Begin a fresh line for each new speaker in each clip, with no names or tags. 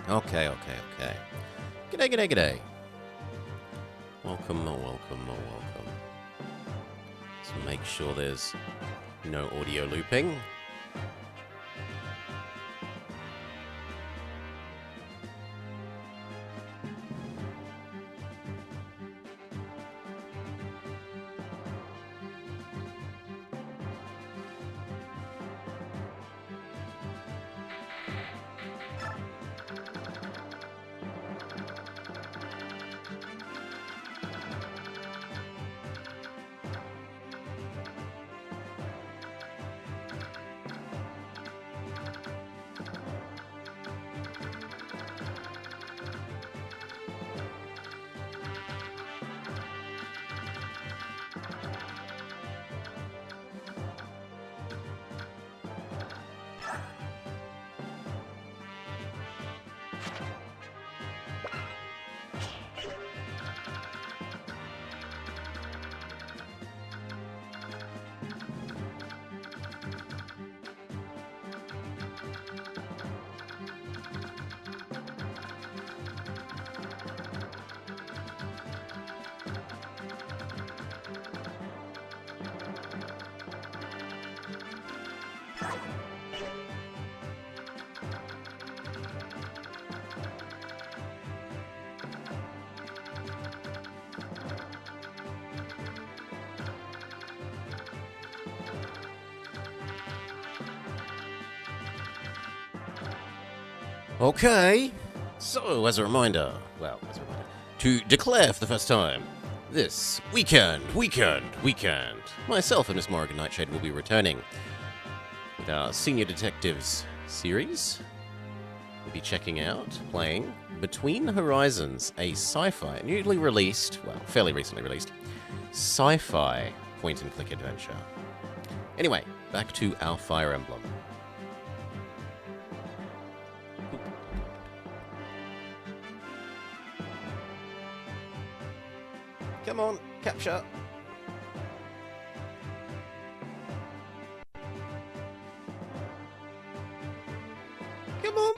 Okay. G'day, g'day, g'day. Welcome. So make sure there's no audio looping. Okay, so as a reminder, to declare for the first time, this weekend, myself and Miss Morrigan Nightshade will be returning with our Senior Detectives series. We'll be checking out, playing Between Horizons, a sci-fi, fairly recently released, sci-fi point-and-click adventure. Anyway, back to our Fire Emblem. Come on, capture. Come on.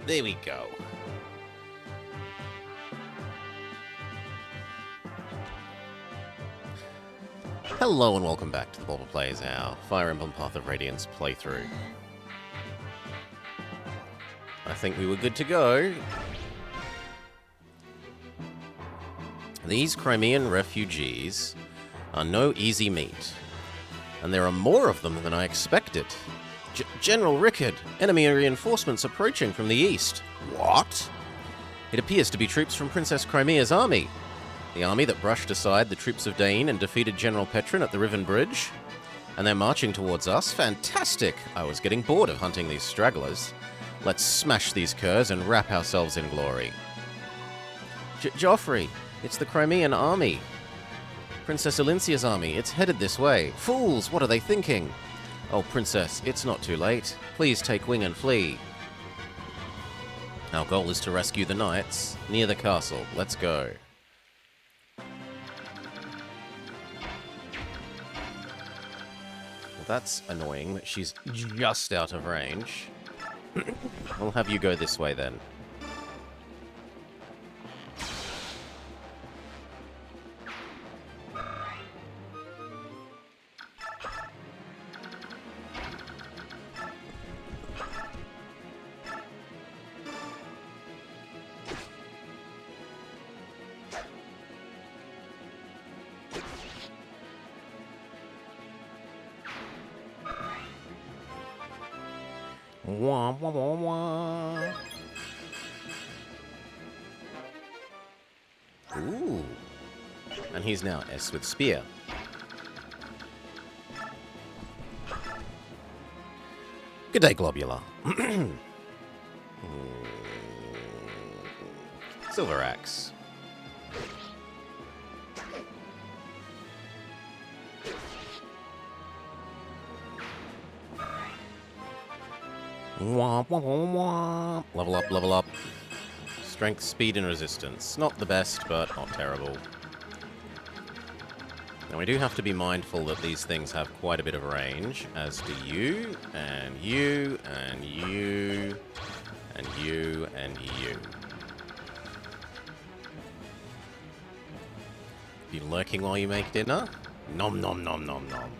There we go. Hello and welcome back to the Bauble Plays, our Fire Emblem Path of Radiance playthrough. I think we were good to go. These Crimean refugees are no easy meat, and there are more of them than I expected. General Rickard, enemy reinforcements approaching from the east. What? It appears to be troops from Princess Crimea's army. The army that brushed aside the troops of Dain and defeated General Petrin at the Riven Bridge. And they're marching towards us? Fantastic! I was getting bored of hunting these stragglers. Let's smash these curs and wrap ourselves in glory. Joffrey! It's the Crimean army. Princess Elincia's army. It's headed this way. Fools, what are they thinking? Oh, Princess, it's not too late. Please take wing and flee. Our goal is to rescue the knights near the castle. Let's go. Well, that's annoying that she's just out of range. We'll have you go this way then. Wah, wah, wah, wah. Ooh. And he's now S with Spear. Good day, Globular. Silver Axe. Wah, wah, wah, wah. Level up. Strength, speed, and resistance. Not the best, but not terrible. Now we do have to be mindful that these things have quite a bit of range, as do you, and you, and you, And you, and you. You lurking while you make dinner? Nom nom nom nom nom.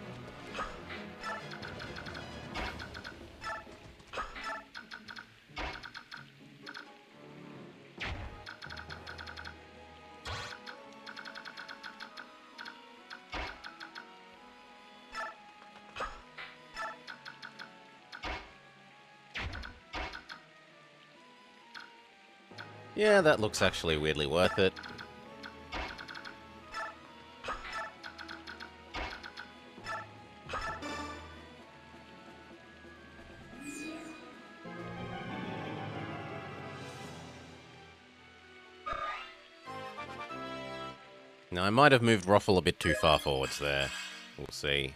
Yeah, that looks actually weirdly worth it. Now, I might have moved Ruffle a bit too far forwards there. We'll see.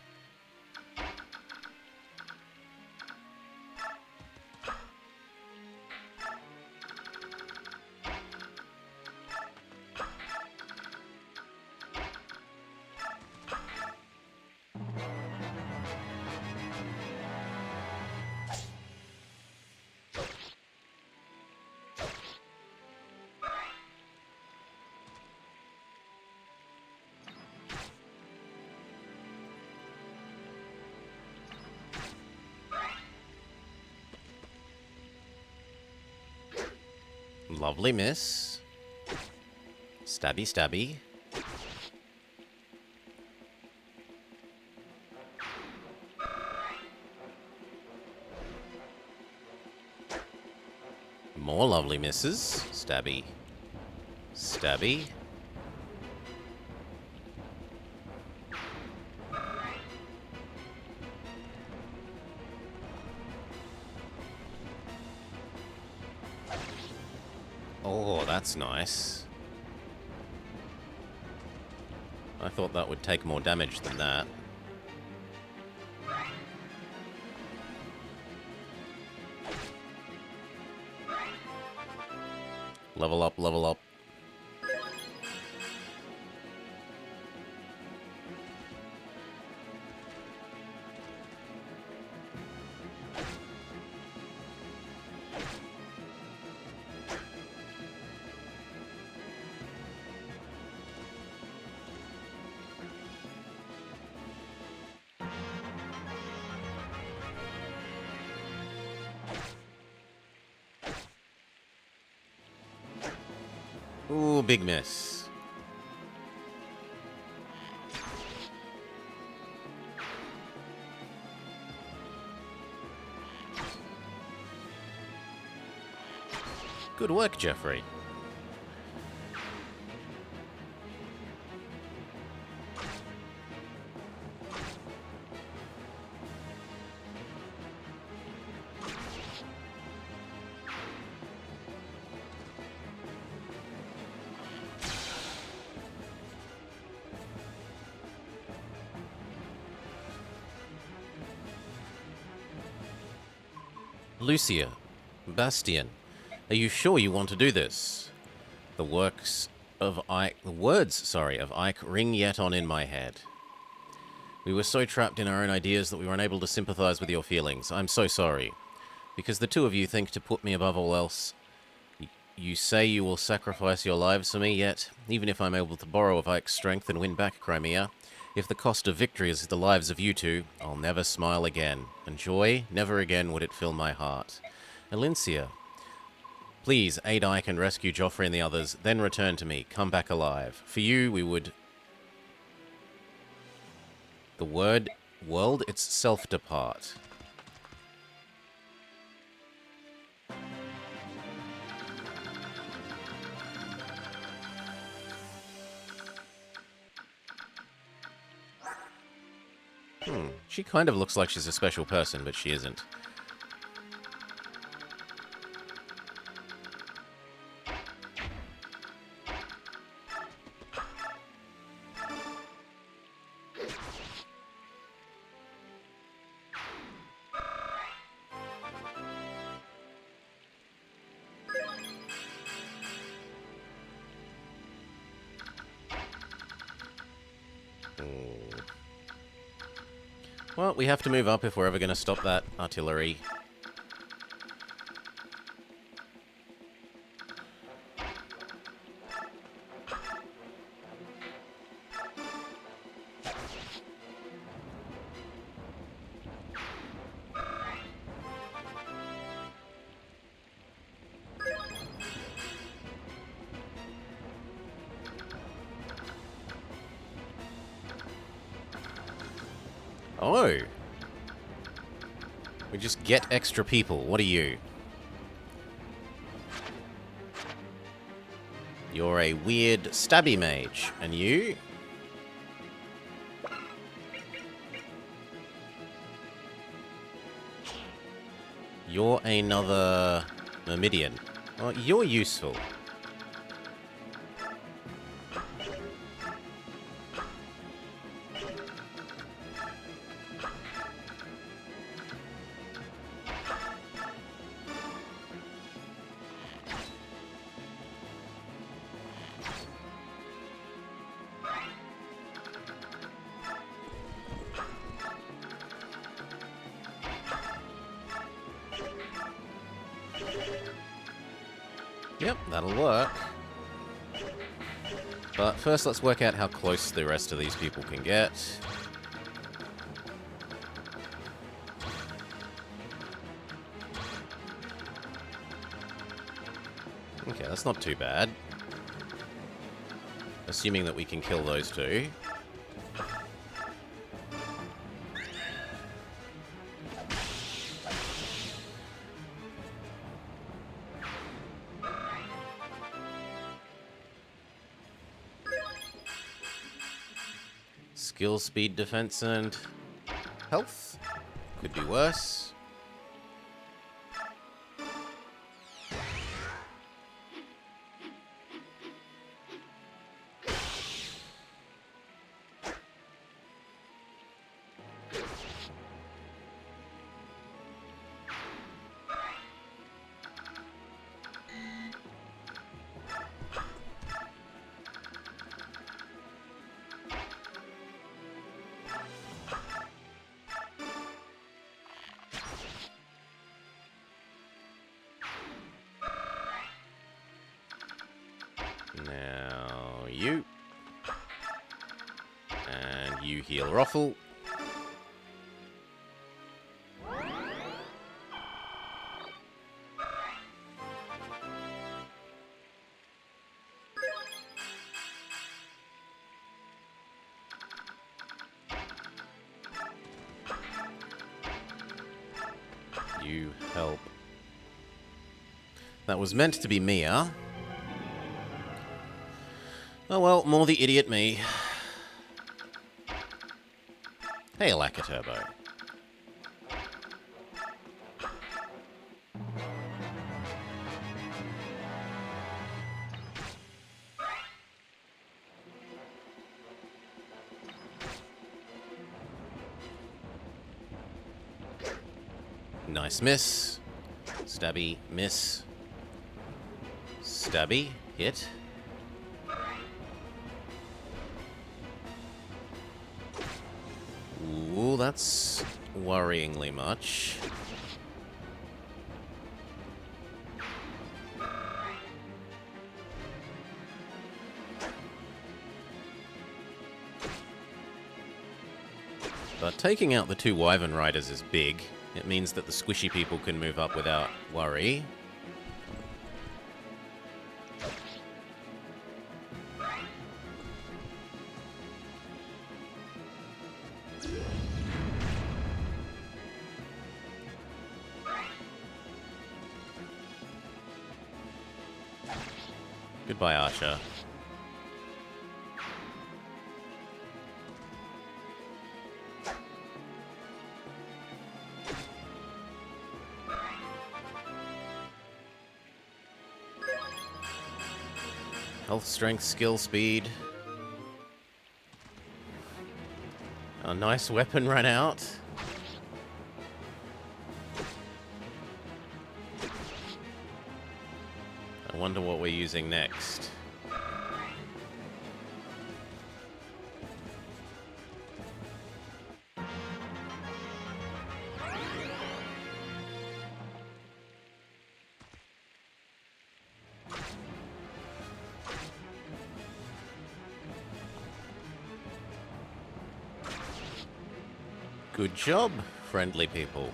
Lovely miss. Stabby, stabby. More lovely misses. Stabby. Stabby. Oh, that's nice. I thought that would take more damage than that. Level up, level up. Ooh, big miss. Good work, Jeffrey. Lucia, Bastian, are you sure you want to do this? The words of Ike ring yet on in my head. We were so trapped in our own ideas that we were unable to sympathize with your feelings. I'm so sorry. Because the two of you think to put me above all else. You say you will sacrifice your lives for me, yet, even if I'm able to borrow of Ike's strength and win back Crimea, if the cost of victory is the lives of you two, I'll never smile again. And joy, never again would it fill my heart. Alincia, please aid Ike and rescue Joffrey and the others, then return to me. Come back alive. For you, we would... The world itself depart. She kind of looks like she's a special person, but she isn't. Well, we have to move up if we're ever going to stop that artillery. Oh. We just get extra people. What are you? You're a weird stabby mage. And you? You're another Myrmidian. Well, you're useful. Yep, that'll work. But first, let's work out how close the rest of these people can get. Okay, that's not too bad. Assuming that we can kill those two. Skill, speed, defense, and health. Could be worse. Now you. And you heal Ruffle. You help. That was meant to be Mia. Oh well, more the idiot me. Hey, Alaka Turbo. Nice miss. Stabby, miss. Stabby, hit. Ooh, that's worryingly much. But taking out the two Wyvern Riders is big. It means that the squishy people can move up without worry. Goodbye, Archer. Health, strength, skill, speed. A nice weapon ran out. I wonder what we're using next. Good job, friendly people.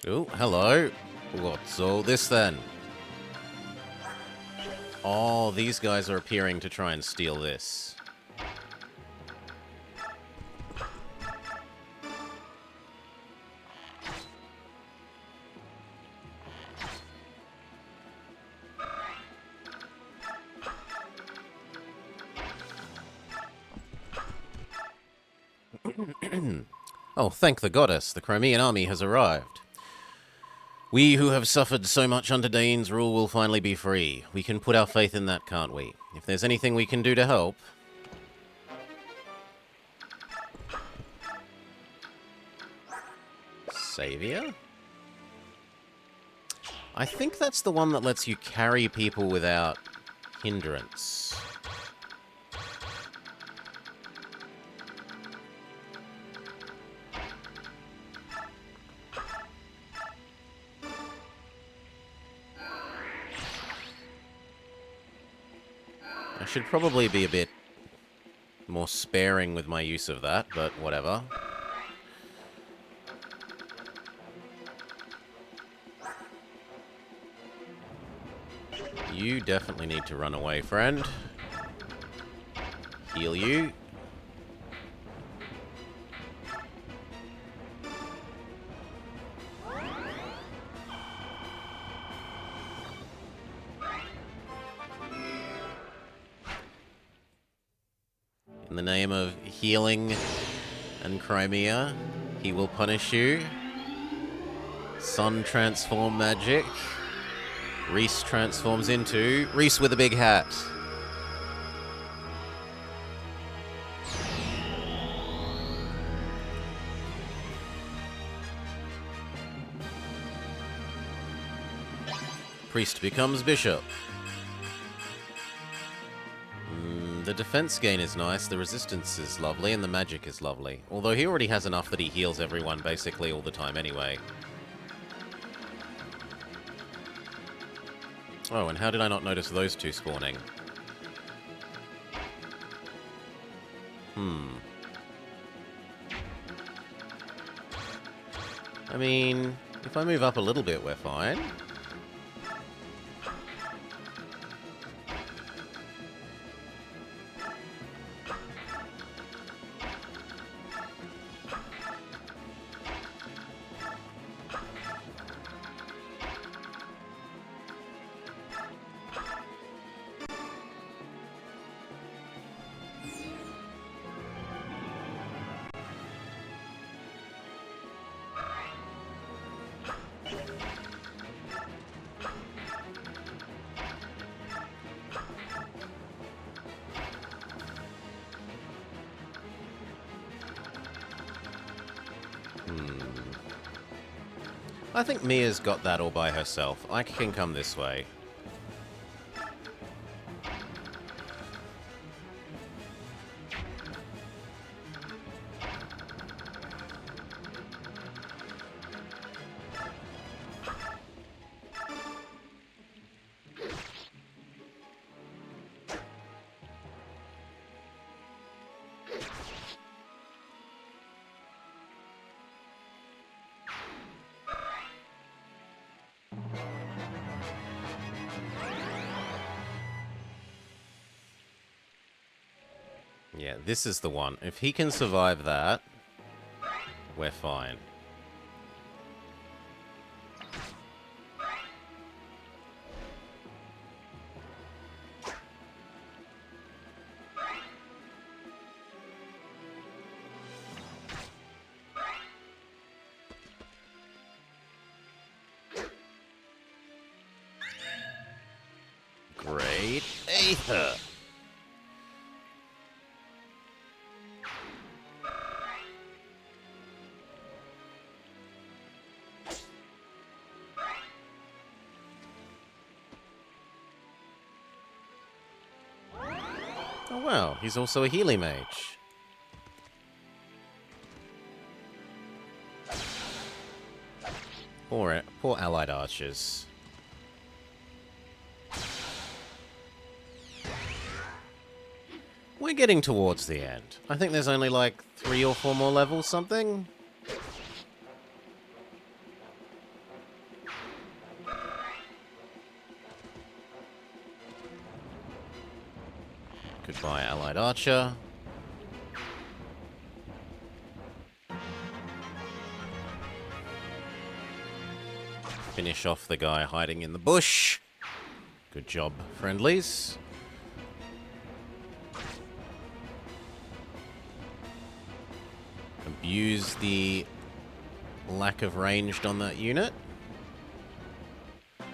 Oh, hello. What's all this then? Oh, these guys are appearing to try and steal this. Oh, thank the goddess, the Crimean army has arrived. We who have suffered so much under Dane's rule will finally be free. We can put our faith in that, can't we? If there's anything we can do to help... Savior? I think that's the one that lets you carry people without hindrance. I should probably be a bit more sparing with my use of that, but whatever. You definitely need to run away, friend. Heal you. In the name of healing and Crimea, he will punish you. Sun transform magic. Reese transforms into Reese with a big hat. Priest becomes bishop. The defense gain is nice, the resistance is lovely, and the magic is lovely. Although he already has enough that he heals everyone basically all the time anyway. Oh, and how did I not notice those two spawning? I mean, if I move up a little bit, we're fine. I think Mia's got that all by herself. I can come this way. Yeah, this is the one. If he can survive that, we're fine. Great Aether! Oh wow, he's also a Healy mage. Poor allied archers. We're getting towards the end. I think there's only like 3 or 4 more levels, something? Goodbye, Allied Archer. Finish off the guy hiding in the bush. Good job, friendlies. Abuse the lack of ranged on that unit. You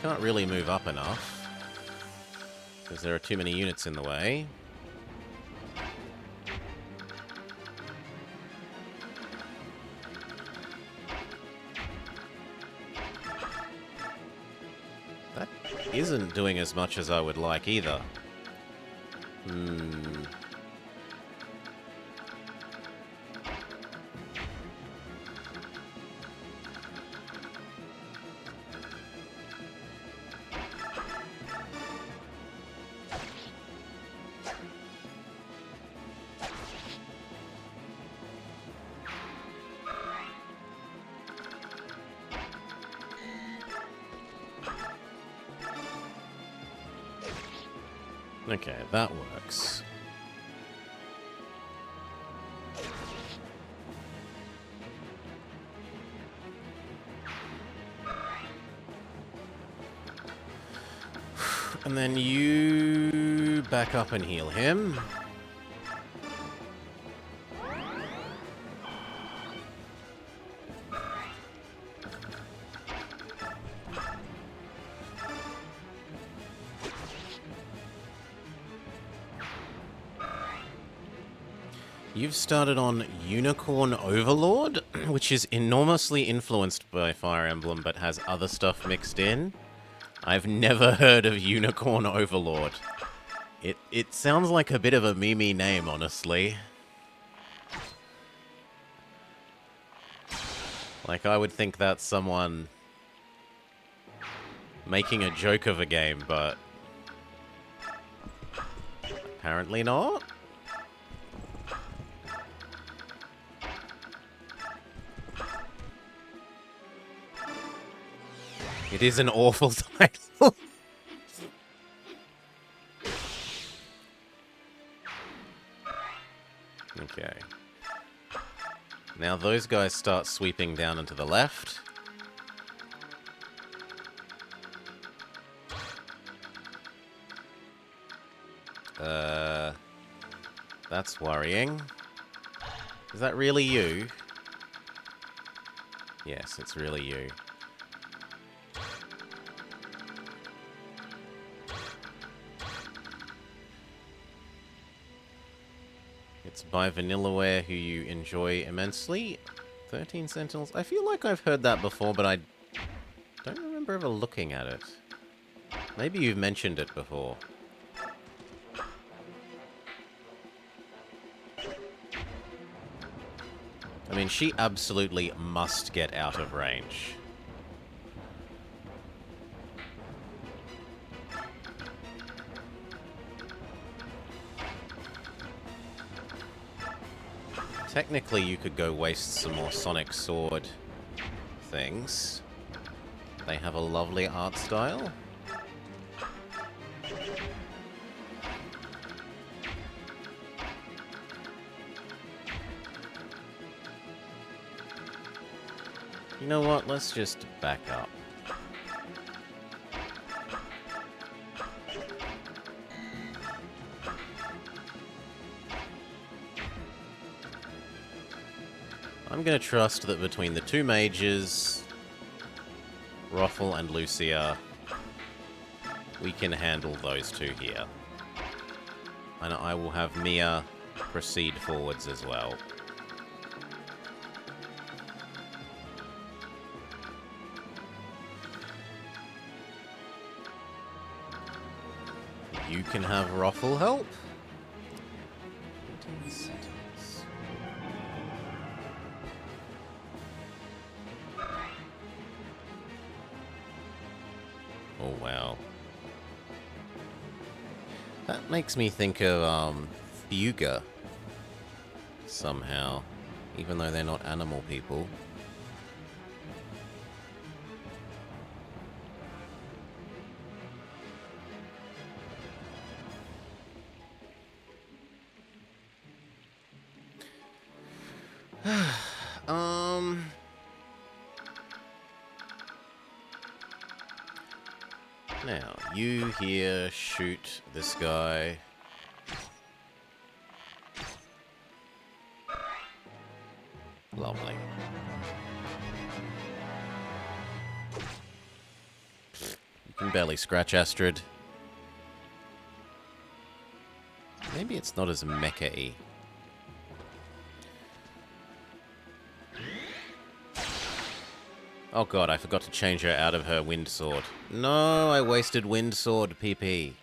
can't really move up enough because there are too many units in the way. That isn't doing as much as I would like either. Okay, that works. And then you back up and heal him. You've started on Unicorn Overlord, which is enormously influenced by Fire Emblem but has other stuff mixed in. I've never heard of Unicorn Overlord. It sounds like a bit of a meme name, honestly. Like, I would think that's someone making a joke of a game, but apparently not. It is an awful title. Okay. Now those guys start sweeping down and to the left. That's worrying. Is that really you? Yes, it's really you. It's by Vanillaware, who you enjoy immensely. 13 Sentinels. I feel like I've heard that before, but I don't remember ever looking at it. Maybe you've mentioned it before. I mean, she absolutely must get out of range. Technically, you could go waste some more Sonic Sword things. They have a lovely art style. You know what? Let's just back up. I'm going to trust that between the two mages, Roffle and Lucia, we can handle those two here. And I will have Mia proceed forwards as well. You can have Roffle help. Oh, wow. That makes me think of, Fuga. Somehow. Even though they're not animal people. um... Now, you here shoot this guy. Lovely. You can barely scratch Astrid. Maybe it's not as mecha-y. Oh god, I forgot to change her out of her wind sword. No, I wasted wind sword, PP.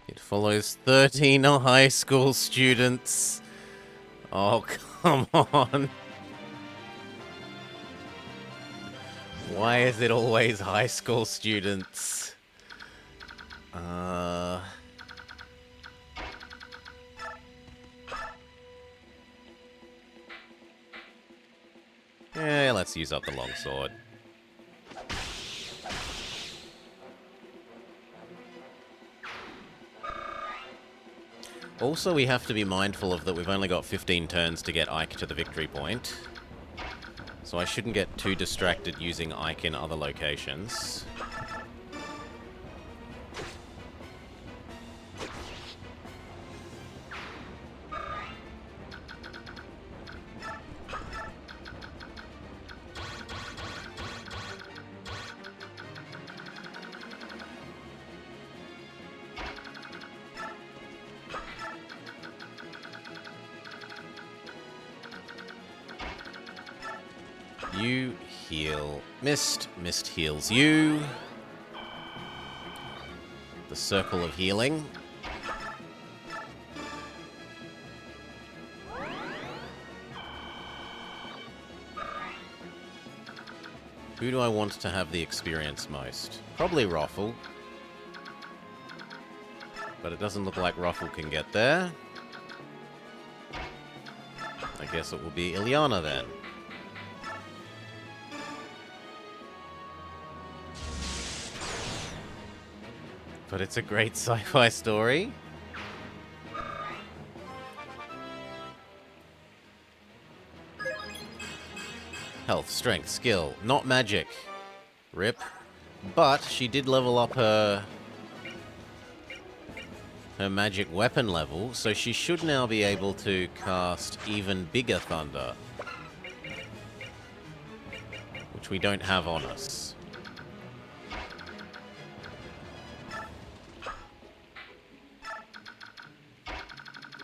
It follows 13 high school students. Oh, come on. Why is it always high school students? Yeah, let's use up the longsword. Also, we have to be mindful of that we've only got 15 turns to get Ike to the victory point. So I shouldn't get too distracted using Ike in other locations. You heal. Mist heals you. The circle of healing. Who do I want to have the experience most? Probably Ruffle. But it doesn't look like Ruffle can get there. I guess it will be Ilyana then. But it's a great sci-fi story. Health, strength, skill, not magic. Rip. But she did level up her magic weapon level, so she should now be able to cast even bigger thunder. Which we don't have on us.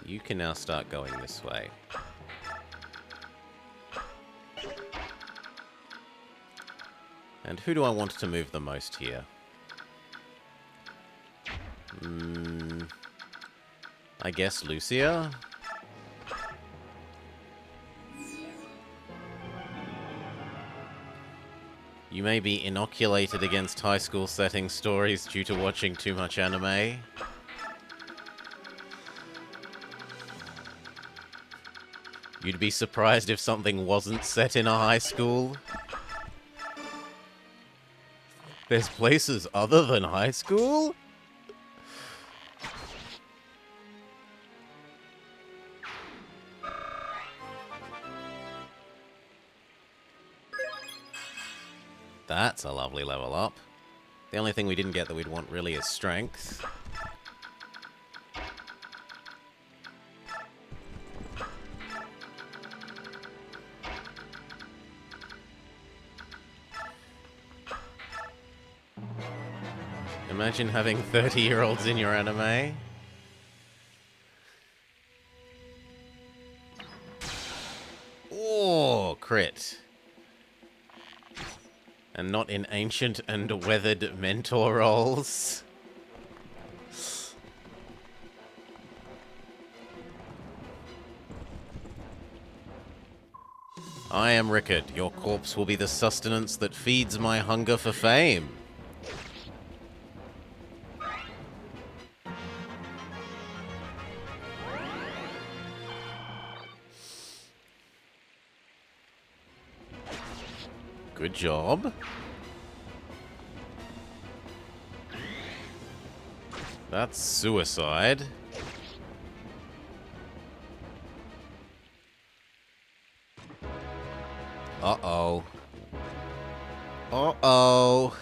You can now start going this way. And who do I want to move the most here? I guess Lucia? You may be inoculated against high school setting stories due to watching too much anime. You'd be surprised if something wasn't set in a high school. There's places other than high school? That's a lovely level up. The only thing we didn't get that we'd want really is strength. Imagine having 30-year-olds in your anime. Oh, crit. And not in ancient and weathered mentor roles. I am Rickard. Your corpse will be the sustenance that feeds my hunger for fame. Good job. That's suicide. Uh-oh. Uh-oh.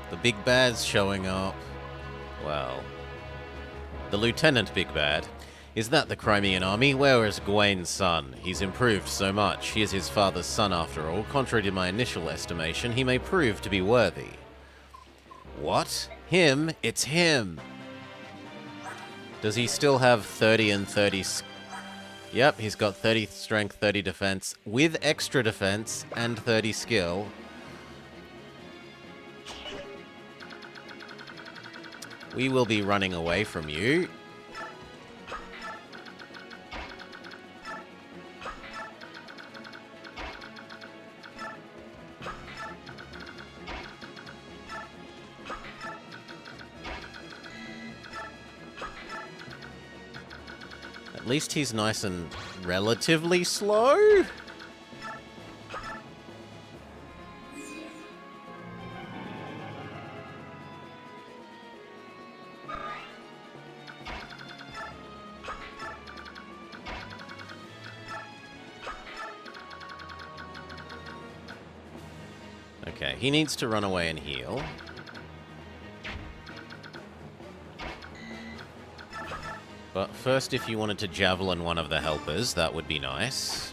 The big bad's showing up. Well, the Lieutenant Big Bad. Is that the Crimean army? Where is Gawain's son? He's improved so much. He is his father's son after all. Contrary to my initial estimation, he may prove to be worthy. What? Him? It's him! Does he still have 30 and 30... Yep, he's got 30 strength, 30 defense, with extra defense and 30 skill. We will be running away from you. At least he's nice and relatively slow. Okay, he needs to run away and heal. But first, if you wanted to javelin one of the helpers, that would be nice.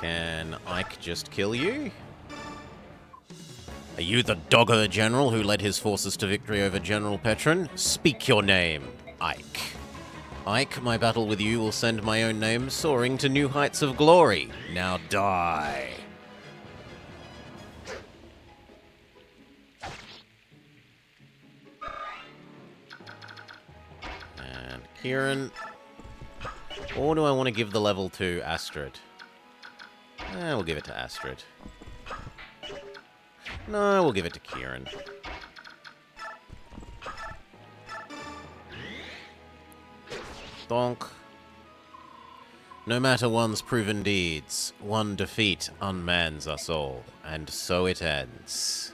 Can Ike just kill you? Are you the Dogger General who led his forces to victory over General Petron? Speak your name, Ike. Ike, my battle with you will send my own name soaring to new heights of glory. Now die. And Kieran. Or do I want to give the level to Astrid? We'll give it to Astrid. No, we'll give it to Kieran. Donk. No matter one's proven deeds, one defeat unmans us all, and so it ends.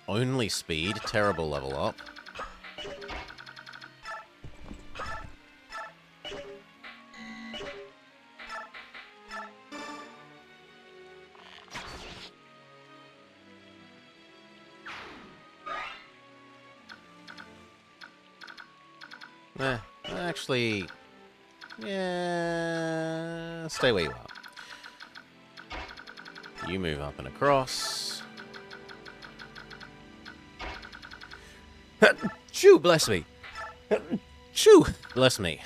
Only speed, terrible level up. Actually, yeah, stay where you are. You move up and across. Shoo, bless me. Shoo, bless me.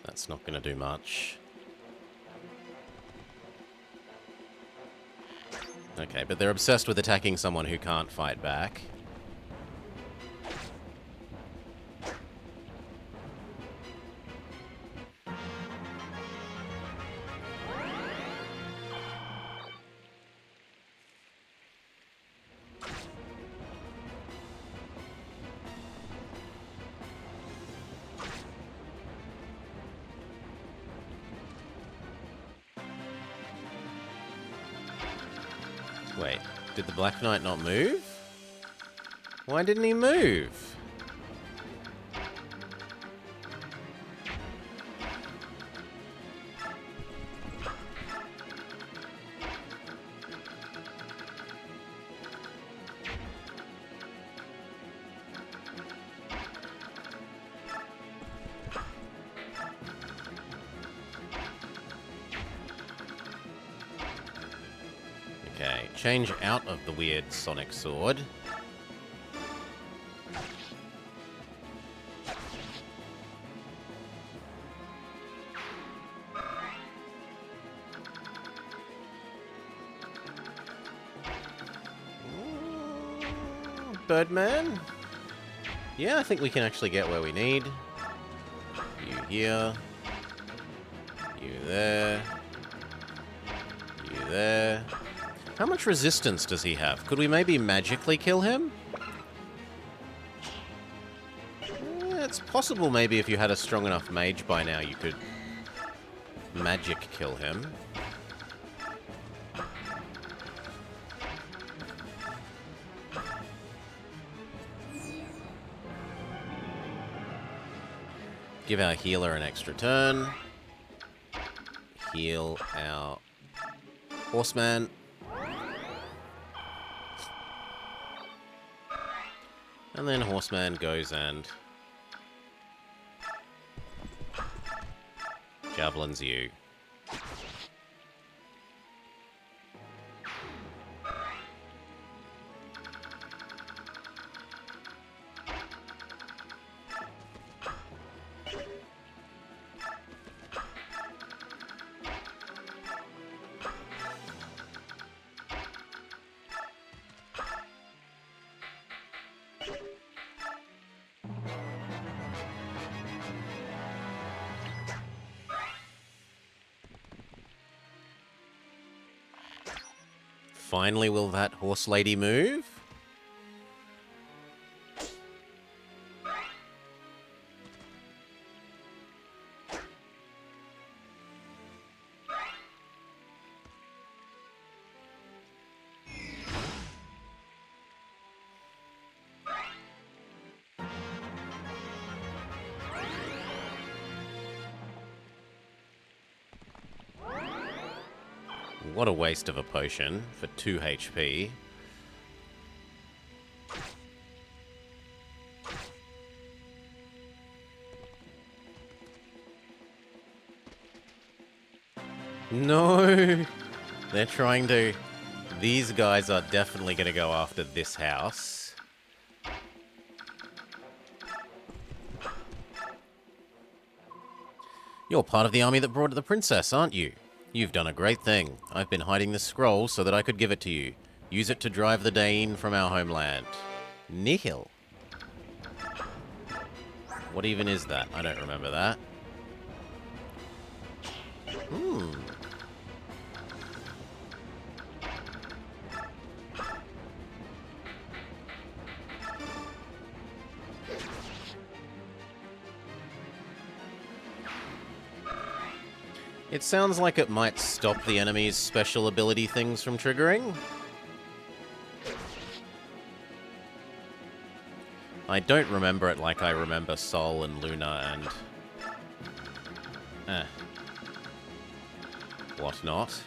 That's not going to do much. Okay, but they're obsessed with attacking someone who can't fight back. Wait, did the Black Knight not move? Why didn't he move? change out of the weird sonic sword. Birdman? Yeah, I think we can actually get where we need. You here. You there. You there. How much resistance does he have? Could we maybe magically kill him? It's possible maybe if you had a strong enough mage by now you could magic kill him. Give our healer an extra turn. Heal our horseman. And then horseman goes and javelins you. Finally, will that horse lady move? What a waste of a potion for 2 HP. No! They're trying to... These guys are definitely going to go after this house. You're part of the army that brought the princess, aren't you? You've done a great thing. I've been hiding the scroll so that I could give it to you. Use it to drive the Dain from our homeland. Nihil. What even is that? I don't remember that. It sounds like it might stop the enemy's special ability things from triggering. I don't remember it like I remember Sol and Luna and... whatnot.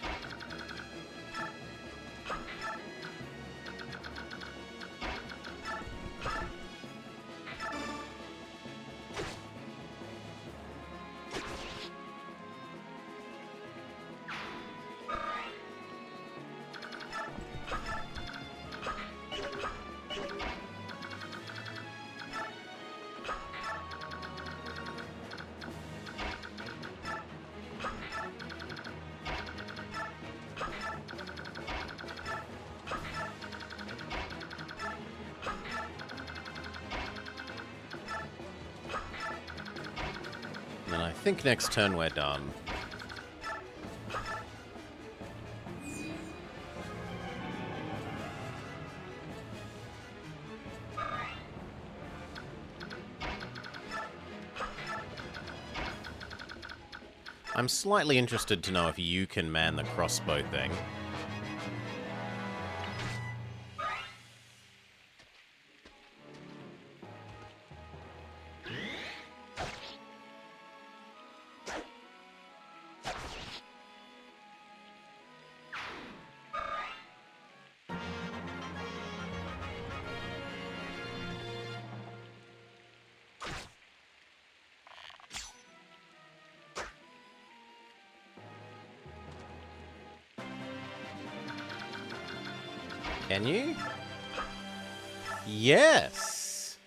And I think next turn we're done. I'm slightly interested to know if you can man the crossbow thing. Can you? Yes!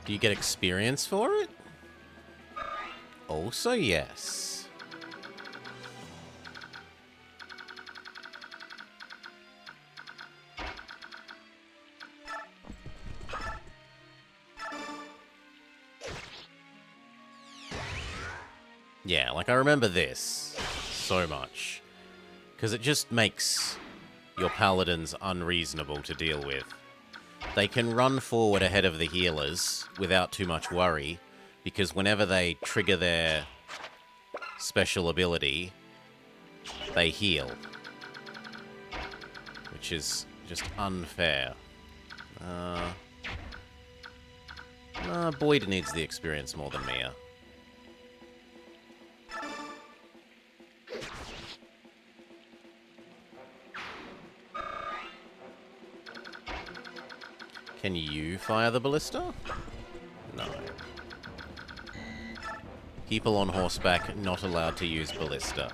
Do you get experience for it? Also yes. Yeah, like I remember this so much. Because it just makes your paladins unreasonable to deal with. They can run forward ahead of the healers without too much worry, because whenever they trigger their special ability, they heal. Which is just unfair. Boyd needs the experience more than Mia. Can you fire the ballista? No. People on horseback not allowed to use ballista.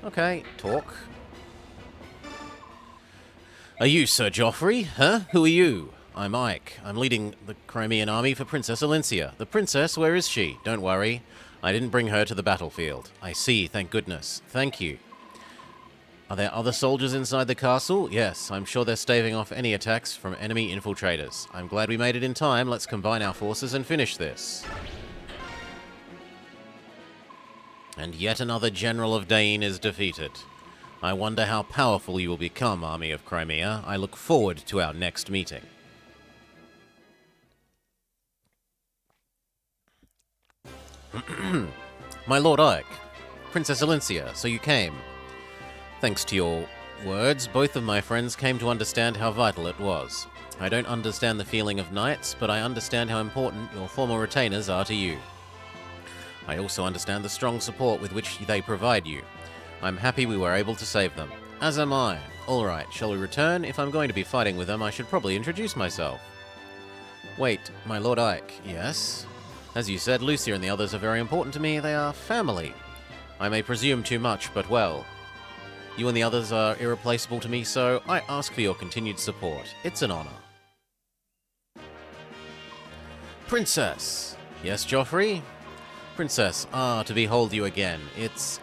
Okay, talk. Are you Sir Joffrey? Huh? Who are you? I'm Ike. I'm leading the Crimean army for Princess Alencia. The princess, where is she? Don't worry. I didn't bring her to the battlefield. I see, thank goodness. Thank you. Are there other soldiers inside the castle? Yes, I'm sure they're staving off any attacks from enemy infiltrators. I'm glad we made it in time. Let's combine our forces and finish this. And yet another general of Dain is defeated. I wonder how powerful you will become, Army of Crimea. I look forward to our next meeting. My Lord Ike. Princess Alencia, so you came. Thanks to your words, both of my friends came to understand how vital it was. I don't understand the feeling of knights, but I understand how important your former retainers are to you. I also understand the strong support with which they provide you. I'm happy we were able to save them. As am I. Alright, shall we return? If I'm going to be fighting with them, I should probably introduce myself. Wait, my Lord Ike, yes? As you said, Lucia and the others are very important to me. They are family. I may presume too much, but well... You and the others are irreplaceable to me, so I ask for your continued support. It's an honor. Princess! Yes, Joffrey? Princess, to behold you again. It's...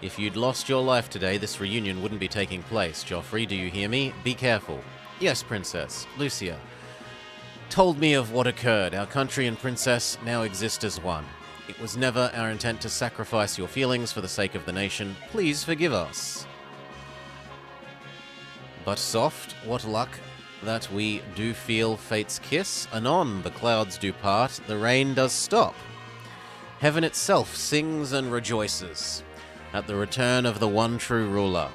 If you'd lost your life today, this reunion wouldn't be taking place. Joffrey, do you hear me? Be careful. Yes, Princess. Lucia told me of what occurred. Our country and Princess now exist as one. It was never our intent to sacrifice your feelings for the sake of the nation. Please forgive us. But soft, what luck that we do feel fate's kiss. Anon the clouds do part, the rain does stop. Heaven itself sings and rejoices at the return of the one true ruler.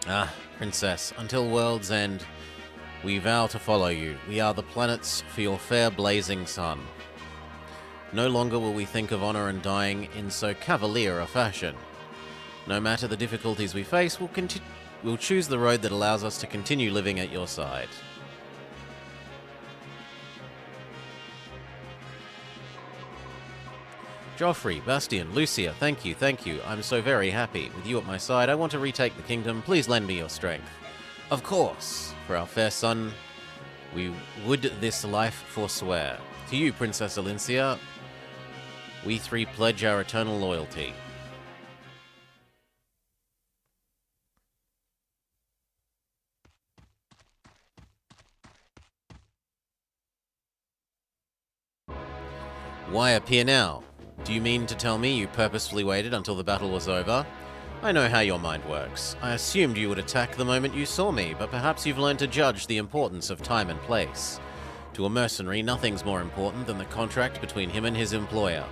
Ah, Princess, until world's end, we vow to follow you. We are the planets for your fair blazing sun. No longer will we think of honor and dying in so cavalier a fashion. No matter the difficulties we face, we'll choose the road that allows us to continue living at your side. Joffrey, Bastian, Lucia, thank you, thank you. I'm so very happy. With you at my side, I want to retake the kingdom. Please lend me your strength. Of course. For our fair son, we would this life forswear. To you, Princess Alencia, we three pledge our eternal loyalty. Why appear now? Do you mean to tell me you purposefully waited until the battle was over? I know how your mind works. I assumed you would attack the moment you saw me, but perhaps you've learned to judge the importance of time and place. To a mercenary, nothing's more important than the contract between him and his employer.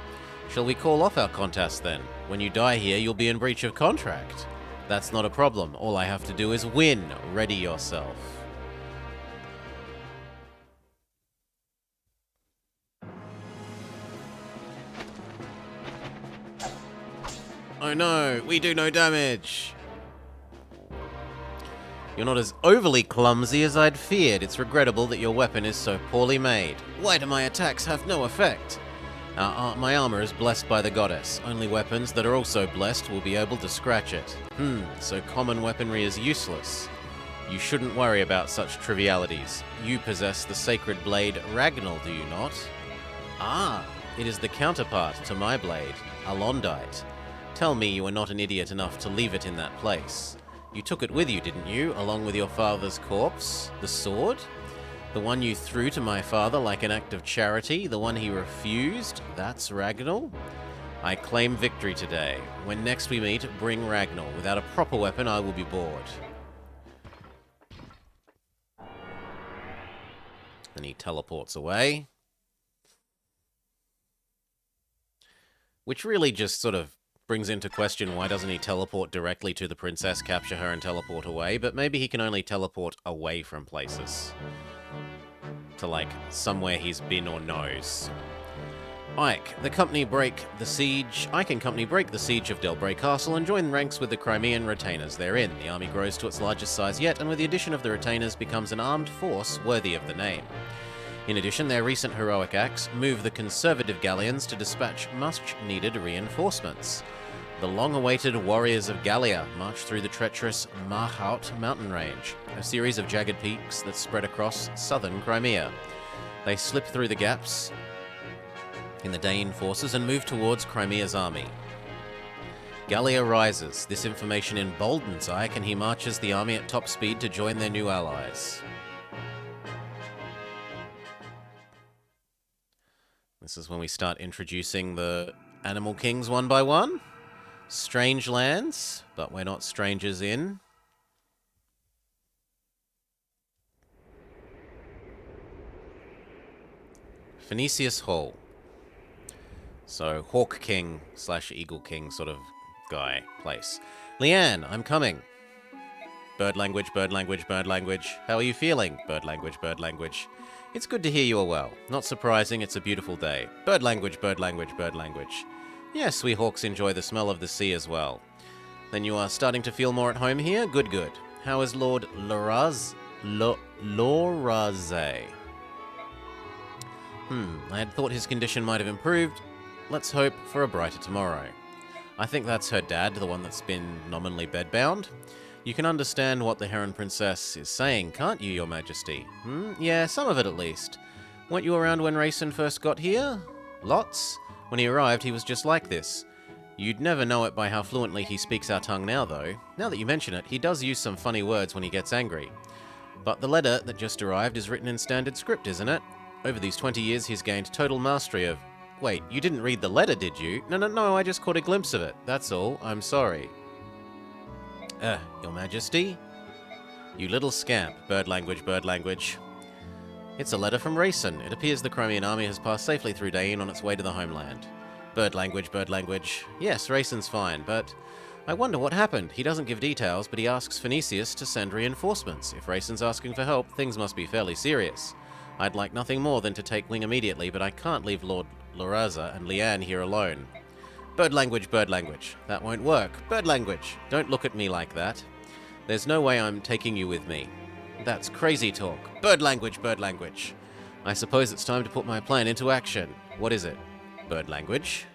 Shall we call off our contest then? When you die here, you'll be in breach of contract. That's not a problem. All I have to do is win. Ready yourself. Oh no, we do no damage. You're not as overly clumsy as I'd feared. It's regrettable that your weapon is so poorly made. Why do my attacks have no effect? My armor is blessed by the goddess. Only weapons that are also blessed will be able to scratch it. So common weaponry is useless. You shouldn't worry about such trivialities. You possess the sacred blade Ragnall, do you not? Ah, it is the counterpart to my blade, Alondite. Tell me you are not an idiot enough to leave it in that place. You took it with you, didn't you, along with your father's corpse? The sword? The one you threw to my father like an act of charity? The one he refused? That's Ragnall? I claim victory today. When next we meet, bring Ragnall. Without a proper weapon, I will be bored. And he teleports away. Which really just sort of brings into question why doesn't he teleport directly to the princess, capture her, and teleport away? But maybe he can only teleport away from places. To, like, somewhere he's been or knows. Ike, I can company break the siege of Delbray Castle and join ranks with the Crimean retainers therein. The army grows to its largest size yet, and with the addition of the retainers becomes an armed force worthy of the name. In addition, their recent heroic acts move the conservative galleons to dispatch much-needed reinforcements. The long-awaited warriors of Gallia march through the treacherous Mahaut mountain range, a series of jagged peaks that spread across southern Crimea. They slip through the gaps in the Dane forces and move towards Crimea's army. Gallia rises. This information emboldens Ike, and he marches the army at top speed to join their new allies. This is when we start introducing the animal kings one by one. Strange lands, but we're not strangers in. Phoenicius Hall. So, Hawk King / Eagle King sort of guy, place. Leanne, I'm coming. Bird language, bird language, bird language. How are you feeling? Bird language, bird language. It's good to hear you are well. Not surprising, it's a beautiful day. Bird language, bird language, bird language. Yes, we hawks enjoy the smell of the sea as well. Then you are starting to feel more at home here? Good, good. How is Lord Loraze? I had thought his condition might have improved. Let's hope for a brighter tomorrow. I think that's her dad, the one that's been nominally bedbound. You can understand what the Heron Princess is saying, can't you, Your Majesty? Yeah, some of it at least. Weren't you around when Rayson first got here? Lots. When he arrived, he was just like this. You'd never know it by how fluently he speaks our tongue now, though. Now that you mention it, he does use some funny words when he gets angry. But the letter that just arrived is written in standard script, isn't it? Over these 20 years, he's gained total mastery of... Wait, you didn't read the letter, did you? No, I just caught a glimpse of it. That's all. I'm sorry. Your Majesty? You little scamp. Bird language, bird language. It's a letter from Rayson. It appears the Crimean army has passed safely through Dain on its way to the homeland. Bird language, bird language. Yes, Rayson's fine, but... I wonder what happened. He doesn't give details, but he asks Phoenicius to send reinforcements. If Rayson's asking for help, things must be fairly serious. I'd like nothing more than to take wing immediately, but I can't leave Lord Loraza and Leanne here alone. Bird language, bird language. That won't work. Bird language. Don't look at me like that. There's no way I'm taking you with me. That's crazy talk. Bird language, bird language. I suppose it's time to put my plan into action. What is it? Bird language.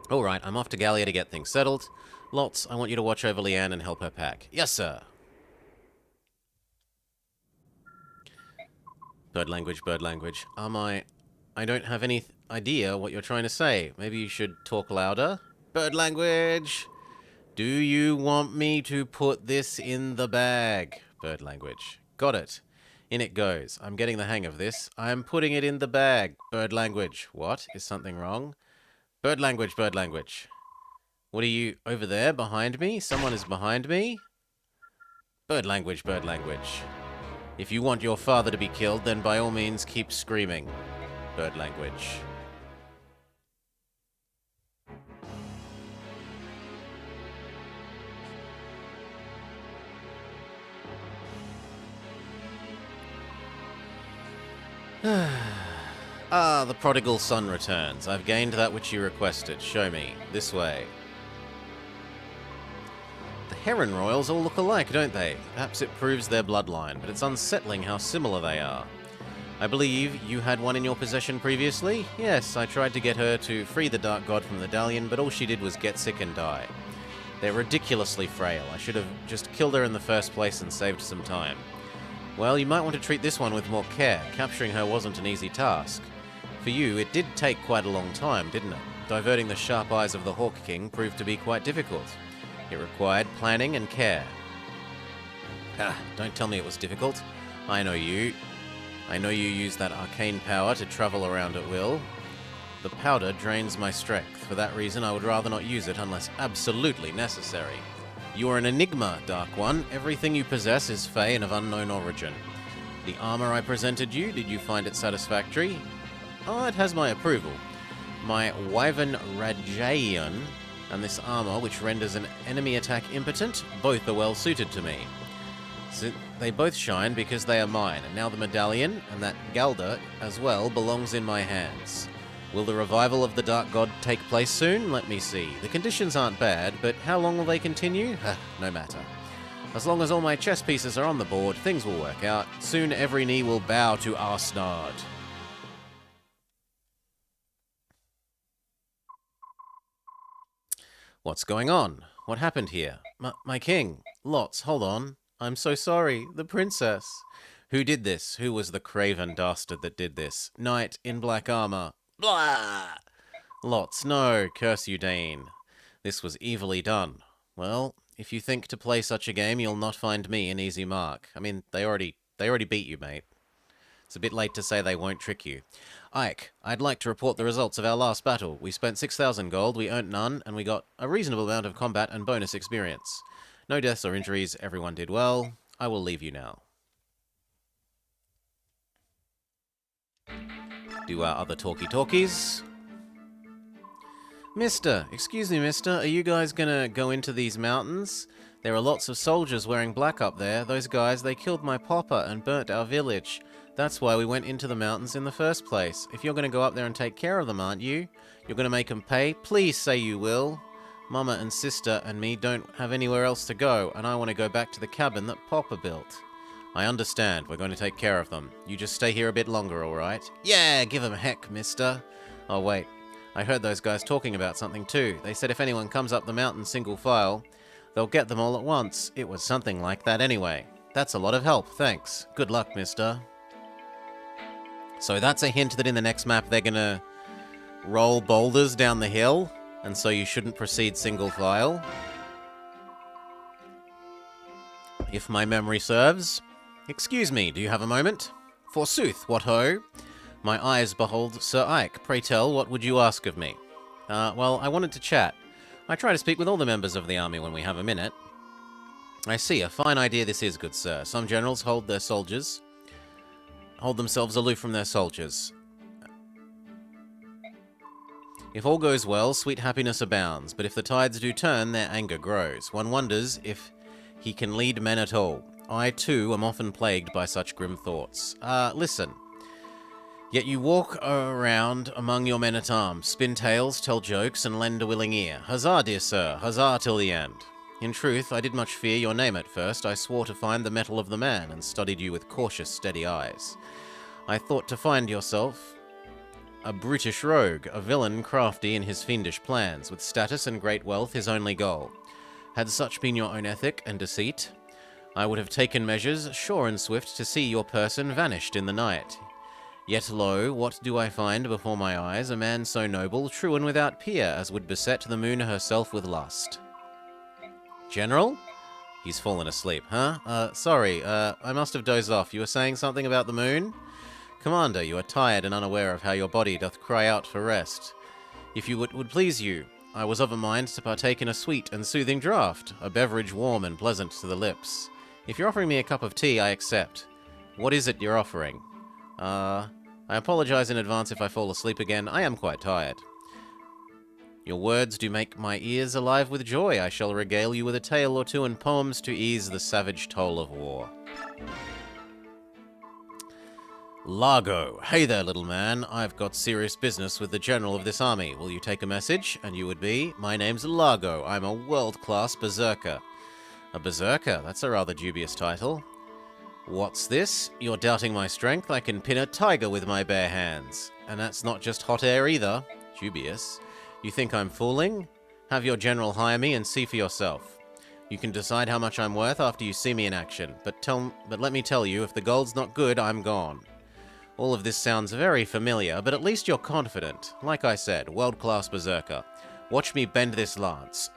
Alright, I'm off to Gallia to get things settled. Lots, I want you to watch over Leanne and help her pack. Yes, sir. Bird language, bird language. I don't have any idea what you're trying to say. Maybe you should talk louder? Bird language! Do you want me to put this in the bag? Bird language. Got it. In it goes. I'm getting the hang of this. I'm putting it in the bag. Bird language. What? Is something wrong? Bird language, bird language. What are you... over there, behind me? Someone is behind me? Bird language, bird language. If you want your father to be killed, then by all means keep screaming. Bird language. Ah, the prodigal son returns. I've gained that which you requested. Show me. This way. The Heron Royals all look alike, don't they? Perhaps it proves their bloodline, but it's unsettling how similar they are. I believe you had one in your possession previously? Yes, I tried to get her to free the Dark God from the Dalian, but all she did was get sick and die. They're ridiculously frail. I should have just killed her in the first place and saved some time. Well, you might want to treat this one with more care. Capturing her wasn't an easy task. For you, it did take quite a long time, didn't it? Diverting the sharp eyes of the Hawk King proved to be quite difficult. It required planning and care. Don't tell me it was difficult. I know you. I know you use that arcane power to travel around at will. The powder drains my strength. For that reason, I would rather not use it unless absolutely necessary. You are an enigma, Dark One. Everything you possess is fey and of unknown origin. The armor I presented you, did you find it satisfactory? Oh, it has my approval. My Wyvern Radiance and this armor, which renders an enemy attack impotent, both are well suited to me. So they both shine because they are mine, and now the medallion, and that Galda as well, belongs in my hands. Will the revival of the Dark God take place soon? Let me see. The conditions aren't bad, but how long will they continue? No matter. As long as all my chess pieces are on the board, things will work out. Soon every knee will bow to Arsnard. What's going on? What happened here? My king. Lots, hold on. I'm so sorry. The princess. Who did this? Who was the craven dastard that did this? Knight in black armor. Blah! Lots, no. Curse you, Dane. This was evilly done. Well, if you think to play such a game, you'll not find me an easy mark. I mean, they already beat you, mate. It's a bit late to say they won't trick you. Ike, I'd like to report the results of our last battle. We spent 6,000 gold, we earned none, and we got a reasonable amount of combat and bonus experience. No deaths or injuries, everyone did well. I will leave you now. Do our other talkies. Mister, excuse me, mister, are you guys gonna go into these mountains? There are lots of soldiers wearing black up there. Those guys, they killed my papa and burnt our village. That's why we went into the mountains in the first place. If you're going to go up there and take care of them, aren't you? You're going to make them pay? Please say you will. Mama and sister and me don't have anywhere else to go, and I want to go back to the cabin that Papa built. I understand. We're going to take care of them. You just stay here a bit longer, all right? Yeah, give 'em heck, mister. Oh, wait. I heard those guys talking about something too. They said if anyone comes up the mountain single file, they'll get them all at once. It was something like that anyway. That's a lot of help, thanks. Good luck, mister. So that's a hint that in the next map they're gonna roll boulders down the hill, and so you shouldn't proceed single file. If my memory serves. Excuse me, do you have a moment? Forsooth, what ho? My eyes behold Sir Ike. Pray tell, what would you ask of me? Well, I wanted to chat. I try to speak with all the members of the army when we have a minute. I see, a fine idea this is, good sir. Some generals hold themselves aloof from their soldiers. If all goes well, sweet happiness abounds, but if the tides do turn, their anger grows. One wonders if he can lead men at all. I, too, am often plagued by such grim thoughts. Listen. Yet you walk around among your men-at-arms, spin tales, tell jokes, and lend a willing ear. Huzzah, dear sir, huzzah till the end. In truth, I did much fear your name at first. I swore to find the mettle of the man, and studied you with cautious, steady eyes. I thought to find yourself a brutish rogue, a villain crafty in his fiendish plans, with status and great wealth his only goal. Had such been your own ethic and deceit, I would have taken measures, sure and swift, to see your person vanished in the night. Yet lo, what do I find before my eyes? A man so noble, true and without peer, as would beset the moon herself with lust. General? He's fallen asleep, huh? Sorry, I must have dozed off. You were saying something about the moon? Commander, you are tired and unaware of how your body doth cry out for rest. If you would please you, I was of a mind to partake in a sweet and soothing draught, a beverage warm and pleasant to the lips. If you're offering me a cup of tea, I accept. What is it you're offering? I apologize in advance if I fall asleep again. I am quite tired. Your words do make my ears alive with joy. I shall regale you with a tale or two and poems to ease the savage toll of war. Largo. Hey there, little man. I've got serious business with the general of this army. Will you take a message? And you would be? My name's Largo. I'm a world-class berserker. A berserker, that's a rather dubious title. What's this? You're doubting my strength? I can pin a tiger with my bare hands. And that's not just hot air either. Dubious. You think I'm fooling? Have your general hire me and see for yourself. You can decide how much I'm worth after you see me in action, but let me tell you, if the gold's not good, I'm gone. All of this sounds very familiar, but at least you're confident. Like I said, world-class berserker. Watch me bend this lance.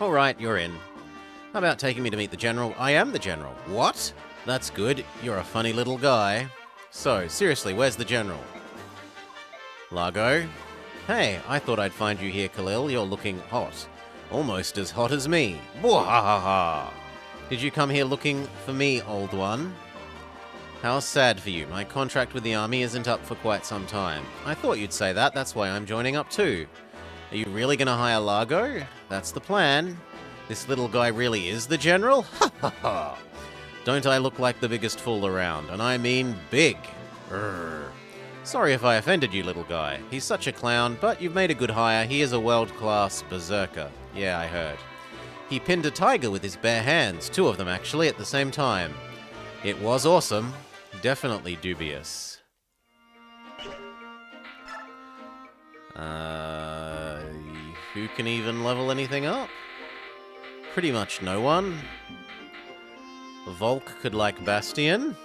Alright, you're in. How about taking me to meet the general? I am the general. What? That's good. You're a funny little guy. So, seriously, where's the general? Largo? Hey, I thought I'd find you here, Khalil. You're looking hot. Almost as hot as me. Bwahaha! Did you come here looking for me, old one? How sad for you. My contract with the army isn't up for quite some time. I thought you'd say that. That's why I'm joining up too. Are you really gonna hire Largo? That's the plan. This little guy really is the general? Ha ha ha! Don't I look like the biggest fool around? And I mean big. Sorry if I offended you, little guy. He's such a clown, but you've made a good hire. He is a world-class berserker. Yeah, I heard. He pinned a tiger with his bare hands. 2 of them, actually, at the same time. It was awesome. Definitely dubious. Who can even level anything up? Pretty much no one. Volk could like Bastion.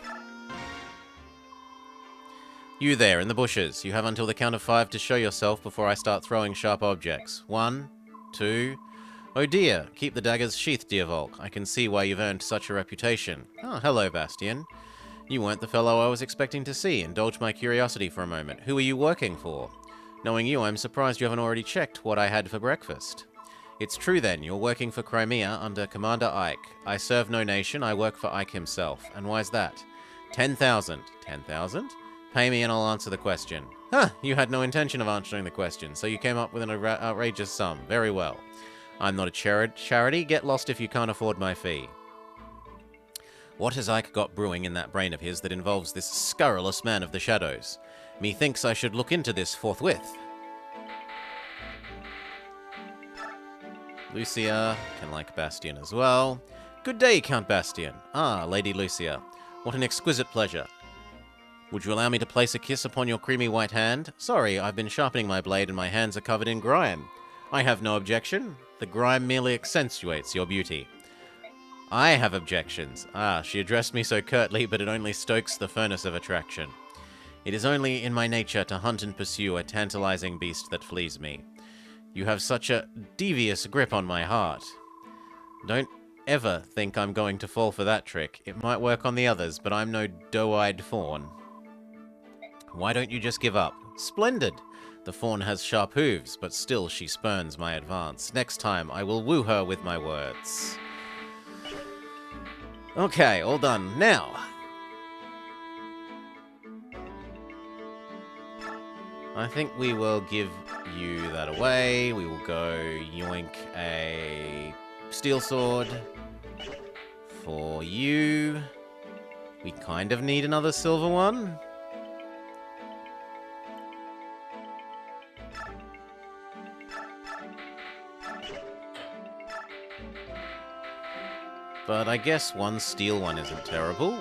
You there, in the bushes. You have until the count of 5 to show yourself before I start throwing sharp objects. 1, 2... Oh dear, keep the daggers sheathed, dear Volk. I can see why you've earned such a reputation. Oh, hello, Bastion. You weren't the fellow I was expecting to see. Indulge my curiosity for a moment. Who are you working for? Knowing you, I'm surprised you haven't already checked what I had for breakfast. It's true then, you're working for Crimea under Commander Ike. I serve no nation, I work for Ike himself. And why's that? 10,000. 10,000? Pay me and I'll answer the question. Huh, you had no intention of answering the question, so you came up with an outrageous sum. Very well. I'm not a charity. Get lost if you can't afford my fee. What has Ike got brewing in that brain of his that involves this scurrilous man of the shadows? Methinks I should look into this forthwith. Lucia can like Bastion as well. Good day, Count Bastion. Ah, Lady Lucia. What an exquisite pleasure. Would you allow me to place a kiss upon your creamy white hand? Sorry, I've been sharpening my blade and my hands are covered in grime. I have no objection. The grime merely accentuates your beauty. I have objections. Ah, she addressed me so curtly, but it only stokes the furnace of attraction. It is only in my nature to hunt and pursue a tantalizing beast that flees me. You have such a devious grip on my heart. Don't ever think I'm going to fall for that trick. It might work on the others, but I'm no doe-eyed fawn. Why don't you just give up? Splendid! The fawn has sharp hooves, but still she spurns my advance. Next time, I will woo her with my words. Okay, all done. Now, I think we will give you that away. We will go yoink a steel sword for you. We kind of need another silver one. But I guess one steel one isn't terrible.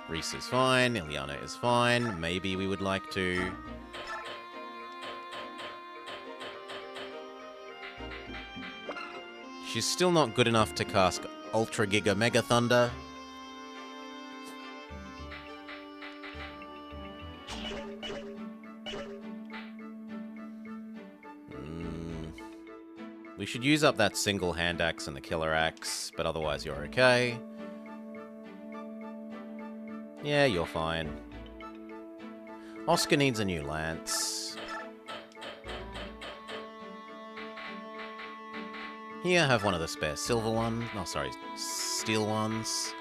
Reese is fine, Ilyana is fine. Maybe we would like to... She's still not good enough to cast Ultra Giga Mega Thunder. We should use up that single hand axe and the killer axe, but otherwise you're okay. Yeah, you're fine. Oscar needs a new lance. Here, have one of the spare silver ones. Oh, sorry, steel ones.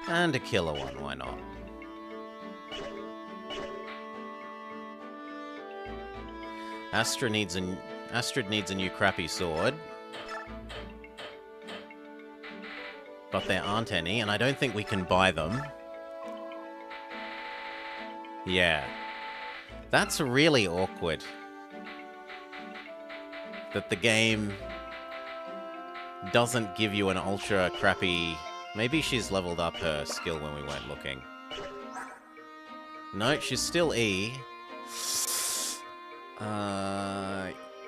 And a killer one, why not? Astrid needs a new crappy sword. But there aren't any, and I don't think we can buy them. Yeah. That's really awkward. That the game doesn't give you an ultra crappy... Maybe she's leveled up her skill when we weren't looking. No, she's still E.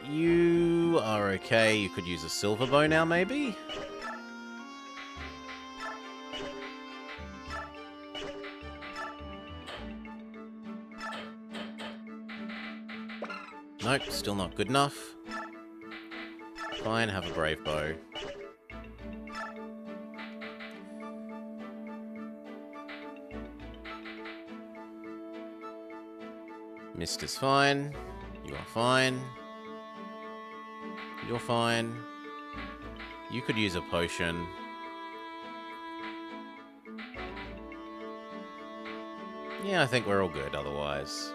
You are okay. You could use a silver bow now, maybe? Nope, still not good enough. Fine, have a brave bow. Mist is fine. You are fine. You're fine. You could use a potion. Yeah, I think we're all good otherwise.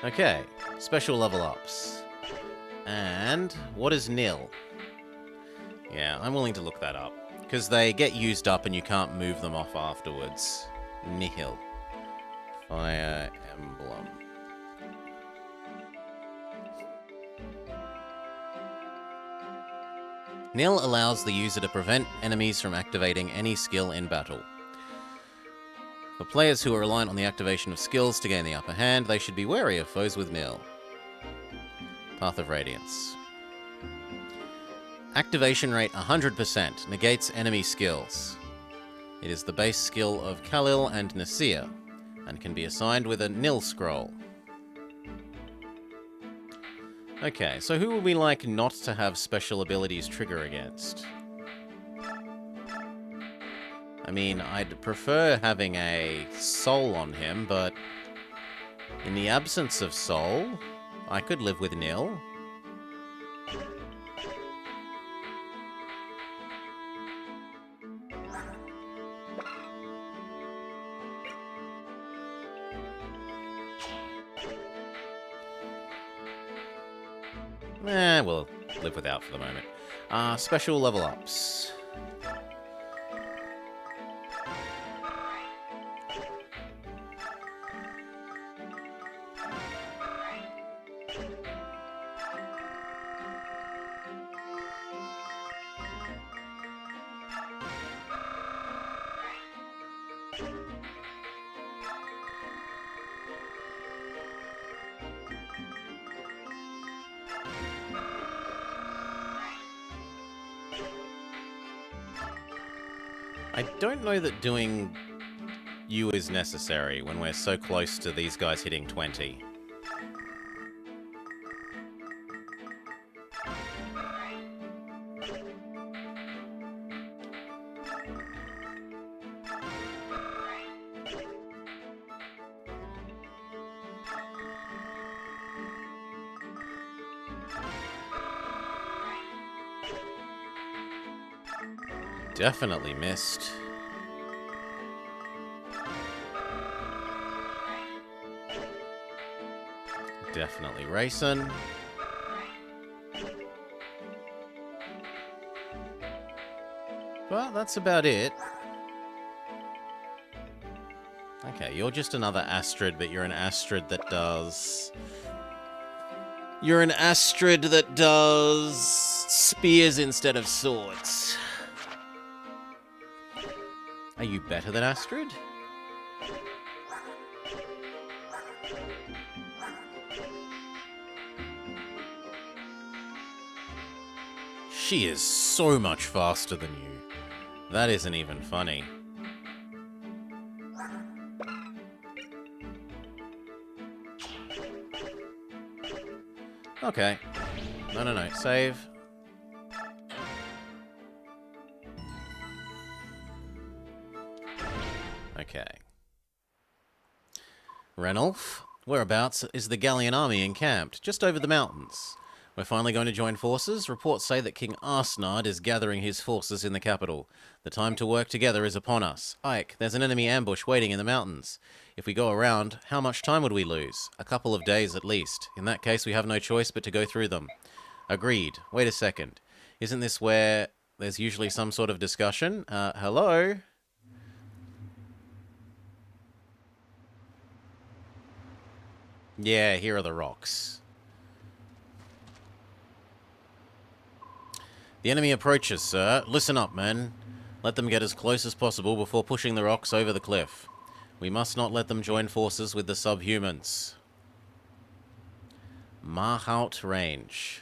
Okay, special level ups. And what is nil? Yeah, I'm willing to look that up. Because they get used up and you can't move them off afterwards. Nihil. Fire Emblem. Nil allows the user to prevent enemies from activating any skill in battle. For players who are reliant on the activation of skills to gain the upper hand, they should be wary of foes with nil. Path of Radiance. Activation rate 100%, negates enemy skills. It is the base skill of Khalil and Nasir, and can be assigned with a nil scroll. Okay, so who would we like not to have special abilities trigger against? I mean, I'd prefer having a soul on him, but in the absence of soul, I could live with nil. We'll live without for the moment. Special level ups. I don't know that doing you is necessary when we're so close to these guys hitting 20. Definitely missed. Definitely racing. Well, that's about it. Okay, you're just another Astrid, but you're an Astrid that does... You're an Astrid that does spears instead of swords. Are you better than Astrid? She is so much faster than you. That isn't even funny. Okay. No. Save. Okay. Ranulf, whereabouts is the Gallian army encamped? Just over the mountains. We're finally going to join forces. Reports say that King Arsnard is gathering his forces in the capital. The time to work together is upon us. Ike, there's an enemy ambush waiting in the mountains. If we go around, how much time would we lose? A couple of days at least. In that case, we have no choice but to go through them. Agreed. Wait a second. Isn't this where there's usually some sort of discussion? Hello? Yeah, here are the rocks. The enemy approaches, sir. Listen up, men. Let them get as close as possible before pushing the rocks over the cliff. We must not let them join forces with the subhumans. Mahout range.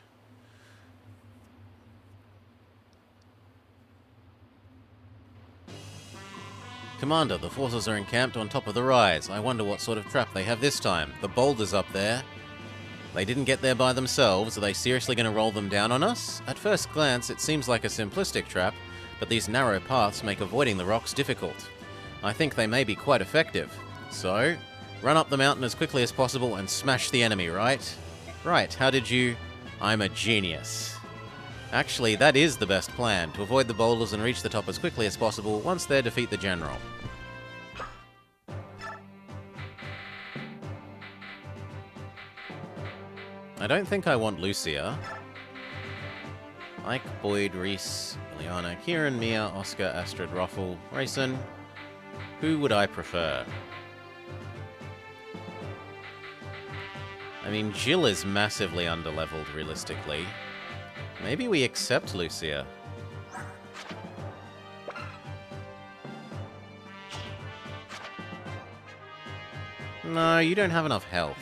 Commander, the forces are encamped on top of the rise. I wonder what sort of trap they have this time. The boulders up there. They didn't get there by themselves. Are they seriously going to roll them down on us? At first glance, it seems like a simplistic trap, but these narrow paths make avoiding the rocks difficult. I think they may be quite effective. So, run up the mountain as quickly as possible and smash the enemy, right? Right, how did you... I'm a genius. Actually, that is the best plan, to avoid the boulders and reach the top as quickly as possible once they defeat the general. I don't think I want Lucia. Ike, Boyd, Reese, Ileana, Kieran, Mia, Oscar, Astrid, Ruffle, Rayson. Who would I prefer? I mean, Jill is massively underleveled, realistically. Maybe we accept Lucia. No, you don't have enough health.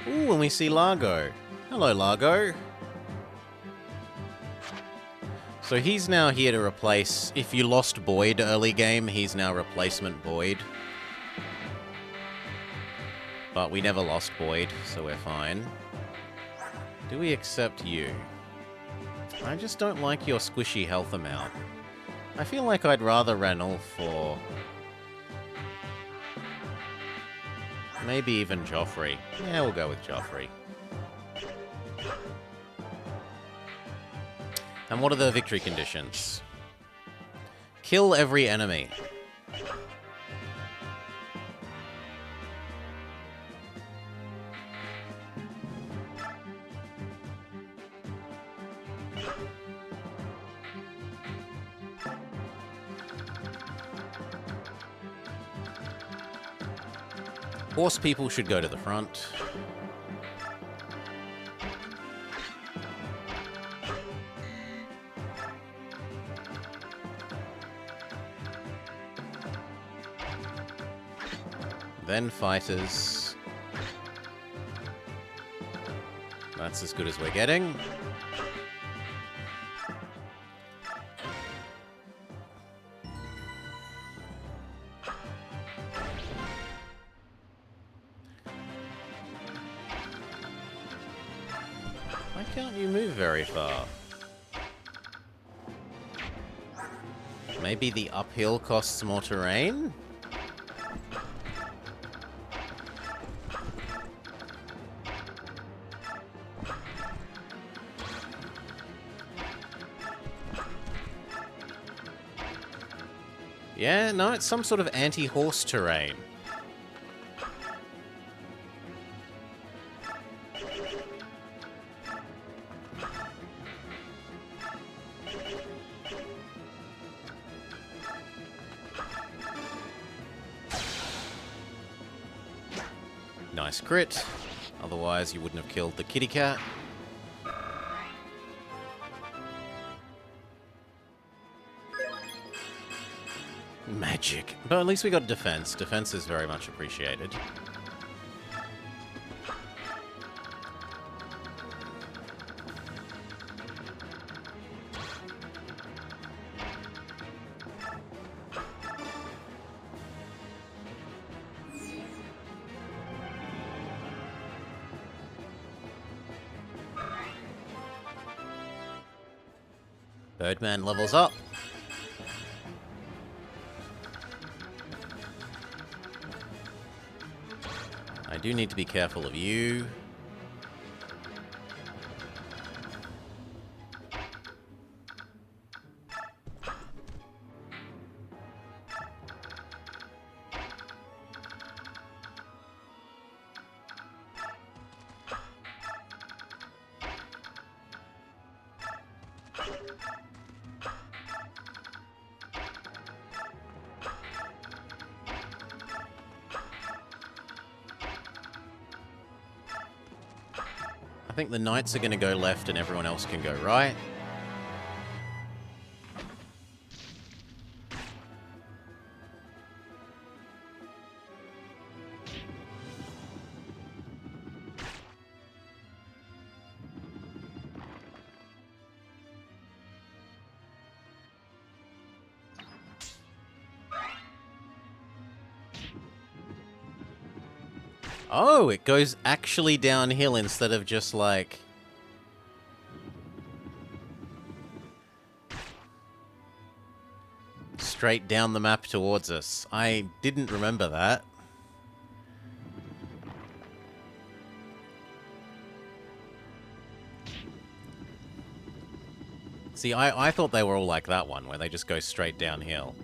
Ooh, and we see Largo. Hello, Largo. So he's now here to replace... If you lost Boyd early game, he's now replacement Boyd. But we never lost Boyd, so we're fine. Do we accept you? I just don't like your squishy health amount. I feel like I'd rather Ranulf for... maybe even Joffrey. Yeah, we'll go with Joffrey. And what are the victory conditions? Kill every enemy. Horse people should go to the front. Then fighters. That's as good as we're getting. Why can't you move very far? Maybe the uphill costs more terrain? Yeah, no, it's some sort of anti-horse terrain. Nice crit. Otherwise, you wouldn't have killed the kitty cat. Magic. But at least we got defense. Defense is very much appreciated. Birdman levels up. I do need to be careful of you. I think the knights are going to go left and everyone else can go right. Oh, it goes actually downhill instead of just like... straight down the map towards us. I didn't remember that. See, I thought they were all like that one, where they just go straight downhill.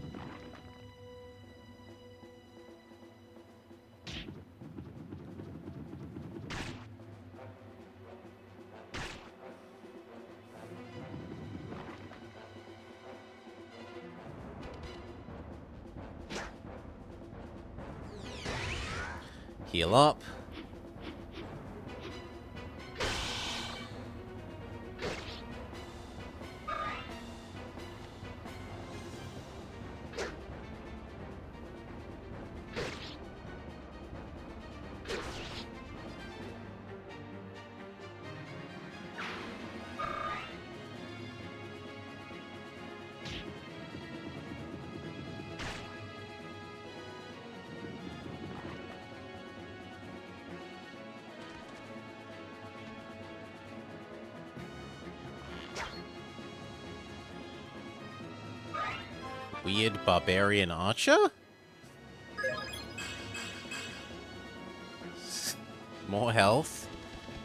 Heal up. Weird barbarian archer? More health,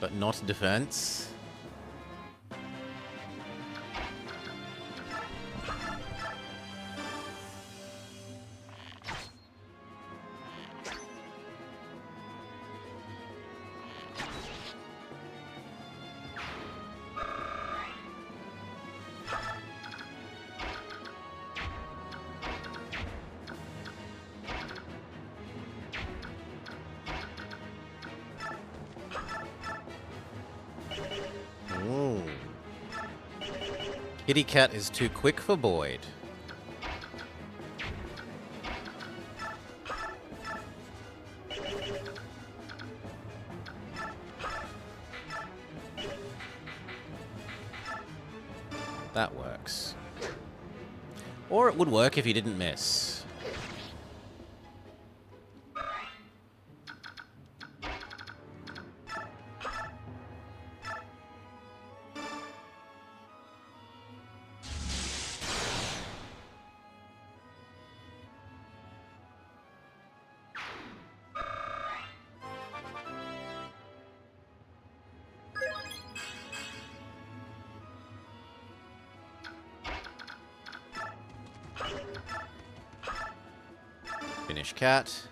but not defense. Ooh. Kitty Cat is too quick for Boyd. That works. Or it would work if he didn't miss. Finish cat.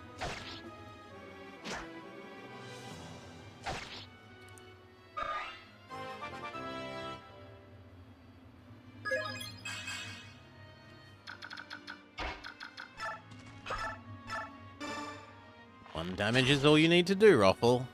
One damage is all you need to do, Ruffle.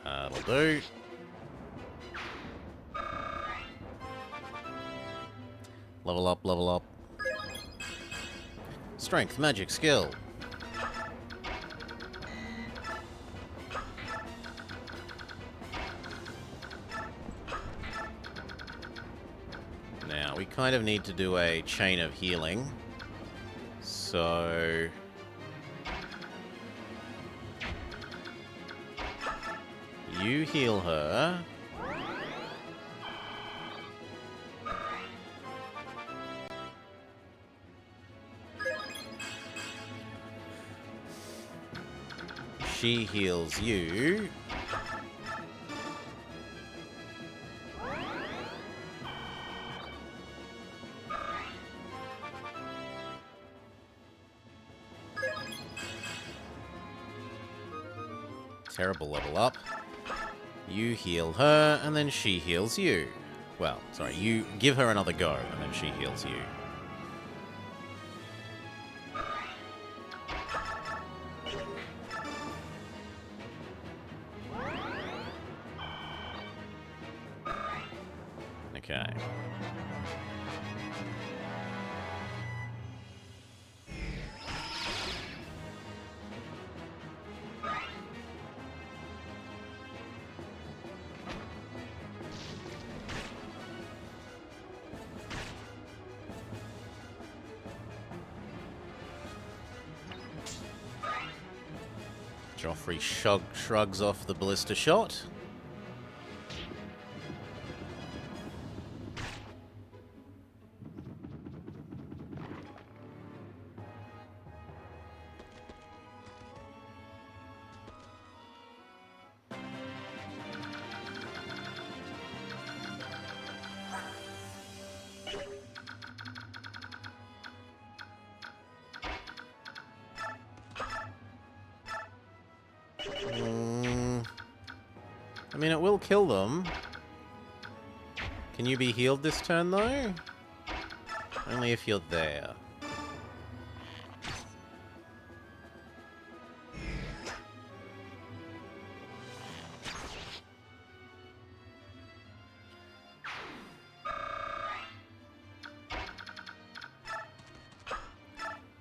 That'll do. Level up, level up. Strength, magic, skill. Now, we kind of need to do a chain of healing. So... you heal her. she heals you. Terrible level up. You heal her, and then she heals you. Well, sorry, you give her another go, and then she heals you. Okay. Joffrey shrugs off the ballista shot. I mean, it will kill them. Can you be healed this turn, though? Only if you're there.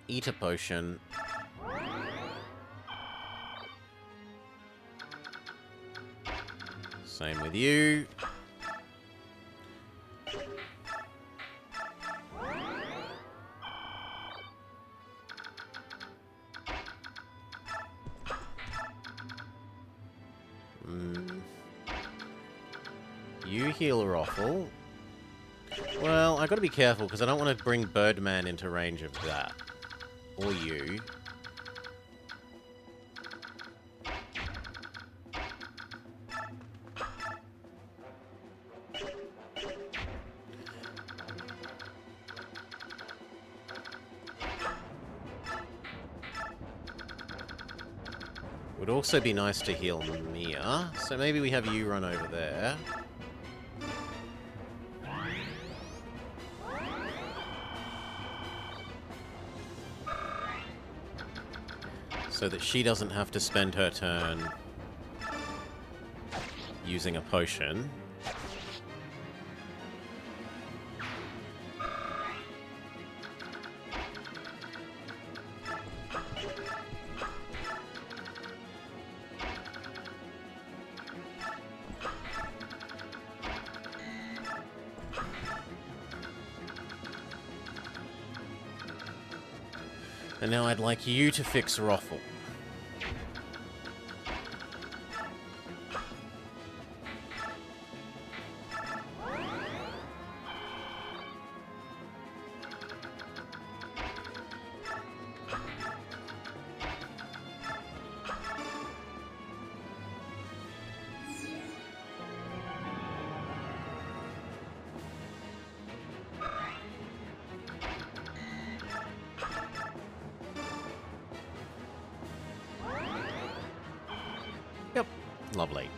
Eat a potion. Same with you. You heal Roffle. Well, I gotta be careful because I don't want to bring Birdman into range of that. Or you. Would also be nice to heal Mia, so maybe we have you run over there. So that she doesn't have to spend her turn using a potion. And now I'd like you to fix Roffle. Yep, lovely.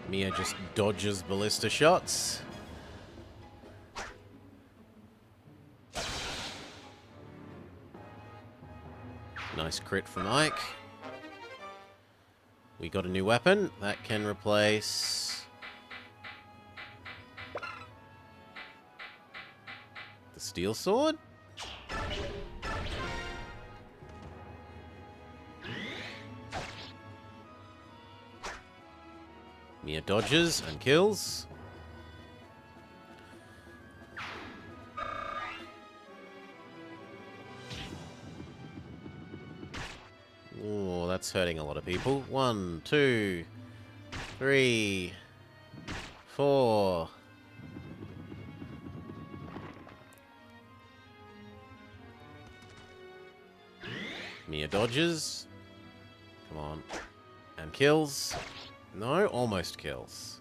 Mia just dodges ballista shots. Nice crit from Ike. We got a new weapon that can replace the steel sword. Mia dodges and kills. that's hurting a lot of people. 1, 2, 3, 4. Mia dodges. Come on. And kills. No, almost kills.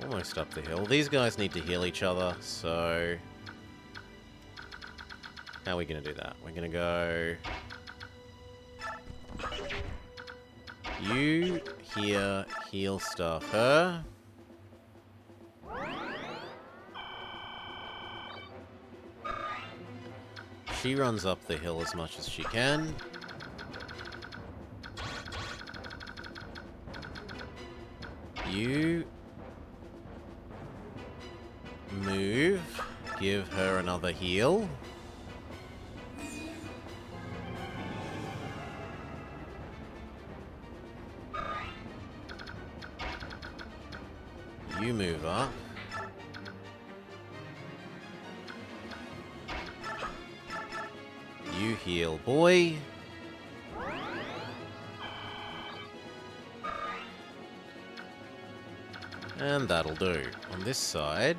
Almost up the hill. These guys need to heal each other, so... How are we going to do that? We're going to go... You here heal stuff her. She runs up the hill as much as she can. You move. Give her another heal. You move up. You heal, boy. And that'll do. On this side...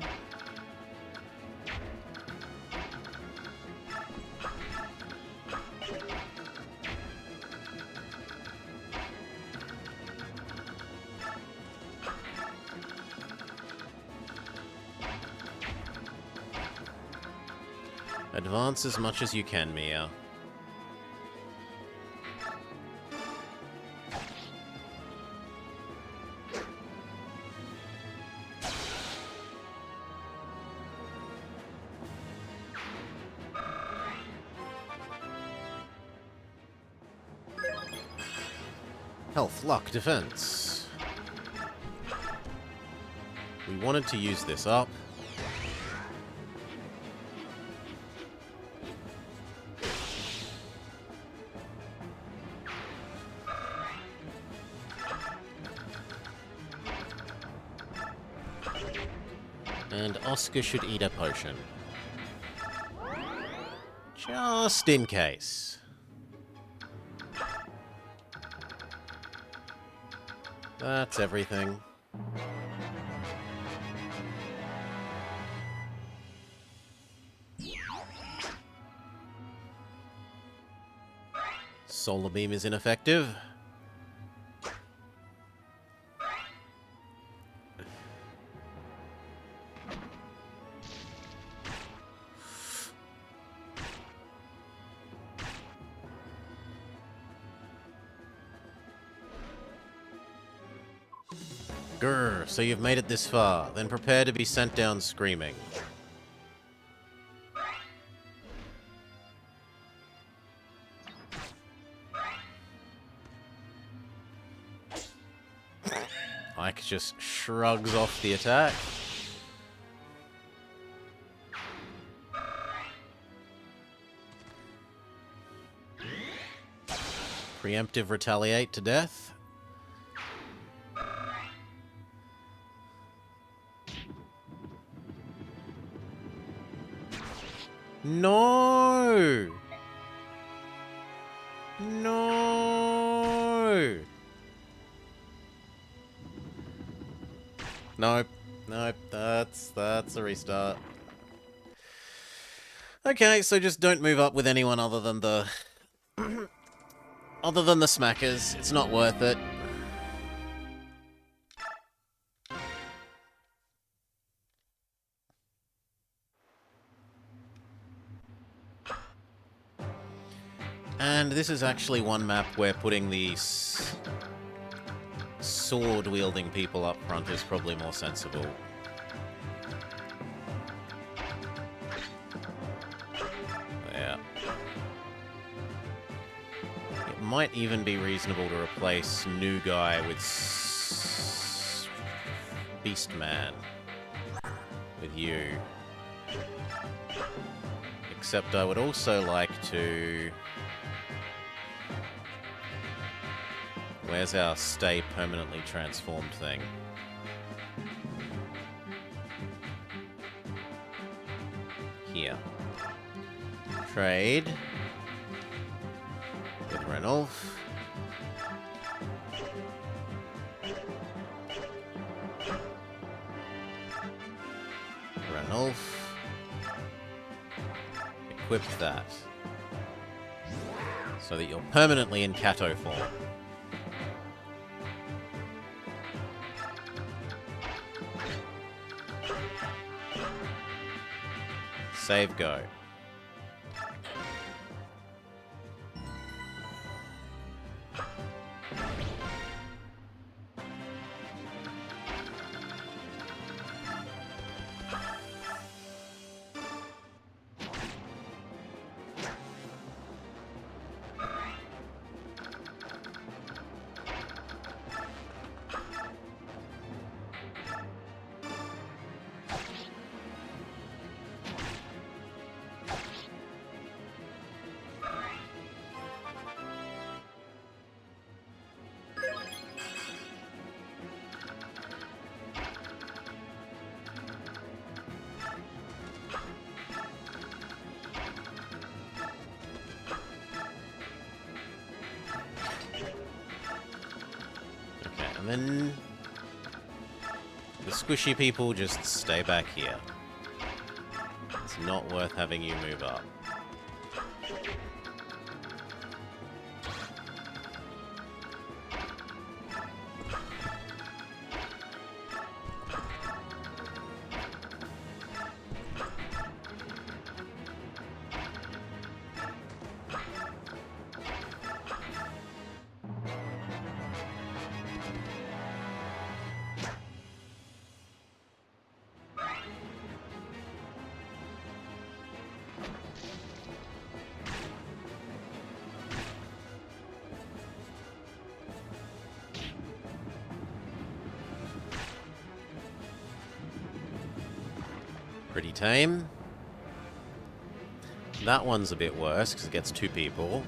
Advance as much as you can, Mia. Health, luck, defense. We wanted to use this up. And Oscar should eat a potion. Just in case. That's everything. Solar beam is ineffective. Grr, so you've made it this far. Then prepare to be sent down screaming. Ike just shrugs off the attack. Preemptive retaliate to death. No! No! Nope. Nope. That's a restart. Okay, so just don't move up with anyone other than the... other than the smackers. It's not worth it. And this is actually one map where putting these sword-wielding people up front is probably more sensible. Yeah. It might even be reasonable to replace New Guy with Beastman. With you. Except I would also like to... Where's our stay permanently transformed thing? Here. Trade with Renolf. Renolf. Equip that. So that you're permanently in Kato form. Save go. And then the squishy people just stay back here. It's not worth having you move up. Pretty tame. That one's a bit worse because it gets 2 people.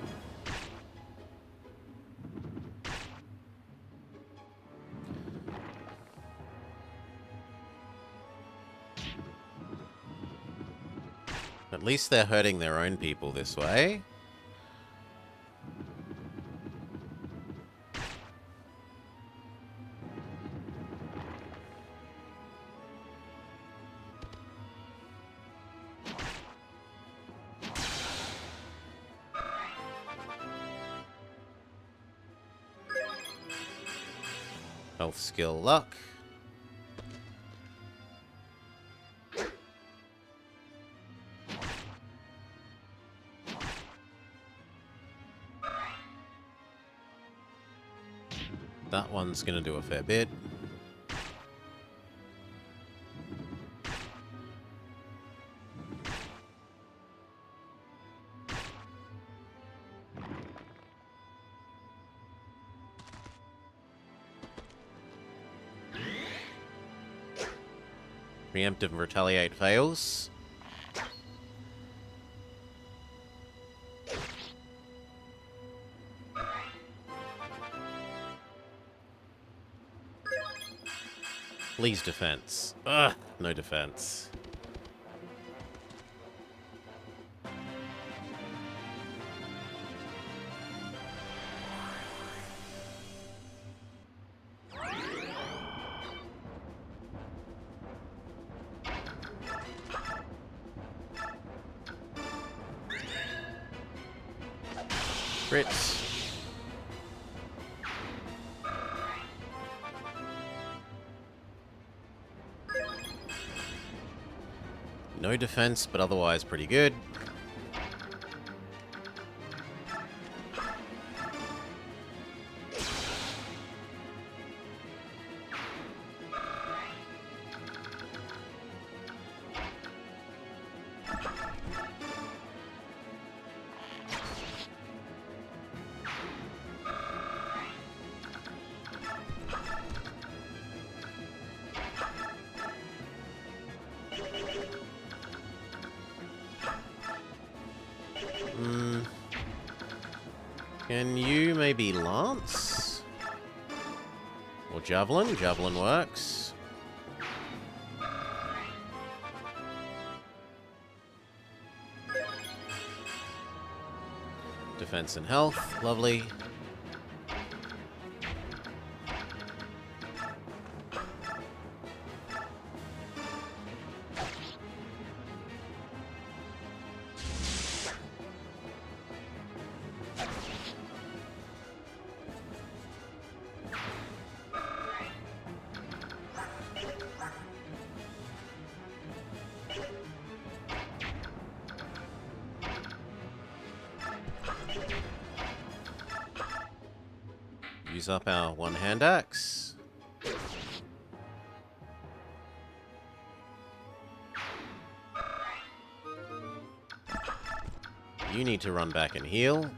At least they're hurting their own people this way. Health, skill, luck. That one's gonna do a fair bit. Preemptive and retaliate fails. Please defense. Ugh, no defense. Crits. No defense, but otherwise pretty good. Can you maybe Lance? Or javelin. Javelin works. Defense and health. Lovely. Use up our one-hand axe. You need to run back and heal.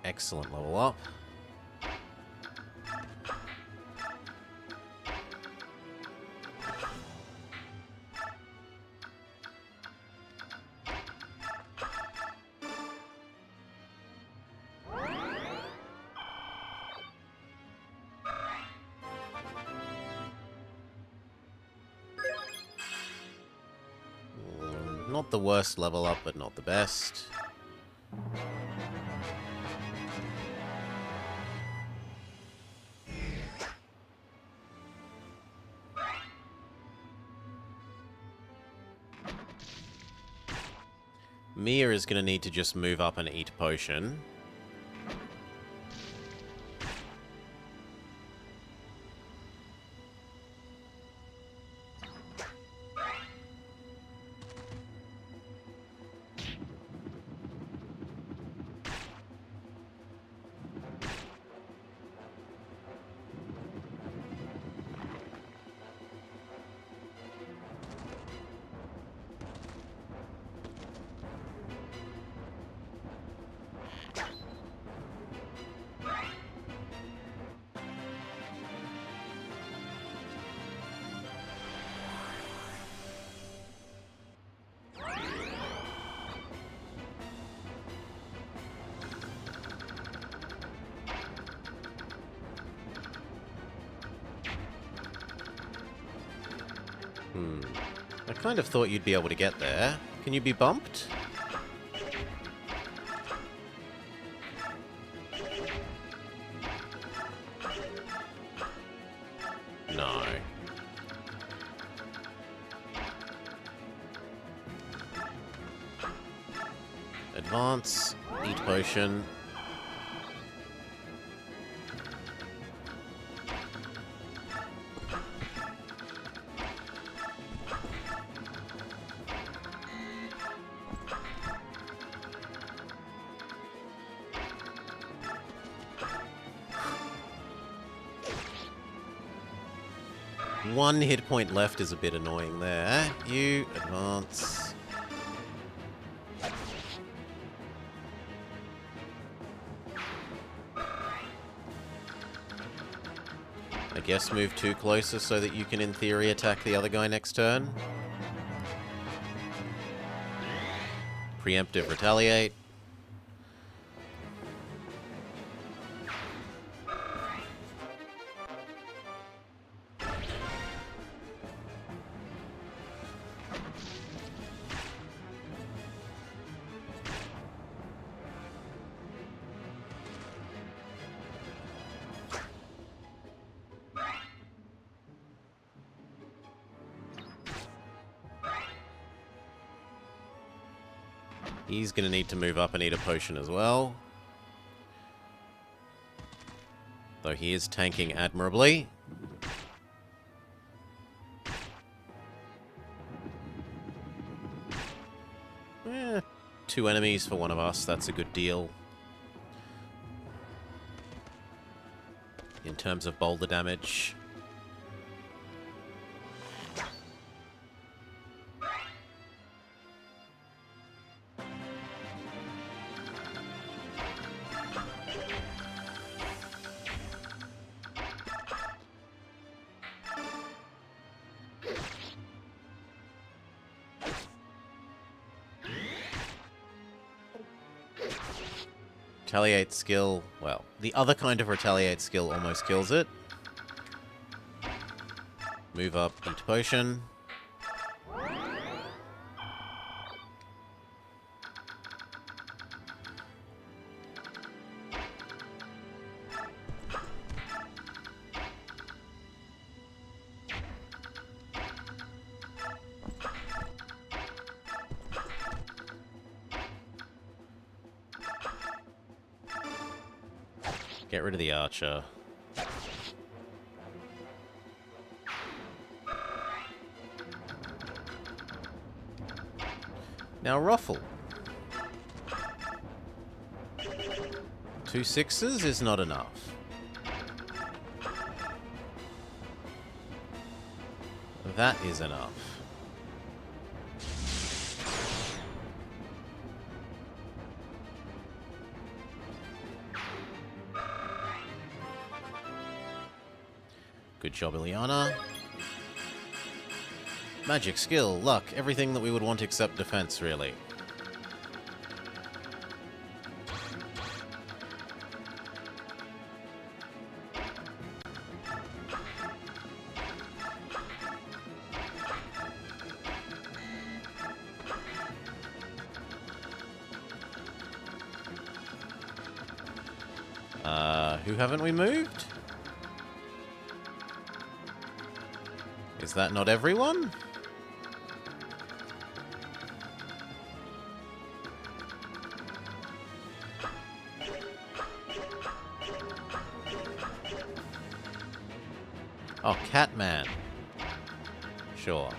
Excellent level up. Not the worst level up, but not the best. Mia is going to need to just move up and eat a potion. I kind of thought you'd be able to get there. Can you be bumped? No. Advance, eat potion. One hit point left is a bit annoying there. You advance. I guess move two closer so that you can, in theory, attack the other guy next turn. Preemptive retaliate. He's going to need to move up and eat a potion as well. Though he is tanking admirably. Two enemies for one of us, that's a good deal. In terms of boulder damage. Retaliate skill, well, the other kind of retaliate skill almost kills it. Move up, eat potion. Get rid of the archer. Now ruffle. 2 6s is not enough. That is enough. Good job, Ileana. Magic, skill, luck, everything that we would want except defense, really. Who haven't we moved? Is that not everyone? Oh, Catman. Sure.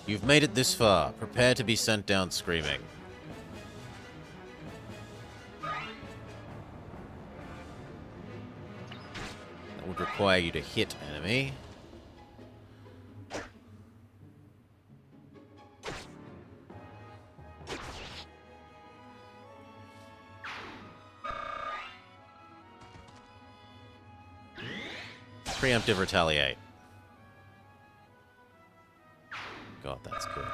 You've made it this far. Prepare to be sent down screaming. That would require you to hit enemy. Preemptive retaliate. God, that's good.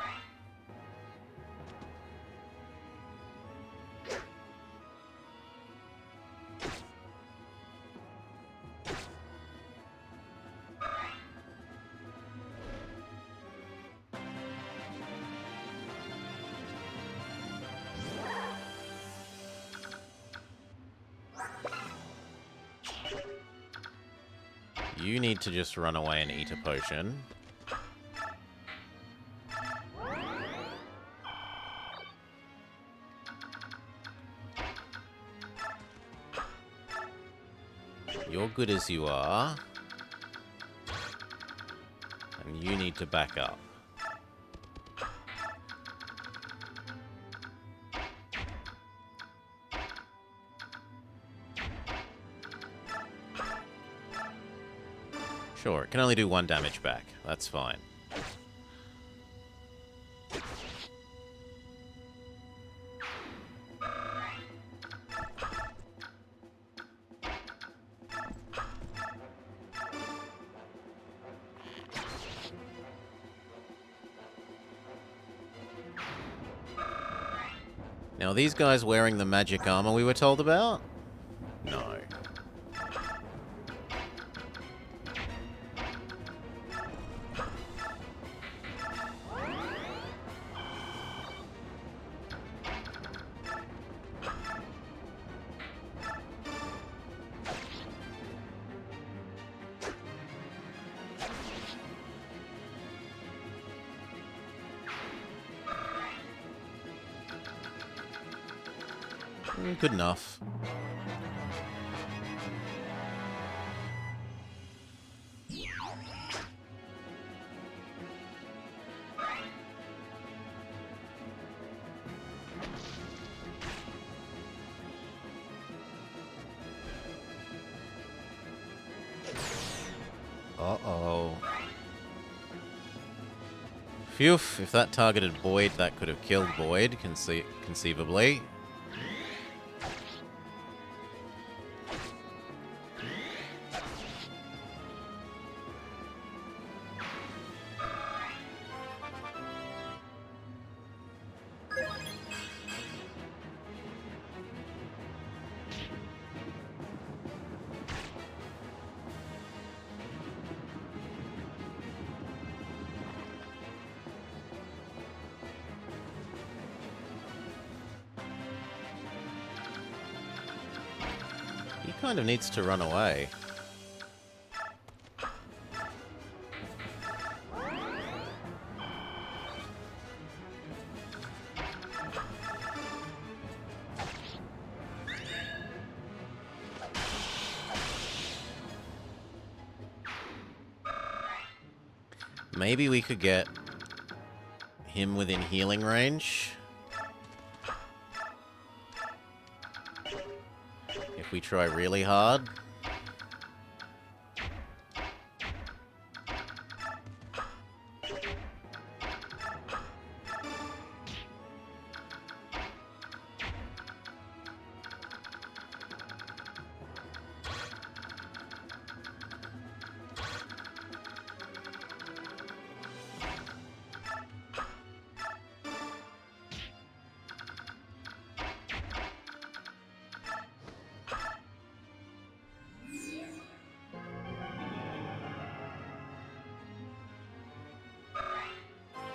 You need to just run away and eat a potion. You're good as you are. And you need to back up. Sure, it can only do 1 damage back. That's fine. Now, are these guys wearing the magic armor we were told about? No. Good enough. Uh-oh. Phew, if that targeted Boyd, that could have killed Boyd, conceivably. He kind of needs to run away. Maybe we could get him within healing range. If we try really hard.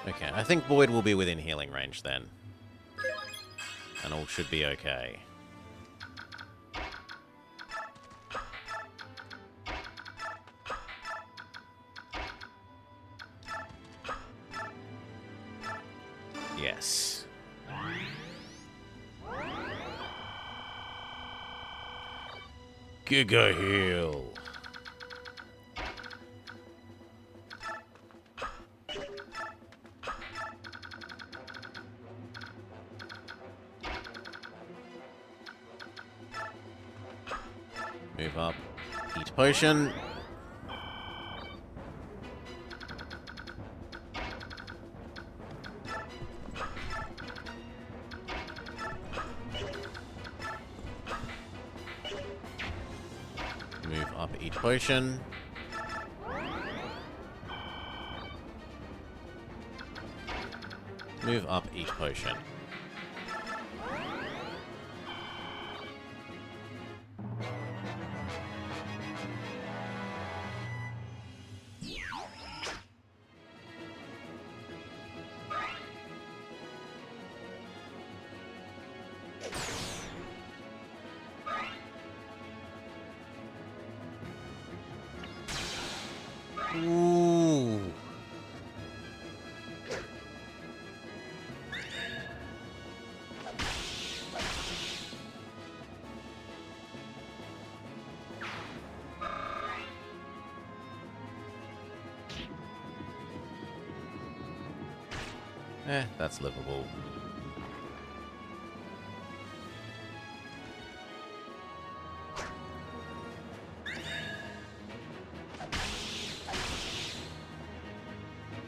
Okay, I think Boyd will be within healing range then. And all should be okay. Yes. Giga heal. Move up. Eat potion. Move up. Eat potion. Move up. Eat potion. Ooh. That's livable.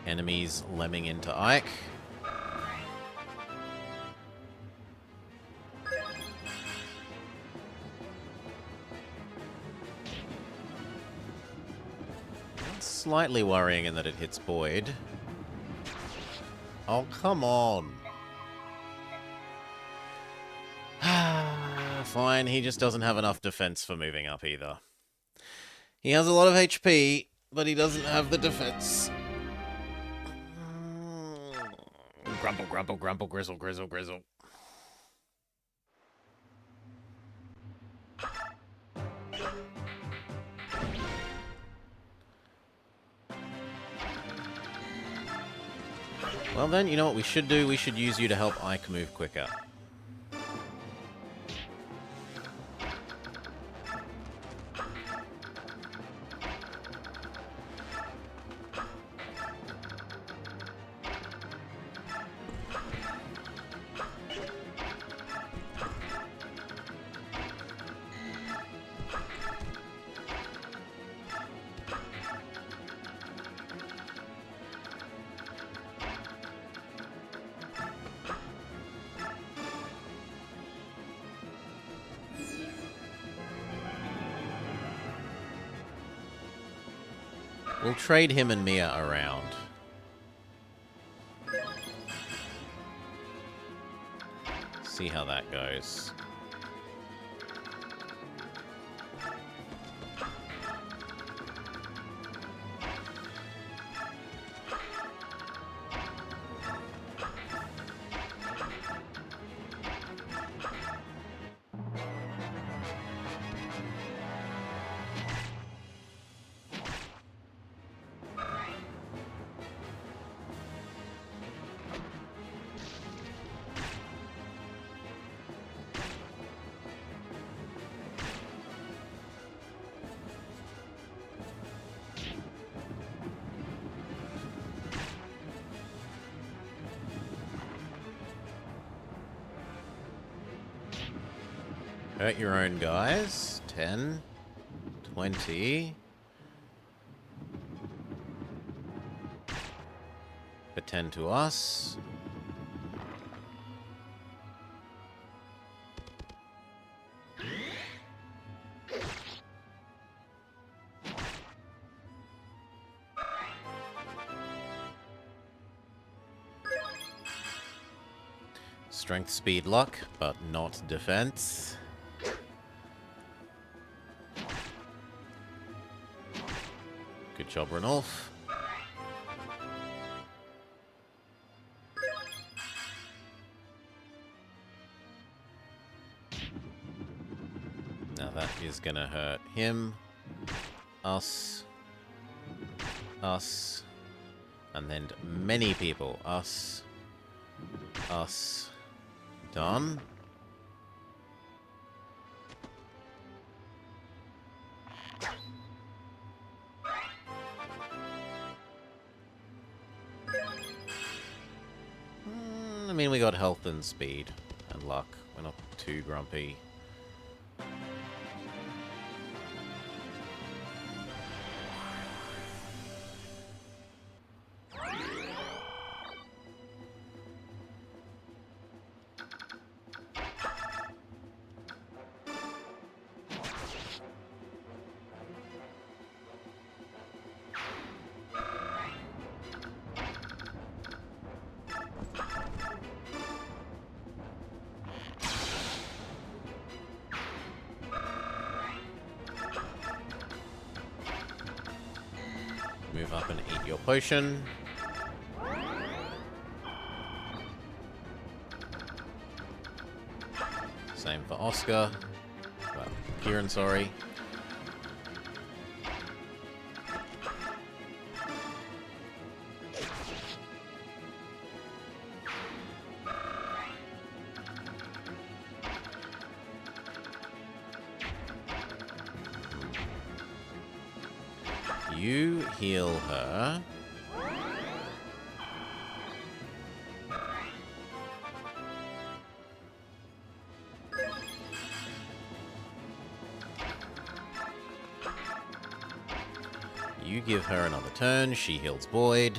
Enemies lemming into Ike. Slightly worrying in that it hits Boyd. Oh, come on. Fine, he just doesn't have enough defense for moving up either. He has a lot of HP, but he doesn't have the defense. Grumble, grumble, grumble, grizzle, grizzle, grizzle. Well then, you know what we should do? We should use you to help Ike move quicker. We'll trade him and Mia around. See how that goes. Hurt your own guys. 10, 20. Attend to us. Strength, speed, luck, but not defense. Good job, Ranulf. Now that is gonna hurt him, us, and then many people. Us. Done. I mean, we got health and speed and luck. We're not too grumpy. Move up and eat your potion. Same for Oscar. Well, Kieran, sorry. You heal her. You give her another turn. She heals Boyd.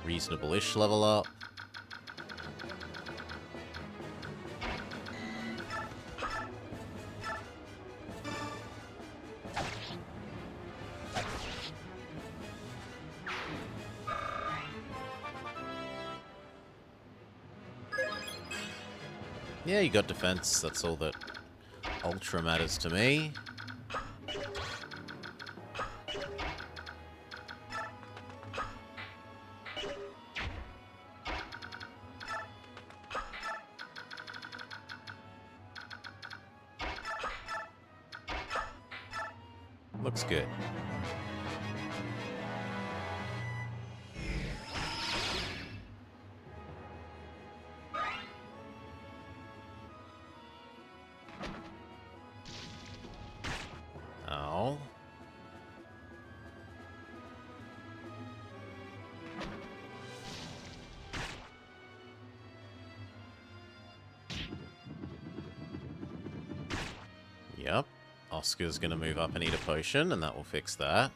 Reasonable-ish level up. Yeah, you got defense. That's all that ultra matters to me. Looks good. Oh. Yep. Oscar's gonna move up and eat a potion, and that will fix that.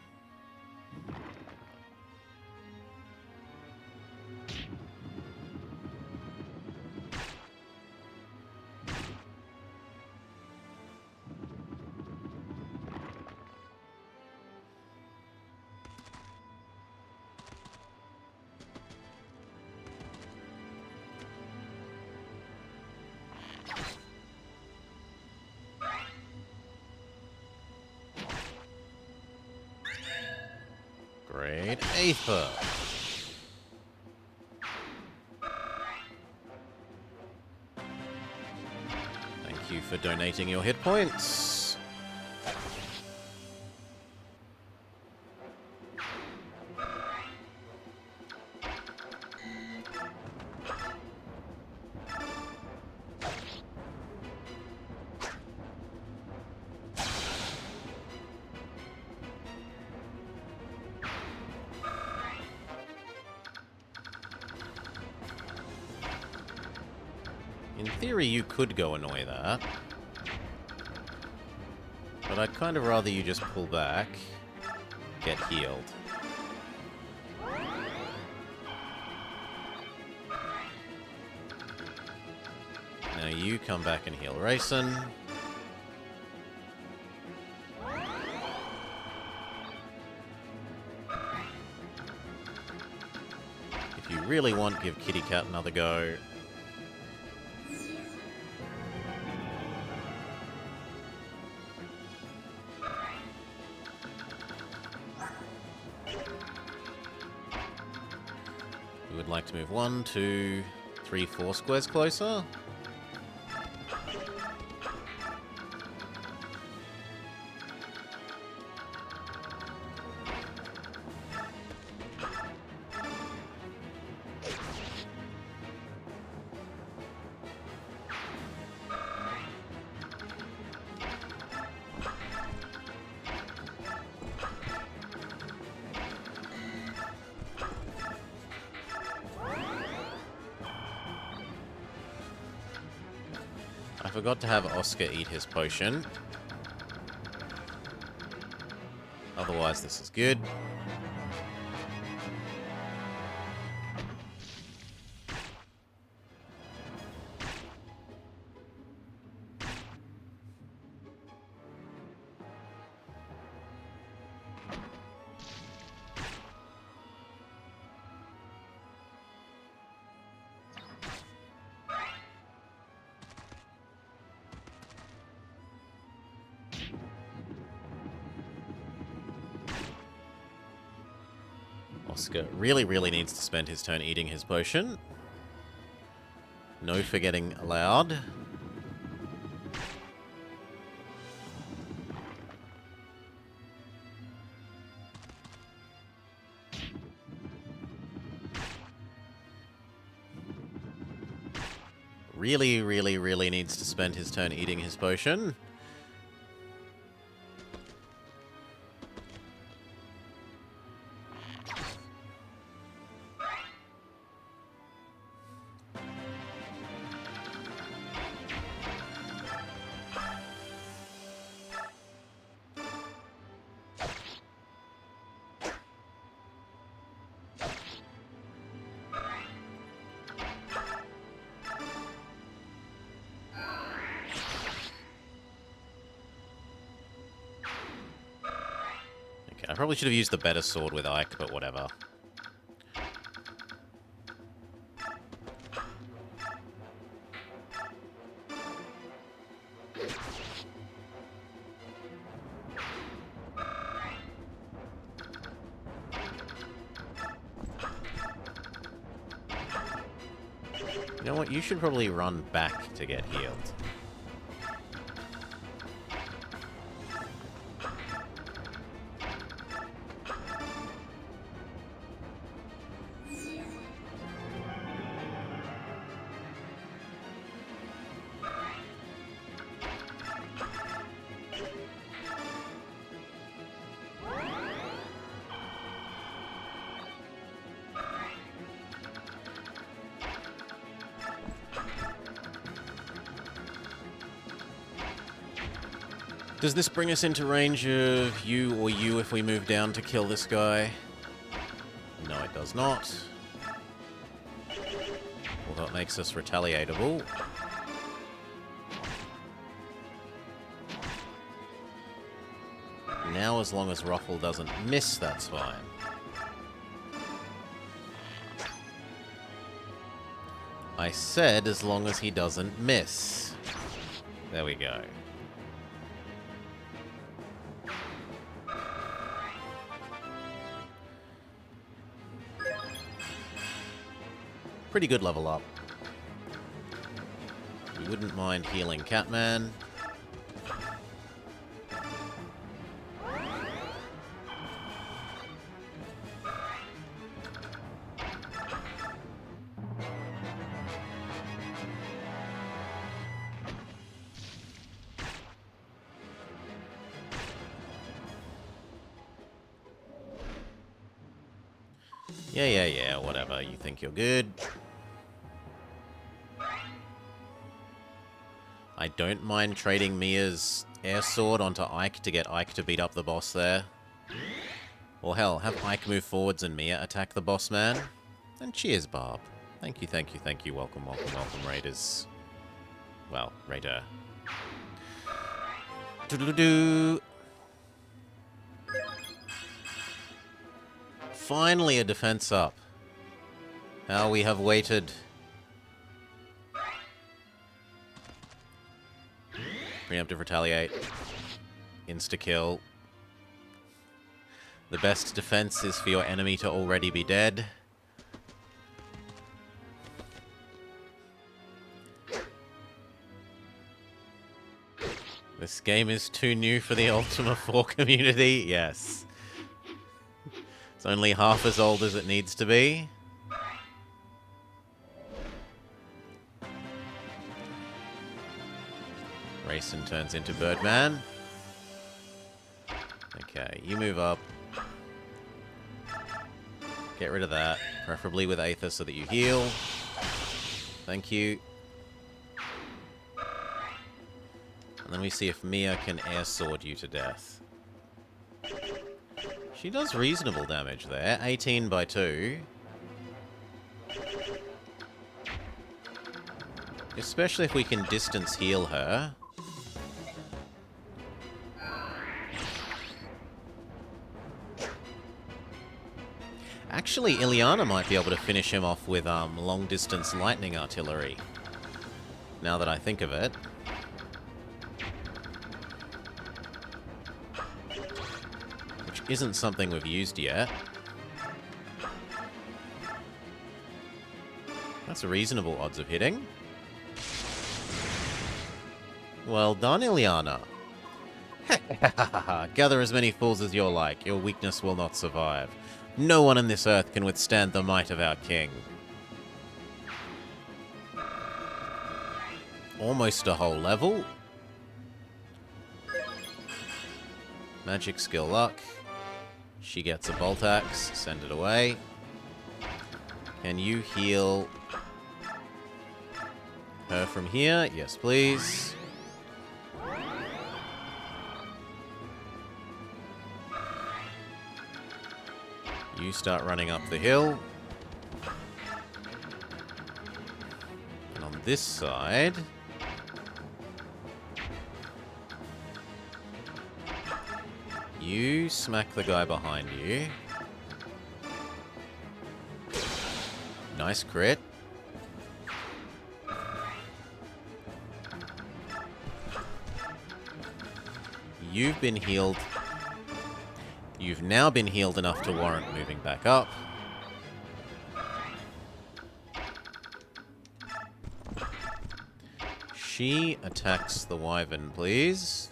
Great Aether. Thank you for donating your hit points. In theory, you could go annoy that. But I'd kind of rather you just pull back, get healed. Now you come back and heal Rayson. If you really want, give Kitty Cat another go. We would like to move 1, 2, 3, 4 squares closer. I forgot to have Oscar eat his potion. Otherwise, this is good. Oscar really needs to spend his turn eating his potion. No forgetting allowed. Really needs to spend his turn eating his potion. I probably should have used the better sword with Ike, but whatever. You know what? You should probably run back to get healed. Does this bring us into range of you or you if we move down to kill this guy? No, it does not. Well, that makes us retaliatable. Now, as long as Ruffle doesn't miss, that's fine. I said as long as he doesn't miss. There we go. Pretty good level up. You wouldn't mind healing Catman. Yeah, whatever. You think you're good. I don't mind trading Mia's air sword onto Ike to get Ike to beat up the boss there. Or hell, have Ike move forwards and Mia attack the boss man. And cheers, Barb. Thank you, thank you, thank you. Welcome, welcome, welcome, Raiders. Well, Raider. Doodle-doo. Finally a defense up. How we have waited. Preemptive retaliate. Insta-kill. The best defense is for your enemy to already be dead. This game is too new for the Ultima 4 community. Yes. It's only half as old as it needs to be. Rayson turns into Birdman. Okay, you move up. Get rid of that, preferably with Aether so that you heal. Thank you. And then we see if Mia can air sword you to death. She does reasonable damage there. 18 by 2. Especially if we can distance heal her. Actually, Ileana might be able to finish him off with long-distance lightning artillery. Now that I think of it. Which isn't something we've used yet. That's a reasonable odds of hitting. Well done, Ileana. Gather as many fools as you're like. Your weakness will not survive. No one on this earth can withstand the might of our king. Almost a whole level. Magic skill luck. She gets a bolt axe. Send it away. Can you heal her from here? Yes, please. You start running up the hill. And on this side... you smack the guy behind you. Nice crit. You've been healed. You've now been healed enough to warrant moving back up. She attacks the wyvern, please.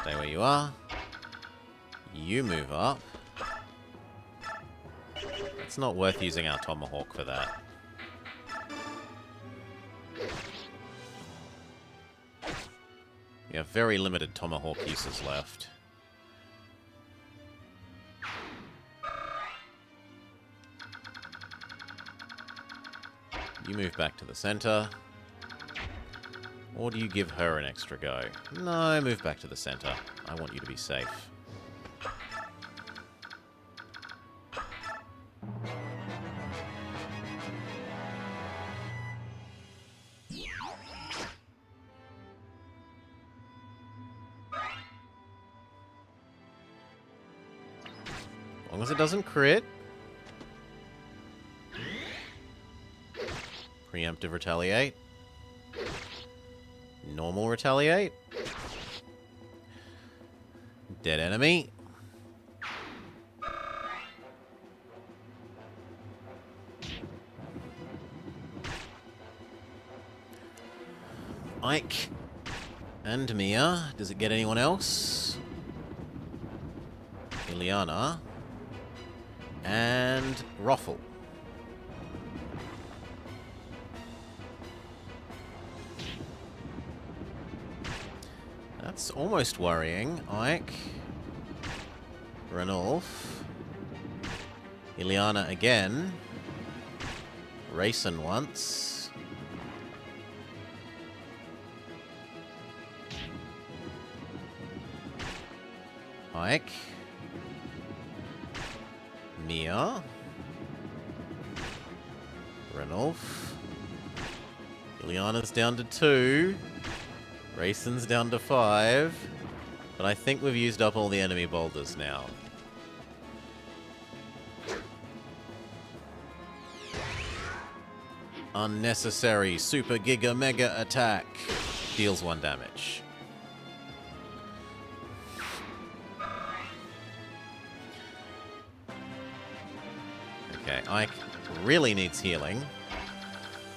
Stay where you are. You move up. It's not worth using our tomahawk for that. We have very limited tomahawk uses left. You move back to the center. Or do you give her an extra go? No, move back to the center. I want you to be safe. As long as it doesn't crit. Preemptive retaliate. Normal retaliate. Dead enemy. Ike and Mia. Does it get anyone else? Ileana. And Ruffle. That's almost worrying. Ike. Ranulf. Ileana again. Rayson once. Ike. Mia. Ranulf. Ileana's down to 2. Rayson's down to 5. But I think we've used up all the enemy boulders now. Unnecessary Super Giga Mega Attack. Deals 1 damage. Okay, Ike really needs healing.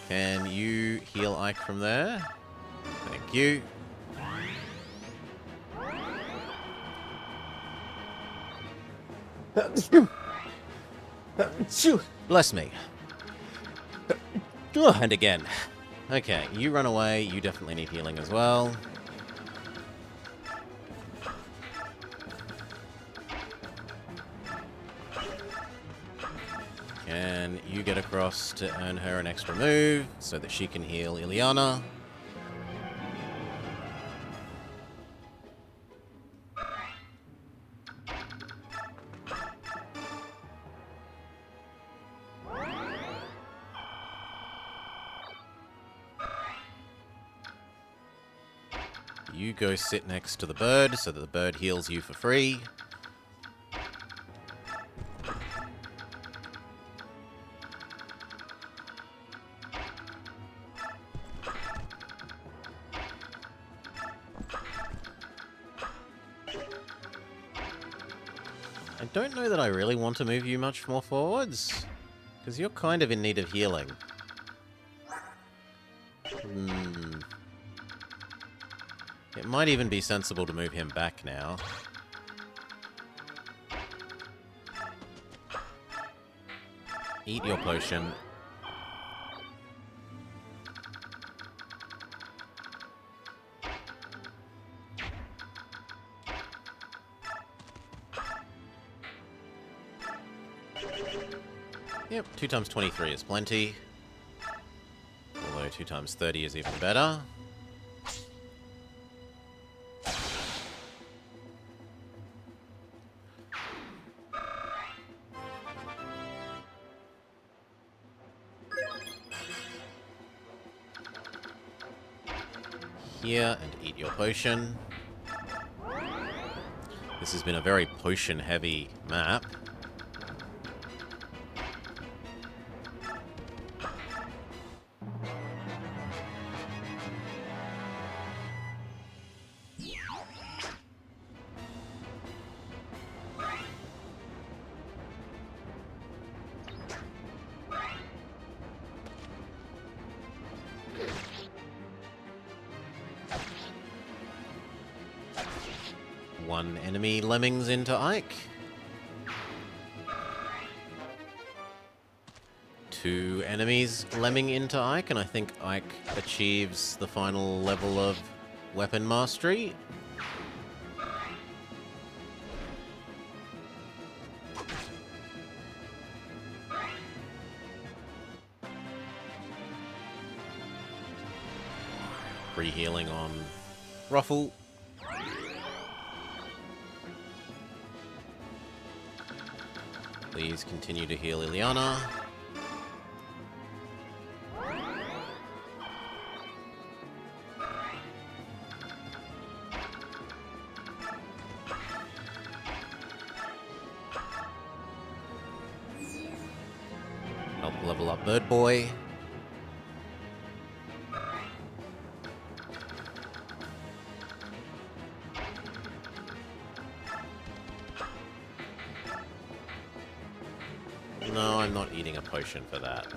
Can you heal Ike from there? Thank you. Bless me. And again. Okay, you run away. You definitely need healing as well. And you get across to earn her an extra move so that she can heal Ileana. You go sit next to the bird so that the bird heals you for free. I don't know that I really want to move you much more forwards, because you're kind of in need of healing. It might even be sensible to move him back now. Eat your potion. Yep, 2 times 23 is plenty. Although 2 times 30 is even better. Here and eat your potion. This has been a very potion-heavy map. One enemy lemmings into Ike. 2 enemies lemming into Ike, and I think Ike achieves the final level of weapon mastery. Free healing on Ruffle. Please continue to heal Ileana. Help level up Bird Boy. No, I'm not eating a potion for that.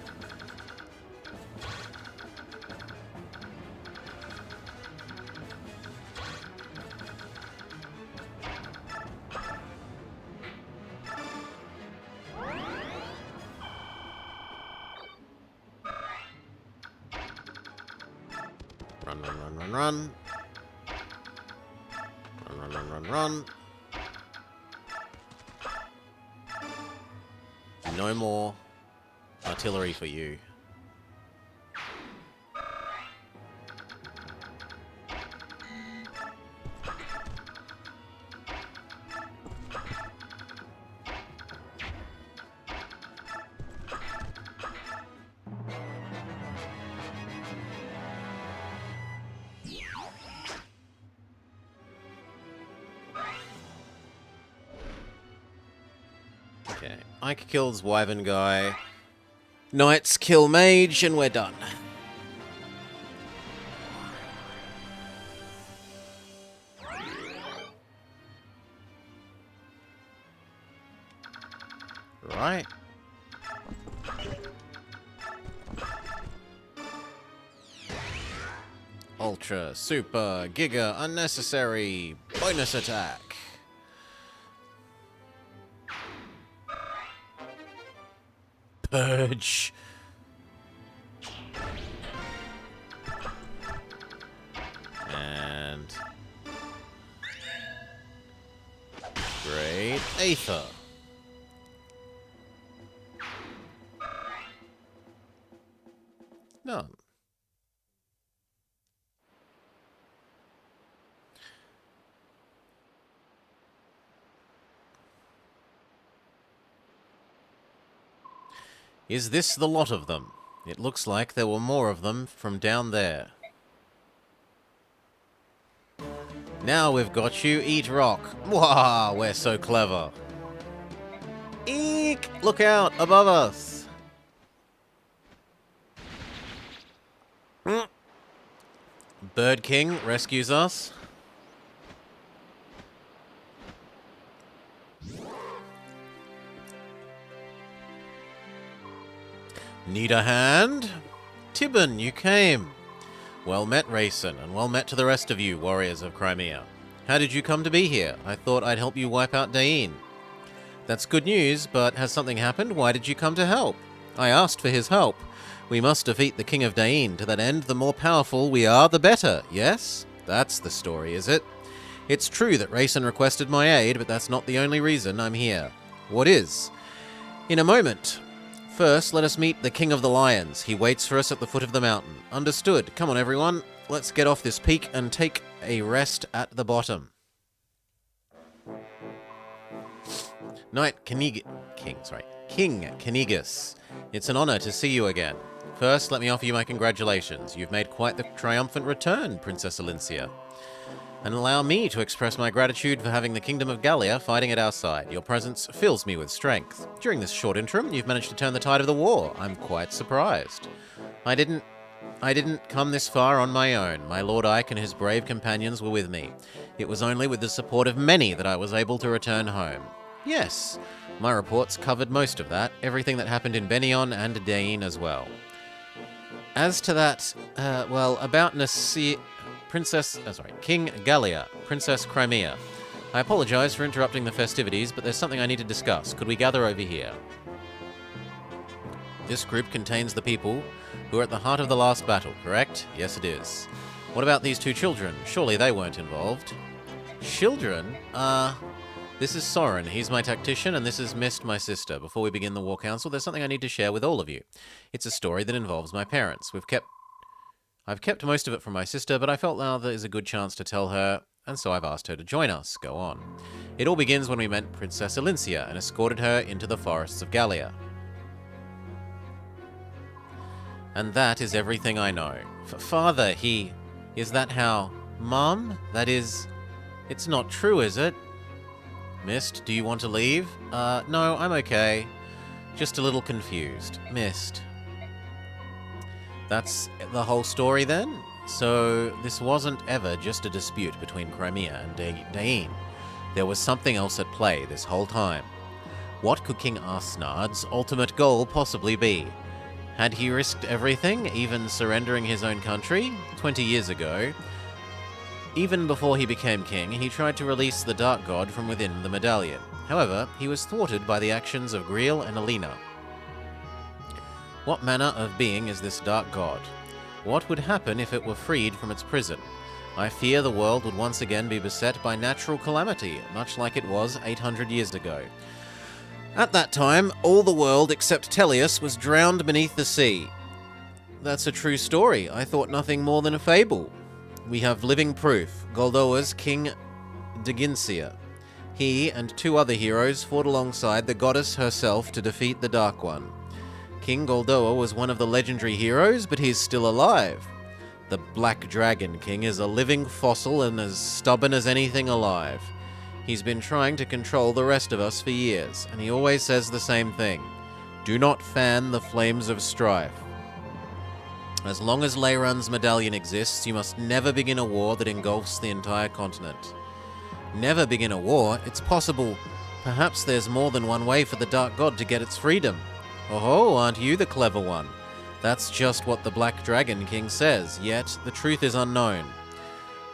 Run, run, run, run, run. Run, run, run, run, run. No more artillery for you. Okay, Ike kills Wyvern guy. Knights kill mage, and we're done. Right. Ultra, super, giga, unnecessary, bonus attack. Purge. And great Aether. None. Is this the lot of them? It looks like there were more of them from down there. Now we've got you, eat rock. Wah, we're so clever. Eek! Look out, above us. Bird King rescues us. Need a hand? Tibben, you came. Well met, Rayson, and well met to the rest of you, warriors of Crimea. How did you come to be here? I thought I'd help you wipe out Dain. That's good news, but has something happened? Why did you come to help? I asked for his help. We must defeat the King of Dain. To that end, the more powerful we are, the better, yes? That's the story, is it? It's true that Rayson requested my aid, but that's not the only reason I'm here. What is? In a moment. First, let us meet the King of the Lions. He waits for us at the foot of the mountain. Understood. Come on, everyone. Let's get off this peak and take a rest at the bottom. King Kenigus. It's an honor to see you again. First, let me offer you my congratulations. You've made quite the triumphant return, Princess Alincia. And allow me to express my gratitude for having the Kingdom of Gallia fighting at our side. Your presence fills me with strength. During this short interim, you've managed to turn the tide of the war. I'm quite surprised. I didn't come this far on my own. My Lord Ike and his brave companions were with me. It was only with the support of many that I was able to return home. Yes, my reports covered most of that, everything that happened in Benion and Dain as well. As to that, about King Gallia, Princess Crimea. I apologize for interrupting the festivities, but there's something I need to discuss. Could we gather over here? This group contains the people who are at the heart of the last battle, correct? Yes, it is. What about these two children? Surely they weren't involved. Children? This is Soren. He's my tactician, and this is Mist, my sister. Before we begin the War Council, there's something I need to share with all of you. It's a story that involves my parents. I've kept most of it from my sister, but I felt now there is a good chance to tell her, and so I've asked her to join us. Go on. It all begins when we met Princess Elincia and escorted her into the forests of Gallia. And that is everything I know. Father, is that how? Mum? That is... It's not true, is it? Mist, do you want to leave? No, I'm okay. Just a little confused. Mist. That's the whole story then? So this wasn't ever just a dispute between Crimea and Dain. There was something else at play this whole time. What could King Arsnard's ultimate goal possibly be? Had he risked everything, even surrendering his own country? 20 years ago, even before he became king, he tried to release the Dark God from within the medallion. However, he was thwarted by the actions of Griel and Alina. What manner of being is this Dark God? What would happen if it were freed from its prison? I fear the world would once again be beset by natural calamity, much like it was 800 years ago. At that time, all the world except Tellius was drowned beneath the sea. That's a true story. I thought nothing more than a fable. We have living proof. Goldoa's King Daginsia. He and two other heroes fought alongside the goddess herself to defeat the Dark One. King Goldoa was one of the legendary heroes, but he's still alive. The Black Dragon King is a living fossil and as stubborn as anything alive. He's been trying to control the rest of us for years, and he always says the same thing. Do not fan the flames of strife. As long as Leyran's medallion exists, you must never begin a war that engulfs the entire continent. Never begin a war? It's possible. Perhaps there's more than one way for the Dark God to get its freedom. Oh, aren't you the clever one? That's just what the Black Dragon King says, yet the truth is unknown.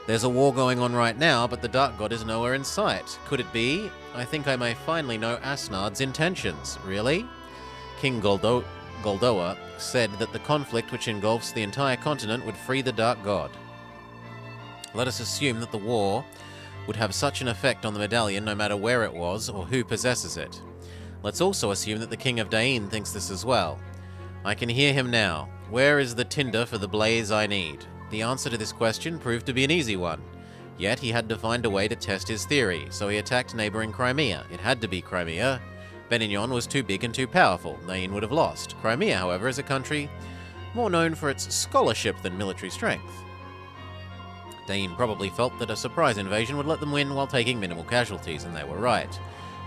There's a war going on right now, but the Dark God is nowhere in sight. Could it be? I think I may finally know Asnard's intentions. Really? King Goldoa said that the conflict which engulfs the entire continent would free the Dark God. Let us assume that the war would have such an effect on the medallion no matter where it was or who possesses it. Let's also assume that the King of Dain thinks this as well. I can hear him now. Where is the tinder for the blaze I need? The answer to this question proved to be an easy one. Yet he had to find a way to test his theory, so he attacked neighboring Crimea. It had to be Crimea. Benignon was too big and too powerful. Dain would have lost. Crimea, however, is a country more known for its scholarship than military strength. Dain probably felt that a surprise invasion would let them win while taking minimal casualties, and they were right.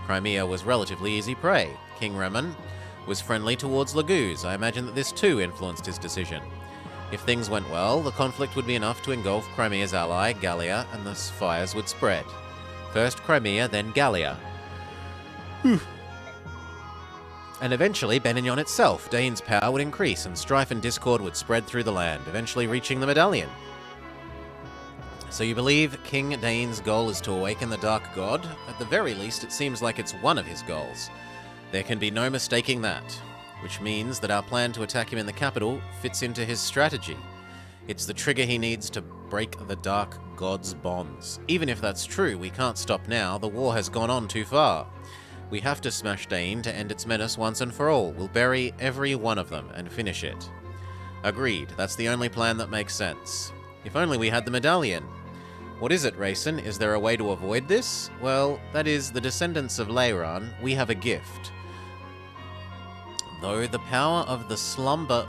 Crimea was relatively easy prey. King Reman was friendly towards Laguz. I imagine that this too influenced his decision. If things went well, the conflict would be enough to engulf Crimea's ally, Gallia, and the fires would spread. First Crimea, then Gallia. And eventually Benignon itself. Dain's power would increase, and strife and discord would spread through the land, eventually reaching the medallion. So you believe King Dain's goal is to awaken the Dark God? At the very least, it seems like it's one of his goals. There can be no mistaking that. Which means that our plan to attack him in the capital fits into his strategy. It's the trigger he needs to break the Dark God's bonds. Even if that's true, we can't stop now. The war has gone on too far. We have to smash Dain to end its menace once and for all. We'll bury every one of them and finish it. Agreed. That's the only plan that makes sense. If only we had the medallion. What is it, Rayson? Is there a way to avoid this? Well, that is, the descendants of Leyran, we have a gift. Through the power of the slumber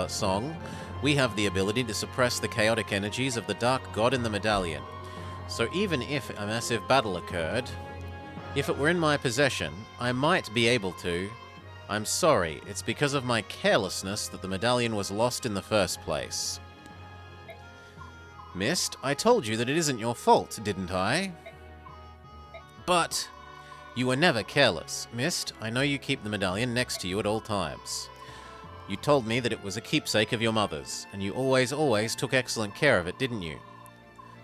song, we have the ability to suppress the chaotic energies of the Dark God in the medallion. So even if a massive battle occurred, if it were in my possession, I might be able to. I'm sorry, it's because of my carelessness that the medallion was lost in the first place. Mist, I told you that it isn't your fault, didn't I? But you were never careless. Mist, I know you keep the medallion next to you at all times. You told me that it was a keepsake of your mother's, and you always took excellent care of it, didn't you?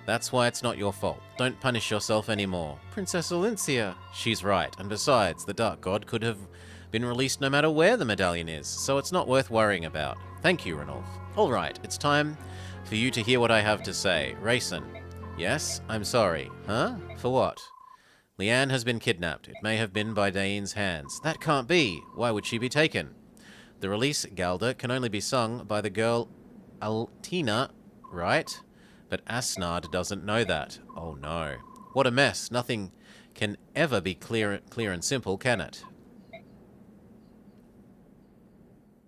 That's why it's not your fault. Don't punish yourself anymore. Princess Elincia. She's right, and besides, the Dark God could have been released no matter where the medallion is, so it's not worth worrying about. Thank you, Ranulf. All right, it's time for you to hear what I have to say. Rayson. Yes, I'm sorry. Huh? For what? Leanne has been kidnapped. It may have been by Dain's hands. That can't be. Why would she be taken? The release, Galda, can only be sung by the girl Altina, right? But Asnard doesn't know that. Oh no. What a mess. Nothing can ever be clear and simple, can it?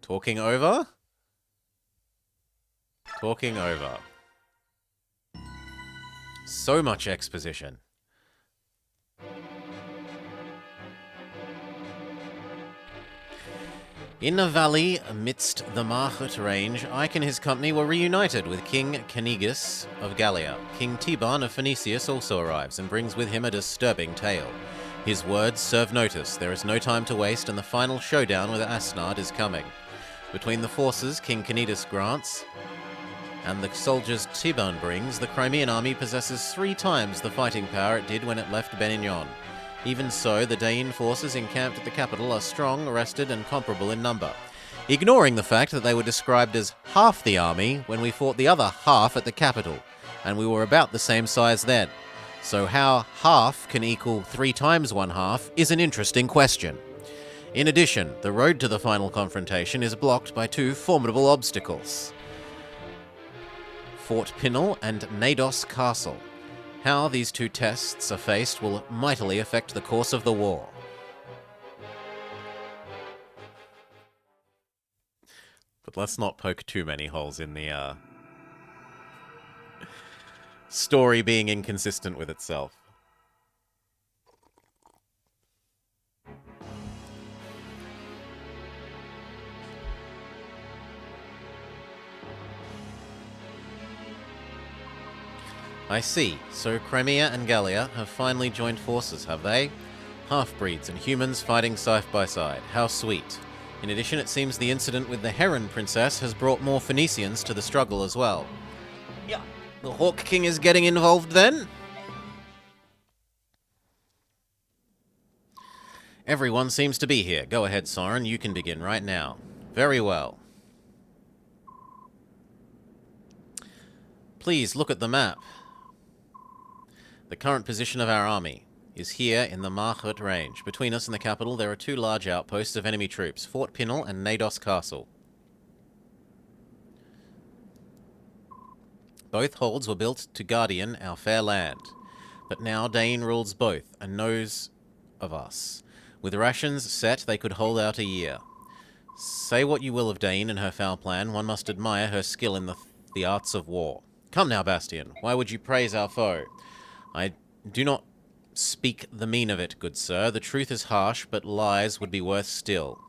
Talking over? Talking over. So much exposition. In a valley amidst the Marhut range, Ike and his company were reunited with King Canigus of Gallia. King Tiban of Phoenicius also arrives and brings with him a disturbing tale. His words serve notice. There is no time to waste, and the final showdown with Asnard is coming. Between the forces King Canigus grants and the soldiers Tiban brings, the Crimean army possesses 3 times the fighting power it did when it left Benignon. Even so, the Dain forces encamped at the capital are strong, rested, and comparable in number, ignoring the fact that they were described as half the army when we fought the other half at the capital, and we were about the same size then. So how half can equal 3 times 1/2 is an interesting question. In addition, the road to the final confrontation is blocked by 2 formidable obstacles: Fort Pinnell and Nados Castle. How these 2 tests are faced will mightily affect the course of the war. But let's not poke too many holes in the story being inconsistent with itself. I see. So Crimea and Gallia have finally joined forces, have they? Half-breeds and humans fighting side by side. How sweet. In addition, it seems the incident with the Heron Princess has brought more Phoenicians to the struggle as well. Yeah. The Hawk King is getting involved then? Everyone seems to be here. Go ahead, Soren. You can begin right now. Very well. Please look at the map. The current position of our army is here in the Marhut range. Between us and the capital, there are 2 large outposts of enemy troops, Fort Pinnell and Nados Castle. Both holds were built to guardian our fair land, but now Dain rules both and knows of us. With rations set, they could hold out a year. Say what you will of Dain and her foul plan, one must admire her skill in the arts of war. Come now, Bastian, why would you praise our foe? I do not speak the mean of it, good sir. The truth is harsh, but lies would be worse still.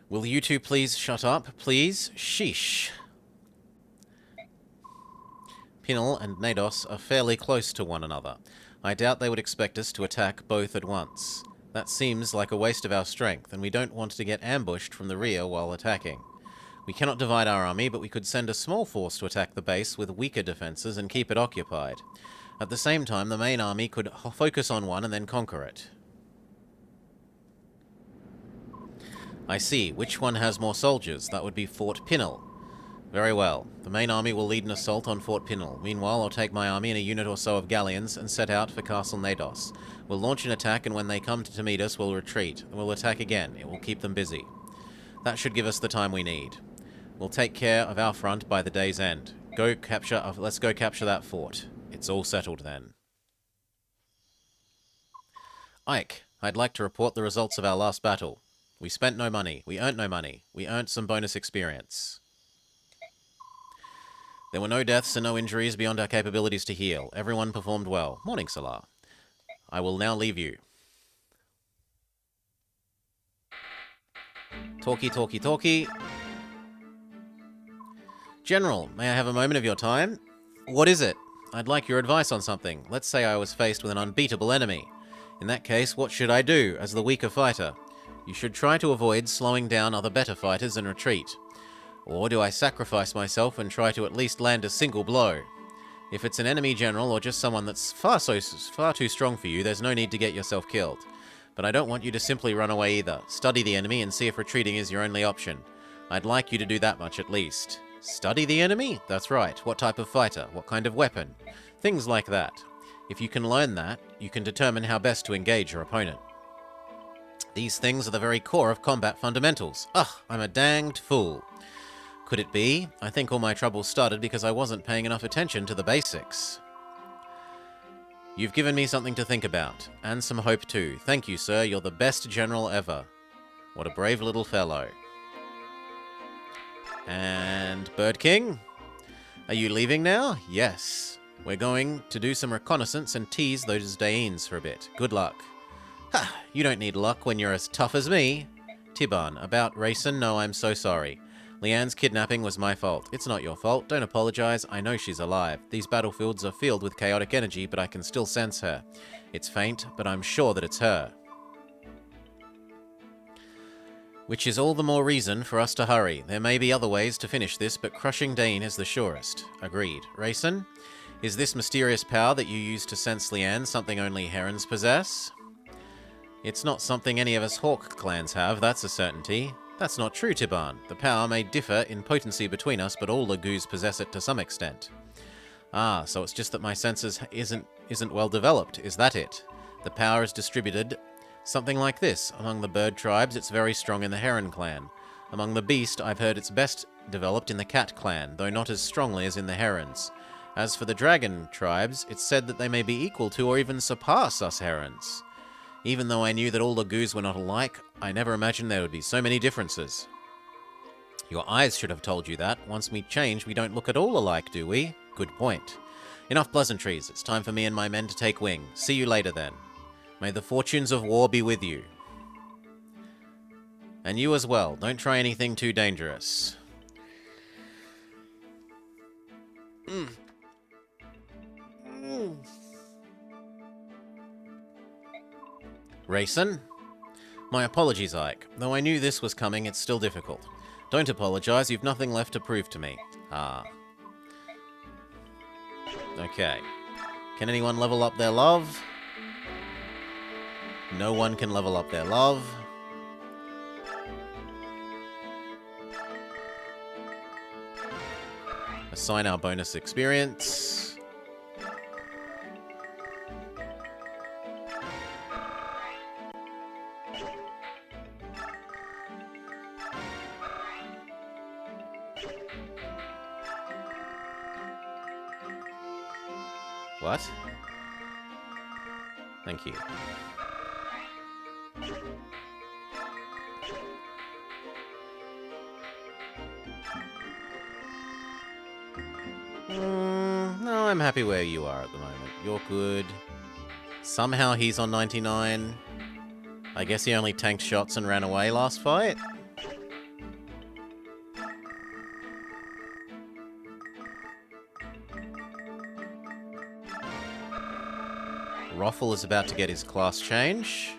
Will you 2 please shut up, please? Sheesh. Pinnell and Nados are fairly close to one another. I doubt they would expect us to attack both at once. That seems like a waste of our strength, and we don't want to get ambushed from the rear while attacking. We cannot divide our army, but we could send a small force to attack the base with weaker defenses and keep it occupied. At the same time, the main army could focus on one and then conquer it. I see. Which one has more soldiers? That would be Fort Pinnell. Very well. The main army will lead an assault on Fort Pinnell. Meanwhile, I'll take my army and a unit or so of galleons and set out for Castle Nados. We'll launch an attack, and when they come to meet us, we'll retreat. We'll attack again. It will keep them busy. That should give us the time we need. We'll take care of our front by the day's end. Let's go capture that fort. It's all settled then. Ike, I'd like to report the results of our last battle. We spent no money. We earned no money. We earned some bonus experience. There were no deaths and no injuries beyond our capabilities to heal. Everyone performed well. Morning, Salah. I will now leave you. Talkie. General, may I have a moment of your time? What is it? I'd like your advice on something. Let's say I was faced with an unbeatable enemy. In that case, what should I do as the weaker fighter? You should try to avoid slowing down other better fighters and retreat. Or do I sacrifice myself and try to at least land a single blow? If it's an enemy general or just someone that's far too strong for you, there's no need to get yourself killed. But I don't want you to simply run away either. Study the enemy and see if retreating is your only option. I'd like you to do that much at least. Study the enemy? That's right. What type of fighter? What kind of weapon? Things like that. If you can learn that, you can determine how best to engage your opponent. These things are the very core of combat fundamentals. Ugh, I'm a danged fool. Could it be? I think all my troubles started because I wasn't paying enough attention to the basics. You've given me something to think about, and some hope too. Thank you, sir. You're the best general ever. What a brave little fellow. And Bird King? Are you leaving now? Yes. We're going to do some reconnaissance and tease those Daeins for a bit. Good luck. Ha! You don't need luck when you're as tough as me. Tiban, about Rayson, no, I'm so sorry. Leanne's kidnapping was my fault. It's not your fault. Don't apologize. I know she's alive. These battlefields are filled with chaotic energy, but I can still sense her. It's faint, but I'm sure that it's her. Which is all the more reason for us to hurry. There may be other ways to finish this, but crushing Daein is the surest. Agreed. Rayson, is this mysterious power that you use to sense Leanne something only herons possess? It's not something any of us Hawk clans have, that's a certainty. That's not true, Tiban. The power may differ in potency between us, but all Lagoos possess it to some extent. Ah, so it's just that my senses isn't well developed, is that it? The power is distributed something like this. Among the bird tribes, it's very strong in the heron clan. Among the beast, I've heard it's best developed in the cat clan, though not as strongly as in the herons. As for the dragon tribes, it's said that they may be equal to or even surpass us herons. Even though I knew that all Lagoos were not alike, I never imagined there would be so many differences. Your eyes should have told you that. Once we change, we don't look at all alike, do we? Good point. Enough pleasantries. It's time for me and my men to take wing. See you later, then. May the fortunes of war be with you. And you as well. Don't try anything too dangerous. Rayson? My apologies, Ike. Though I knew this was coming, it's still difficult. Don't apologize, you've nothing left to prove to me. Ah. Okay. Can anyone level up their love? No one can level up their love. Assign our bonus experience. What? Thank you. No, I'm happy where you are at the moment. You're good. Somehow he's on 99. I guess he only tanked shots and ran away last fight. Roffle is about to get his class change.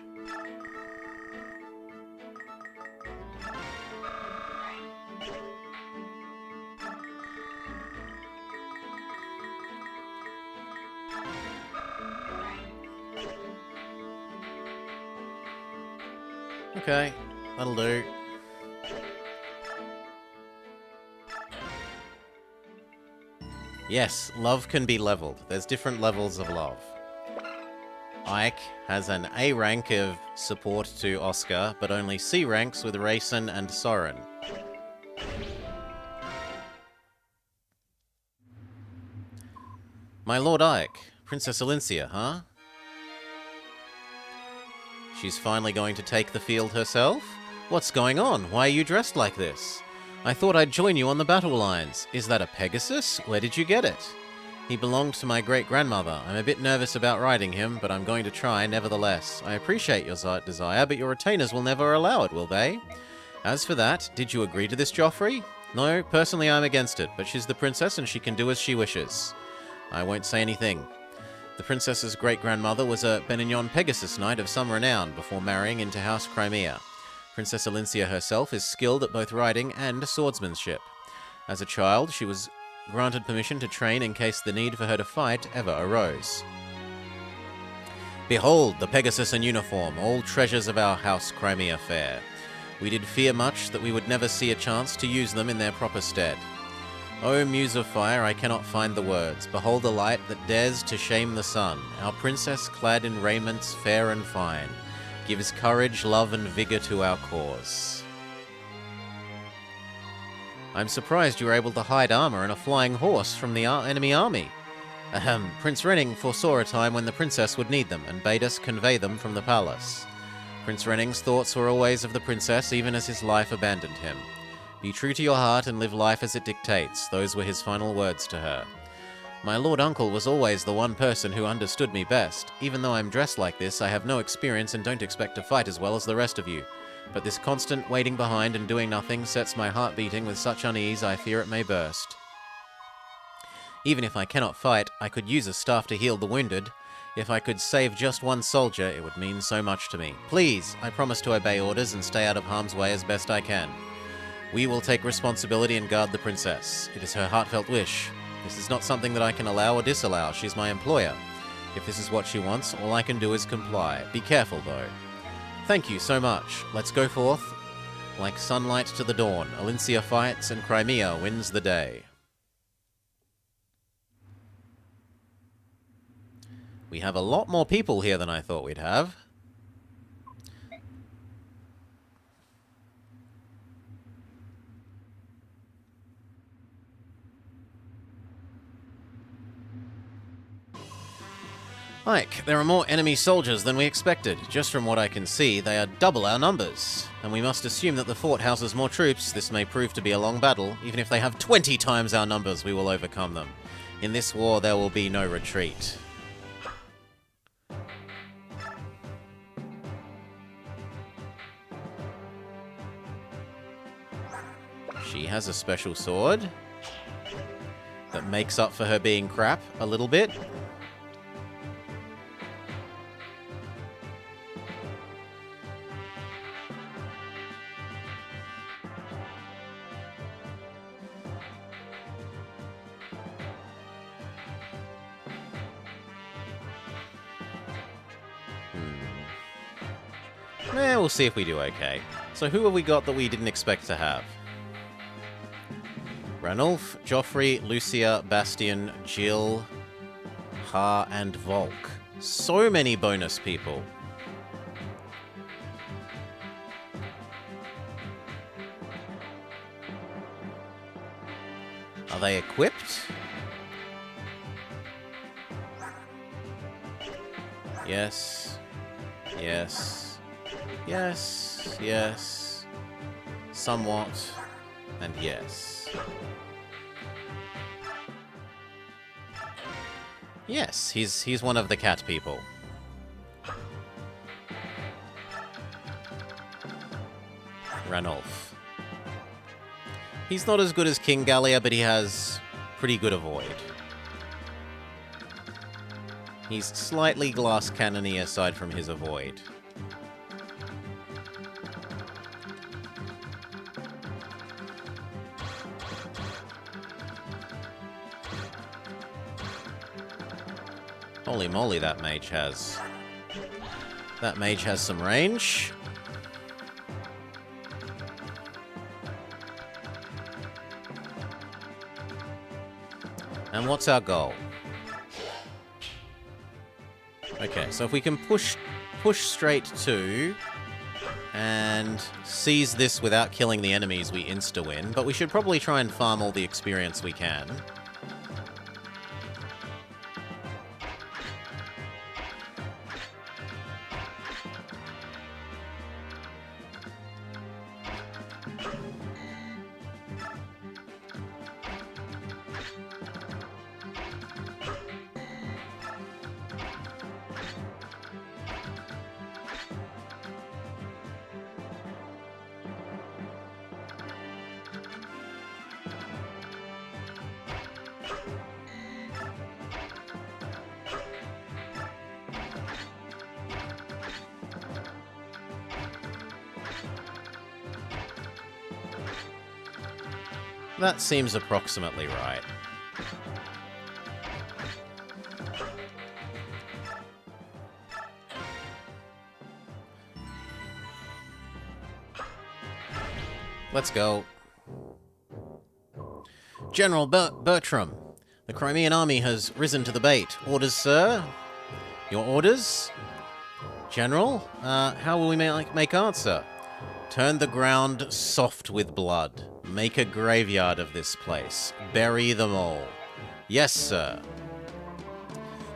Okay, that'll do. Yes, love can be leveled. There's different levels of love. Ike has an A rank of support to Oscar, but only C ranks with Rayson and Soren. My Lord Ike, Princess Alincia, huh? She's finally going to take the field herself? What's going on? Why are you dressed like this? I thought I'd join you on the battle lines. Is that a Pegasus? Where did you get it? He belonged to my great-grandmother. I'm a bit nervous about riding him, but I'm going to try nevertheless. I appreciate your desire, but your retainers will never allow it, will they? As for that, did you agree to this, Joffrey? No, personally I'm against it, but she's the princess and she can do as she wishes. I won't say anything. The princess's great-grandmother was a Benignon Pegasus knight of some renown before marrying into House Crimea. Princess Alincia herself is skilled at both riding and swordsmanship. As a child, she was granted permission to train in case the need for her to fight ever arose. Behold, the Pegasus in uniform, all treasures of our House Crimea fair. We did fear much that we would never see a chance to use them in their proper stead. O Muse of Fire, I cannot find the words. Behold the light that dares to shame the sun. Our princess, clad in raiments fair and fine, gives courage, love, and vigor to our cause. I'm surprised you were able to hide armor and a flying horse from the enemy army. Ahem, Prince Renning foresaw a time when the princess would need them, and bade us convey them from the palace. Prince Renning's thoughts were always of the princess, even as his life abandoned him. Be true to your heart and live life as it dictates. Those were his final words to her. My lord uncle was always the one person who understood me best. Even though I'm dressed like this, I have no experience and don't expect to fight as well as the rest of you. But this constant waiting behind and doing nothing sets my heart beating with such unease I fear it may burst. Even if I cannot fight, I could use a staff to heal the wounded. If I could save just one soldier, it would mean so much to me. Please, I promise to obey orders and stay out of harm's way as best I can. We will take responsibility and guard the princess. It is her heartfelt wish. This is not something that I can allow or disallow. She's my employer. If this is what she wants, all I can do is comply. Be careful, though. Thank you so much. Let's go forth. Like sunlight to the dawn, Alincia fights and Crimea wins the day. We have a lot more people here than I thought we'd have. Ike, there are more enemy soldiers than we expected. Just from what I can see, they are double our numbers. And we must assume that the fort houses more troops. This may prove to be a long battle. Even if they have 20 times our numbers, we will overcome them. In this war, there will be no retreat. She has a special sword that makes up for her being crap a little bit. We'll see if we do okay. So who have we got that we didn't expect to have? Ranulf, Joffrey, Lucia, Bastian, Jill, Ha, and Volk. So many bonus people. Are they equipped? Yes. Yes. Yes. Yes. Somewhat. And yes. Yes, he's one of the cat people. Ranulf. He's not as good as King Gallia, but he has pretty good avoid. He's slightly glass cannon-y aside from his avoid. Holy moly, that mage has some range. And what's our goal? Okay, so if we can push straight to and seize this without killing the enemies, we insta-win. But we should probably try and farm all the experience we can. That seems approximately right. Let's go. General Bertram, the Crimean army has risen to the bait. Orders, sir? Your orders? General, how will we make answer? Turn the ground soft with blood. Make a graveyard of this place. Bury them all. Yes, sir.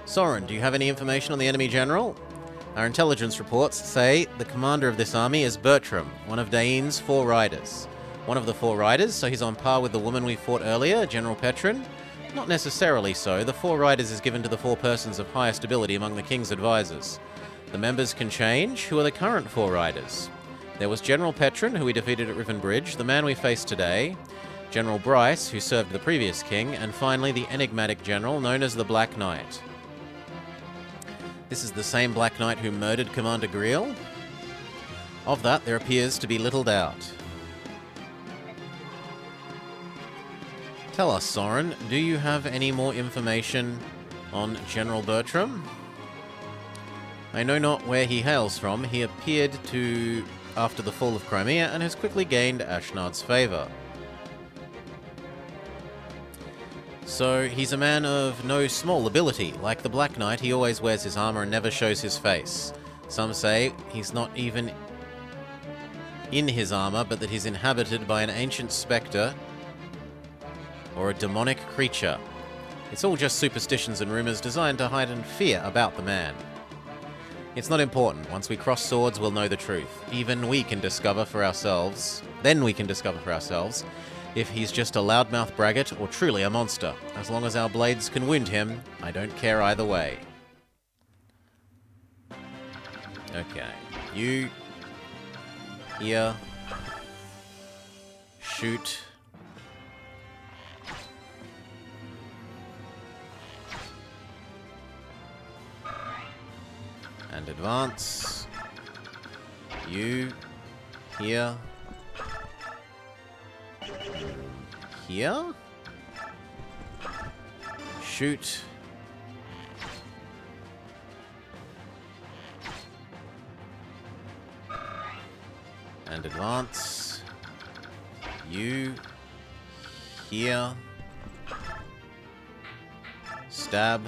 Soren, do you have any information on the enemy general? Our intelligence reports say the commander of this army is Bertram, one of Dain's 4 riders. One of the 4 riders, so he's on par with the woman we fought earlier, General Petrin? Not necessarily so. The 4 riders is given to the 4 persons of highest ability among the king's advisors. The members can change. Who are the current 4 riders? There was General Petrin, who we defeated at Riven Bridge, the man we faced today, General Bryce, who served the previous king, and finally the enigmatic general known as the Black Knight. This is the same Black Knight who murdered Commander Griel? Of that, there appears to be little doubt. Tell us, Soren, do you have any more information on General Bertram? I know not where he hails from. He appeared to after the fall of Crimea and has quickly gained Ashnard's favour. So he's a man of no small ability. Like the Black Knight, he always wears his armour and never shows his face. Some say he's not even in his armour, but that he's inhabited by an ancient spectre or a demonic creature. It's all just superstitions and rumours designed to heighten fear about the man. It's not important. Once we cross swords, we'll know the truth. Even we can discover for ourselves. Then we can discover for ourselves if he's just a loudmouth braggart or truly a monster. As long as our blades can wound him, I don't care either way. Okay. You... here... shoot... and advance. You... here... here... shoot... and advance. You... here... stab...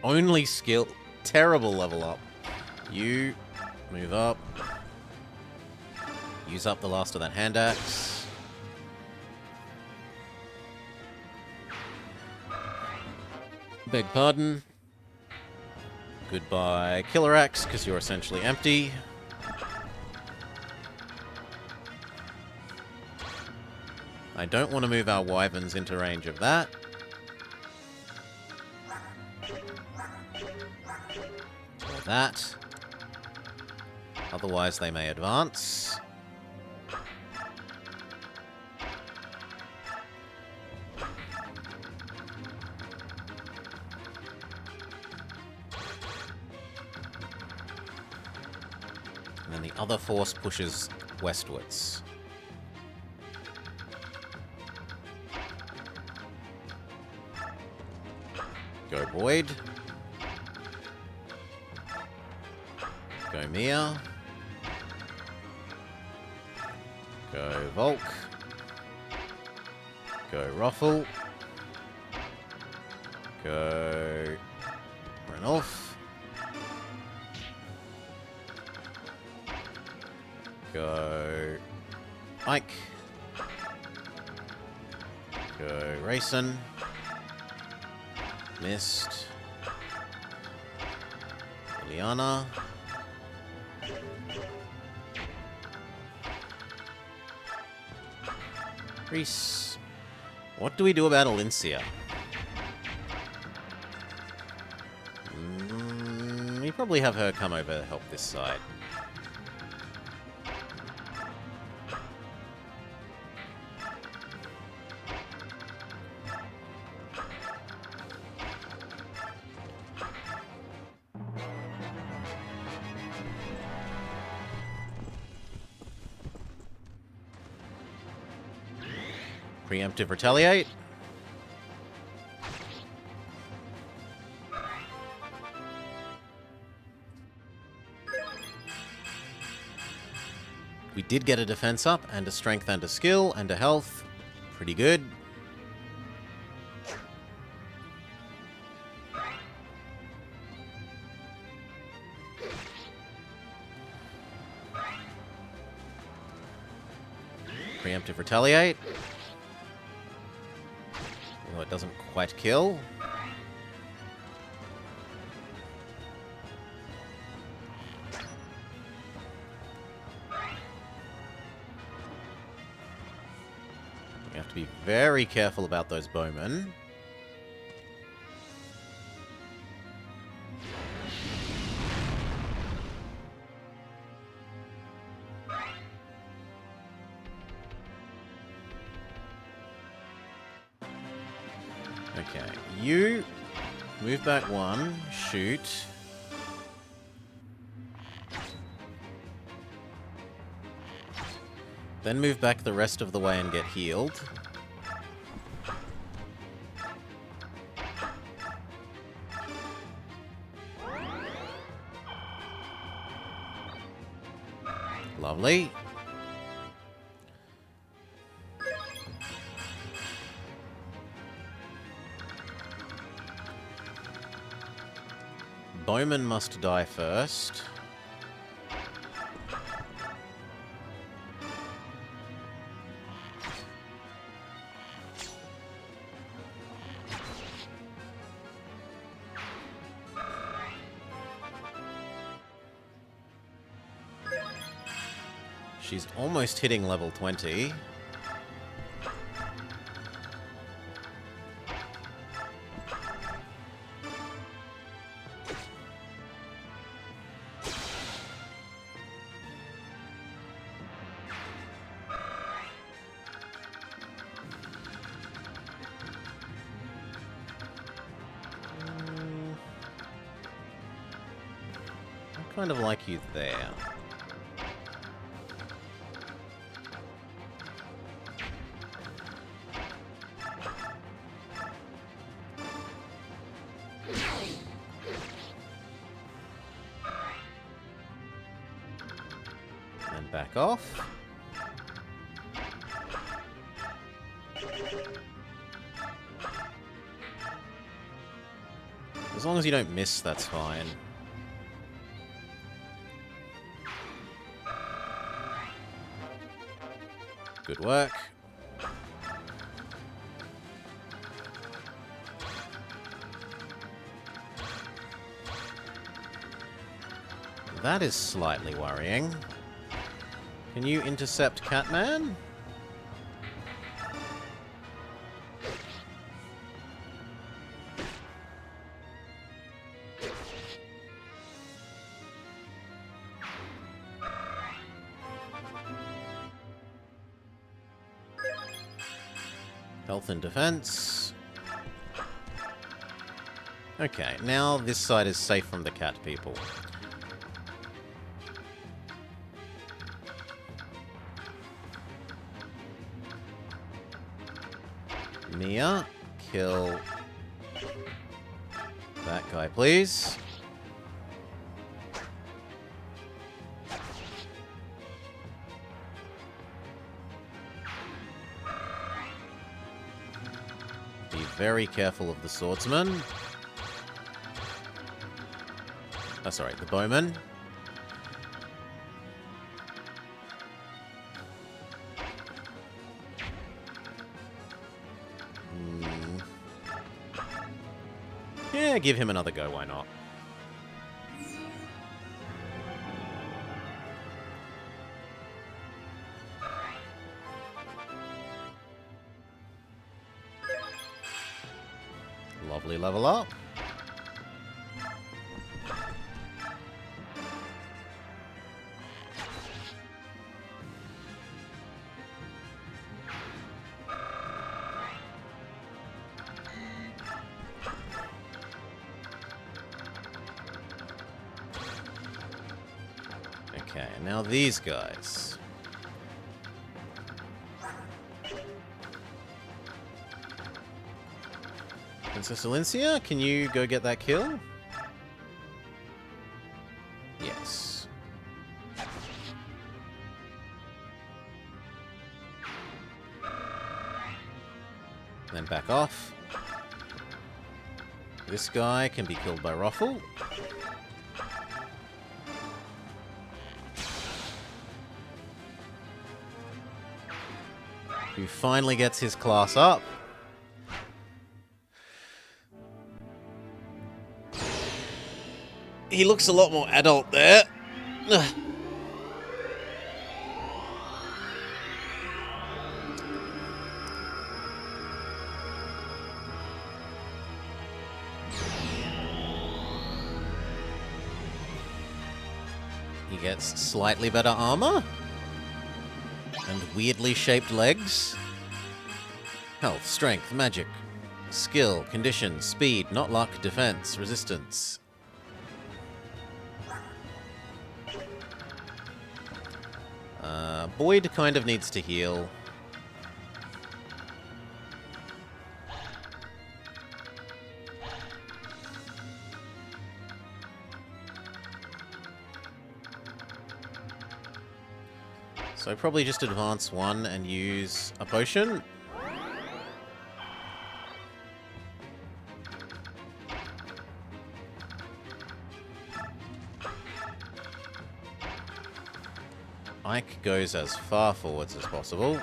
only skill. Terrible level up. You move up. Use up the last of that hand axe. Beg pardon. Goodbye, Killer Axe, because you're essentially empty. I don't want to move our wyverns into range of that. That. Otherwise, they may advance. And then the other force pushes westwards. Go Boyd. Go Mia. Go Volk. Go Ruffle. Go Ranulf. Go Ike. Go Rayson. Missed. Liliana. Reese. What do we do about Alincia? We probably have her come over to help this side. Preemptive retaliate. We did get a defense up, and a strength, and a skill, and a health. Pretty good. Preemptive retaliate. Although it doesn't quite kill. We have to be very careful about those bowmen. Okay, you move back one, shoot. Then move back the rest of the way and get healed. Lovely. Bowman must die first. She's almost hitting level 20. I kind of like you there. And back off. As long as you don't miss, that's fine. Good work. That is slightly worrying. Can you intercept Catman? Health and defense. Okay, now this side is safe from the cat people. Mia, kill that guy, please. Be very careful of the swordsman. Oh, sorry, the bowman. Yeah, give him another go, why not? Lovely level up. Okay, now these guys. Princess Alicia, can you go get that kill? Yes. Then back off. This guy can be killed by Ruffle. Who finally gets his class up. He looks a lot more adult there. Ugh. He gets slightly better armor. And weirdly shaped legs. Health, strength, magic, skill, condition, speed, not luck, defense, resistance. Boyd kind of needs to heal. So probably just advance one and use a potion. Ike goes as far forwards as possible.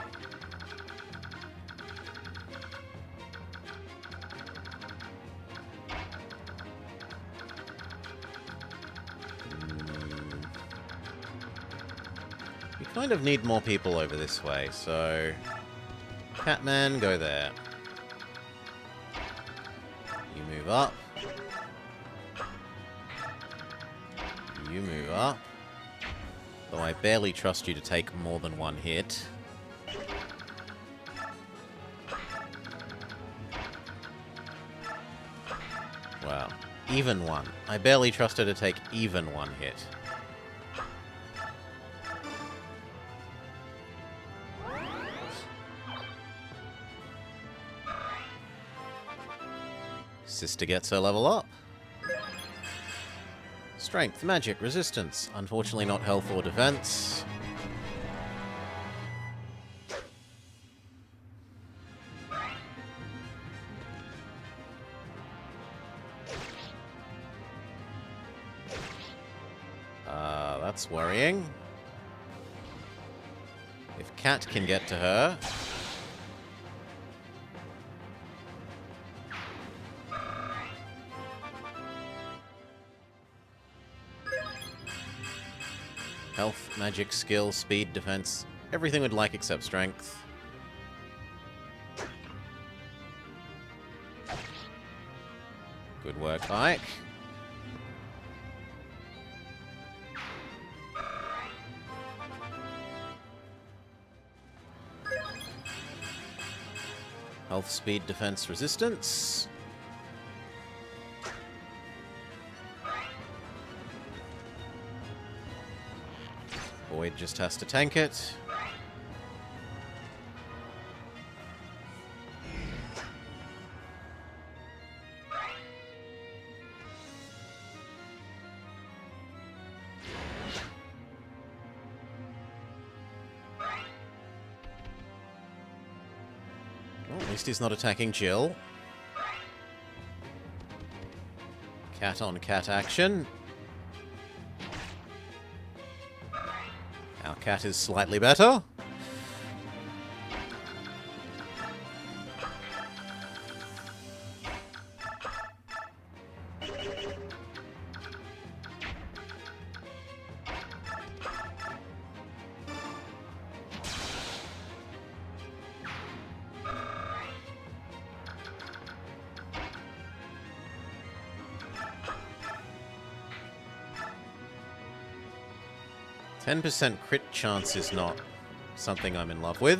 We kind of need more people over this way, so... Catman, go there. You move up. You move up. Though I barely trust you to take more than one hit. Wow. Even one. I barely trust her to take even one hit. Sister gets her level up. Strength, magic, resistance. Unfortunately not health or defense. That's worrying. If Cat can get to her... Health, magic, skill, speed, defense. Everything we'd like except strength. Good work, Ike. Health, speed, defense, resistance. Boyd just has to tank it. Well, at least he's not attacking Jill. Cat on cat action. Our cat is slightly better. %10 crit chance is not something I'm in love with.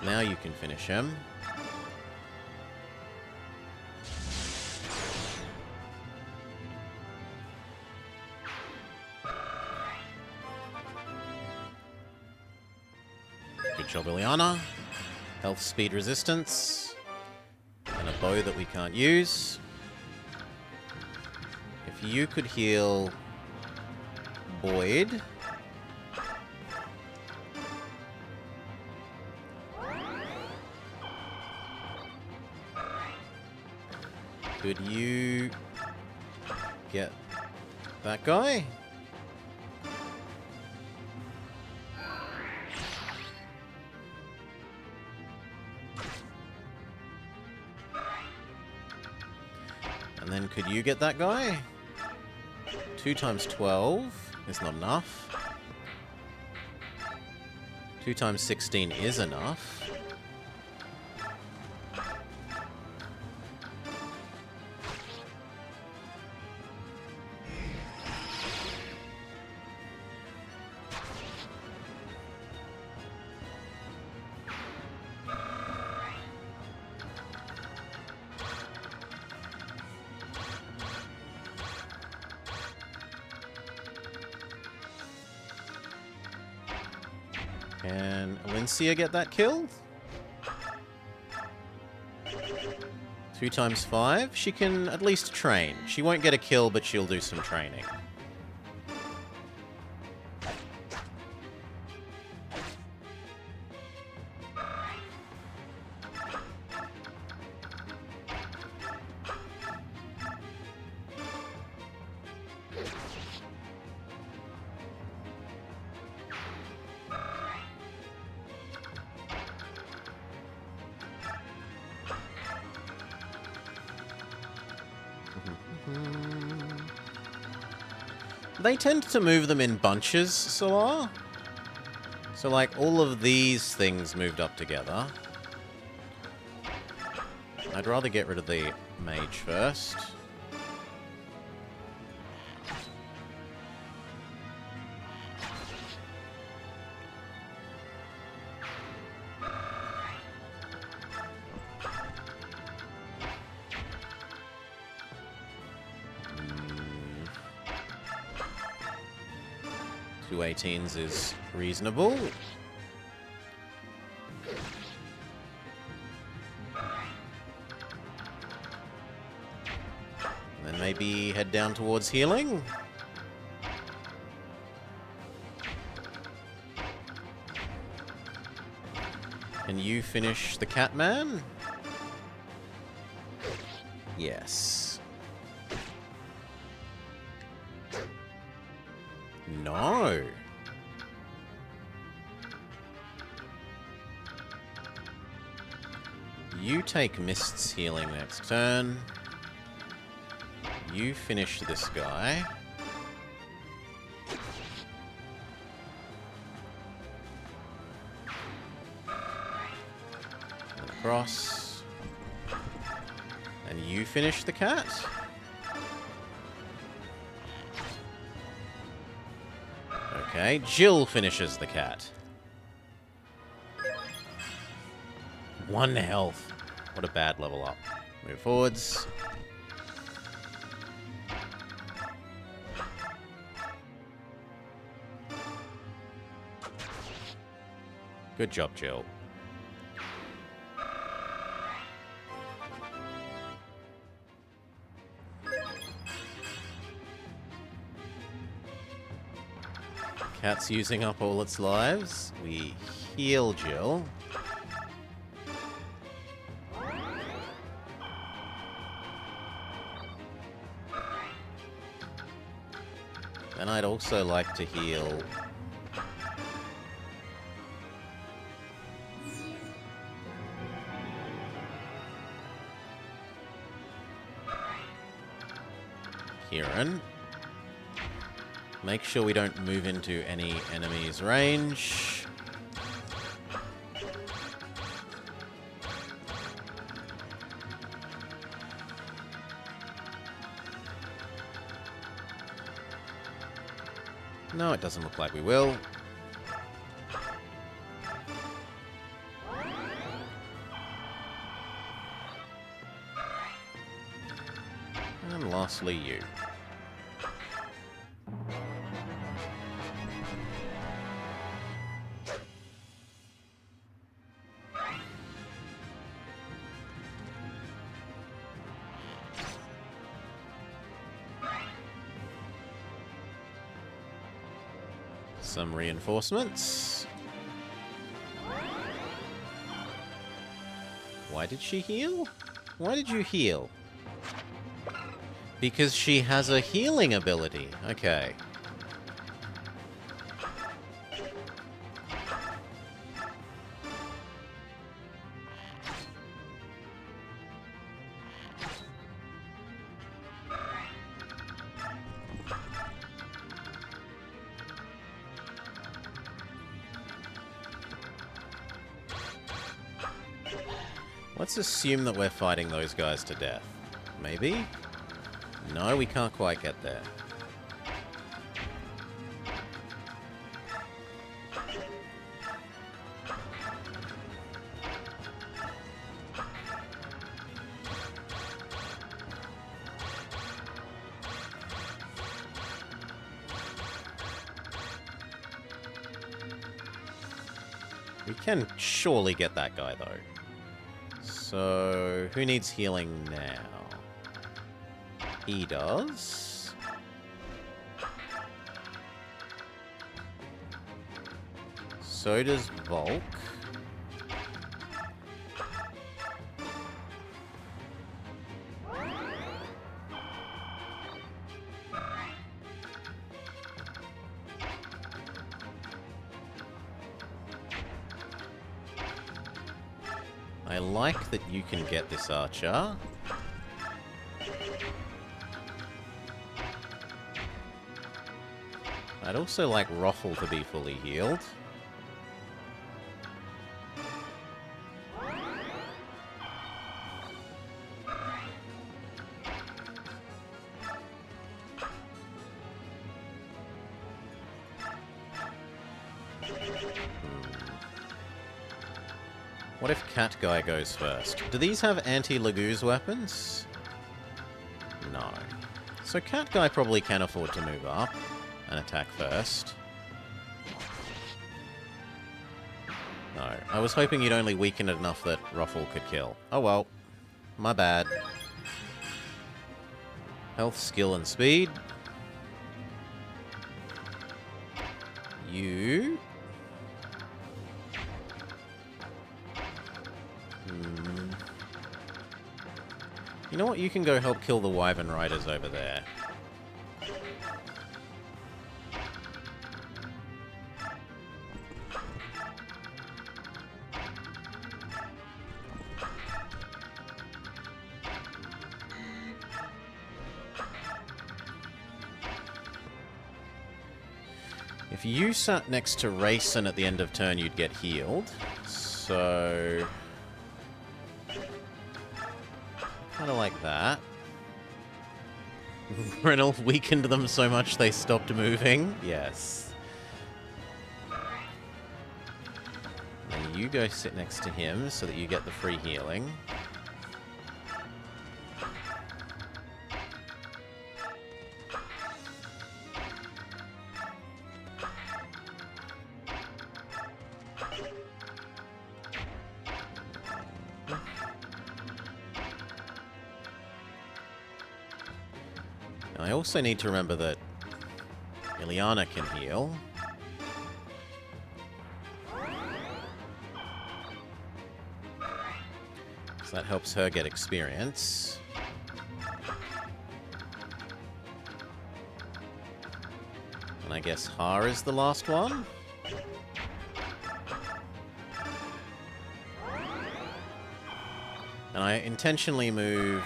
Now you can finish him. Good job, Ileana. Health, speed, resistance. And a bow that we can't use. If you could heal Boyd. Could you get that guy? And then could you get that guy? 2 times 12 is not enough. 2 times 16 is enough. Can Alincia get that kill? 2 times 5. She can at least train. She won't get a kill, but she'll do some training. They tend to move them in bunches, Solar. So, like, all of these things moved up together. I'd rather get rid of the mage first. Two 18s is reasonable. And then maybe head down towards healing. Can you finish the Catman? Yes. No. You take Mist's healing next turn. You finish this guy. And across. And you finish the cat. Okay, Jill finishes the cat. 1 health. What a bad level up. Move forwards. Good job, Jill. Cat's using up all its lives. We heal Jill. And I'd also like to heal Kieran. Make sure we don't move into any enemy's range. No, it doesn't look like we will. And lastly, you. Some reinforcements. Why did she heal? Why did you heal? Because she has a healing ability. Okay. Let's assume that we're fighting those guys to death. Maybe? No, we can't quite get there. We can surely get that guy, though. So, who needs healing now? He does. So does Volk. I like that you can get this archer. I'd also like Ruffle to be fully healed. What if Cat Guy goes first? Do these have anti-Laguz weapons? No. So Cat Guy probably can afford to move up and attack first. No. I was hoping you'd only weaken it enough that Ruffle could kill. Oh well. My bad. Health, skill, and speed. You... You know what? You can go help kill the Wyvern Riders over there. If you sat next to Rayson at the end of turn, you'd get healed. So... kind of like that. Renal weakened them so much they stopped moving. Yes. And you go sit next to him so that you get the free healing. I also need to remember that Ileana can heal. So that helps her get experience. And I guess Har is the last one? And I intentionally move...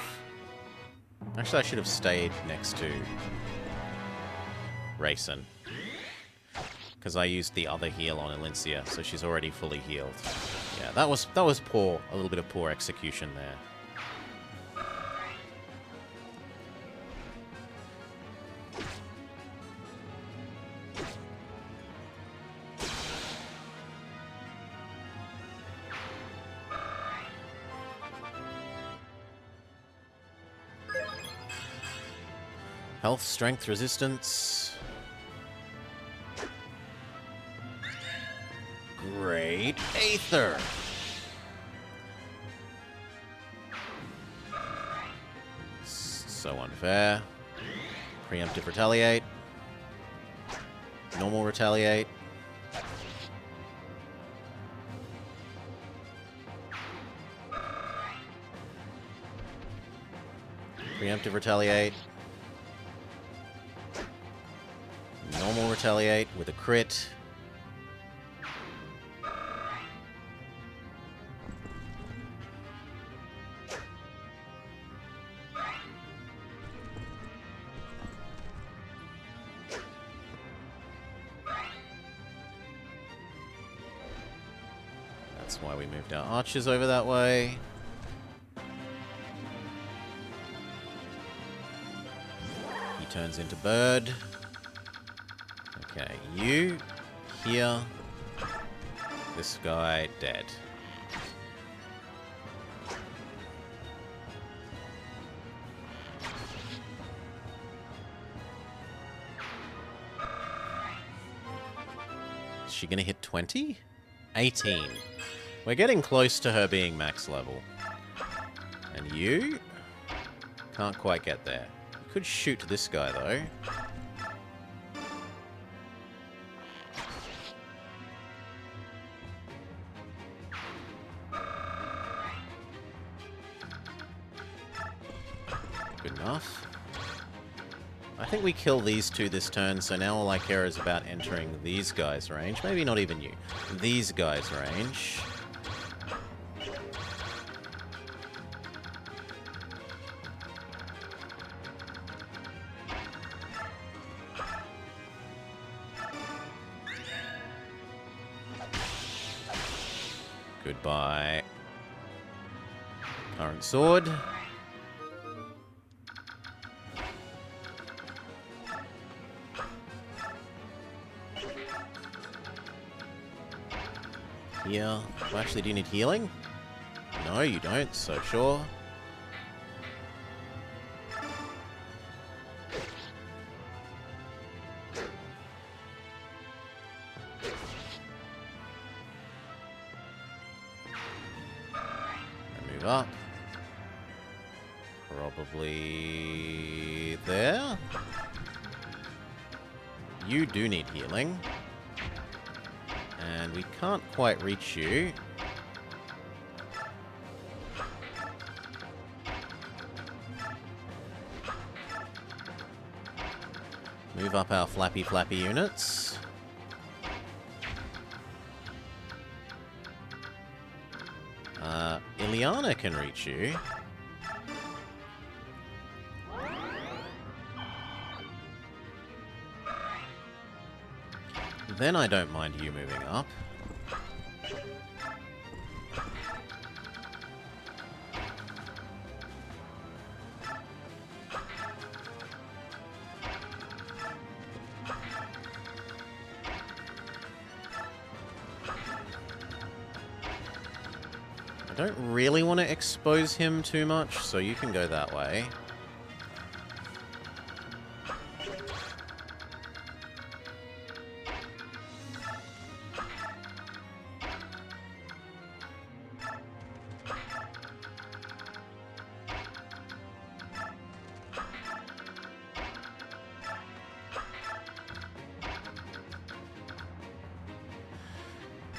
Actually, I should have stayed next to Rayson. Because I used the other heal on Elincia, so she's already fully healed. Yeah, that was poor. A little bit of poor execution there. Health, strength, resistance. Great Aether! So unfair. Preemptive retaliate. Normal retaliate. Preemptive retaliate. Normal retaliate with a crit. That's why we moved our archers over that way. He turns into bird. Okay, you, here, this guy, dead. Is she gonna hit 20? 18. We're getting close to her being max level. And you? Can't quite get there. You could shoot this guy, though. Good enough. I think we kill these two this turn, so now all I care is about entering these guys' range. Maybe not even you. These guys' range. Goodbye. Current sword. Here. Well, actually, do you need healing? No, you don't, so sure. Move up. Probably there. You do need healing. And we can't quite reach you. Move up our flappy units. Ileana can reach you. Then I don't mind you moving up. I don't really want to expose him too much, so you can go that way.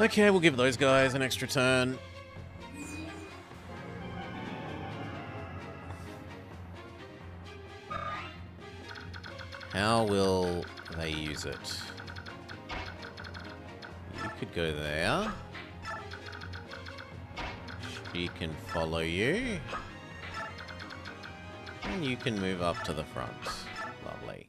Okay, we'll give those guys an extra turn. How will they use it? You could go there. She can follow you. And you can move up to the front. Lovely.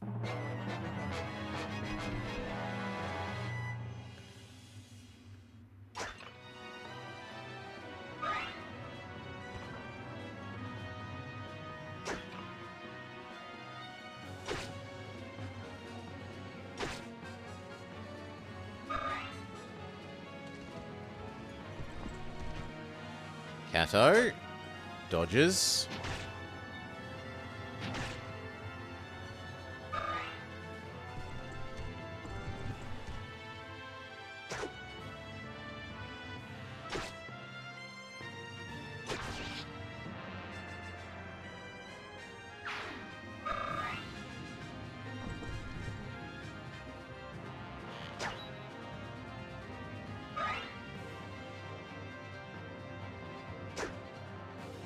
Kato dodges.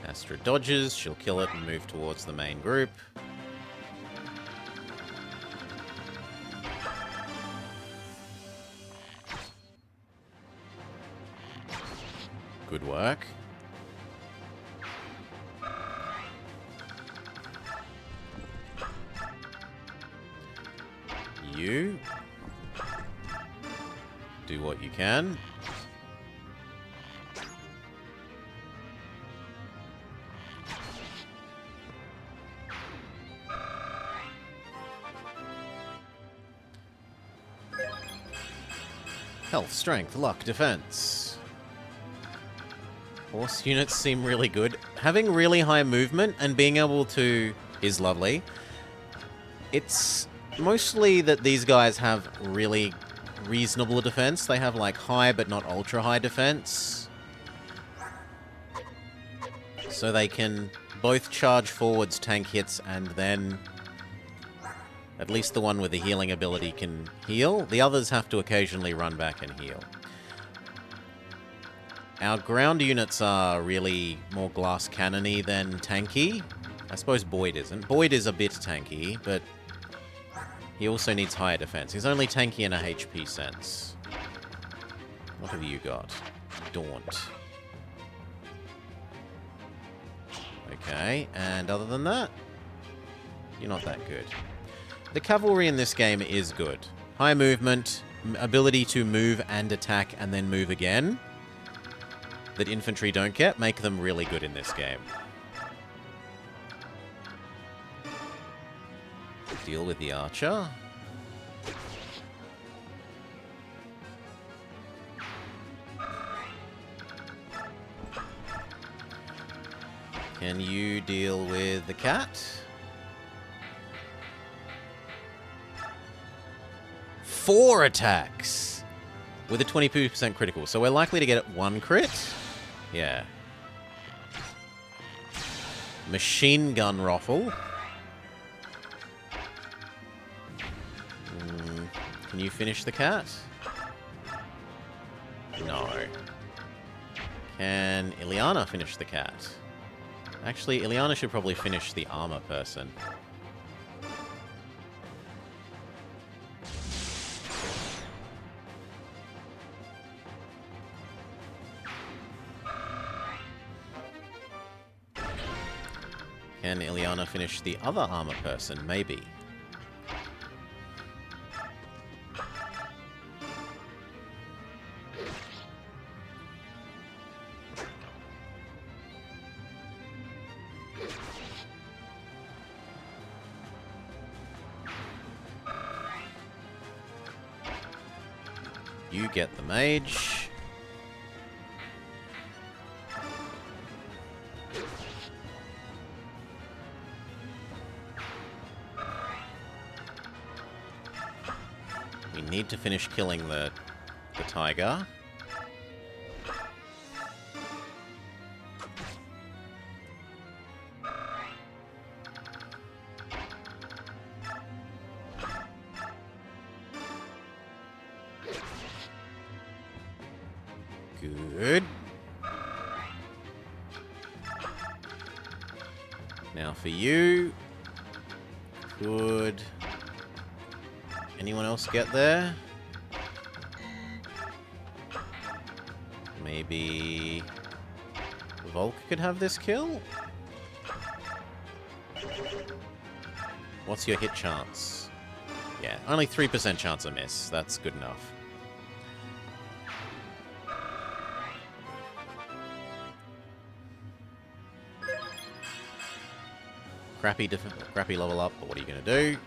Astra dodges, she'll kill it and move towards the main group. Good work. You do what you can. Health, strength, luck, defense. Horse units seem really good. Having really high movement and being able to is lovely. It's mostly that these guys have really reasonable defense. They have like high but not ultra high defense. So they can both charge forwards, tank hits, and then at least the one with the healing ability can heal. The others have to occasionally run back and heal. Our ground units are really more glass cannon-y than tanky. I suppose Boyd isn't. Boyd is a bit tanky, but he also needs higher defense. He's only tanky in a HP sense. What have you got? Daunt. Okay, and other than that, you're not that good. The cavalry in this game is good. High movement, ability to move and attack and then move again, that infantry don't get, make them really good in this game. Deal with the archer. Can you deal with the cat? 4 attacks! With a 22% critical, so we're likely to get it 1 crit? Yeah. Machine gun rifle. Can you finish the cat? No. Can Ileana finish the cat? Actually, Ileana should probably finish the armor person. Can Ileana finish the other armor person? Maybe. You get the mage. We need to finish killing the tiger. Good. Now for you. Could anyone else get there? Maybe Volk could have this kill? What's your hit chance? Yeah, only 3% chance of miss. That's good enough. Crappy level up, but what are you going to do?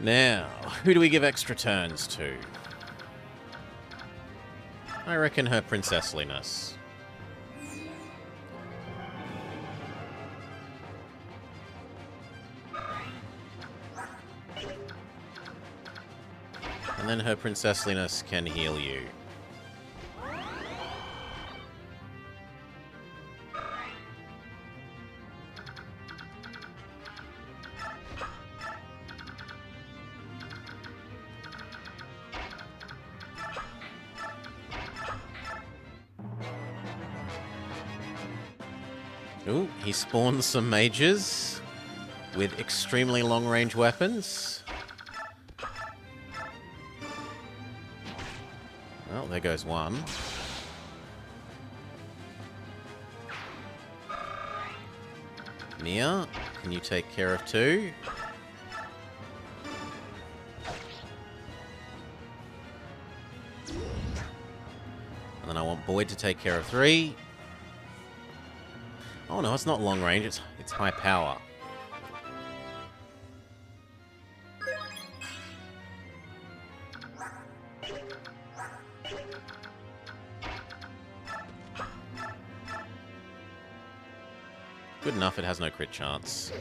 Now, who do we give extra turns to? I reckon her princessliness. And then her princessliness can heal you. Ooh, he spawns some mages with extremely long-range weapons. Well, there goes one. Mia, can you take care of two? And then I want Boyd to take care of three. Oh no, it's not long range, it's high power. Good enough, it has no crit chance.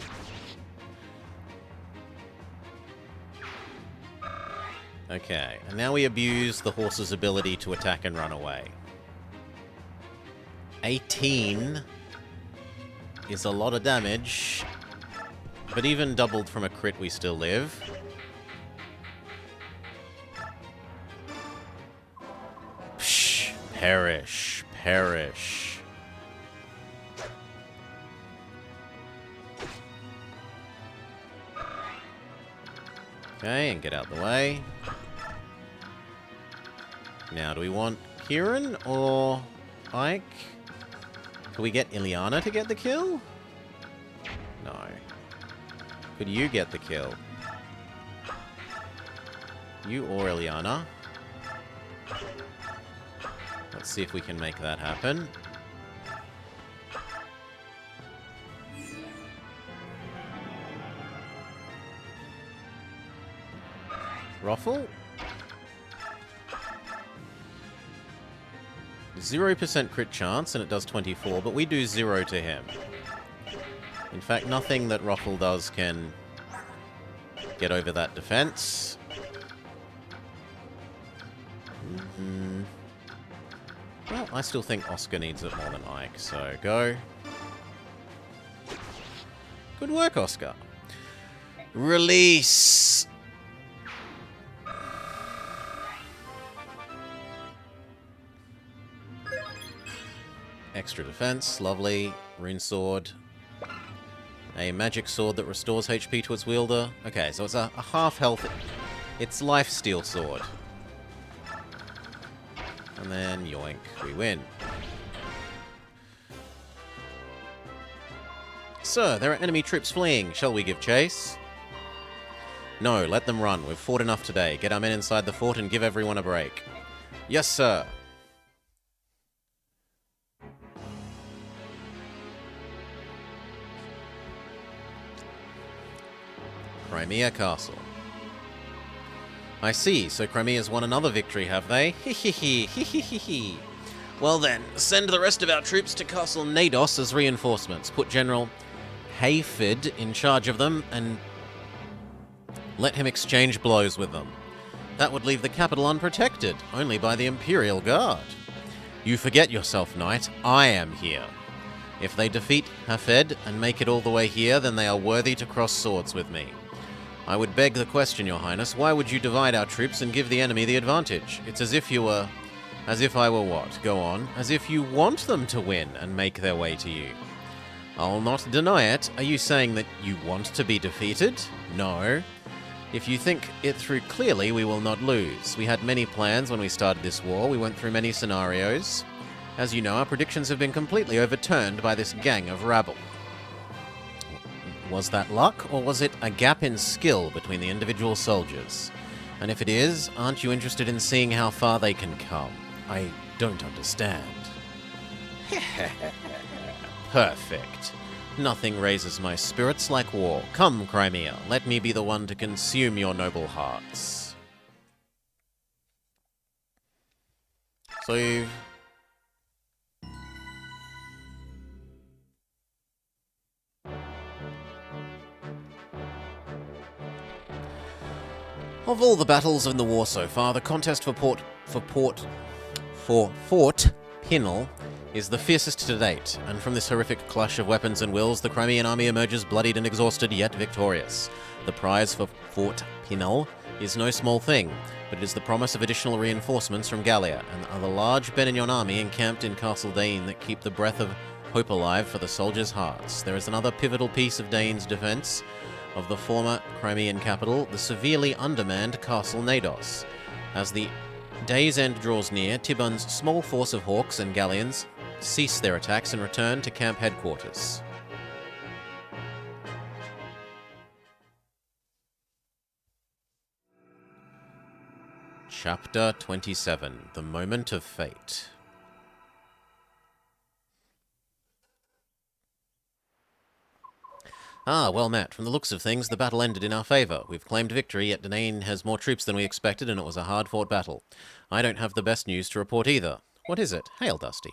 Okay, and now we abuse the horse's ability to attack and run away. 18 is a lot of damage, but even doubled from a crit, we still live. Psh, perish, perish. Okay, and get out the way. Now, do we want Kieran or Ike? Can we get Ileana to get the kill? No. Could you get the kill? You or Ileana? Let's see if we can make that happen. Ruffle? 0% crit chance, and it does 24, but we do 0 to him. In fact, nothing that Ruffle does can get over that defense. Well, I still think Oscar needs it more than Ike, so go. Good work, Oscar. Release! Extra defense, lovely. Rune sword. A magic sword that restores HP to its wielder. Okay, so it's a half health. It's lifesteal sword. And then yoink, we win. Sir, there are enemy troops fleeing. Shall we give chase? No, let them run. We've fought enough today. Get our men inside the fort and give everyone a break. Yes, sir. Crimea Castle. I see, so Crimea's won another victory, have they? Hee. Well then, send the rest of our troops to Castle Nados as reinforcements. Put General Hayford in charge of them, and let him exchange blows with them. That would leave the capital unprotected, only by the Imperial Guard. You forget yourself, knight. I am here. If they defeat Hafed and make it all the way here, then they are worthy to cross swords with me. I would beg the question, Your Highness, why would you divide our troops and give the enemy the advantage? It's as if you were... As if I were what? Go on. As if you want them to win and make their way to you. I'll not deny it. Are you saying that you want to be defeated? No. If you think it through clearly, we will not lose. We had many plans when we started this war. We went through many scenarios. As you know, our predictions have been completely overturned by this gang of rabble. Was that luck, or was it a gap in skill between the individual soldiers? And if it is, aren't you interested in seeing how far they can come? I don't understand. Perfect. Nothing raises my spirits like war. Come, Crimea, let me be the one to consume your noble hearts. So you've... Of all the battles in the war so far, the contest for Fort Pinel is the fiercest to date, and from this horrific clash of weapons and wills, the Crimean army emerges bloodied and exhausted, yet victorious. The prize for Fort Pinel is no small thing, but it is the promise of additional reinforcements from Gallia and the large Benignon army encamped in Castle Dain that keep the breath of hope alive for the soldiers' hearts. There is another pivotal piece of Dain's defense of the former Crimean capital, the severely undermanned Castle Nados. As the day's end draws near, Tibon's small force of Hawks and Galleons cease their attacks and return to camp headquarters. Chapter 27, The Moment of Fate. Well met. From the looks of things, the battle ended in our favour. We've claimed victory, yet Danain has more troops than we expected, and it was a hard-fought battle. I don't have the best news to report either. What is it? Hail, Dusty.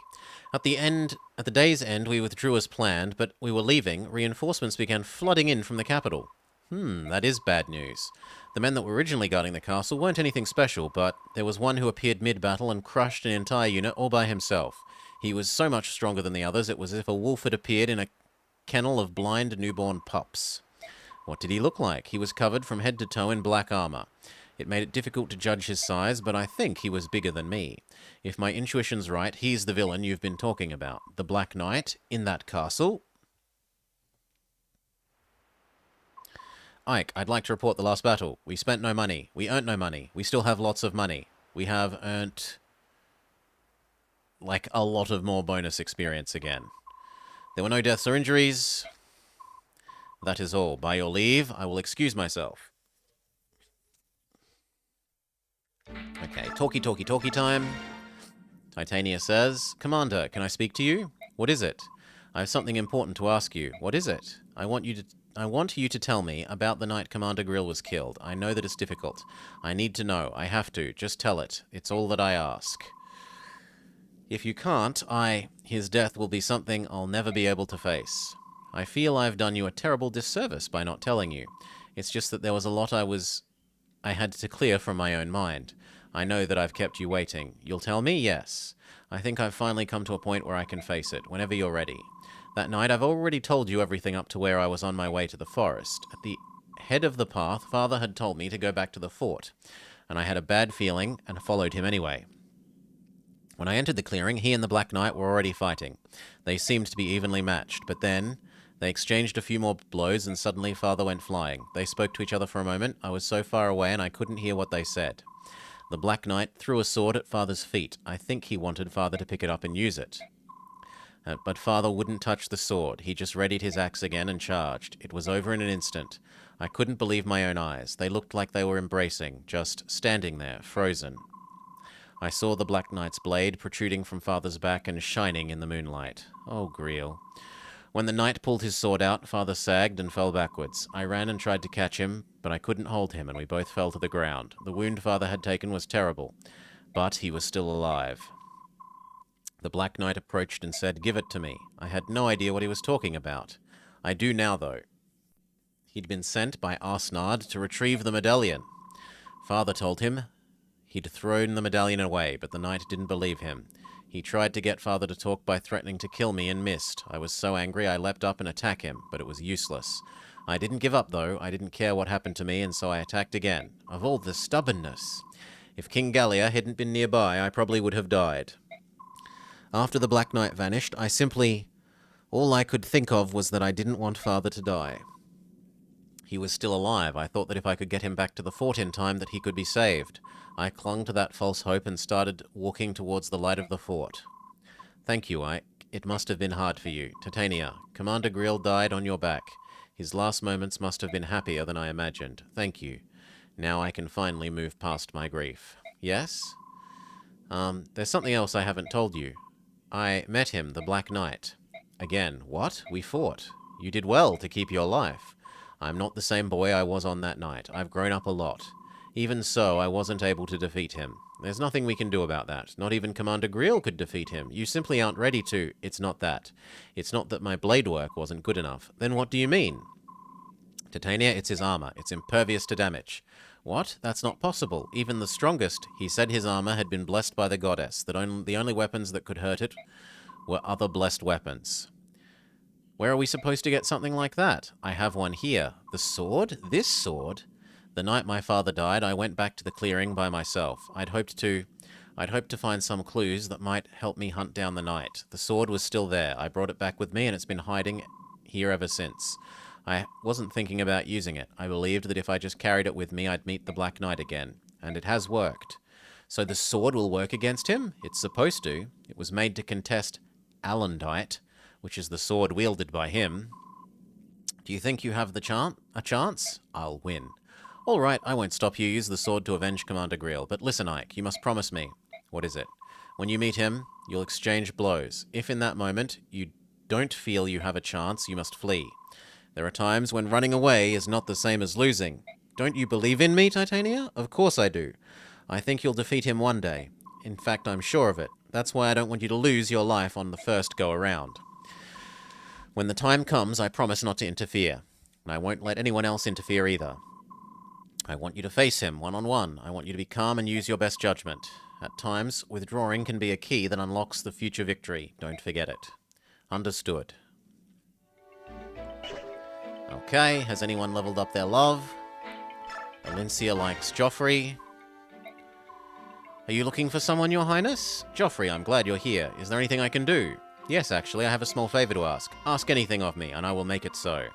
At the day's end, we withdrew as planned, but we were leaving. Reinforcements began flooding in from the capital. That is bad news. The men that were originally guarding the castle weren't anything special, but there was one who appeared mid-battle and crushed an entire unit all by himself. He was so much stronger than the others, it was as if a wolf had appeared in a kennel of blind newborn pups. What did he look like? He was covered from head to toe in black armor. It made it difficult to judge his size, but I think he was bigger than me. If my intuition's right, he's the villain you've been talking about. The Black Knight in that castle. Ike, I'd like to report the last battle. We spent no money. We earned no money. We still have lots of money. We have earned like a lot of more bonus experience again. There were no deaths or injuries. That is all. By your leave, I will excuse myself. Okay, talkie time. Titania says, Commander, can I speak to you? What is it? I have something important to ask you. What is it? I want you to tell me about the night Commander Grill was killed. I know that it's difficult. I need to know. I have to. Just tell it. It's all that I ask. If you can't, his death will be something I'll never be able to face. I feel I've done you a terrible disservice by not telling you. It's just that there was a lot I had to clear from my own mind. I know that I've kept you waiting. You'll tell me? Yes. I think I've finally come to a point where I can face it, whenever you're ready. That night, I've already told you everything up to where I was on my way to the forest. At the head of the path, Father had told me to go back to the fort, and I had a bad feeling and followed him anyway. When I entered the clearing, he and the Black Knight were already fighting. They seemed to be evenly matched, but then they exchanged a few more blows and suddenly Father went flying. They spoke to each other for a moment. I was so far away and I couldn't hear what they said. The Black Knight threw a sword at Father's feet. I think he wanted Father to pick it up and use it. But Father wouldn't touch the sword. He just readied his axe again and charged. It was over in an instant. I couldn't believe my own eyes. They looked like they were embracing, just standing there, frozen. I saw the Black Knight's blade protruding from Father's back and shining in the moonlight. Oh, Greel. When the knight pulled his sword out, Father sagged and fell backwards. I ran and tried to catch him, but I couldn't hold him, and we both fell to the ground. The wound Father had taken was terrible, but he was still alive. The Black Knight approached and said, "Give it to me." I had no idea what he was talking about. I do now, though. He'd been sent by Arsnard to retrieve the medallion. Father told him he'd thrown the medallion away, but the knight didn't believe him. He tried to get Father to talk by threatening to kill me and missed. I was so angry I leapt up and attacked him, but it was useless. I didn't give up, though. I didn't care what happened to me, and so I attacked again. Of all the stubbornness! If King Gallia hadn't been nearby, I probably would have died. After the Black Knight vanished, all I could think of was that I didn't want Father to die. He was still alive. I thought that if I could get him back to the fort in time, that he could be saved. I clung to that false hope and started walking towards the light of the fort. Thank you, Ike. It must have been hard for you. Titania, Commander Grill died on your back. His last moments must have been happier than I imagined. Thank you. Now I can finally move past my grief. Yes? There's something else I haven't told you. I met him, the Black Knight. Again, what? We fought. You did well to keep your life. I'm not the same boy I was on that night. I've grown up a lot. Even so, I wasn't able to defeat him. There's nothing we can do about that. Not even Commander Grill could defeat him. You simply aren't ready to. It's not that. It's not that my blade work wasn't good enough. Then what do you mean? Titania, it's his armor. It's impervious to damage. What? That's not possible. Even the strongest. He said his armor had been blessed by the goddess, that the only weapons that could hurt it were other blessed weapons. Where are we supposed to get something like that? I have one here. The sword? This sword? The night my father died, I went back to the clearing by myself. I'd hoped to find some clues that might help me hunt down the knight. The sword was still there. I brought it back with me, and it's been hiding here ever since. I wasn't thinking about using it. I believed that if I just carried it with me, I'd meet the Black Knight again. And it has worked. So the sword will work against him? It's supposed to. It was made to contest Alandite, which is the sword wielded by him. Do you think you have a chance? I'll win. All right, I won't stop you. Use the sword to avenge Commander Greel. But listen, Ike, you must promise me. What is it? When you meet him, you'll exchange blows. If in that moment you don't feel you have a chance, you must flee. There are times when running away is not the same as losing. Don't you believe in me, Titania? Of course I do. I think you'll defeat him one day. In fact, I'm sure of it. That's why I don't want you to lose your life on the first go-around. When the time comes, I promise not to interfere. And I won't let anyone else interfere either. I want you to face him one-on-one. I want you to be calm and use your best judgment. At times, withdrawing can be a key that unlocks the future victory. Don't forget it. Understood. Okay, has anyone leveled up their love? Valencia likes Joffrey. Are you looking for someone, Your Highness? Joffrey, I'm glad you're here. Is there anything I can do? Yes, actually, I have a small favor to ask. Ask anything of me, and I will make it so.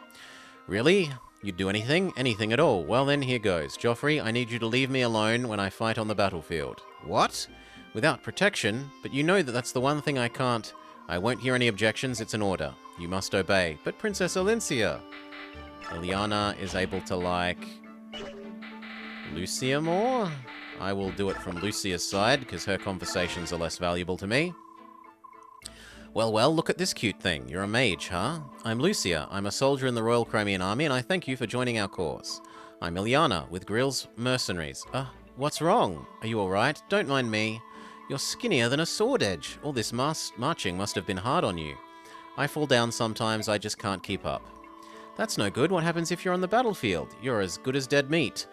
Really? You'd do anything? Anything at all? Well then, here goes. Joffrey, I need you to leave me alone when I fight on the battlefield. What? Without protection? But you know that that's the one thing I can't... I won't hear any objections, it's an order. You must obey. But Princess Alencia... Lyanna is able to like... Lucia more? I will do it from Lucia's side, because her conversations are less valuable to me. Well, look at this cute thing. You're a mage, huh? I'm Lucia. I'm a soldier in the Royal Crimean Army, and I thank you for joining our cause. I'm Lyanna, with Greel's mercenaries. What's wrong? Are you alright? Don't mind me. You're skinnier than a sword edge. All this marching must have been hard on you. I fall down sometimes, I just can't keep up. That's no good. What happens if you're on the battlefield? You're as good as dead meat.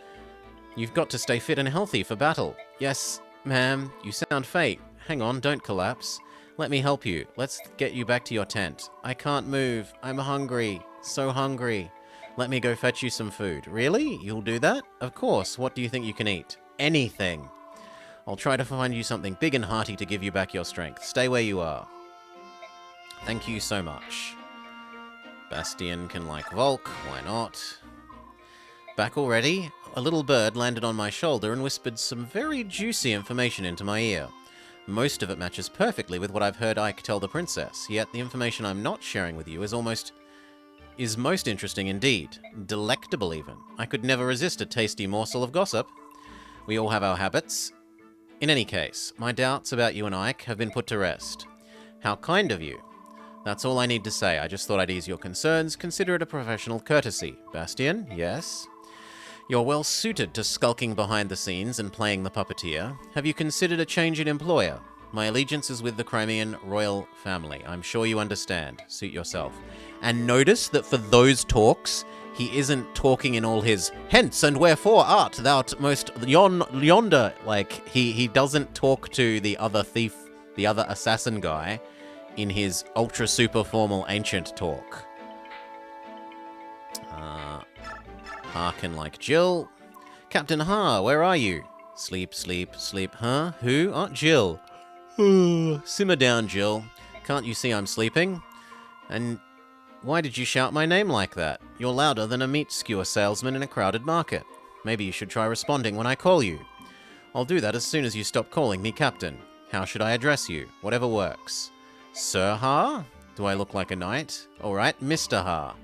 You've got to stay fit and healthy for battle. Yes, ma'am. You sound faint. Hang on, don't collapse. Let me help you. Let's get you back to your tent. I can't move. I'm hungry. So hungry. Let me go fetch you some food. Really? You'll do that? Of course. What do you think you can eat? Anything. I'll try to find you something big and hearty to give you back your strength. Stay where you are. Thank you so much. Bastian can like Volk. Why not? Back already? A little bird landed on my shoulder and whispered some very juicy information into my ear. Most of it matches perfectly with what I've heard Ike tell the princess, yet the information I'm not sharing with you is most interesting indeed. Delectable even. I could never resist a tasty morsel of gossip. We all have our habits. In any case, my doubts about you and Ike have been put to rest. How kind of you. That's all I need to say. I just thought I'd ease your concerns. Consider it a professional courtesy. Bastian, yes? You're well suited to skulking behind the scenes and playing the puppeteer. Have you considered a change in employer? My allegiance is with the Crimean royal family. I'm sure you understand. Suit yourself. And notice that for those talks, he isn't talking in all his hence and wherefore art thou most yonder. Like, he doesn't talk to the other thief, the other assassin guy, in his ultra super formal ancient talk. Harkin like Jill. Captain Ha, where are you? Sleep, sleep, sleep. Huh? Who? Aunt Jill. Simmer down, Jill. Can't you see I'm sleeping? And why did you shout my name like that? You're louder than a meat skewer salesman in a crowded market. Maybe you should try responding when I call you. I'll do that as soon as you stop calling me Captain. How should I address you? Whatever works. Sir Ha? Do I look like a knight? Alright, Mr. Ha.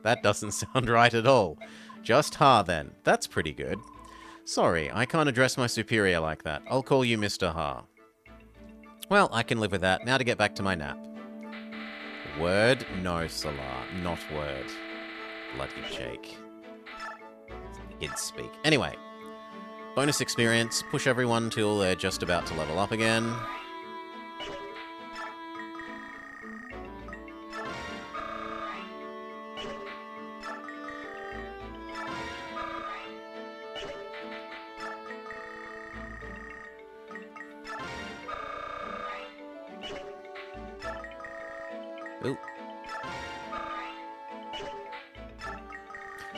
That doesn't sound right at all. Just Ha then. That's pretty good. Sorry, I can't address my superior like that. I'll call you Mr. Ha. Well, I can live with that. Now to get back to my nap. Word? No, Salah. Not word. Bloody Jake. Kids speak. Anyway. Bonus experience. Push everyone till they're just about to level up again.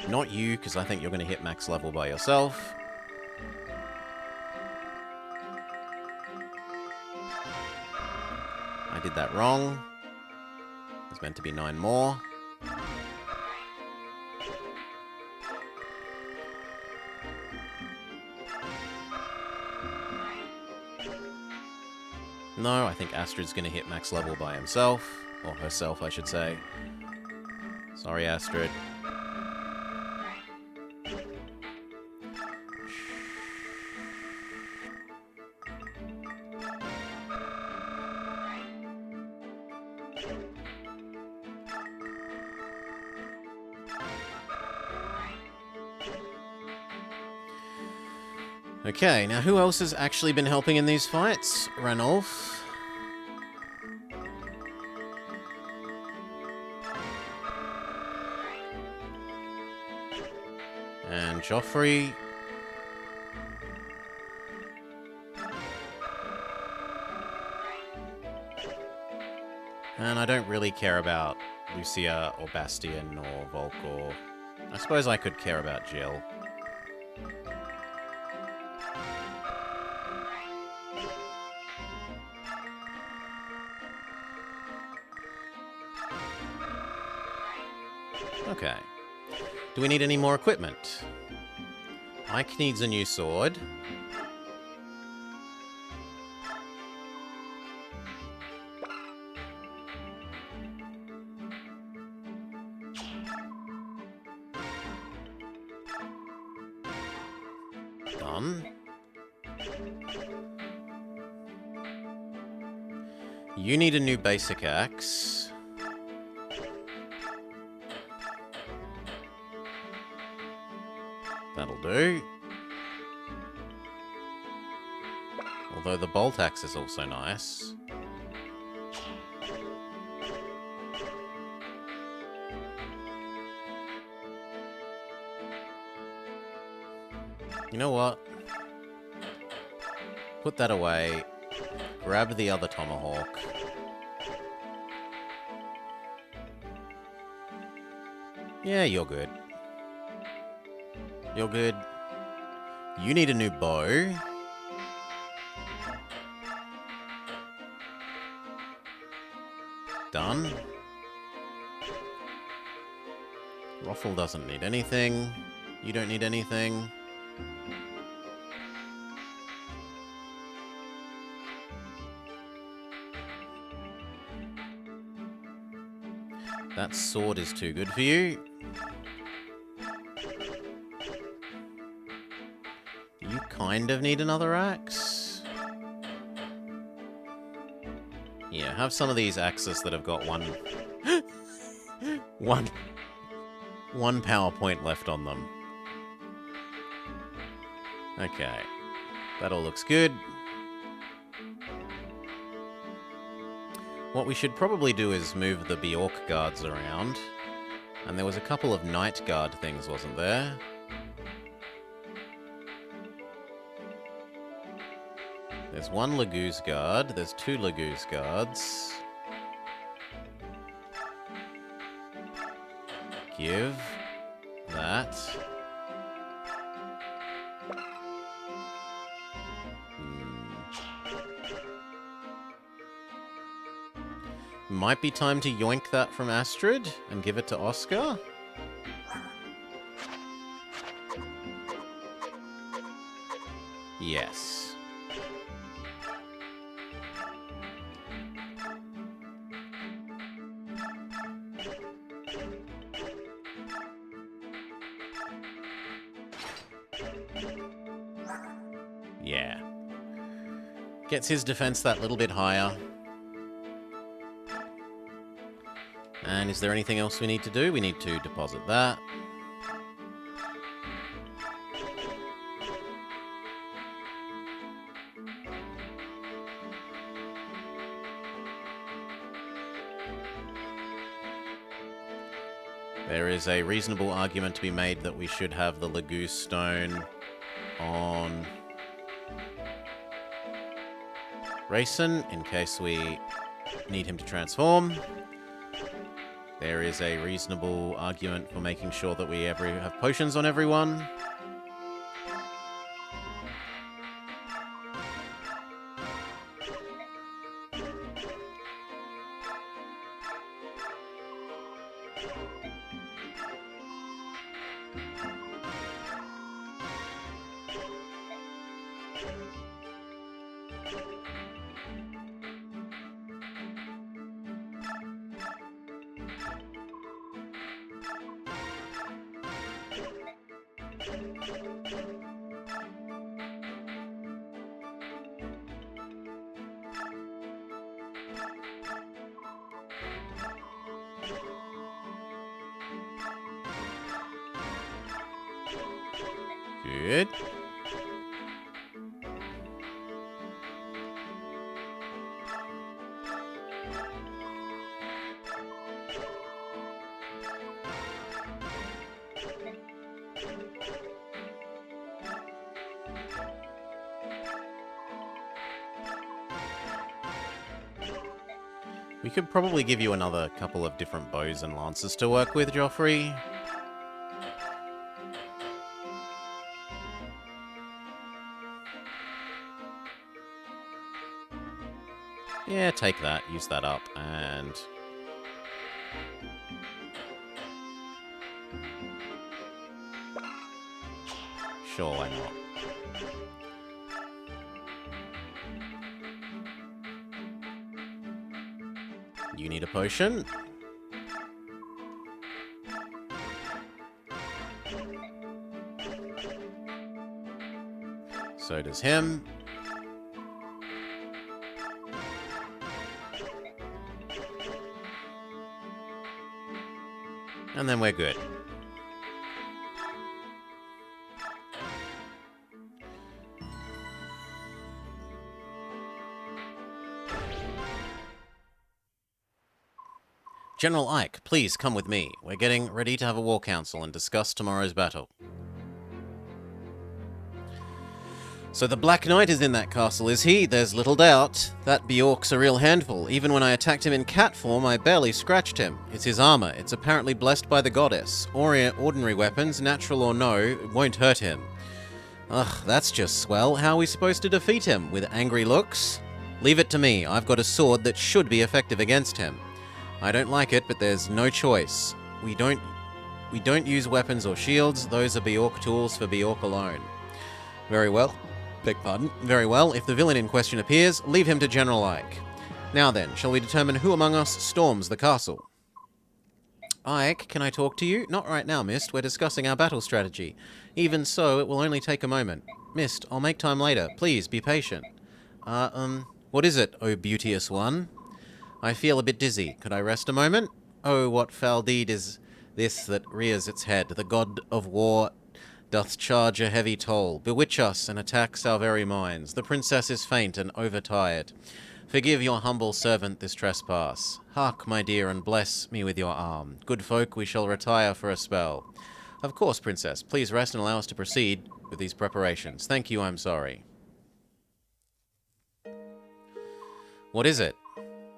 Not you, because I think you're going to hit max level by yourself. I did that wrong. There's meant to be 9 more. No, I think Astrid's going to hit max level by himself. Or herself, I should say. Sorry, Astrid. Okay, now who else has actually been helping in these fights? Ranulf. And Joffrey. And I don't really care about Lucia or Bastian or Volkor. I suppose I could care about Jill. Okay. Do we need any more equipment? Ike needs a new sword. Done. You need a new basic axe. That'll do. Although the bolt axe is also nice. You know what? Put that away. Grab the other tomahawk. Yeah, you're good. You're good. You need a new bow. Done. Ruffle doesn't need anything. You don't need anything. That sword is too good for you. You kind of need another axe. Yeah, have some of these axes that have got one power point left on them. Okay. That all looks good. What we should probably do is move the Bjork guards around. And there was a couple of night guard things, wasn't there? There's one Lagoose guard, there's 2 Lagoose guards. Give that. Might be time to yoink that from Astrid and give it to Oscar. Yes. Yeah. Gets his defense that little bit higher. And is there anything else we need to do? We need to deposit that. There is a reasonable argument to be made that we should have the Lagoose Stone on Rayson in case we need him to transform. there is a reasonable argument for making sure that we have potions on everyone. Good. We could probably give you another couple of different bows and lances to work with, Joffrey. Yeah, take that, use that up, and... Sure, why not? You need a potion? So does him. And then we're good. General Ike, please come with me. We're getting ready to have a war council and discuss tomorrow's battle. So the Black Knight is in that castle, is he? There's little doubt. That Bjork's a real handful. Even when I attacked him in cat form, I barely scratched him. It's his armor. It's apparently blessed by the goddess. Ordinary weapons, natural or no, won't hurt him. Ugh, that's just swell. How are we supposed to defeat him? With angry looks? Leave it to me. I've got a sword that should be effective against him. I don't like it, but there's no choice. We don't use weapons or shields. Those are Bjork tools for Bjork alone. Very well. Beg pardon. Very well. If the villain in question appears, leave him to General Ike. Now then, shall we determine who among us storms the castle? Ike, can I talk to you? Not right now, Mist. We're discussing our battle strategy. Even so, it will only take a moment. Mist, I'll make time later. Please, be patient. What is it, oh beauteous one? I feel a bit dizzy. Could I rest a moment? Oh, what foul deed is this that rears its head? The god of war doth charge a heavy toll, bewitch us and attacks our very minds. The princess is faint and overtired. Forgive your humble servant this trespass. Hark, my dear, and bless me with your arm. Good folk, we shall retire for a spell. Of course, princess. Please rest and allow us to proceed with these preparations. Thank you, I'm sorry. What is it?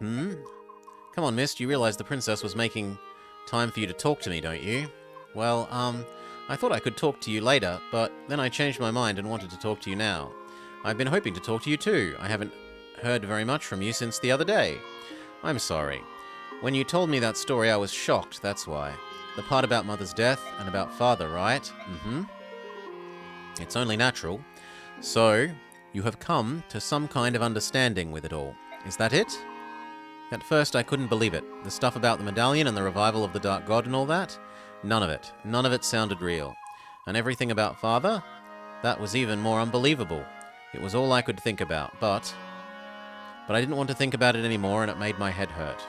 Come on, Mist, you realize the princess was making time for you to talk to me, don't you? Well, I thought I could talk to you later, but then I changed my mind and wanted to talk to you now. I've been hoping to talk to you too. I haven't heard very much from you since the other day. I'm sorry. When you told me that story, I was shocked, that's why. The part about Mother's death and about Father, right? It's only natural. So, you have come to some kind of understanding with it all. Is that it? At first, I couldn't believe it. The stuff about the medallion and the revival of the Dark God and all that? None of it. None of it sounded real. And everything about Father? That was even more unbelievable. It was all I could think about, but I didn't want to think about it anymore, and it made my head hurt.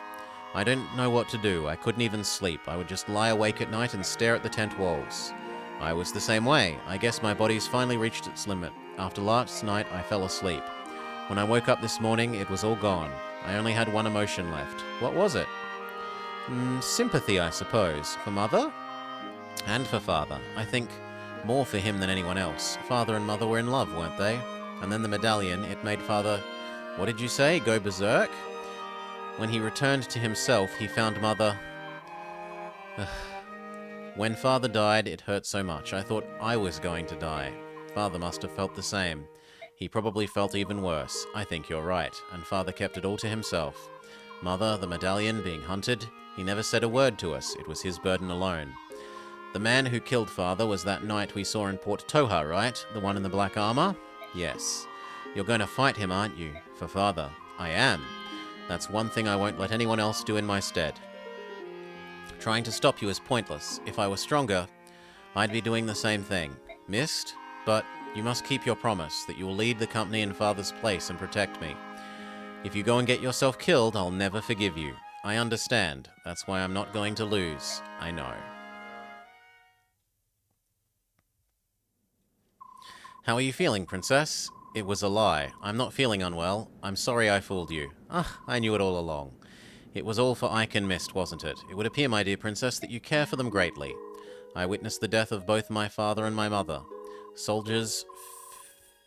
I didn't know what to do. I couldn't even sleep. I would just lie awake at night and stare at the tent walls. I was the same way. I guess my body's finally reached its limit. After last night, I fell asleep. When I woke up this morning, it was all gone. I only had one emotion left. What was it? Sympathy, I suppose. For Mother? And for Father. I think more for him than anyone else. Father and Mother were in love, weren't they? And then the medallion, it made Father, what did you say, go berserk? When he returned to himself, he found Mother When Father died, it hurt so much. I thought I was going to die. Father must have felt the same. He probably felt even worse. I think you're right. And Father kept it all to himself. Mother, the medallion, being hunted, he never said a word to us. It was his burden alone. The man who killed Father was that knight we saw in Port Toha, right? The one in the black armor? Yes. You're going to fight him, aren't you? For Father. I am. That's one thing I won't let anyone else do in my stead. Trying to stop you is pointless. If I were stronger, I'd be doing the same thing. Missed? But you must keep your promise that you will lead the company in Father's place and protect me. If you go and get yourself killed, I'll never forgive you. I understand. That's why I'm not going to lose. I know. How are you feeling, Princess? It was a lie. I'm not feeling unwell. I'm sorry I fooled you. Ah, I knew it all along. It was all for Ike and Mist, wasn't it? It would appear, my dear Princess, that you care for them greatly. I witnessed the death of both my father and my mother. Soldiers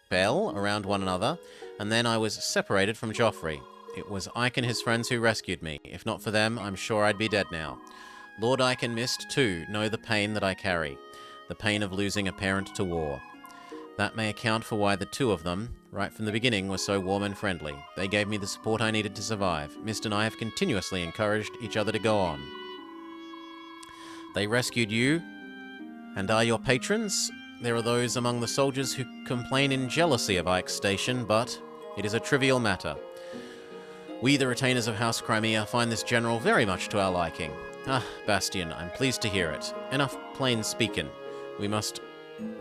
fell around one another, and then I was separated from Joffrey. It was Ike and his friends who rescued me. If not for them, I'm sure I'd be dead now. Lord Ike and Mist, too, know the pain that I carry. The pain of losing a parent to war. That may account for why the two of them, right from the beginning, were so warm and friendly. They gave me the support I needed to survive. Mist and I have continuously encouraged each other to go on. They rescued you, and are your patrons? There are those among the soldiers who complain in jealousy of Ike's station, but it is a trivial matter. We, the retainers of House Crimea, find this general very much to our liking. Ah, Bastion, I'm pleased to hear it. Enough plain speaking. We must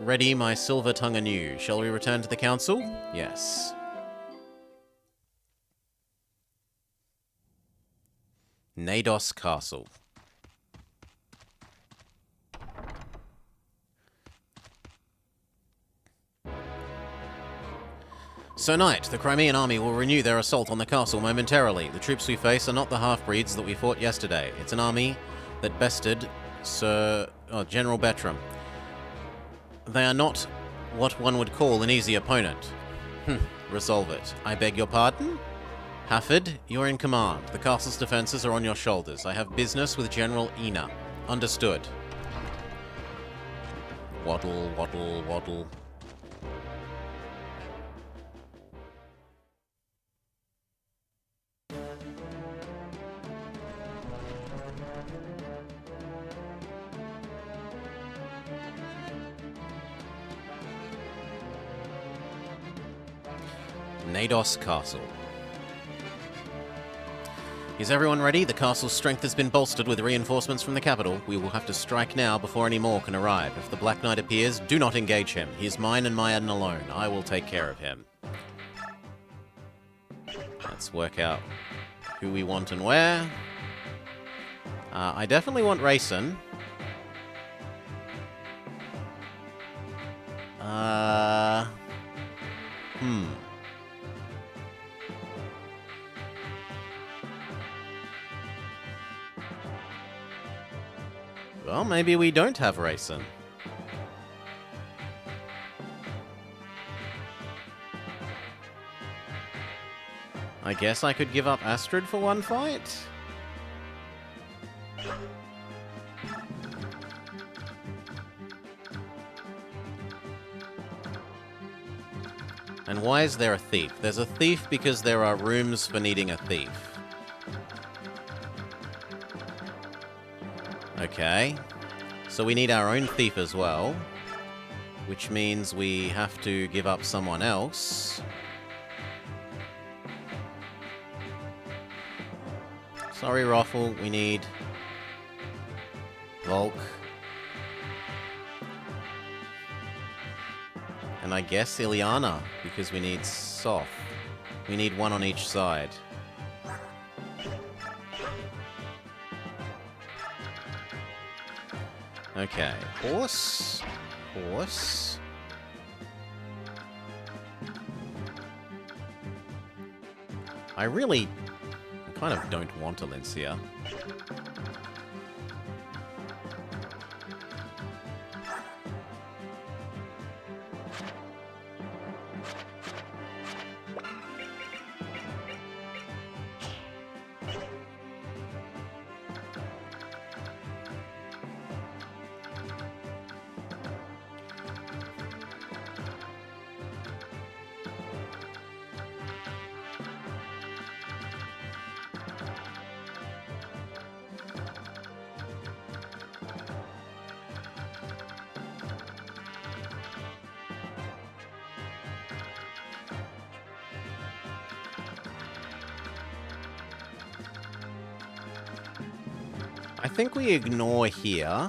ready my silver tongue anew. Shall we return to the council? Yes. Nados Castle. Sir Knight, the Crimean army will renew their assault on the castle momentarily. The troops we face are not the half-breeds that we fought yesterday. It's an army that bested General Bettram. They are not what one would call an easy opponent. Resolve it. I beg your pardon? Hafford, you're in command. The castle's defenses are on your shoulders. I have business with General Ina. Understood. Waddle, waddle, waddle. Nados Castle. Is everyone ready? The castle's strength has been bolstered with reinforcements from the capital. We will have to strike now before any more can arrive. If the Black Knight appears, do not engage him. He is mine and mine alone. I will take care of him. Let's work out who we want and where. I definitely want Rayson. Well, maybe we don't have Rayson. I guess I could give up Astrid for one fight? And why is there a thief? There's a thief because there are rooms for needing a thief. Okay. So we need our own thief as well. Which means we have to give up someone else. Sorry, Roffle, we need Volk. And I guess Ileana, because we need Soth. We need one on each side. Okay, horse. Horse. I kind of don't want Alencia. I think we ignore here,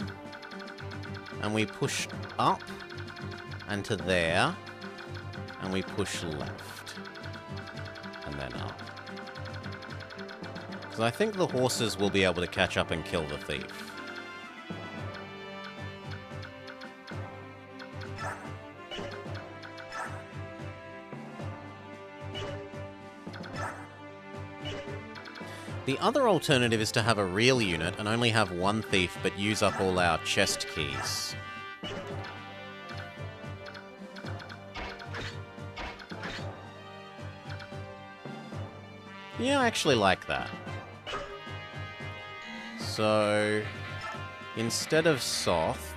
and we push up, and to there, and we push left, and then up. Because I think the horses will be able to catch up and kill the thief. The other alternative is to have a real unit and only have one thief, but use up all our chest keys. Yeah, I actually like that. So, instead of Soth,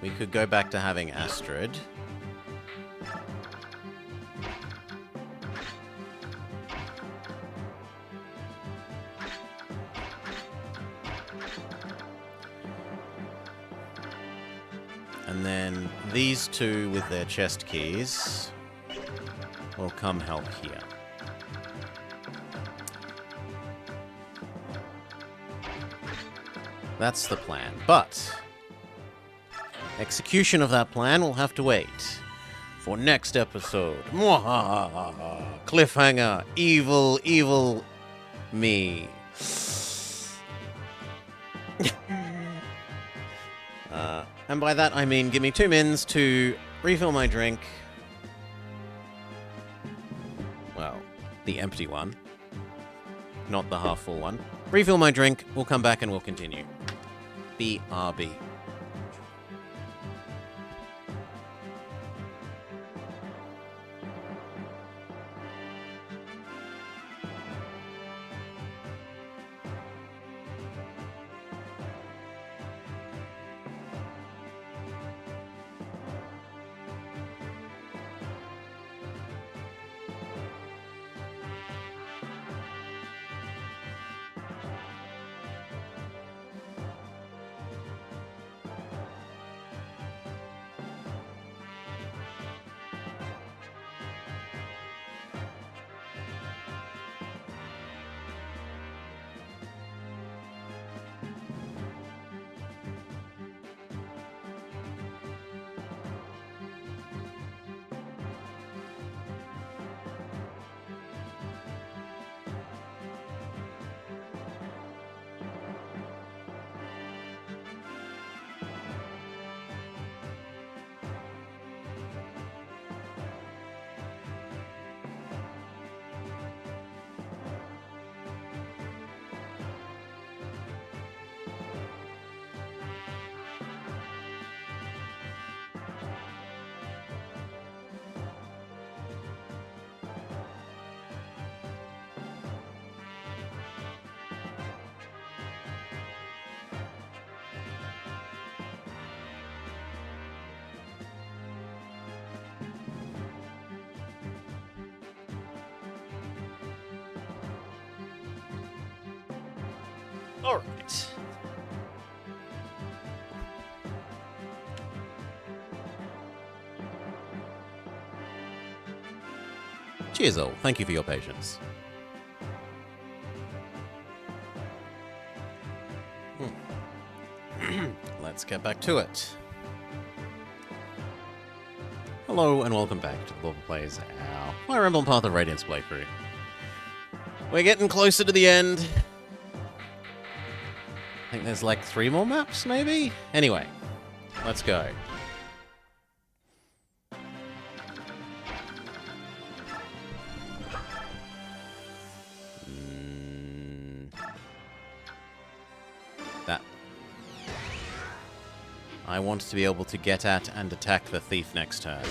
we could go back to having Astrid. And then these two with their chest keys will come help here. That's the plan. But execution of that plan will have to wait for next episode. Mwahaha. Cliffhanger. Evil, evil me. And by that I mean give me 2 mins to refill my drink. Well, the empty one. Not the half full one. Refill my drink, we'll come back and we'll continue. BRB. All right. Cheers all. Thank you for your patience. Let's get back to it. Hello and welcome back to the Bubble Plays our Fire Emblem Path of Radiance playthrough. We're getting closer to the end. I think there's like 3 more maps, maybe? Anyway, let's go. That. I want to be able to get at and attack the thief next turn.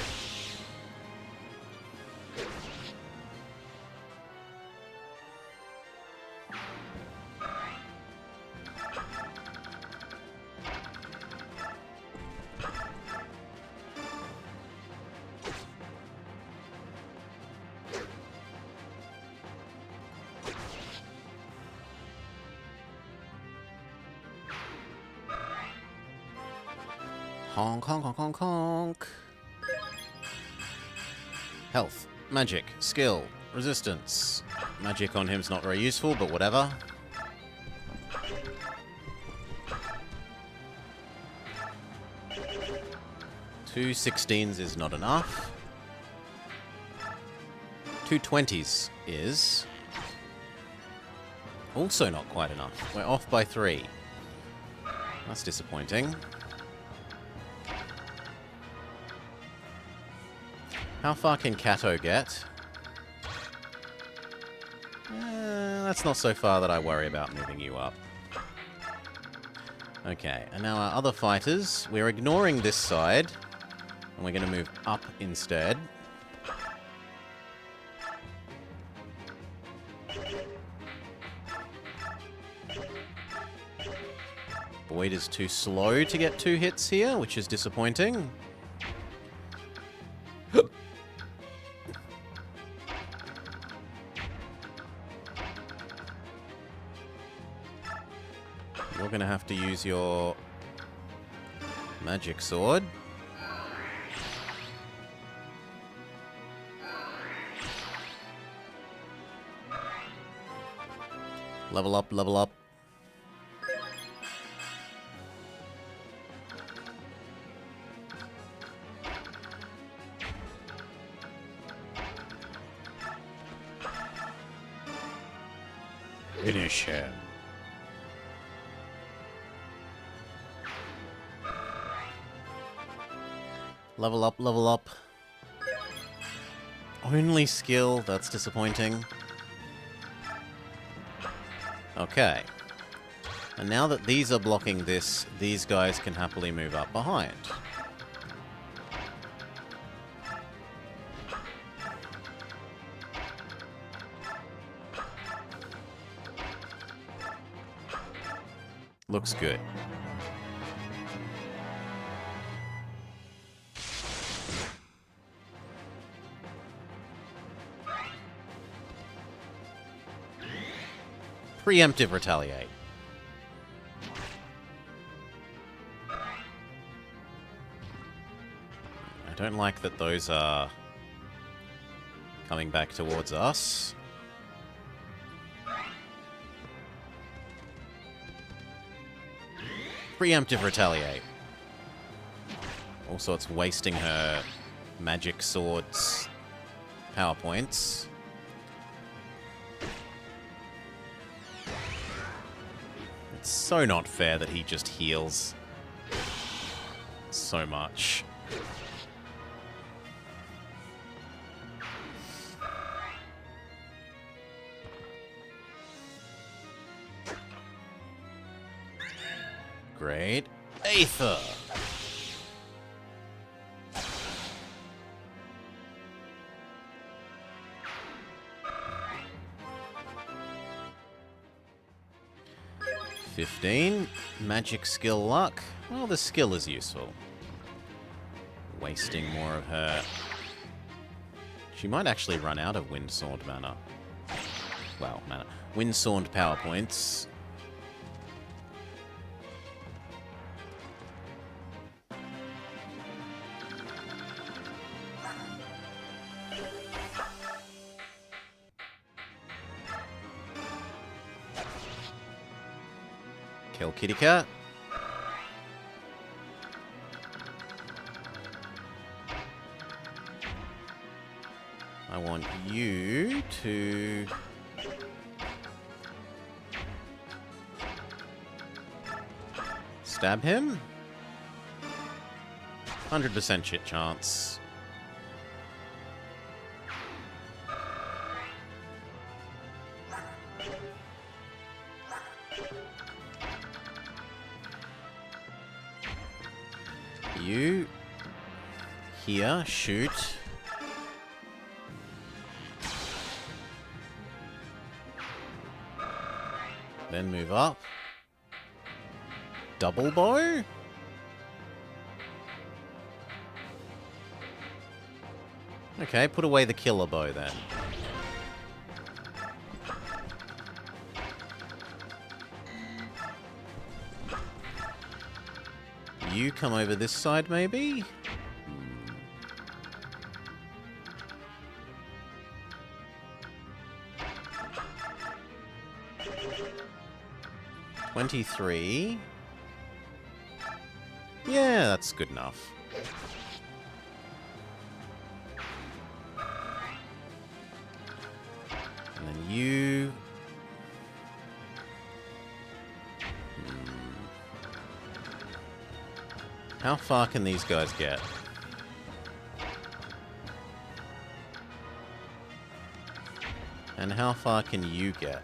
Honk, honk, honk, honk, honk. Health, magic, skill, resistance. Magic on him's not very useful, but whatever. Two 16s is not enough. Two 20s is also not quite enough. We're off by 3. That's disappointing. How far can Kato get? That's not so far that I worry about moving you up. Okay, and now our other fighters, we're ignoring this side, and we're going to move up instead. Boyd is too slow to get 2 hits here, which is disappointing. You're going to have to use your magic sword. Level up, level up. Finish him. Level up, level up. Only skill, that's disappointing. Okay. And now that these are blocking this, these guys can happily move up behind. Looks good. Preemptive retaliate. I don't like that those are coming back towards us. Preemptive retaliate. Also, it's wasting her magic sword's power points. It's so not fair that he just heals so much. Great. Aether! $15. Magic skill luck. Well, the skill is useful. Wasting more of her. She might actually run out of Windsword mana. Well, mana. Windsword power points. Kill Kitty Cat. I want you to... stab him? 100% shit chance. You here, shoot. Then move up. Double bow? Okay, put away the killer bow then. You come over this side, maybe? 23. Yeah, that's good enough. And then you... How far can these guys get? And how far can you get?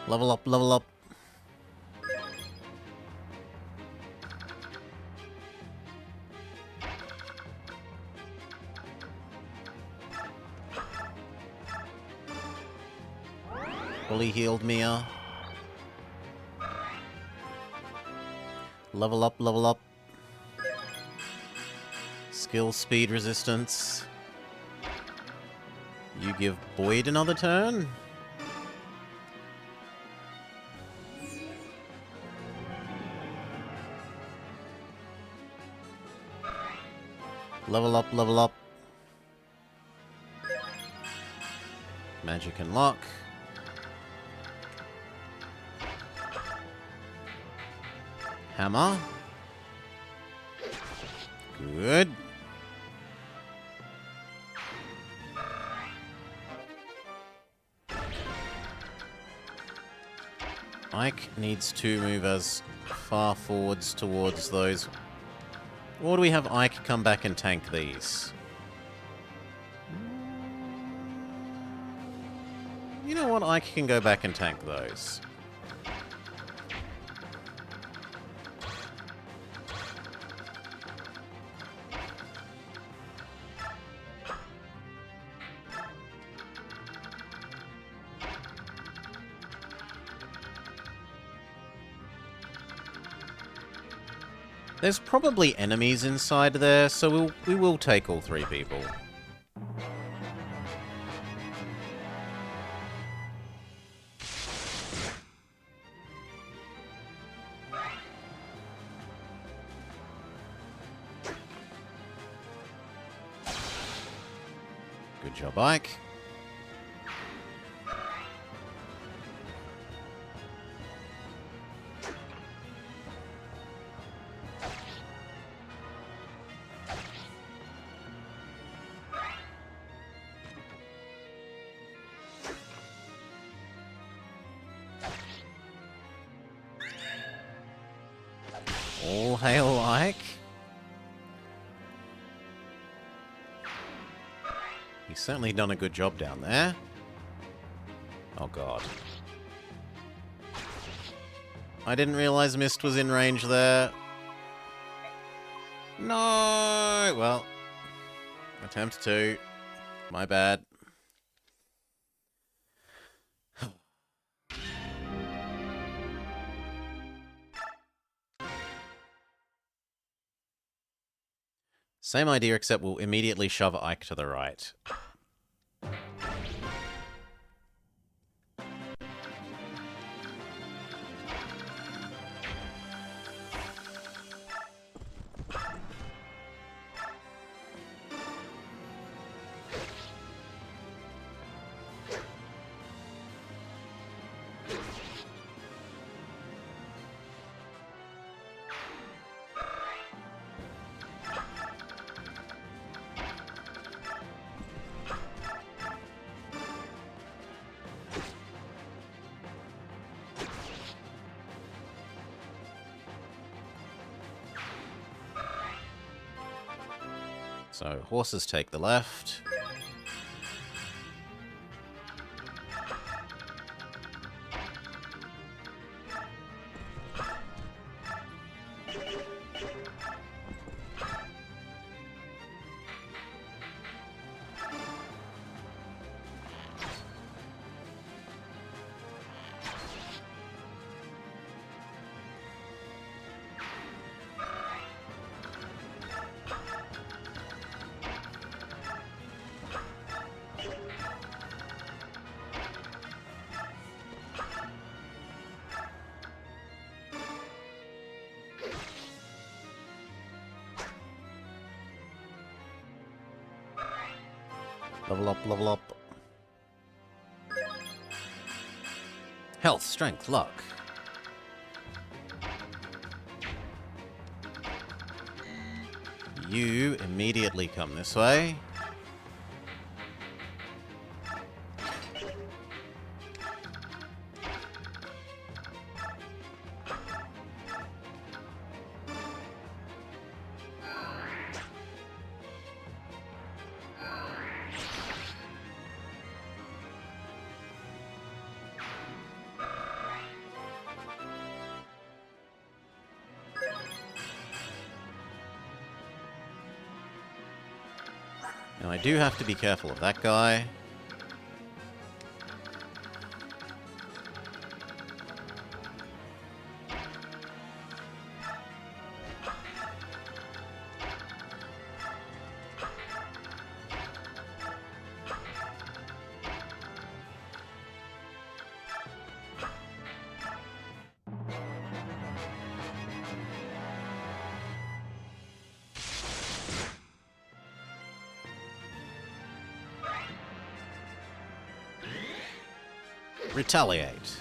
Level up, level up. Fully healed Mia. Level up, level up. Skill, speed, resistance. You give Boyd another turn? Level up, level up. Magic and luck. Hammer. Good. Ike needs to move as far forwards towards those. Or do we have Ike come back and tank these? You know what? Ike can go back and tank those. There's probably enemies inside there, so we will take all three people. Good job, Ike. All hail Ike. He's certainly done a good job down there. Oh god. I didn't realize Mist was in range there. No! Well, attempt 2. My bad. Same idea, except we'll immediately shove Ike to the right. So, horses take the left. Level up, level up. Health, strength, luck. You immediately come this way. Now I do have to be careful of that guy. Retaliate.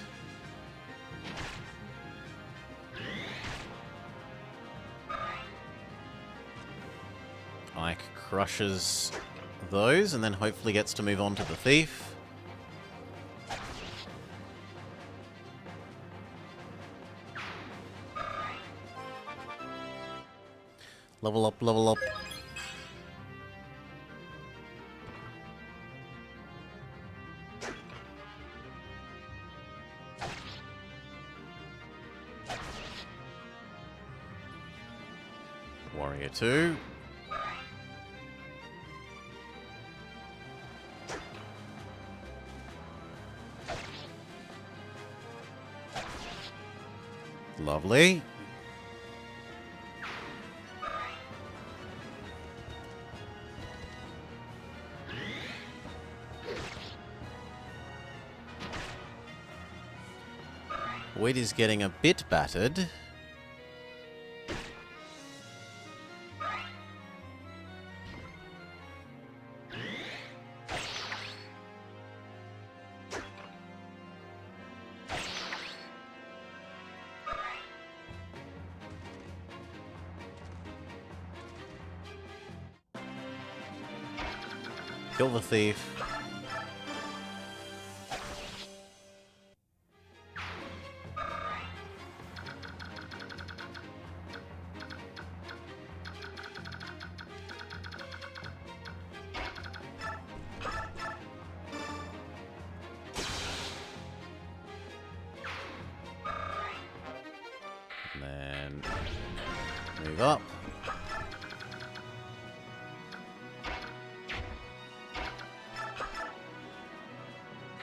Ike crushes those and then hopefully gets to move on to the thief. Level up, level up. Warrior 2. Lovely. Wade is getting a bit battered. Kill the thief. And then move up.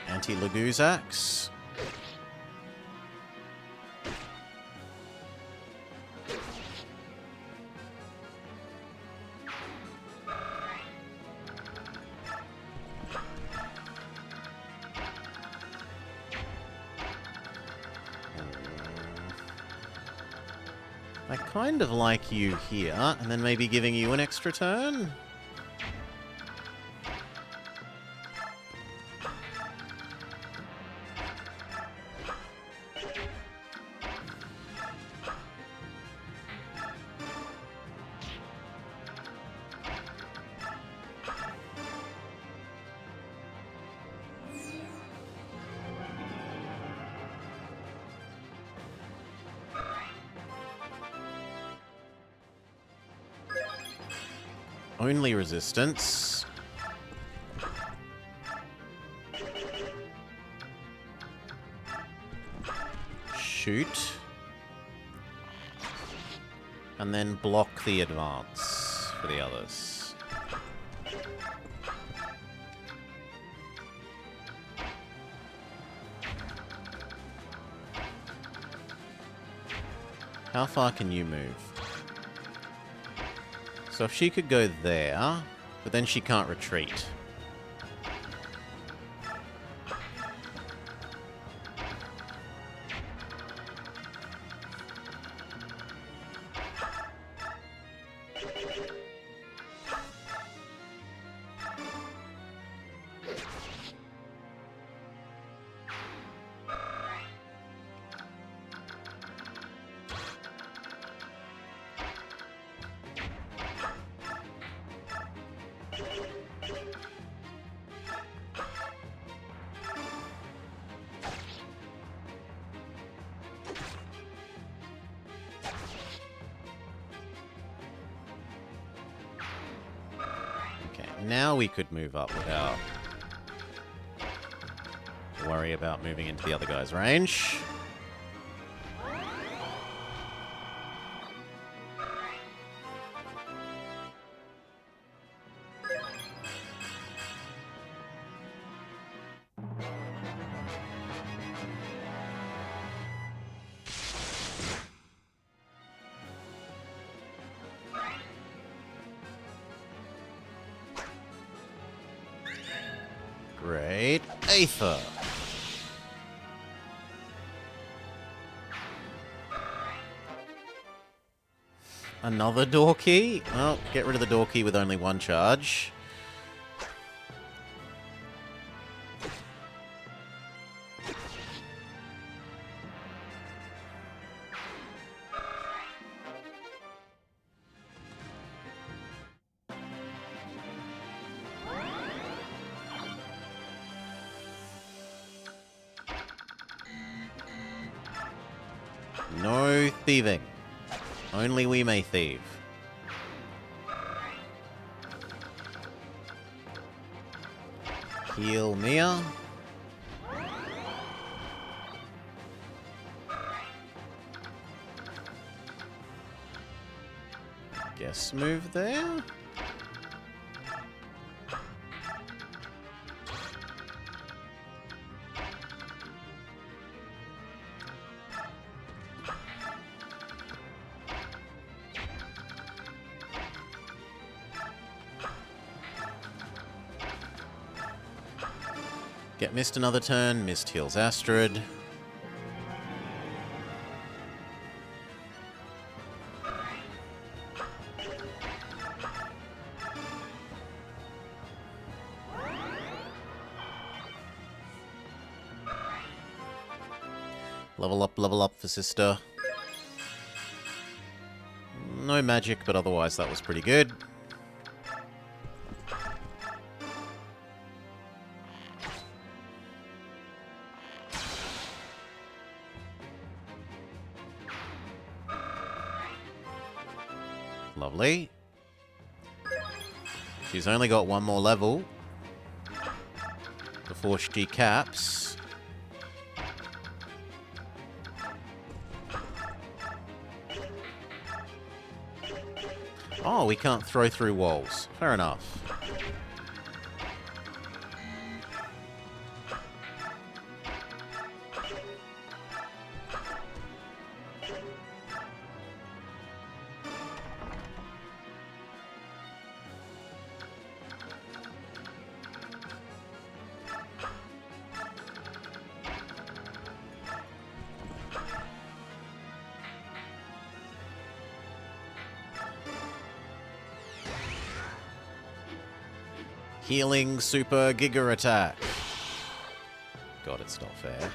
Anti-Laguz axe. I kind of like you here, and then maybe giving you an extra turn? Only resistance. Shoot. And then block the advance for the others. How far can you move? So if she could go there, but then she can't retreat. Now we could move up without worry about moving into the other guy's range. Great Aether. Another door key? Well, get rid of the door key with only one charge. No thieving. Only we may thieve. Heal Mia. Guess move there? Get Mist another turn. Mist heals Astrid. Level up for sister. No magic, but otherwise that was pretty good. Lovely. She's only got one more level before she caps. Oh, we can't throw through walls. Fair enough. Healing Super Giga Attack. God, it's not fair.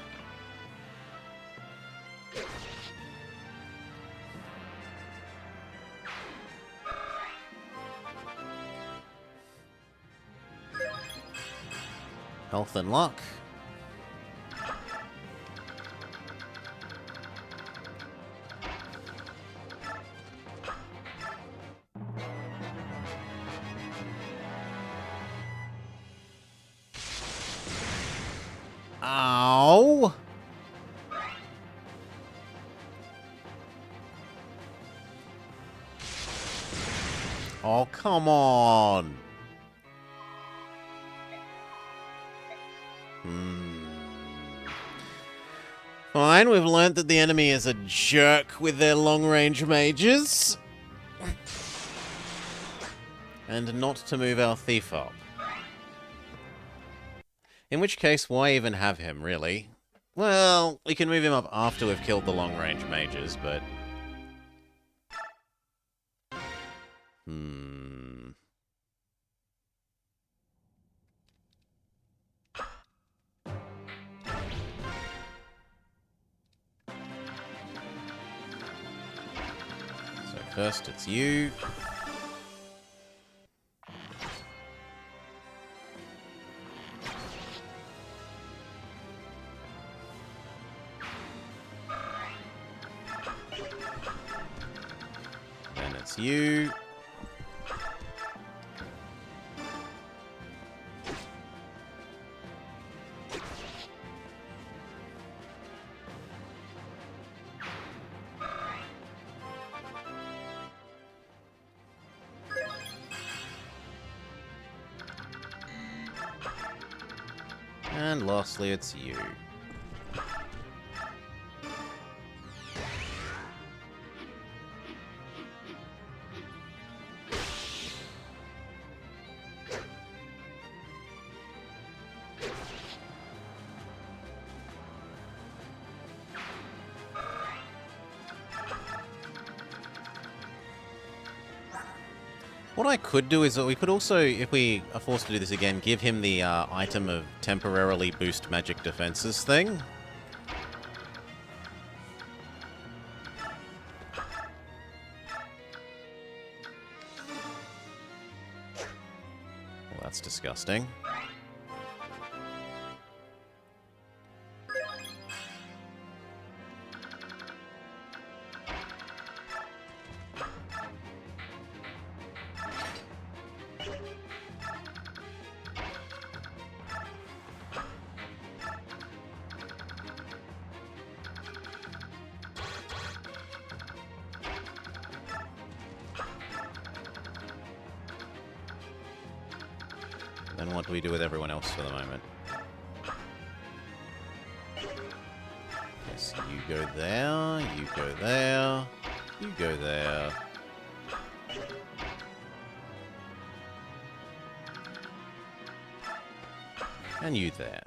Health and luck. Ow! Oh, come on! Fine, we've learnt that the enemy is a jerk with their long-range mages. And not to move our thief up. In which case, why even have him, really? Well, we can move him up after we've killed the long-range mages, but... So first it's you. Then it's you. And lastly, it's you. What I could do is that we could also, if we are forced to do this again, give him the item of temporarily boost magic defenses thing. Well, that's disgusting. Then what do we do with everyone else for the moment? Yes, you go there, you go there, you go there. And you there.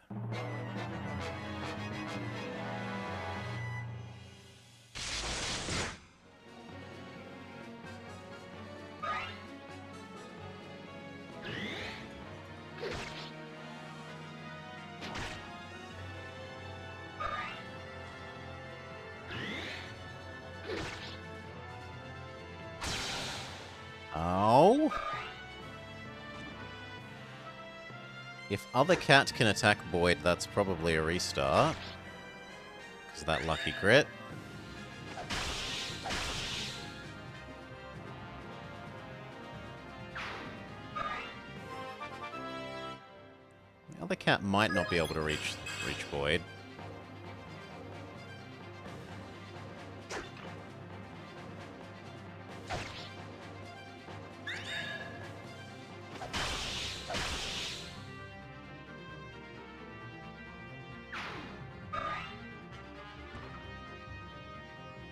Oh. If other cat can attack Boyd, that's probably a restart. Because that lucky crit. The other cat might not be able to reach Boyd.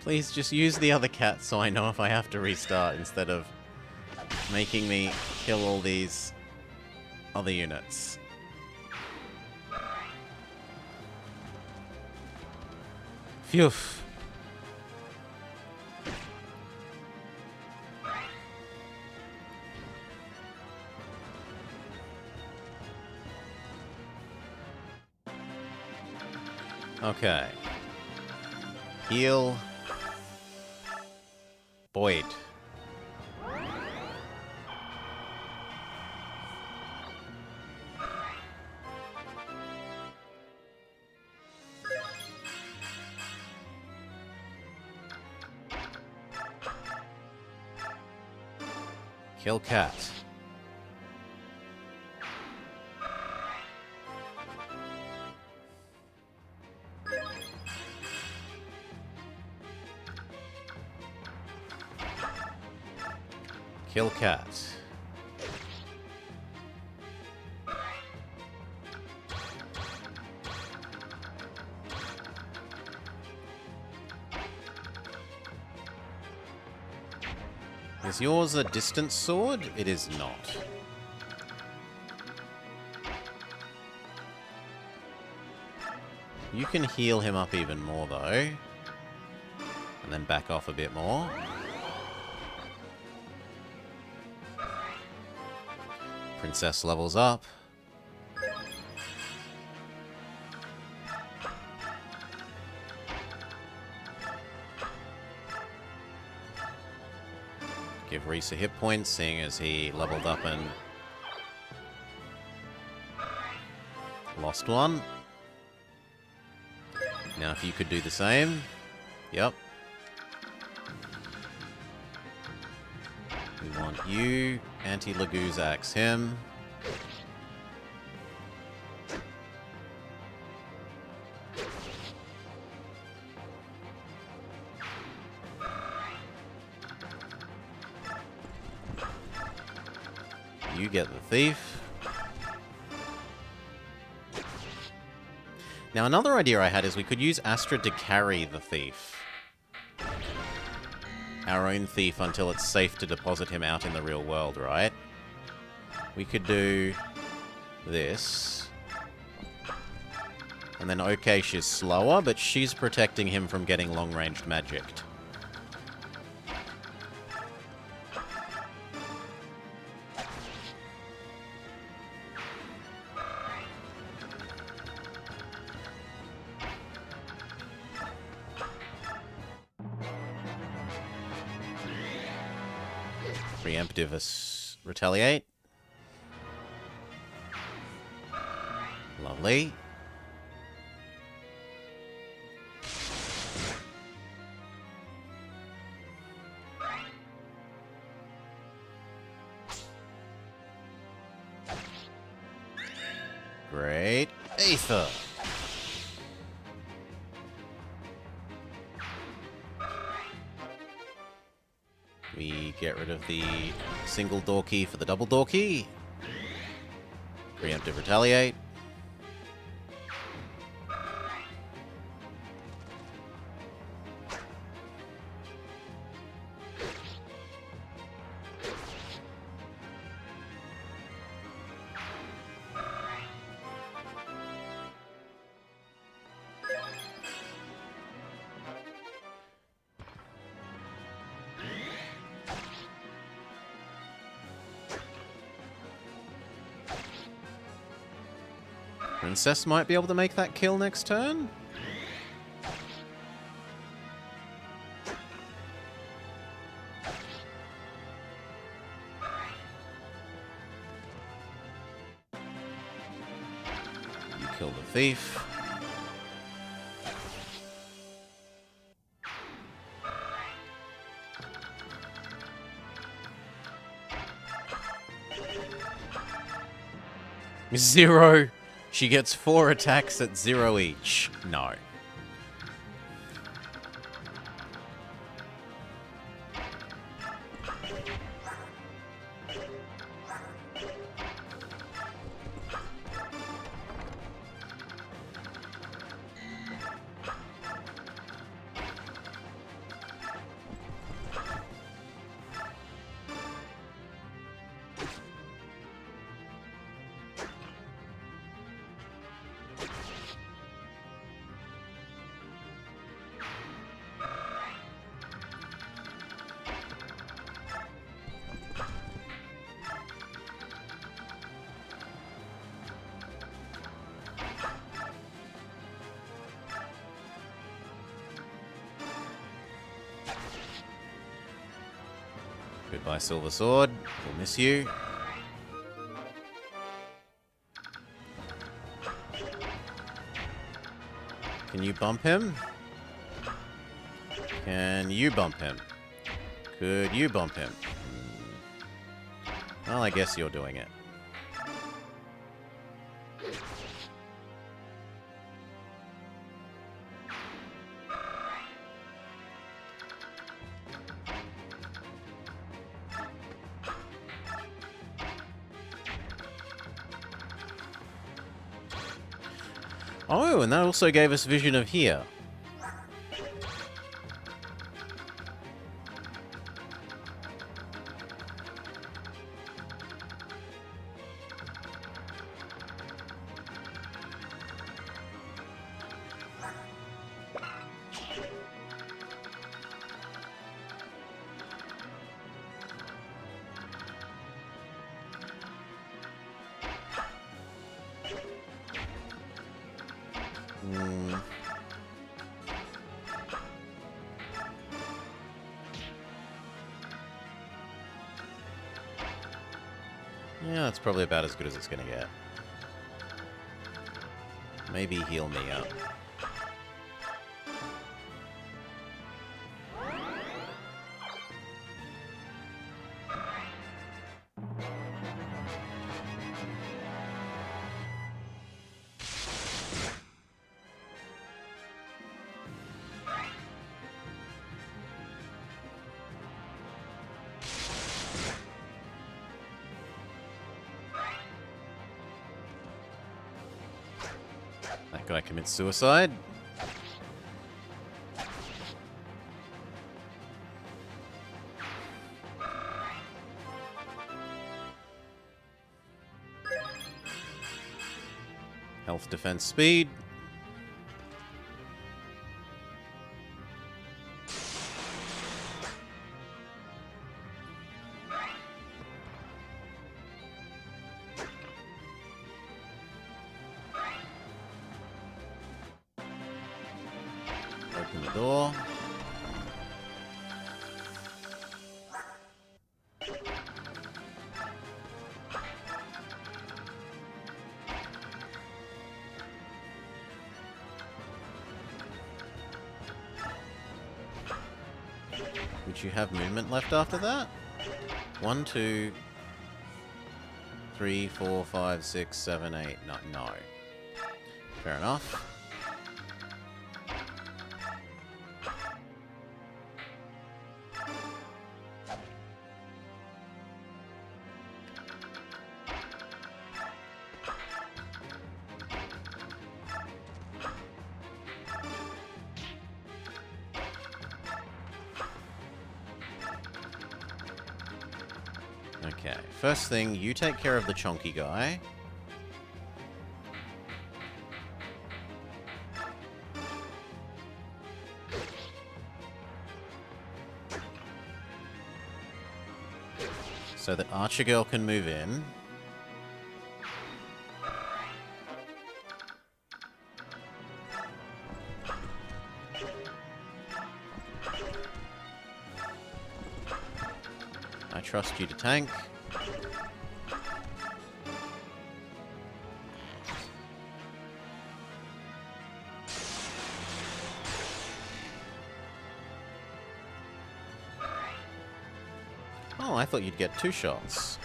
Please just use the other cat so I know if I have to restart instead of making me kill all these other units. Phew. Okay. Heal. Boyd. Kill cat. Kill cat. Is yours a distance sword? It is not. You can heal him up even more, though. And then back off a bit more. Princess levels up. Give Reese a hit point, seeing as he leveled up and lost one. Now if you could do the same. Yep. We want you. Anti-Laguz axe him. You get the thief. Now, another idea I had is we could use Astra to carry the thief. Our own thief until it's safe to deposit him out in the real world, right? We could do this. And then, okay, she's slower, but she's protecting him from getting long-ranged magicked. Preemptive retaliate. Lovely. Great. Aether. We get rid of the single door key for the double door key. Preemptive retaliate. Princess might be able to make that kill next turn. You kill the thief. Zero. She gets 4 attacks at 0 each. No. Goodbye, Silver Sword. We'll miss you. Can you bump him? Can you bump him? Could you bump him? Well, I guess you're doing it. Oh, and that also gave us vision of here. Yeah, that's probably about as good as it's gonna get. Maybe heal me up. That guy commits suicide. Health, defense, speed. Open the door. Would you have movement left after that? 1, 2, 3, 4, 5, 6, 7, 8, 9. No. Fair enough. Okay, first thing, you take care of the chonky guy. So that Archer Girl can move in. I trust you to tank. Oh, I thought you'd get 2 shots.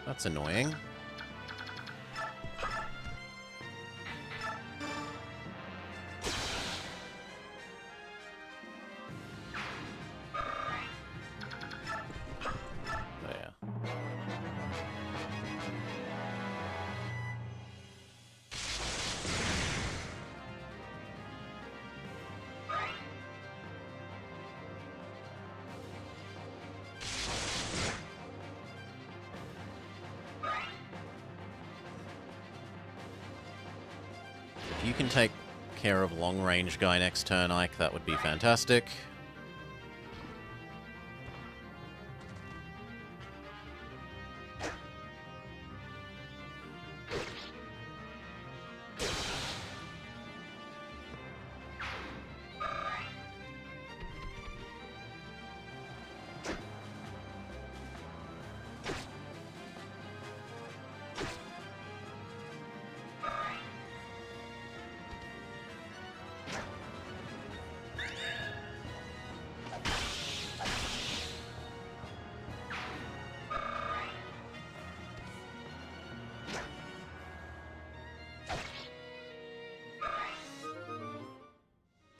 That's annoying. There. If you can take care of long-range guy next turn, Ike, that would be fantastic.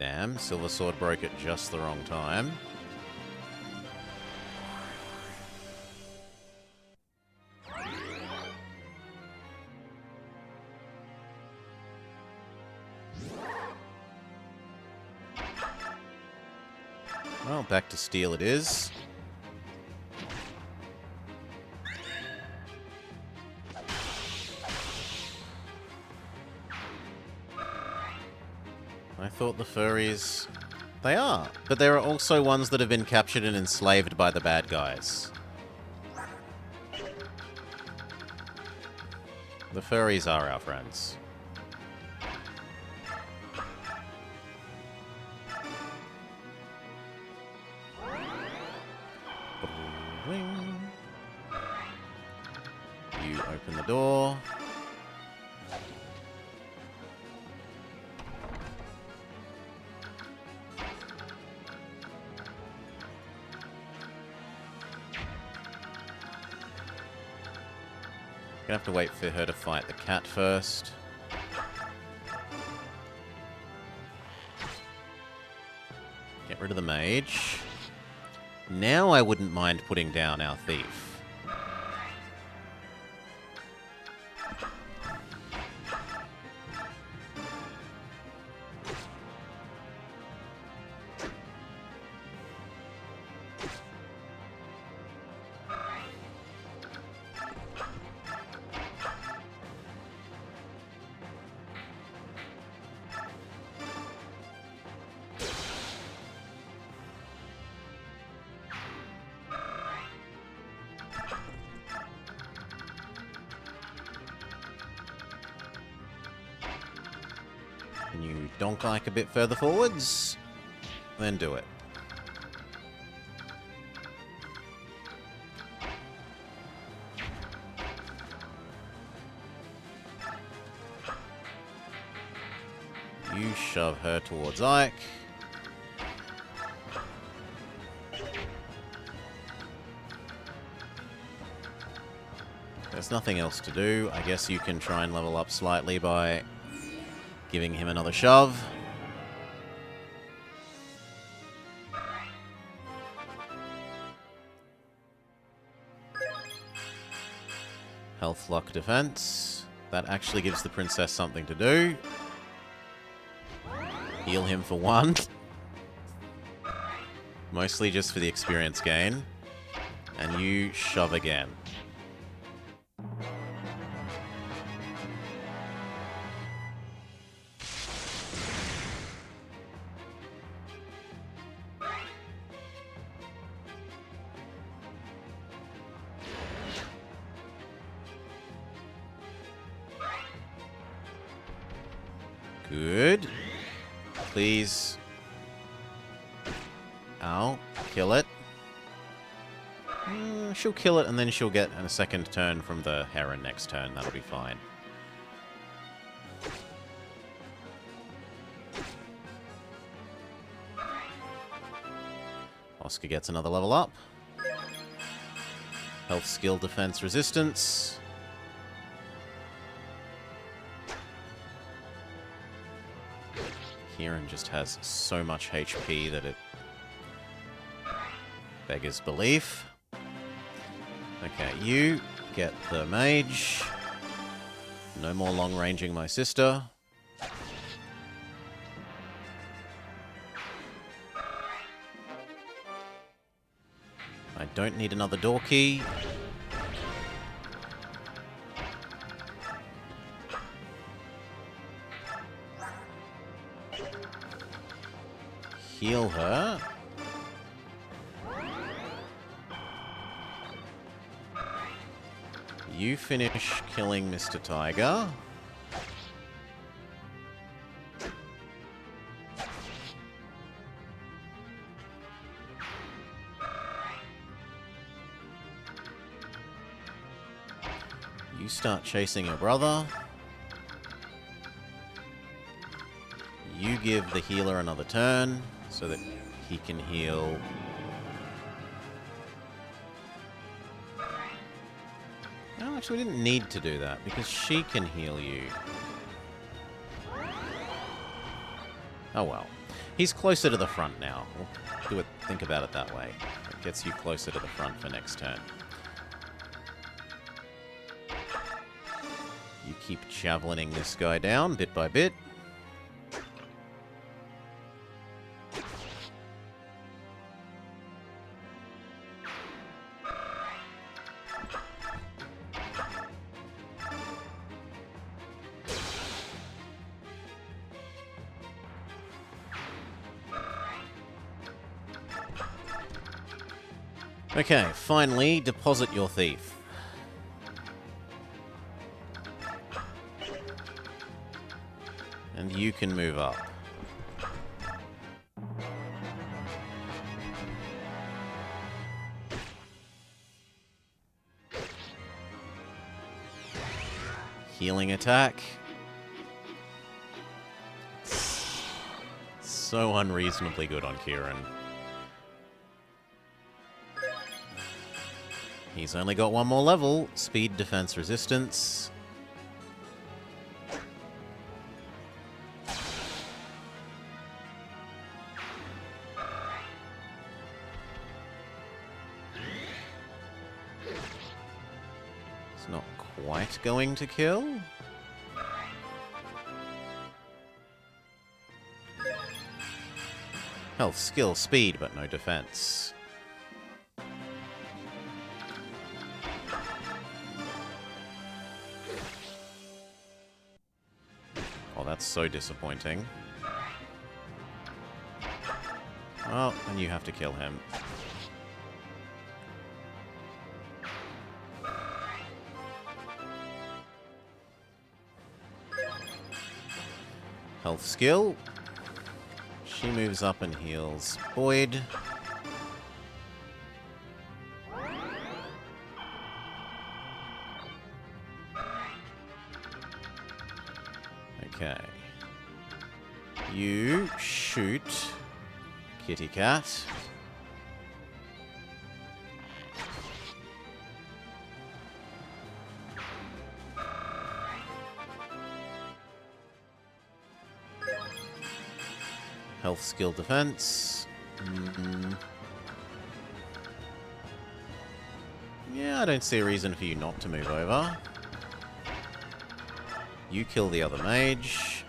Damn, Silver Sword broke at just the wrong time. Well, back to steel it is. I thought the furries... They are, but there are also ones that have been captured and enslaved by the bad guys. The furries are our friends. You open the door. Gonna have to wait for her to fight the cat first. Get rid of the mage. Now I wouldn't mind putting down our thief. Can you donk like a bit further forwards? Then do it. You shove her towards Ike. There's nothing else to do. I guess you can try and level up slightly by giving him another shove. Health lock defense. That actually gives the princess something to do. Heal him for 1. Mostly just for the experience gain. And you shove again. Good. Please. Ow. Kill it. She'll kill it, and then she'll get a second turn from the Heron next turn. That'll be fine. Oscar gets another level up. Health, skill, defense, resistance. Kieran just has so much HP that it beggars belief. Okay, you get the mage. No more long-ranging my sister. I don't need another door key. Heal her. You finish killing Mr. Tiger. You start chasing your brother. You give the healer another turn so that he can heal. No, actually, we didn't need to do that because she can heal you. Oh well. He's closer to the front now. We'll do it, think about it that way. It gets you closer to the front for next turn. You keep javelining this guy down bit by bit. Okay, finally, deposit your thief. And you can move up. Healing attack. So unreasonably good on Kieran. He's only got one more level. Speed, defense, resistance. It's not quite going to kill. Health, skill, speed, but no defense. Oh, that's so disappointing. Oh, and you have to kill him. Health skill. She moves up and heals Boyd. Okay. You shoot Kitty Cat. Health skill defense. Yeah, I don't see a reason for you not to move over. You kill the other mage.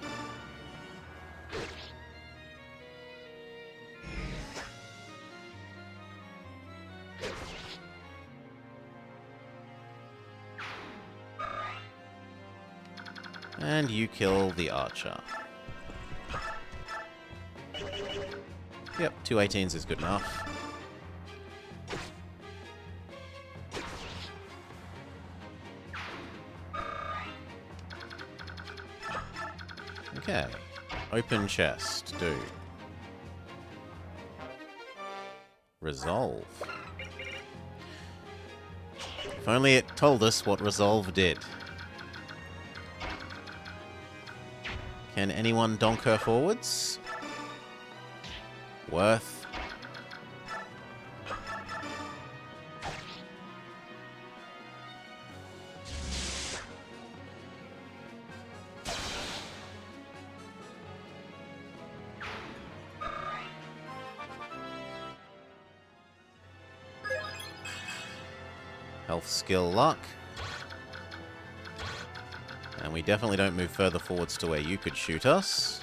And you kill the archer. Yep, 2 18s is good enough. Okay. Open chest. Do. Resolve. If only it told us what resolve did. Can anyone donk her forwards? Worth. Health, skill, luck. And we definitely don't move further forwards to where you could shoot us.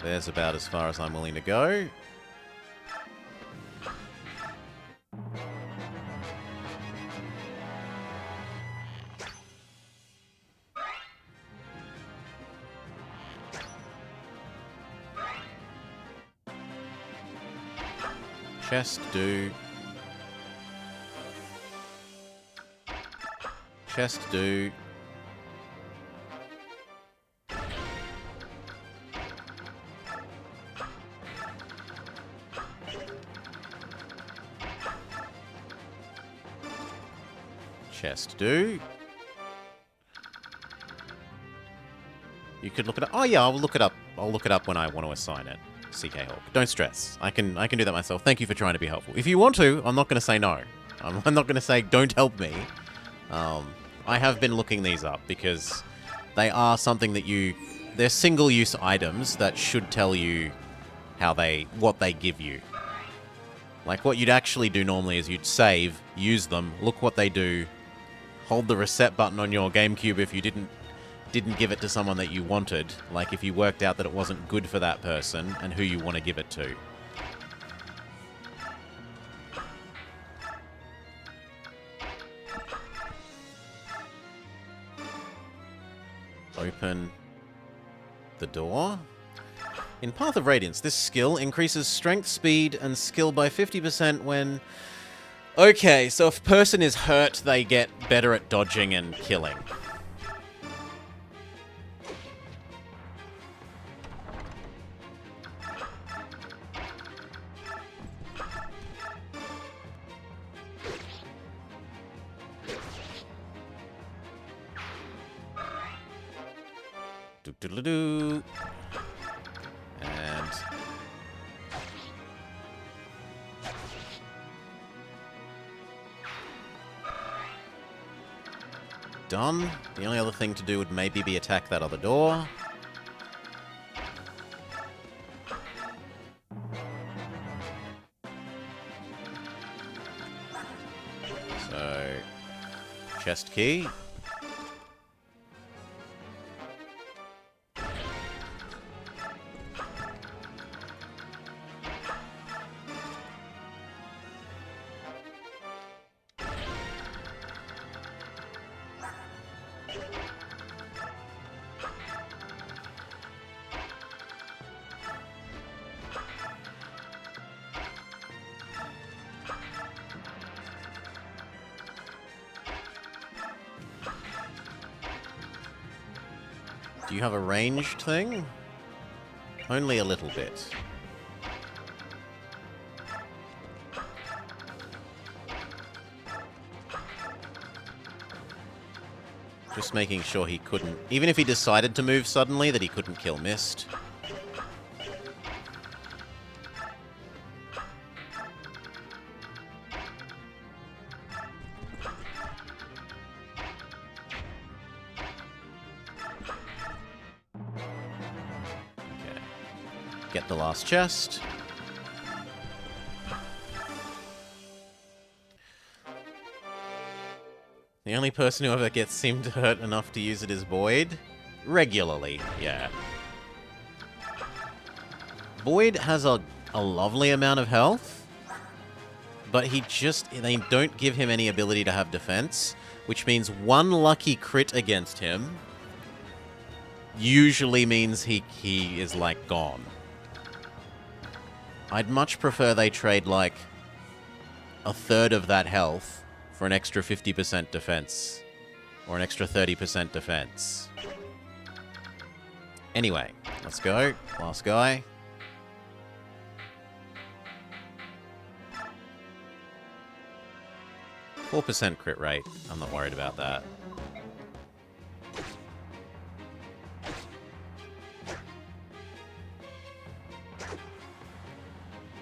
There's about as far as I'm willing to go. Chest, do. Chest, do. Chest, do. You could look it up. Oh yeah, I'll look it up. I'll look it up when I want to assign it. CK Hawk. Don't stress. I can do that myself. Thank you for trying to be helpful. If you want to, I'm not going to say no. I'm not going to say don't help me. I have been looking these up because they are something that they're single-use items that should tell you what they give you. Like what you'd actually do normally is you'd save, use them, look what they do, hold the reset button on your GameCube if you didn't give it to someone that you wanted, like if you worked out that it wasn't good for that person and who you want to give it to. Open the door. In Path of Radiance, this skill increases strength, speed, and skill by 50% when... Okay, so if a person is hurt, they get better at dodging and killing. Do-do-do-do. And... done. The only other thing to do would maybe be attack that other door. So... chest key. Do you have a ranged thing? Only a little bit. Just making sure he couldn't... Even if he decided to move suddenly, that he couldn't kill Mist. Okay. Get the last chest. The only person who ever gets seemed hurt enough to use it is Boyd. Regularly, yeah. Boyd has a lovely amount of health, but they don't give him any ability to have defense, which means one lucky crit against him usually means he is, like, gone. I'd much prefer they trade, like, a third of that health for an extra 50% defense. Or an extra 30% defense. Anyway, let's go. Last guy. %4 crit rate. I'm not worried about that.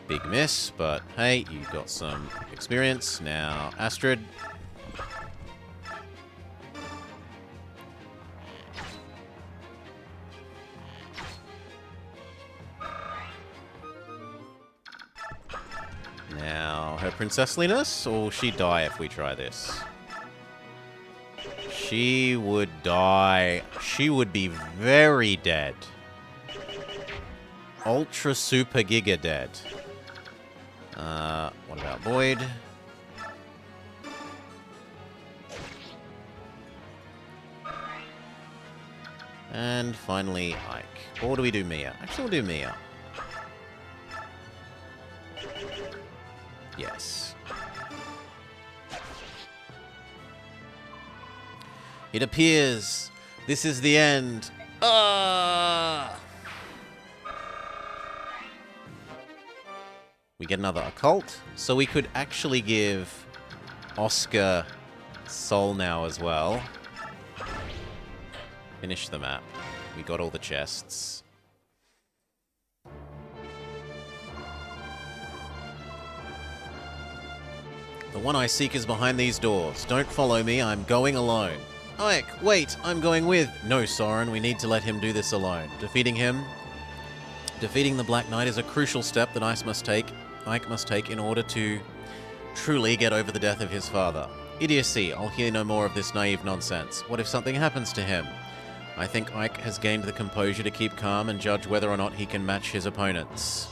Big miss, but hey, you got some experience. Now, Astrid. Now, her princessliness, or will she die if we try this? She would die. She would be very dead. Ultra super giga dead. What about Boyd? And finally, Ike. Or do we do Mia? Actually, we'll do Mia. Yes. It appears this is the end. We get another occult, so we could actually give Oscar Soul now as well. Finish the map. We got all the chests. The one I seek is behind these doors. Don't follow me, I'm going alone. Ike, wait, I'm going with... No, Soren, we need to let him do this alone. Defeating the Black Knight is a crucial step that Ike must take in order to truly get over the death of his father. Idiocy, I'll hear no more of this naive nonsense. What if something happens to him? I think Ike has gained the composure to keep calm and judge whether or not he can match his opponents.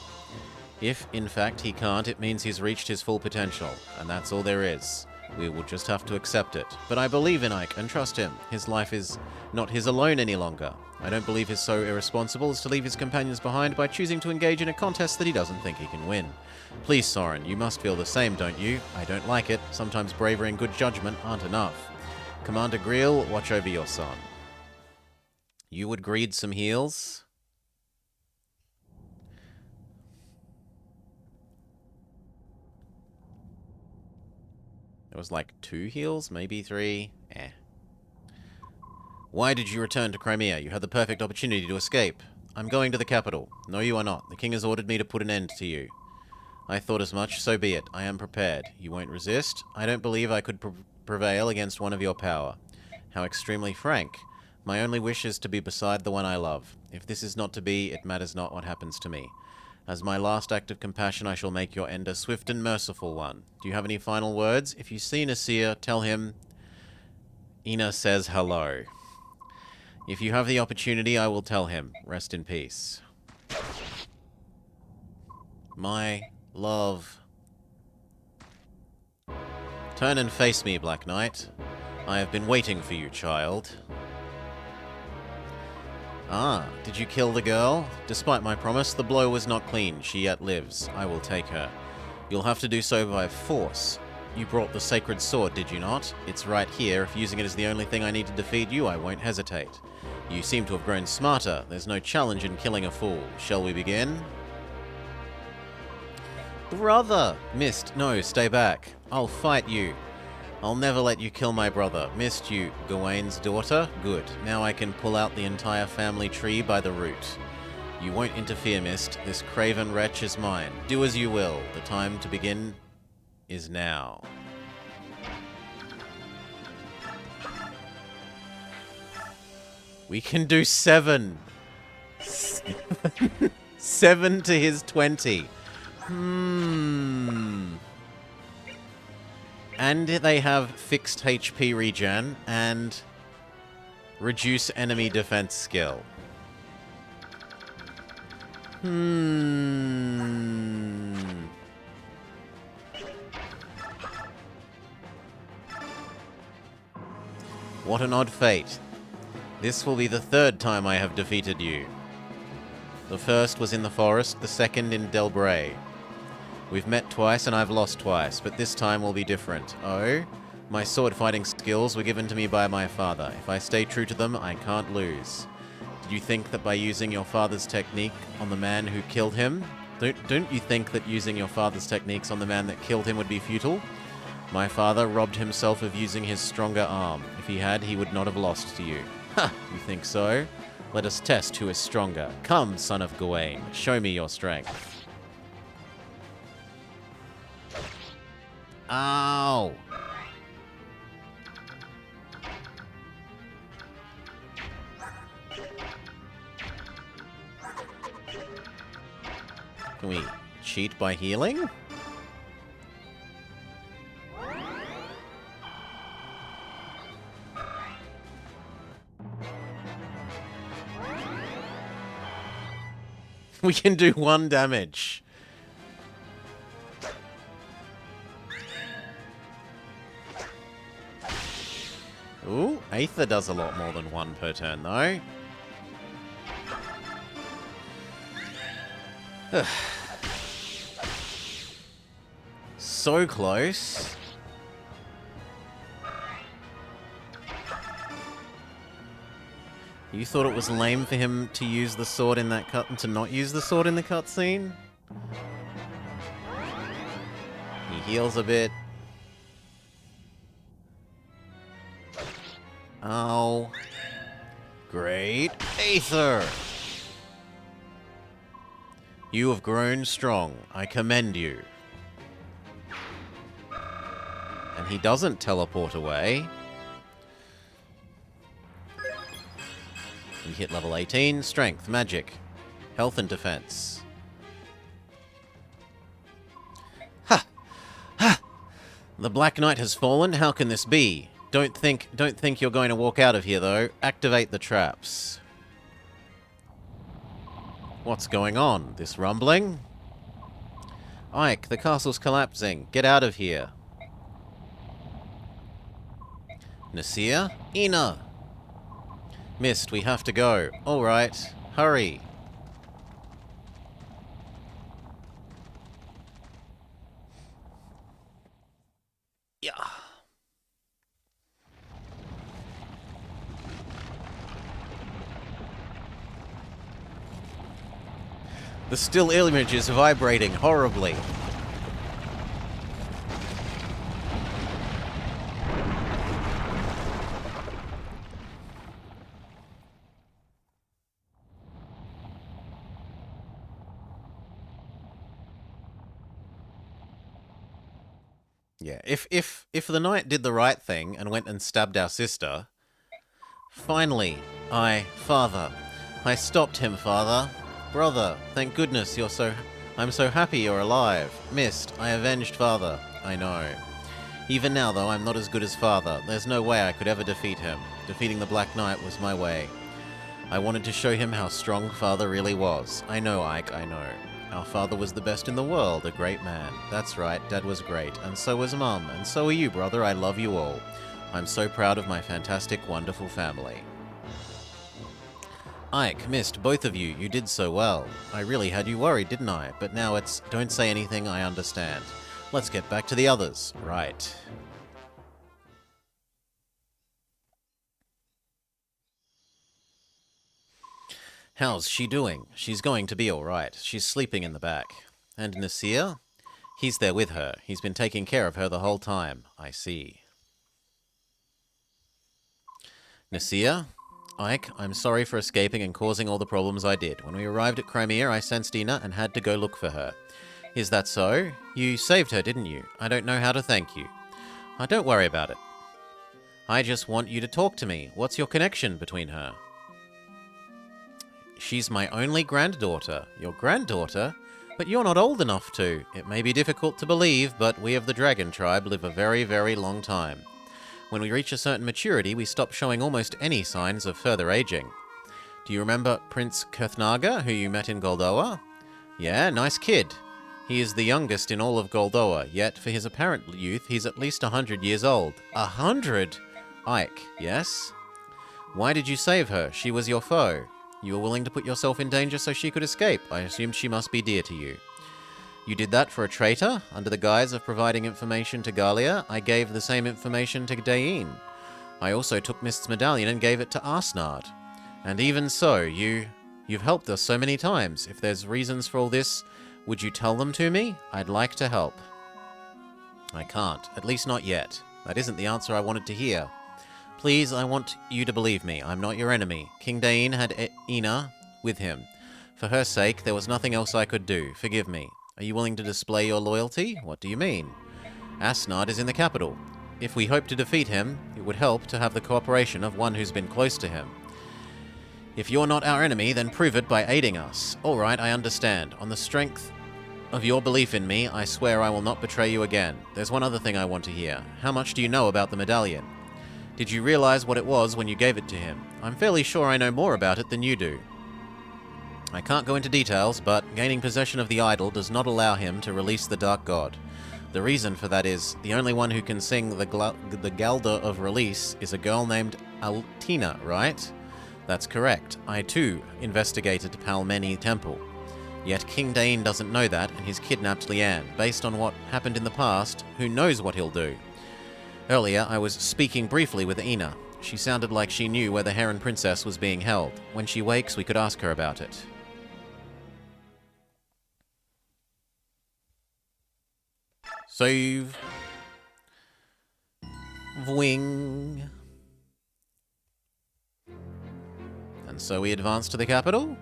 If, in fact, he can't, it means he's reached his full potential, and that's all there is. We will just have to accept it. But I believe in Ike and trust him. His life is not his alone any longer. I don't believe he's so irresponsible as to leave his companions behind by choosing to engage in a contest that he doesn't think he can win. Please, Soren, you must feel the same, don't you? I don't like it. Sometimes bravery and good judgment aren't enough. Commander Greel, watch over your son. You would greed some heals? There was like 2 heals, maybe 3. Why did you return to Crimea? You had the perfect opportunity to escape. I'm going to the capital. No, you are not. The king has ordered me to put an end to you. I thought as much, so be it. I am prepared. You won't resist? I don't believe I could prevail against one of your power. How extremely frank. My only wish is to be beside the one I love. If this is not to be, it matters not what happens to me. As my last act of compassion, I shall make your end a swift and merciful one. Do you have any final words? If you see Nasir, tell him Ina says hello. If you have the opportunity, I will tell him. Rest in peace. My love. Turn and face me, Black Knight. I have been waiting for you, child. Ah, did you kill the girl? Despite my promise, the blow was not clean. She yet lives. I will take her. You'll have to do so by force. You brought the sacred sword, did you not? It's right here. If using it is the only thing I need to defeat you, I won't hesitate. You seem to have grown smarter. There's no challenge in killing a fool. Shall we begin? Brother! Mist, no, stay back. I'll fight you. I'll never let you kill my brother. Mist, you, Gawain's daughter? Good. Now I can pull out the entire family tree by the root. You won't interfere, Mist. This craven wretch is mine. Do as you will. The time to begin is now. We can do 7. 7 to his 20. And they have fixed HP regen and reduce enemy defense skill. What an odd fate. This will be the 3rd time I have defeated you. The first was in the forest, the second in Delbray. We've met twice and I've lost twice, but this time will be different. Oh? My sword fighting skills were given to me by my father. If I stay true to them, I can't lose. Did you think that by using your father's technique on the man who killed him? Don't you think that using your father's techniques on the man that killed him would be futile? My father robbed himself of using his stronger arm. If he had, he would not have lost to you. Ha! You think so? Let us test who is stronger. Come, son of Gawain, show me your strength. Ow! Can we cheat by healing? We can do 1 damage. Ooh, Aether does a lot more than 1 per turn, though. So close. You thought it was lame for him to use the sword in that cut and to not use the sword in the cutscene? He heals a bit. Oh. Great Aether! You have grown strong. I commend you. And he doesn't teleport away. You hit level 18. Strength, magic, health and defense. Ha! Ha! The Black Knight has fallen. How can this be? Don't think you're going to walk out of here, though. Activate the traps. What's going on? This rumbling? Ike, the castle's collapsing. Get out of here. Nasir? Ina! Mist, we have to go. Alright. Hurry. Yeah. The still image is vibrating horribly. Yeah, if the knight did the right thing and went and stabbed our sister... Finally, Father. I stopped him, Father. Brother, thank goodness I'm so happy you're alive. Mist, I avenged Father. I know. Even now, though, I'm not as good as Father. There's no way I could ever defeat him. Defeating the Black Knight was my way. I wanted to show him how strong Father really was. I know, Ike, I know. Our father was the best in the world, a great man. That's right, Dad was great, and so was Mum, and so are you, brother. I love you all. I'm so proud of my fantastic, wonderful family. Ike, Mist, both of you, you did so well. I really had you worried, didn't I? But now it's, don't say anything, I understand. Let's get back to the others. Right. How's she doing? She's going to be alright. She's sleeping in the back. And Nasir? He's there with her. He's been taking care of her the whole time. I see. Nasir? Ike, I'm sorry for escaping and causing all the problems I did. When we arrived at Crimea, I sensed Ina and had to go look for her. Is that so? You saved her, didn't you? I don't know how to thank you. Don't worry about it. I just want you to talk to me. What's your connection between her? She's my only granddaughter. Your granddaughter? But you're not old enough to. It may be difficult to believe, but we of the Dragon Tribe live a very, very long time. When we reach a certain maturity, we stop showing almost any signs of further aging. Do you remember Prince Kurthnaga, who you met in Goldoa? Yeah, nice kid. He is the youngest in all of Goldoa, yet for his apparent youth, he's at least 100 years old. 100? Ike, yes? Why did you save her? She was your foe. You were willing to put yourself in danger so she could escape. I assumed she must be dear to you. You did that for a traitor? Under the guise of providing information to Galia, I gave the same information to Dain. I also took Mist's medallion and gave it to Arsnard. And even so, you've helped us so many times. If there's reasons for all this, would you tell them to me? I'd like to help. I can't. At least not yet. That isn't the answer I wanted to hear. Please, I want you to believe me. I'm not your enemy. King Dain had Ina with him. For her sake, there was nothing else I could do. Forgive me. Are you willing to display your loyalty? What do you mean? Asnard is in the capital. If we hope to defeat him, it would help to have the cooperation of one who's been close to him. If you're not our enemy, then prove it by aiding us. All right, I understand. On the strength of your belief in me, I swear I will not betray you again. There's one other thing I want to hear. How much do you know about the medallion? Did you realize what it was when you gave it to him? I'm fairly sure I know more about it than you do. I can't go into details, but gaining possession of the idol does not allow him to release the Dark God. The reason for that is, the only one who can sing the Galda of Release is a girl named Altina, right? That's correct. I too investigated Palmeni Temple. Yet King Dain doesn't know that, and he's kidnapped Leanne. Based on what happened in the past, who knows what he'll do? Earlier, I was speaking briefly with Ina. She sounded like she knew where the Heron Princess was being held. When she wakes, we could ask her about it. Save. Vwing. And so we advance to the capital?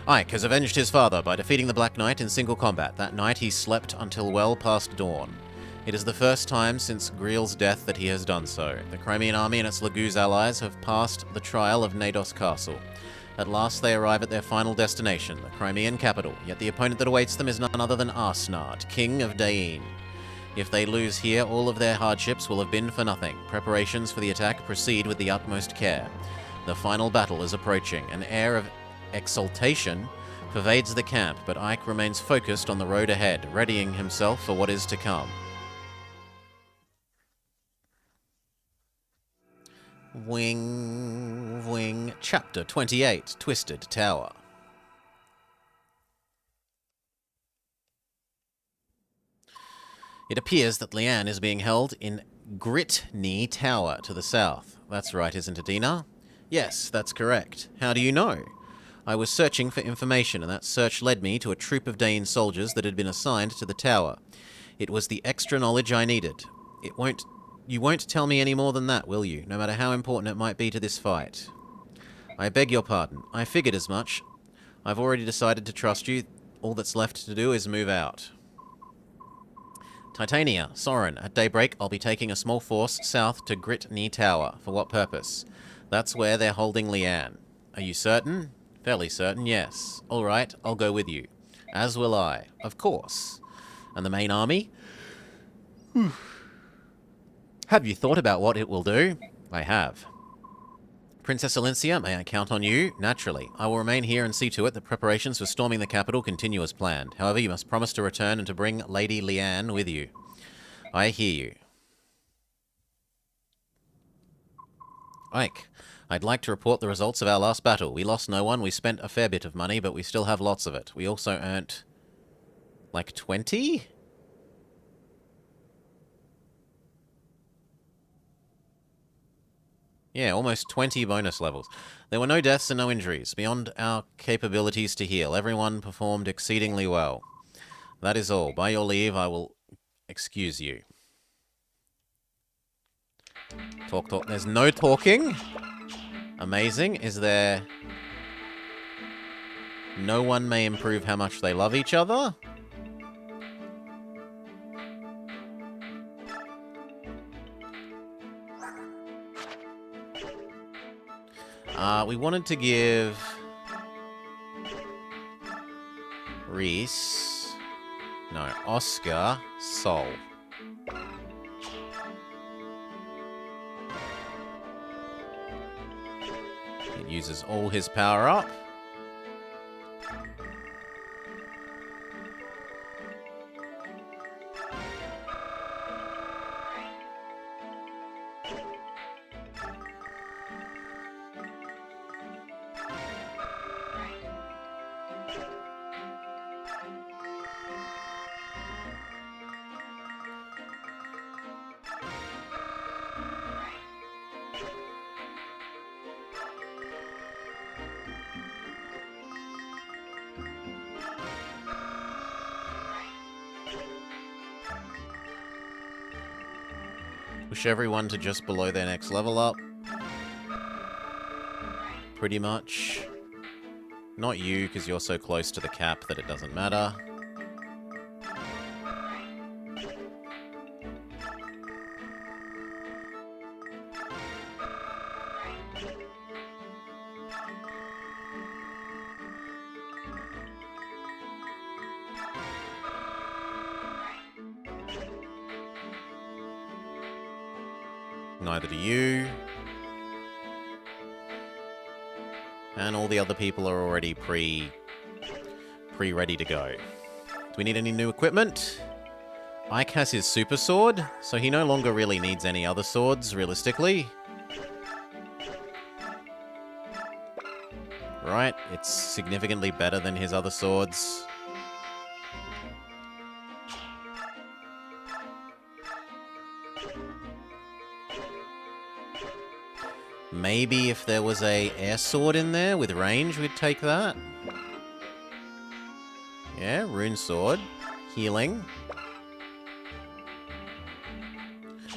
Ike has avenged his father by defeating the Black Knight in single combat. That night he slept until well past dawn. It is the first time since Griel's death that he has done so. The Crimean army and its Laguz allies have passed the trial of Nados Castle. At last they arrive at their final destination, the Crimean capital, yet the opponent that awaits them is none other than Arsnard, King of Dain. If they lose here, all of their hardships will have been for nothing. Preparations for the attack proceed with the utmost care. The final battle is approaching. An air of exultation pervades the camp, but Ike remains focused on the road ahead, readying himself for what is to come. Wing, wing. Chapter 28, Twisted Tower. It appears that Leanne is being held in Gritney Tower to the south. That's right, isn't it, Ina? Yes, that's correct. How do you know? I was searching for information, and that search led me to a troop of Dain soldiers that had been assigned to the tower. It was the extra knowledge I needed. You won't tell me any more than that, will you? No matter how important it might be to this fight. I beg your pardon. I figured as much. I've already decided to trust you. All that's left to do is move out. Titania, Soren, at daybreak I'll be taking a small force south to Gritney Tower. For what purpose? That's where they're holding Leanne. Are you certain? Fairly certain, yes. All right, I'll go with you. As will I. Of course. And the main army? Have you thought about what it will do? I have. Princess Alencia, may I count on you? Naturally. I will remain here and see to it that preparations for storming the capital continue as planned. However, you must promise to return and to bring Lady Leanne with you. I hear you. Ike, I'd like to report the results of our last battle. We lost no one, we spent a fair bit of money, but we still have lots of it. We also earned... like 20? Yeah, almost 20 bonus levels. There were no deaths and no injuries. Beyond our capabilities to heal, everyone performed exceedingly well. That is all. By your leave, I will excuse you. Talk, talk. There's no talking. Amazing. Is there... No one may improve how much they love each other? We wanted to give Reese, no, Oscar, Soul. It uses all his power up. Push everyone to just below their next level up. Pretty much. Not you, because you're so close to the cap that it doesn't matter. Neither do you. And all the other people are already pre-ready to go. Do we need any new equipment? Ike has his super sword, so he no longer really needs any other swords, realistically. Right, it's significantly better than his other swords. Maybe if there was a air sword in there with range, we'd take that. Yeah, rune sword. Healing.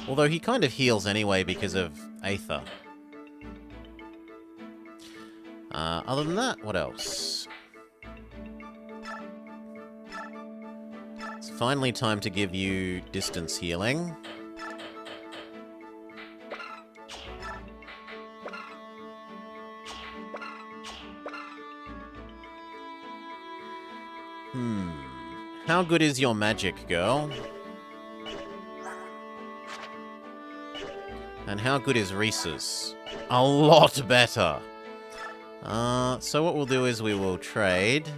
Although he kind of heals anyway because of Aether. Other than that, what else? It's finally time to give you distance healing. How good is your magic, girl? And how good is Reese's? A lot better! So what we'll do is we will trade.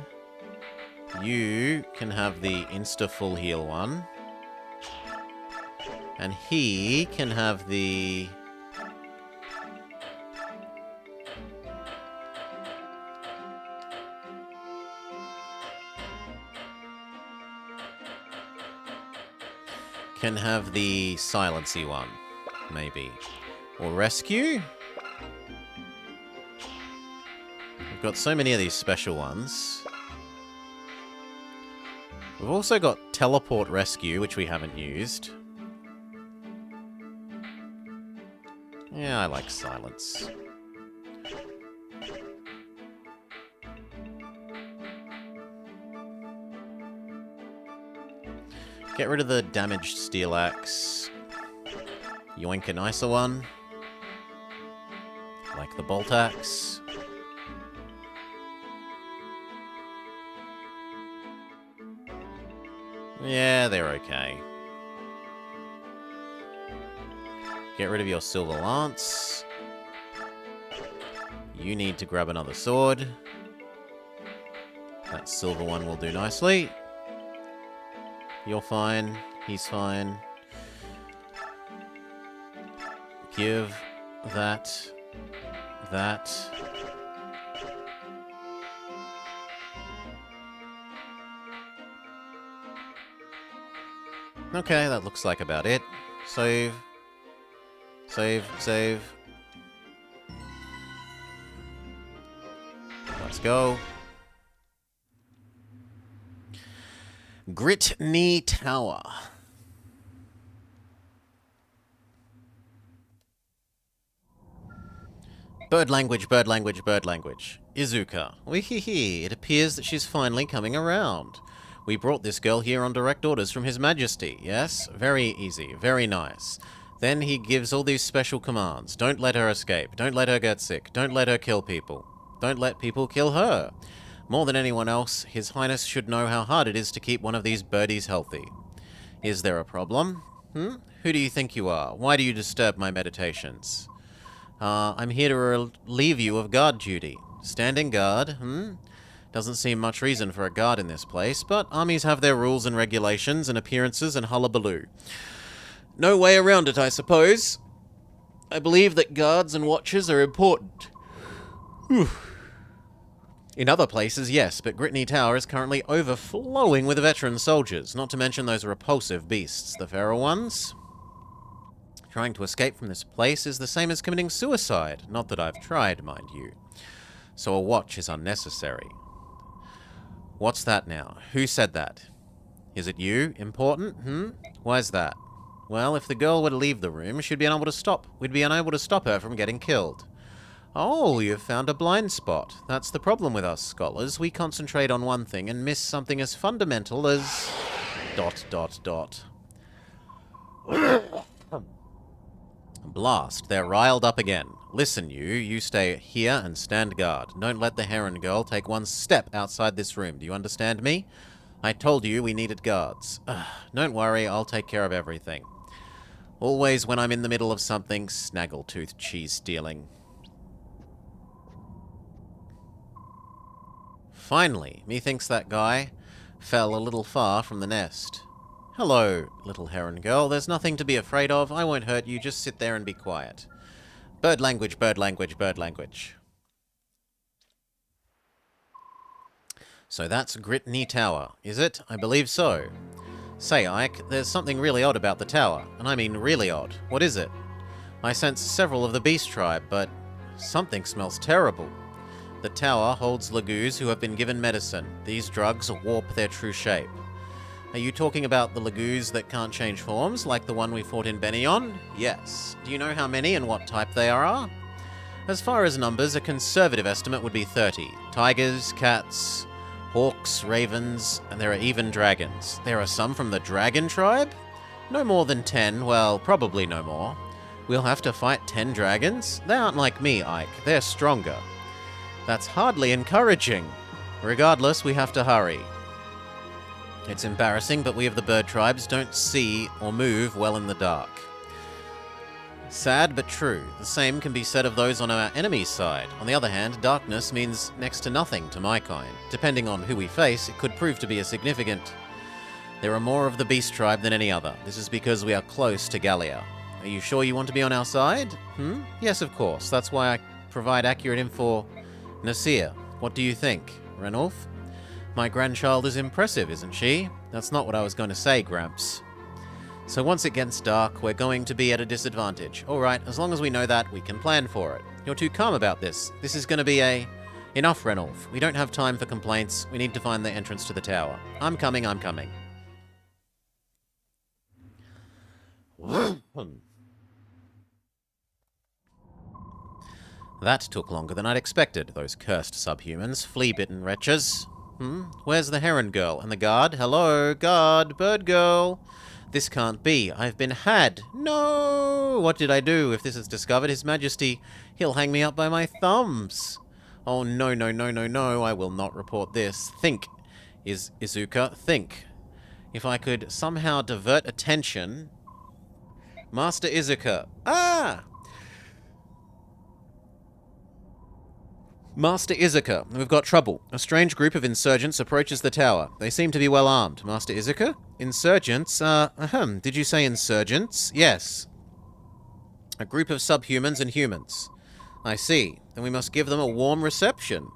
You can have the insta-full heal one. And he can have the... Can have the silency one, maybe. Or rescue? We've got so many of these special ones. We've also got teleport rescue, which we haven't used. Yeah, I like silence. Get rid of the damaged steel axe. Yoink a nicer one. Like the bolt axe. Yeah, they're okay. Get rid of your silver lance. You need to grab another sword. That silver one will do nicely. You're fine. He's fine. Give that. Okay, that looks like about it. Save. Save, save. Let's go. Grit-Knee Tower. Bird language, bird language, bird language. Izuka. Wehehe, it appears that she's finally coming around. We brought this girl here on direct orders from His Majesty, yes? Very easy, very nice. Then he gives all these special commands. Don't let her escape. Don't let her get sick. Don't let her kill people. Don't let people kill her. More than anyone else, His Highness should know how hard it is to keep one of these birdies healthy. Is there a problem? Who do you think you are? Why do you disturb my meditations? I'm here to relieve you of guard duty. Standing guard, Doesn't seem much reason for a guard in this place, but armies have their rules and regulations and appearances and hullabaloo. No way around it, I suppose. I believe that guards and watchers are important. Whew. In other places, yes, but Grit-Knee Tower is currently overflowing with veteran soldiers, not to mention those repulsive beasts, the feral ones. Trying to escape from this place is the same as committing suicide. Not that I've tried, mind you. So a watch is unnecessary. What's that now? Who said that? Is it you? Important? Why's that? Well, if the girl were to leave the room, we'd be unable to stop her from getting killed. Oh, you've found a blind spot. That's the problem with us scholars. We concentrate on one thing and miss something as fundamental as... ... Blast, they're riled up again. Listen, you stay here and stand guard. Don't let the Heron girl take one step outside this room. Do you understand me? I told you we needed guards. Don't worry, I'll take care of everything. Always when I'm in the middle of something, snaggletooth cheese stealing. Finally, methinks that guy fell a little far from the nest. Hello, little Heron girl. There's nothing to be afraid of. I won't hurt you. Just sit there and be quiet. Bird language, bird language, bird language. So that's Grit-Knee Tower, is it? I believe so. Say, Ike, there's something really odd about the tower. And I mean really odd. What is it? I sense several of the beast tribe, but something smells terrible. The tower holds Lagoos who have been given medicine. These drugs warp their true shape. Are you talking about the Lagoos that can't change forms, like the one we fought in Bennion? Yes. Do you know how many and what type they are? As far as numbers, a conservative estimate would be 30. Tigers, cats, hawks, ravens, and there are even dragons. There are some from the dragon tribe? No more than 10, well, probably no more. We'll have to fight 10 dragons? They aren't like me, Ike. They're stronger. That's hardly encouraging. Regardless, we have to hurry. It's embarrassing, but we of the bird tribes don't see or move well in the dark. Sad but true. The same can be said of those on our enemy's side. On the other hand, darkness means next to nothing to my kind. Depending on who we face, it could prove to be a significant. There are more of the beast tribe than any other. This is because we are close to Gallia. Are you sure you want to be on our side? Yes, of course. That's why I provide accurate info. Nasir, what do you think? Ranulf? My grandchild is impressive, isn't she? That's not what I was going to say, Gramps. So once it gets dark, we're going to be at a disadvantage. Alright, as long as we know that, we can plan for it. You're too calm about this. This is going to be a... Enough, Ranulf. We don't have time for complaints. We need to find the entrance to the tower. I'm coming, I'm coming. That took longer than I'd expected, those cursed subhumans, flea-bitten wretches. Where's the Heron girl? And the guard? Hello, guard, bird girl. This can't be. I've been had. No! What did I do? If this is discovered, His Majesty, he'll hang me up by my thumbs. Oh, no, no, no, no, no. I will not report this. Think, Izuka, think. If I could somehow divert attention... Master Izuka. Ah! Master Izuka, we've got trouble. A strange group of insurgents approaches the tower. They seem to be well armed. Master Izuka? Insurgents? Did you say insurgents? Yes. A group of subhumans and humans. I see. Then we must give them a warm reception.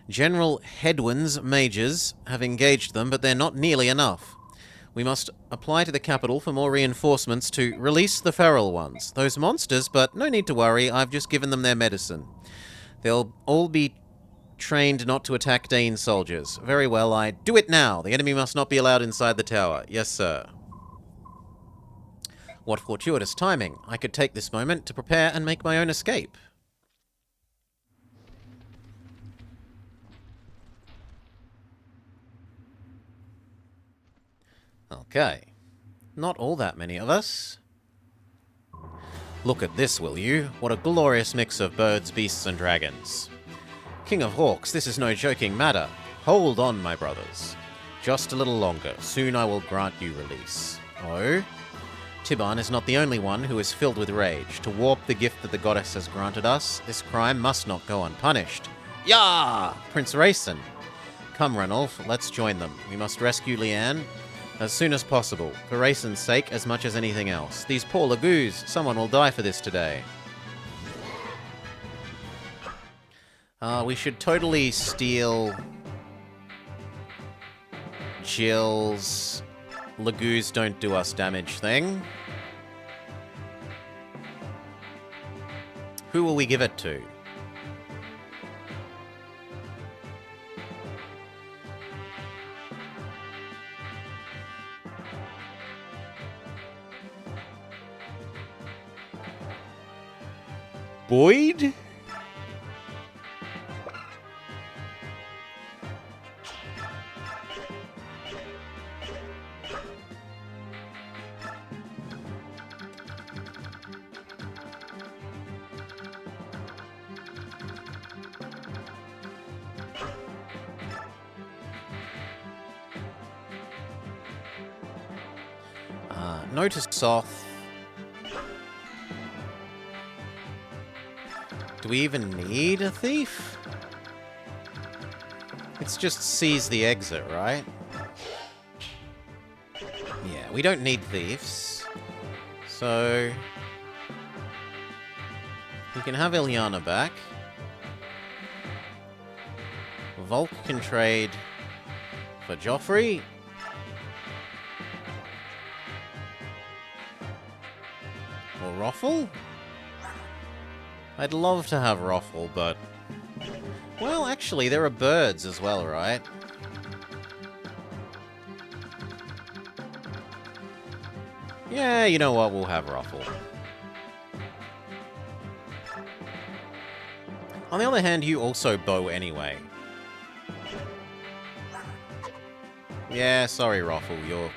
General Hedwin's mages have engaged them, but they're not nearly enough. We must apply to the capital for more reinforcements to release the feral ones. Those monsters, but no need to worry. I've just given them their medicine. They'll all be trained not to attack Dane soldiers. Very well, I do it now. The enemy must not be allowed inside the tower. Yes, sir. What fortuitous timing. I could take this moment to prepare and make my own escape. Okay. Not all that many of us. Look at this, will you? What a glorious mix of birds, beasts, and dragons. King of Hawks, this is no joking matter. Hold on, my brothers. Just a little longer. Soon I will grant you release. Oh? Tiban is not the only one who is filled with rage. To warp the gift that the goddess has granted us, this crime must not go unpunished. Yah! Prince Rayson. Come, Ranulf, let's join them. We must rescue Leanne as soon as possible, for Rayson's sake as much as anything else. These poor Lagoos, someone will die for this today. We should totally steal Jill's Lagoos don't do us damage thing. Who will we give it to? Boyd? Notice Soth. Do we even need a thief? It's just seize the exit, right? Yeah, we don't need thieves. So we can have Ilyana back. Volk can trade for Joffrey. Or Roffle? I'd love to have Roffle, but... Well, actually, there are birds as well, right? Yeah, you know what? We'll have Roffle. On the other hand, you also bow anyway. Yeah, sorry, Roffle.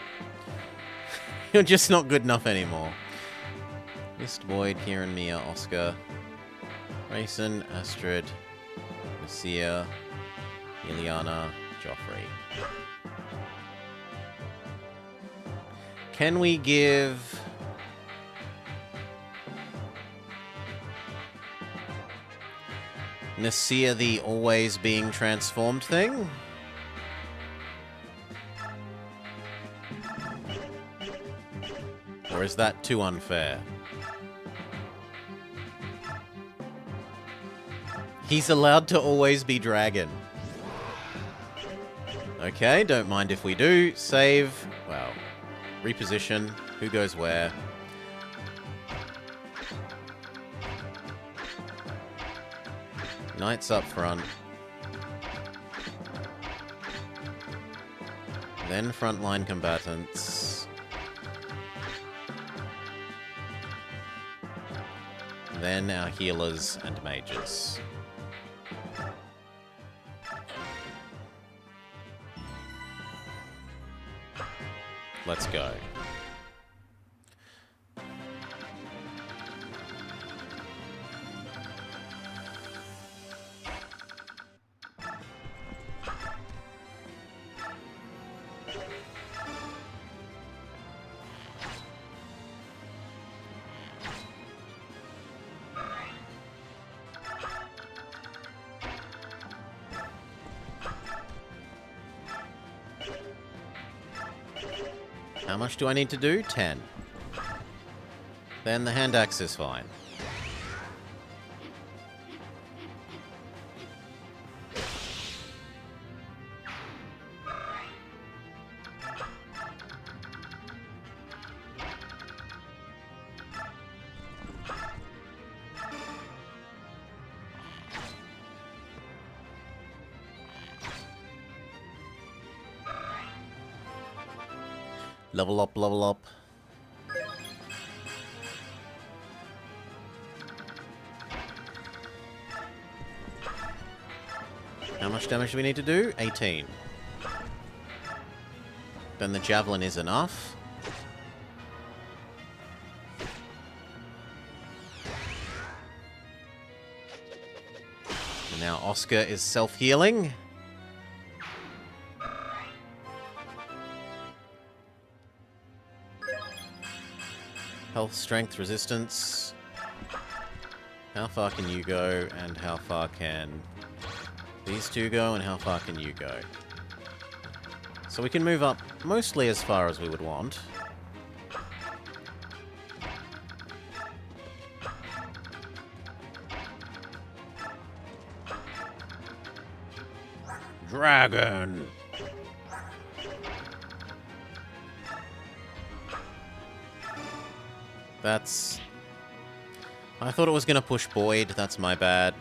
You're just not good enough anymore. Mist, Boyd, Kieran, Mia, Oscar, Rayson, Astrid, Lucia, Ilyana, Joffrey. Can we give... Nasia the always being transformed thing? Or is that too unfair? He's allowed to always be dragon. Okay, don't mind if we do. Save. Well, reposition. Who goes where? Knights up front. Then frontline combatants. Then our healers and mages. Let's go. How much do I need to do? 10. Then the hand axe is fine. Level up, level up. How much damage do we need to do? 18. Then the javelin is enough. And now Oscar is self-healing. Health, strength, resistance. How far can you go, and how far can these two go, and how far can you go? So we can move up mostly as far as we would want. Dragon! That's... I thought it was going to push Boyd. That's my bad.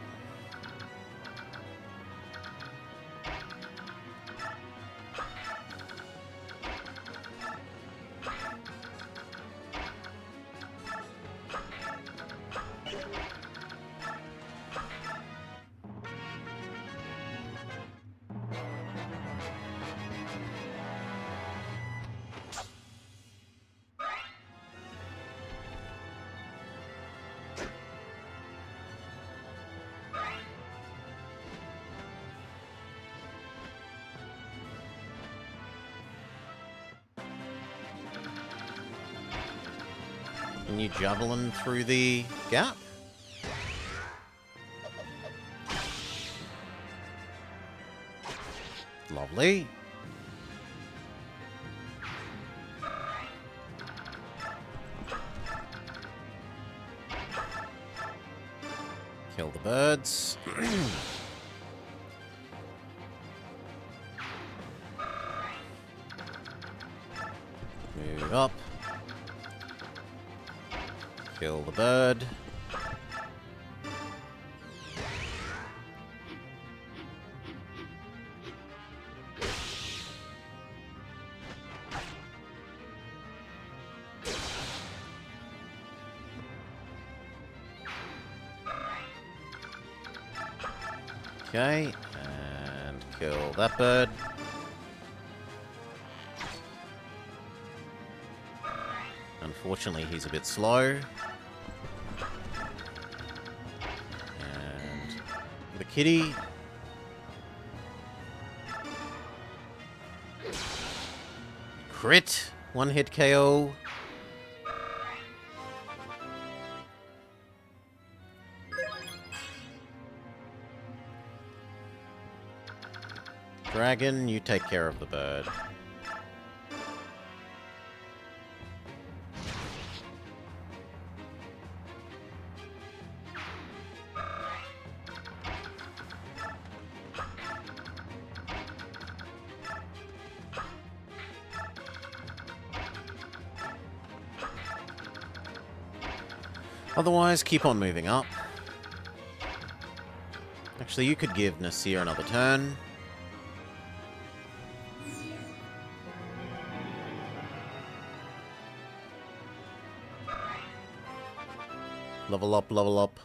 Can you javelin through the gap? Lovely. Kill the birds. Move up. Kill the bird. Okay, and kill that bird. Unfortunately, he's a bit slow. And the kitty. Crit! One hit KO. Dragon, you take care of the bird. Otherwise, keep on moving up. Actually, you could give Nasir another turn. Level up, level up.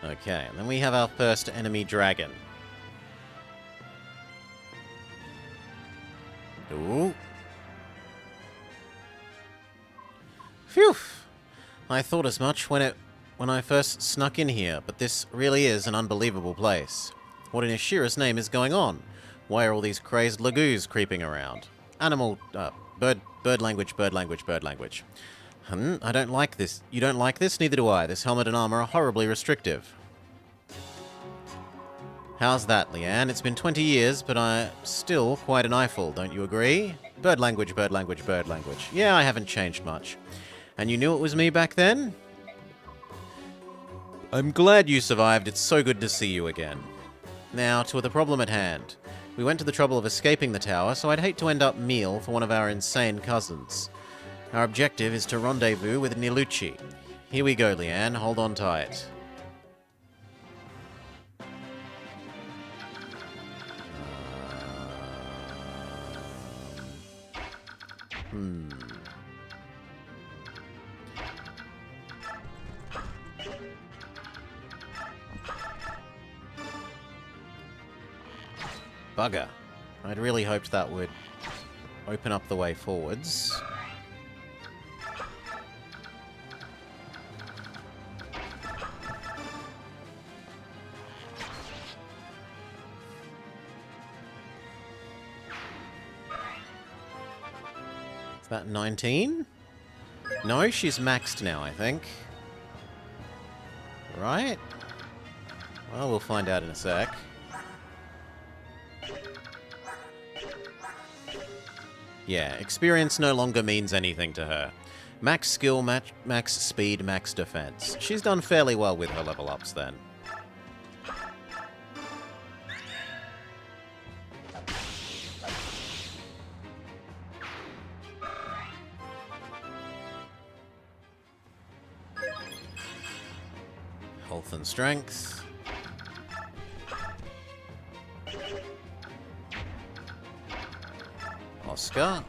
Okay, and then we have our first enemy dragon. Ooh. Phew! I thought as much when I first snuck in here, but this really is an unbelievable place. What in Ashira's name is going on? Why are all these crazed lagoos creeping around? Bird language, bird language, bird language. I don't like this. You don't like this? Neither do I. This helmet and armor are horribly restrictive. How's that, Leanne? It's been 20 years, but I'm still quite an eyeful, don't you agree? Bird language, bird language, bird language. Yeah, I haven't changed much. And you knew it was me back then? I'm glad you survived. It's so good to see you again. Now, to the problem at hand. We went to the trouble of escaping the tower, so I'd hate to end up meal for one of our insane cousins. Our objective is to rendezvous with Nilucci. Here we go, Leanne. Hold on tight. Bugger. I'd really hoped that would open up the way forwards. Is that 19? No, she's maxed now, I think. Right? Well, we'll find out in a sec. Yeah, experience no longer means anything to her. Max skill, max speed, max defense. She's done fairly well with her level ups then. Health and strength. Oscar.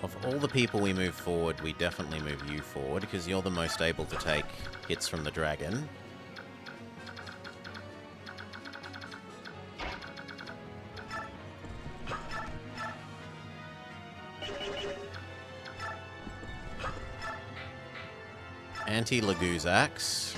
Of all the people we move forward, we definitely move you forward, because you're the most able to take hits from the dragon. Anti-Lagoo's axe.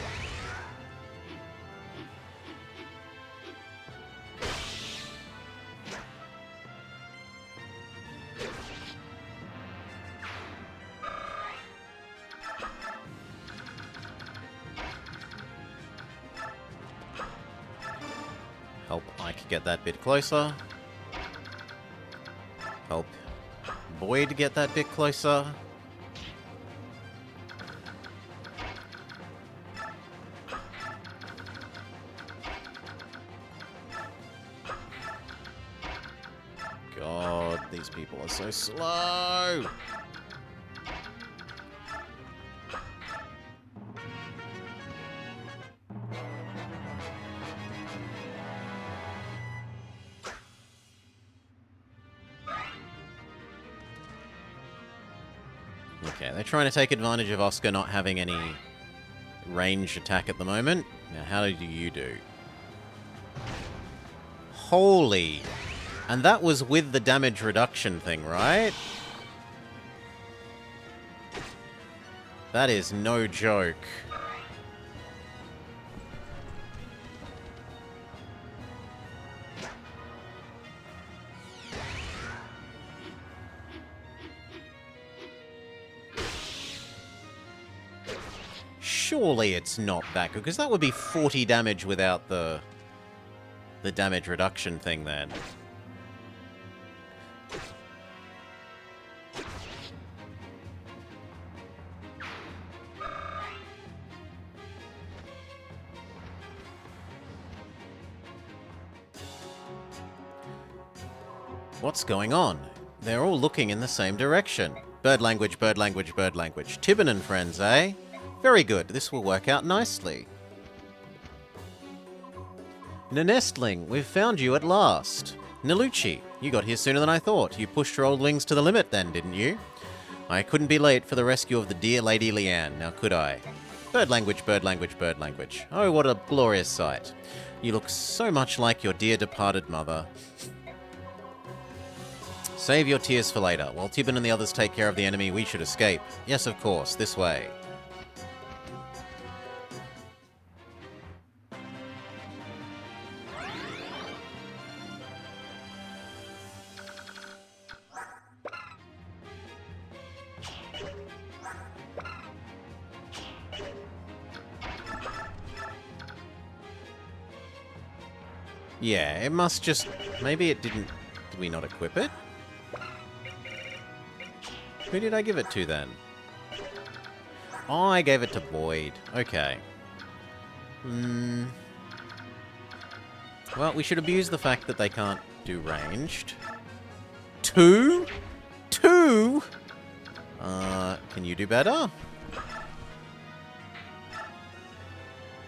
Help Ike get that bit closer. Help Boyd get that bit closer. God, these people are so slow! Okay, they're trying to take advantage of Oscar not having any range attack at the moment. Now, how do you do? Holy... And that was with the damage reduction thing, right? That is no joke. Surely it's not that good, because that would be 40 damage without the damage reduction thing then. What's going on? They're all looking in the same direction. Bird language, bird language, bird language. Tibbin and friends, eh? Very good. This will work out nicely. Nestling, we've found you at last. Nilucci, you got here sooner than I thought. You pushed your old wings to the limit then, didn't you? I couldn't be late for the rescue of the dear Lady Leanne, now could I? Bird language, bird language, bird language. Oh, what a glorious sight. You look so much like your dear departed mother. Save your tears for later. While Tibbin and the others take care of the enemy, we should escape. Yes, of course, this way. Yeah, it must just... Maybe it didn't... Did we not equip it? Who did I give it to, then? Oh, I gave it to Boyd. Okay. Well, we should abuse the fact that they can't do ranged. 2? 2? Can you do better?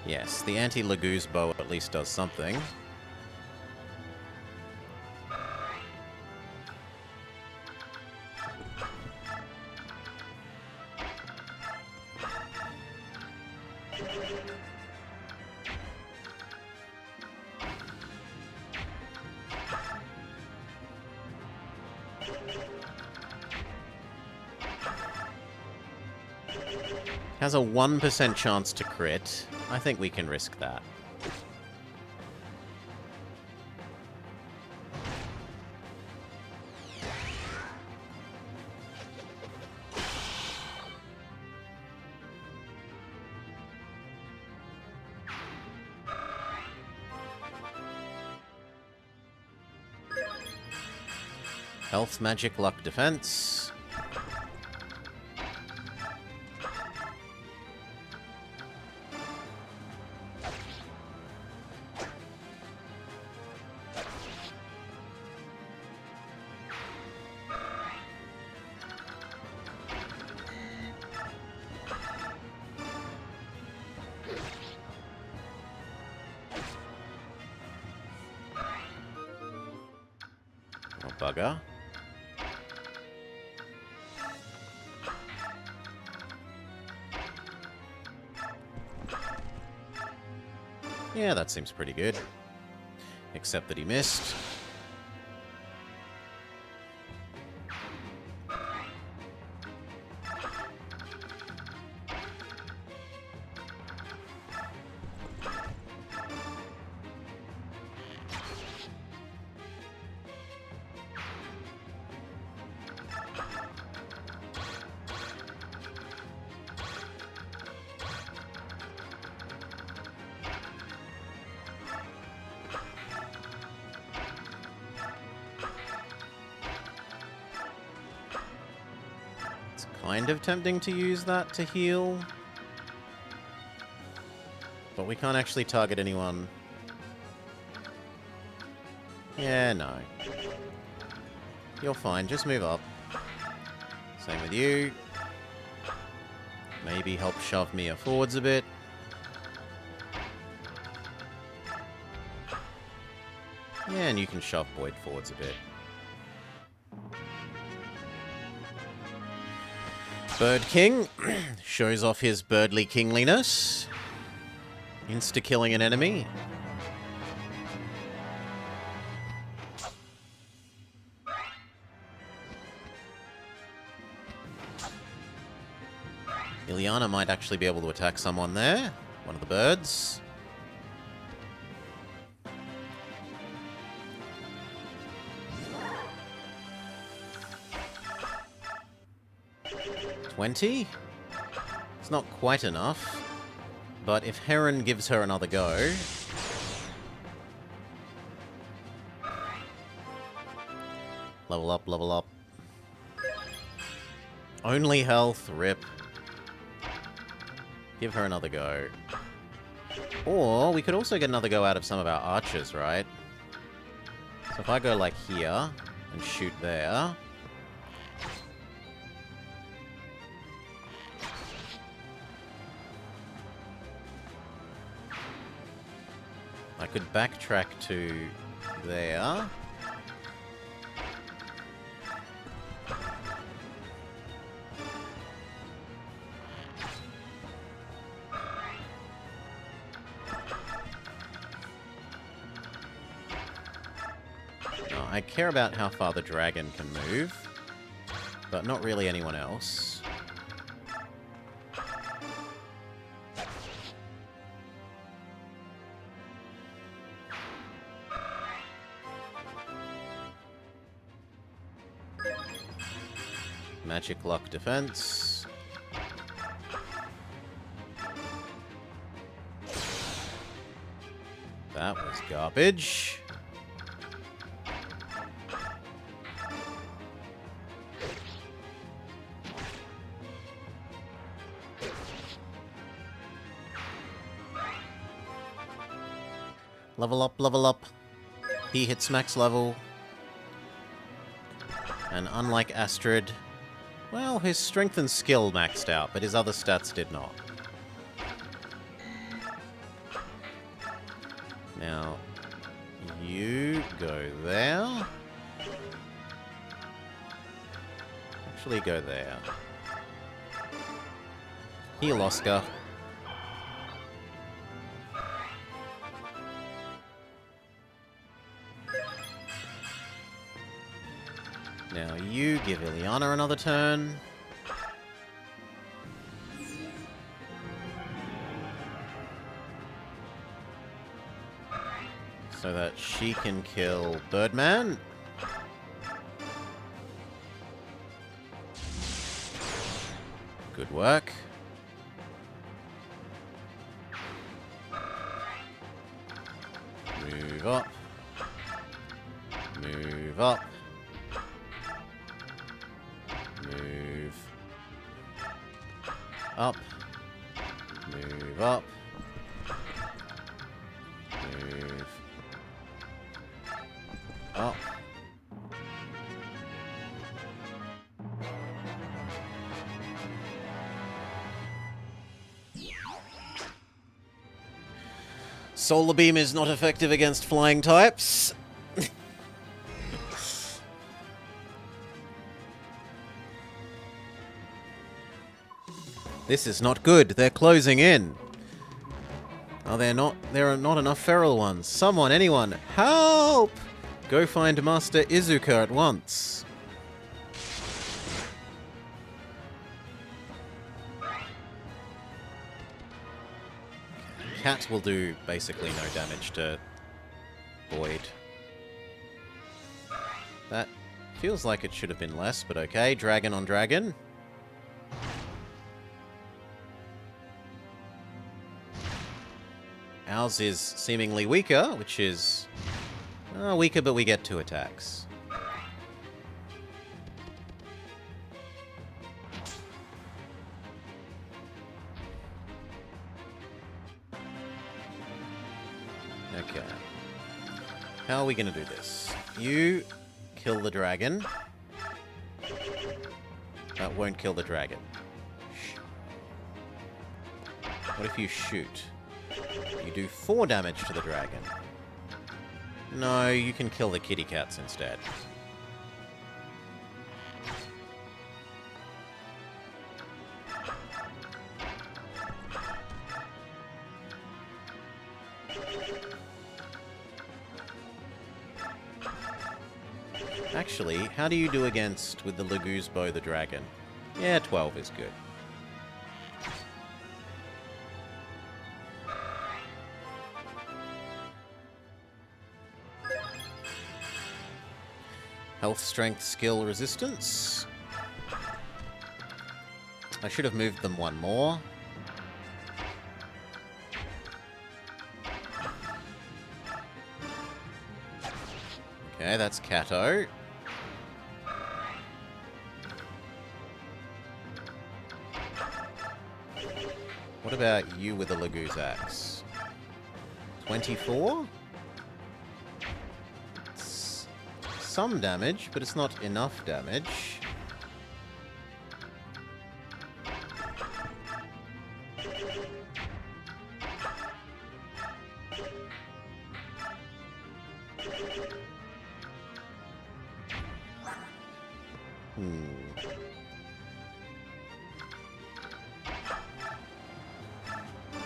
Yes, the anti-Laguz bow at least does something. Has a 1% chance to crit. I think we can risk that. Health, magic, luck, defense. Oh, bugger. Yeah, that seems pretty good. Except that he missed. Kind of tempting to use that to heal. But we can't actually target anyone. Yeah, no. You're fine, just move up. Same with you. Maybe help shove Mia forwards a bit. Yeah, and you can shove Boyd forwards a bit. Bird King shows off his birdly kingliness. Insta-killing an enemy. Ilyana might actually be able to attack someone there. One of the birds. $20? It's not quite enough. But if Heron gives her another go... Level up, level up. Only health, rip. Give her another go. Or we could also get another go out of some of our archers, right? So if I go like here and shoot there... I could backtrack to there. No, I care about how far the dragon can move, but not really anyone else. Magic luck defense. That was garbage. Level up, level up. He hits max level. And unlike Astrid, well, his strength and skill maxed out, but his other stats did not. Now, you go there. Actually, go there. Heal Oscar. Now you give Ileana another turn. So that she can kill Birdman. Good work. Move up. Move up. Move up. Move up. Move up. Solar Beam is not effective against flying types. This is not good. They're closing in. Are there not? There are not enough feral ones. Someone, anyone, help! Go find Master Izuka at once. Cat will do basically no damage to Void. That feels like it should have been less, but okay. Dragon on dragon. Ours is seemingly weaker, which is weaker, but we get 2 attacks. Okay. How are we going to do this? You kill the dragon. That won't kill the dragon. What if you shoot? You do 4 damage to the dragon. No, you can kill the kitty cats instead. Actually, how do you do against with the Lagoose Bow the dragon? Yeah, 12 is good. Health, strength, skill, resistance. I should have moved them 1 more. Okay, that's Kato. What about you with the Lagoose Axe? 24? It's some damage, but it's not enough damage.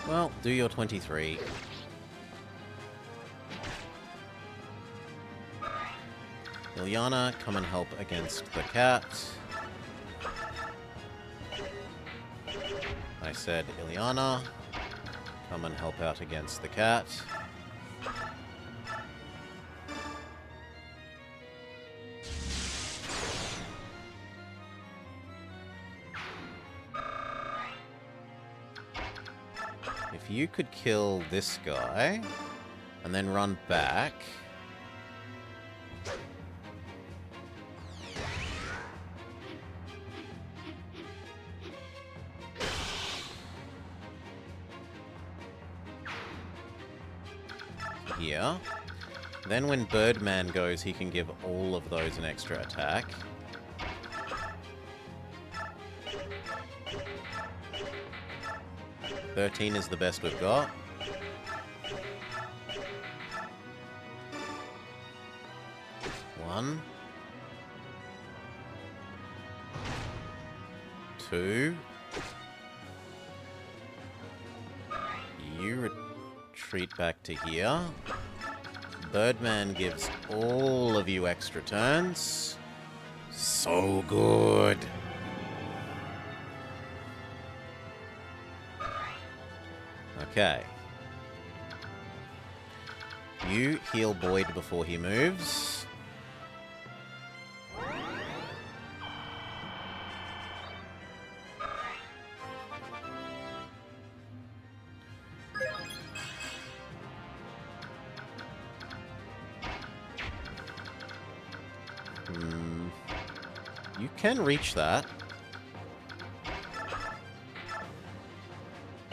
Well, do your 23. Ileana, come and help against the cat. I said, Ileana, come and help out against the cat. If you could kill this guy, And then run back. Here. Then when Birdman goes, he can give all of those an extra attack. $13 is the best we've got. One. 2. You retreat back to here. Birdman gives all of you extra turns. So good. Okay. You heal Boyd before he moves. You can reach that.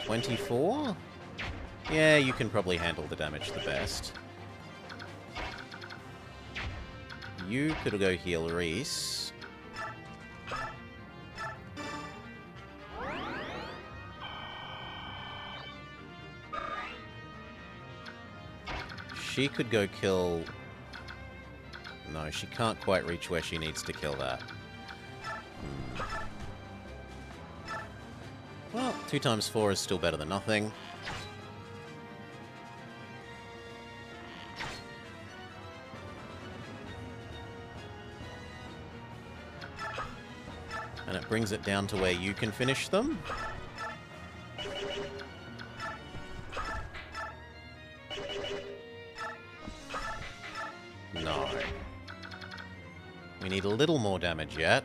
24? Yeah, you can probably handle the damage the best. You could go heal Reese. She could go kill... No, she can't quite reach where she needs to kill that. Well, 2 times 4 is still better than nothing. And it brings it down to where you can finish them. No. We need a little more damage yet.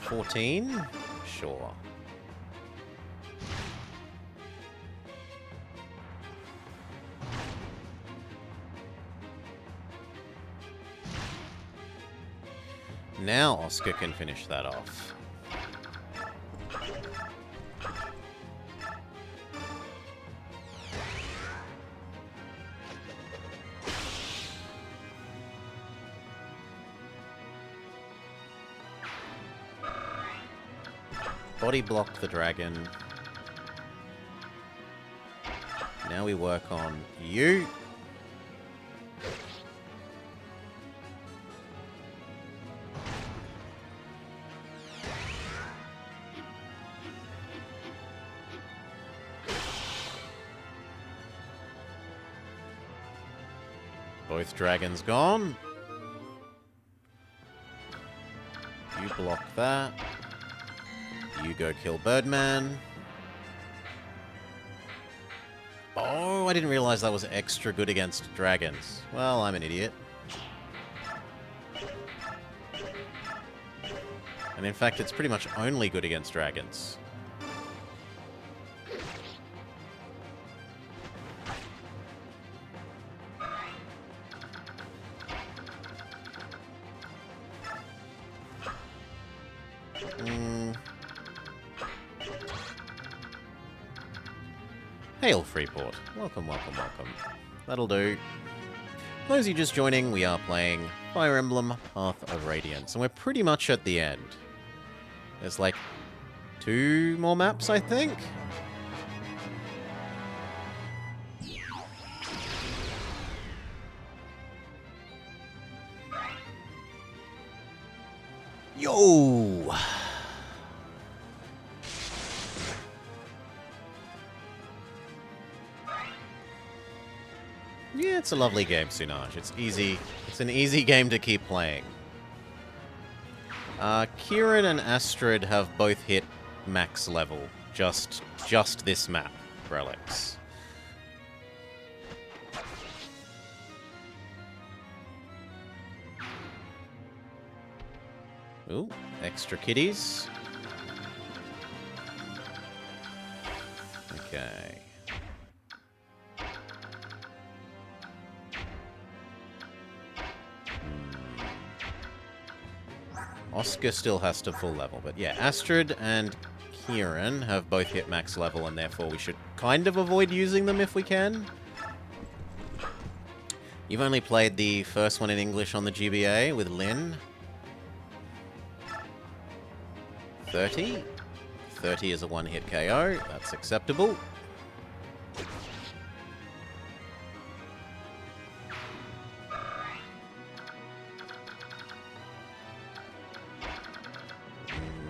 $14? Sure. Now Oscar can finish that off. Body block the dragon. Now we work on you. Both dragons gone. You block that. You go kill Birdman. Oh, I didn't realize that was extra good against dragons. Well, I'm an idiot. And in fact, it's pretty much only good against dragons. Hail, Freeport. Welcome, welcome, welcome. That'll do. For those of you just joining, we are playing Fire Emblem Path of Radiance, and we're pretty much at the end. There's like 2 more maps, I think? Yo! Yeah, it's a lovely game, Sunaj. It's easy. It's an easy game to keep playing. Kieran and Astrid have both hit max level. Just this map, Relics. Ooh, extra kitties. Okay. Oscar still has to full level, but yeah, Astrid and Kieran have both hit max level, and therefore we should kind of avoid using them if we can. You've only played the first one in English on the GBA with Lynn. 30. 30 is a one-hit KO. That's acceptable.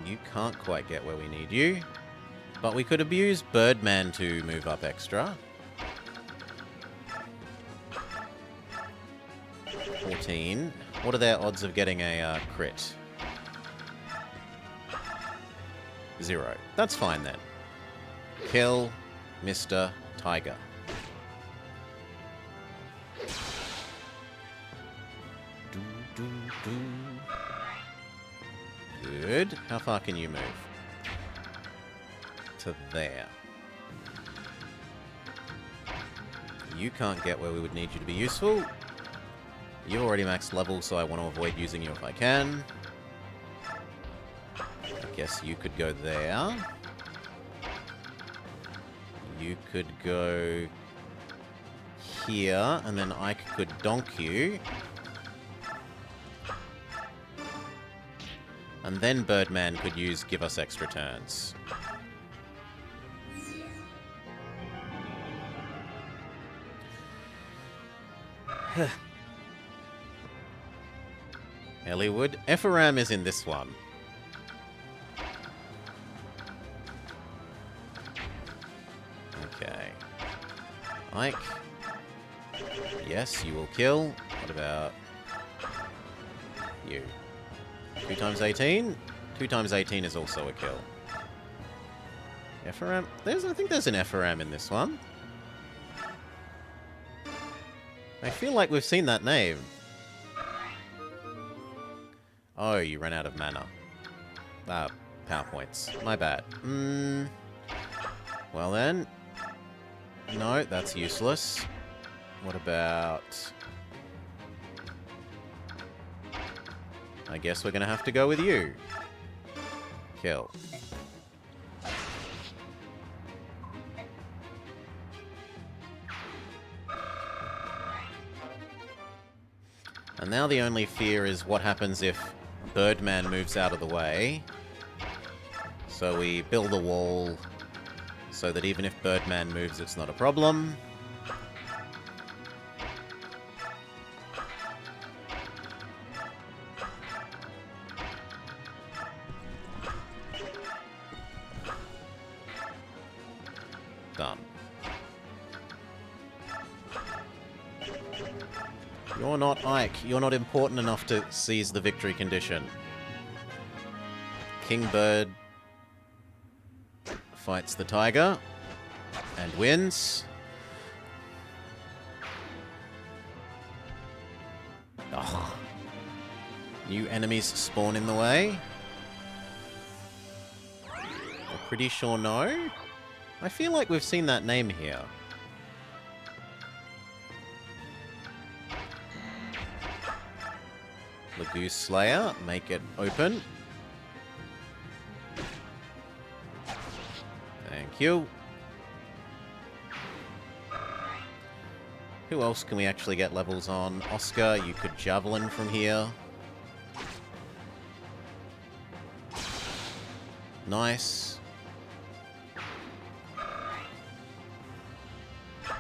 You can't quite get where we need you. But we could abuse Birdman to move up extra. 14. What are their odds of getting a crit? 0. That's fine then. Kill Mr. Tiger. Good. How far can you move? To there. You can't get where we would need you to be useful. You're already max level, so I want to avoid using you if I can. I guess you could go there. You could go here, and then I could donk you. And then Birdman could give us extra turns. Elliewood. Ephoram is in this one. Okay. Ike. Yes, you will kill. What about you? 2 times 18? 2 times 18 is also a kill. Ephoram? I think there's an Ephoram in this one. I feel like we've seen that name. Oh, you ran out of mana. Power points. My bad. Well then. No, that's useless. What about... I guess we're gonna have to go with you. Kill. And now the only fear is what happens if Birdman moves out of the way. So we build a wall so that even if Birdman moves, it's not a problem. Done. You're not Ike. You're not important enough to seize the victory condition. Kingbird fights the tiger and wins. Oh. New enemies spawn in the way. I'm pretty sure no. I feel like we've seen that name here. The Goose Slayer, make it open. Thank you. Who else can we actually get levels on? Oscar, you could Javelin from here. Nice.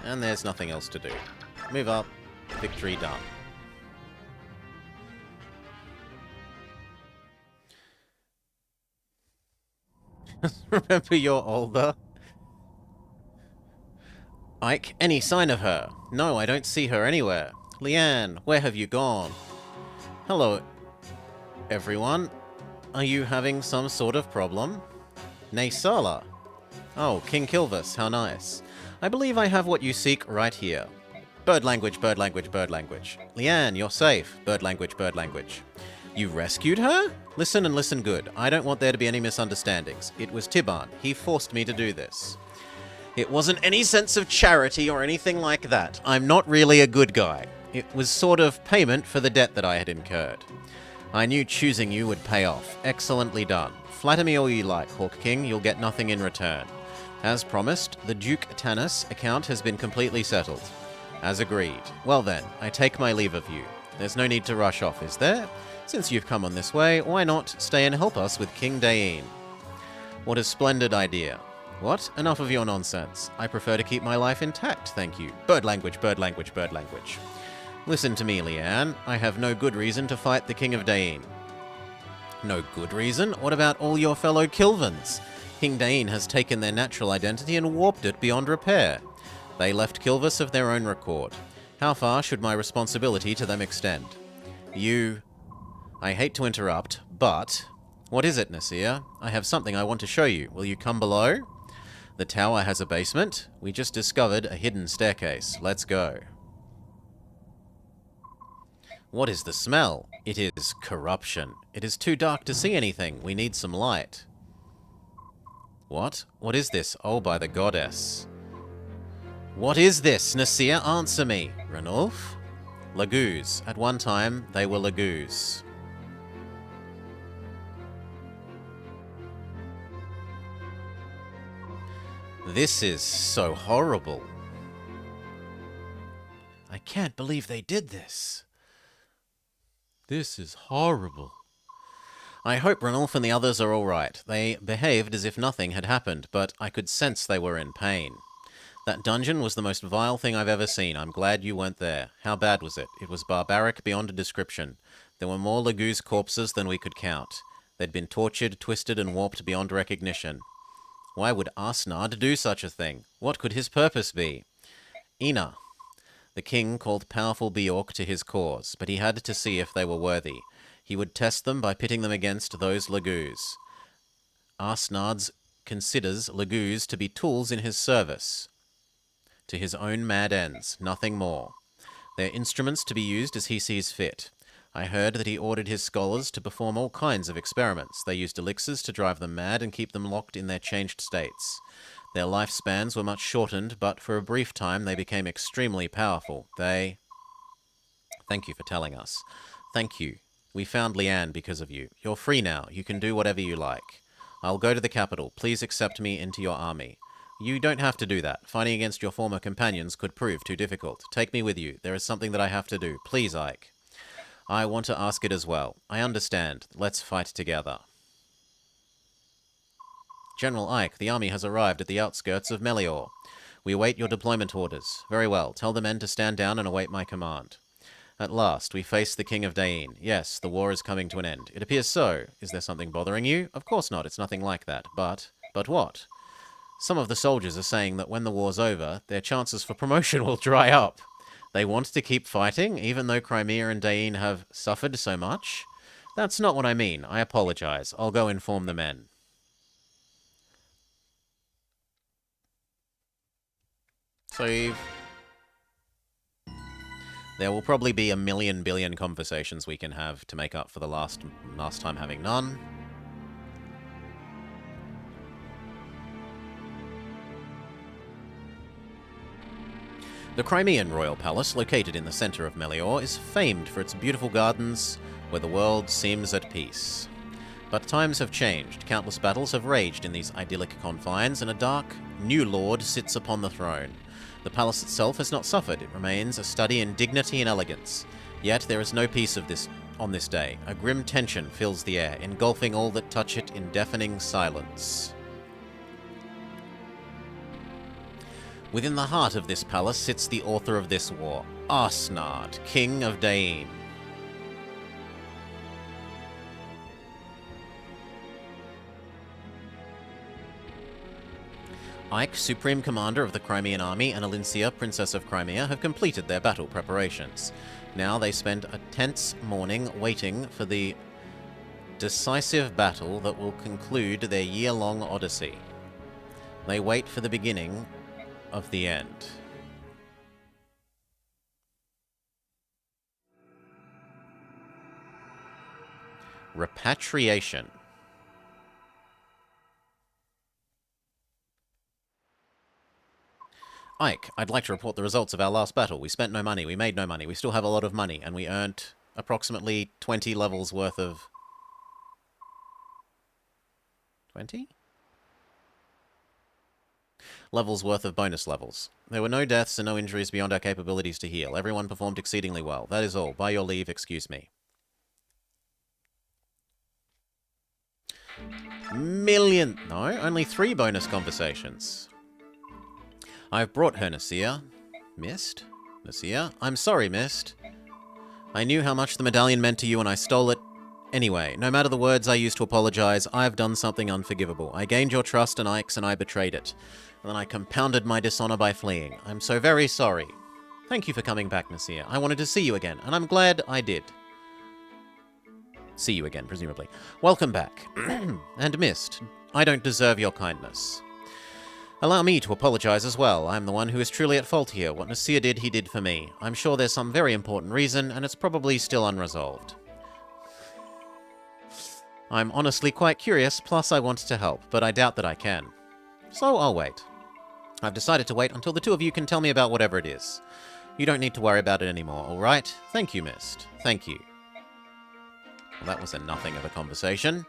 And there's nothing else to do. Move up. Victory done. Remember you're older. Ike, any sign of her? No, I don't see her anywhere. Leanne, where have you gone? Hello, everyone. Are you having some sort of problem? Nay, Sala. Oh, King Kilvis, how nice. I believe I have what you seek right here. Bird language, bird language, bird language. Leanne, you're safe. Bird language, bird language. You rescued her? Listen and listen good. I don't want there to be any misunderstandings. It was Tiban. He forced me to do this. It wasn't any sense of charity or anything like that. I'm not really a good guy. It was sort of payment for the debt that I had incurred. I knew choosing you would pay off. Excellently done. Flatter me all you like, Hawk King. You'll get nothing in return. As promised, the Duke Tanis account has been completely settled. As agreed. Well then, I take my leave of you. There's no need to rush off, is there? Since you've come on this way, why not stay and help us with King Dain? What a splendid idea. What? Enough of your nonsense. I prefer to keep my life intact, thank you. Bird language, bird language, bird language. Listen to me, Leanne. I have no good reason to fight the King of Dain. No good reason? What about all your fellow Kilvans? King Dain has taken their natural identity and warped it beyond repair. They left Kilvis of their own accord. How far should my responsibility to them extend? I hate to interrupt, but... What is it, Nasir? I have something I want to show you. Will you come below? The tower has a basement. We just discovered a hidden staircase. Let's go. What is the smell? It is corruption. It is too dark to see anything. We need some light. What? What is this? Oh, by the goddess. What is this? Nasir, answer me. Ranulf? Lagoos. At one time, they were lagoos. This is so horrible. I can't believe they did this. This is horrible. I hope Ranulf and the others are all right. They behaved as if nothing had happened, but I could sense they were in pain. That dungeon was the most vile thing I've ever seen. I'm glad you weren't there. How bad was it? It was barbaric beyond a description. There were more Lagoos corpses than we could count. They'd been tortured, twisted, and warped beyond recognition. Why would Arsnard do such a thing? What could his purpose be? Ina. The king called powerful Bjork to his cause, but he had to see if they were worthy. He would test them by pitting them against those Lagoos. Arsnard considers Lagoos to be tools in his service, to his own mad ends, nothing more. They're instruments to be used as he sees fit. I heard that he ordered his scholars to perform all kinds of experiments. They used elixirs to drive them mad and keep them locked in their changed states. Their lifespans were much shortened, but for a brief time they became extremely powerful. Thank you for telling us. Thank you. We found Leanne because of you. You're free now. You can do whatever you like. I'll go to the capital. Please accept me into your army. You don't have to do that. Fighting against your former companions could prove too difficult. Take me with you. There is something that I have to do. Please, Ike. I want to ask it as well. I understand. Let's fight together. General Ike, the army has arrived at the outskirts of Melior. We await your deployment orders. Very well. Tell the men to stand down and await my command. At last, we face the King of Dain. Yes, the war is coming to an end. It appears so. Is there something bothering you? Of course not. It's nothing like that. But what? Some of the soldiers are saying that when the war's over, their chances for promotion will dry up. They want to keep fighting, even though Crimea and Dain have suffered so much? That's not what I mean. I apologize. I'll go inform the men. Save. There will probably be a million billion conversations we can have to make up for the last time having none. The Crimean Royal Palace, located in the center of Melior, is famed for its beautiful gardens where the world seems at peace. But times have changed. Countless battles have raged in these idyllic confines, and a dark, new lord sits upon the throne. The palace itself has not suffered. It remains a study in dignity and elegance. Yet there is no peace on this day. A grim tension fills the air, engulfing all that touch it in deafening silence. Within the heart of this palace sits the author of this war, Arsnard, King of Dain. Ike, Supreme Commander of the Crimean Army, and Alincia, Princess of Crimea, have completed their battle preparations. Now they spend a tense morning waiting for the decisive battle that will conclude their year-long odyssey. They wait for the beginning of the end. Repatriation. Ike, I'd like to report the results of our last battle. We spent no money, we made no money, we still have a lot of money, and we earned approximately 20 levels worth of... 20? Levels worth of bonus levels. There were no deaths and no injuries beyond our capabilities to heal. Everyone performed exceedingly well. That is all. By your leave, excuse me. Million... No, only 3 bonus conversations. I've brought her, Nasir. Mist? Nasir? I'm sorry, Mist. I knew how much the medallion meant to you and I stole it. Anyway, no matter the words I used to apologize, I've done something unforgivable. I gained your trust and Ike's and I betrayed it. And then I compounded my dishonor by fleeing. I'm so very sorry. Thank you for coming back, Nasir. I wanted to see you again, and I'm glad I did. See you again, presumably. Welcome back. And Mist, I don't deserve your kindness. Allow me to apologize as well. I'm the one who is truly at fault here. What Nasir did, he did for me. I'm sure there's some very important reason, and it's probably still unresolved. I'm honestly quite curious, plus I want to help, but I doubt that I can. So I'll wait. I've decided to wait until the two of you can tell me about whatever it is. You don't need to worry about it anymore, alright? Thank you, Mist. Thank you. Well, that was a nothing of a conversation.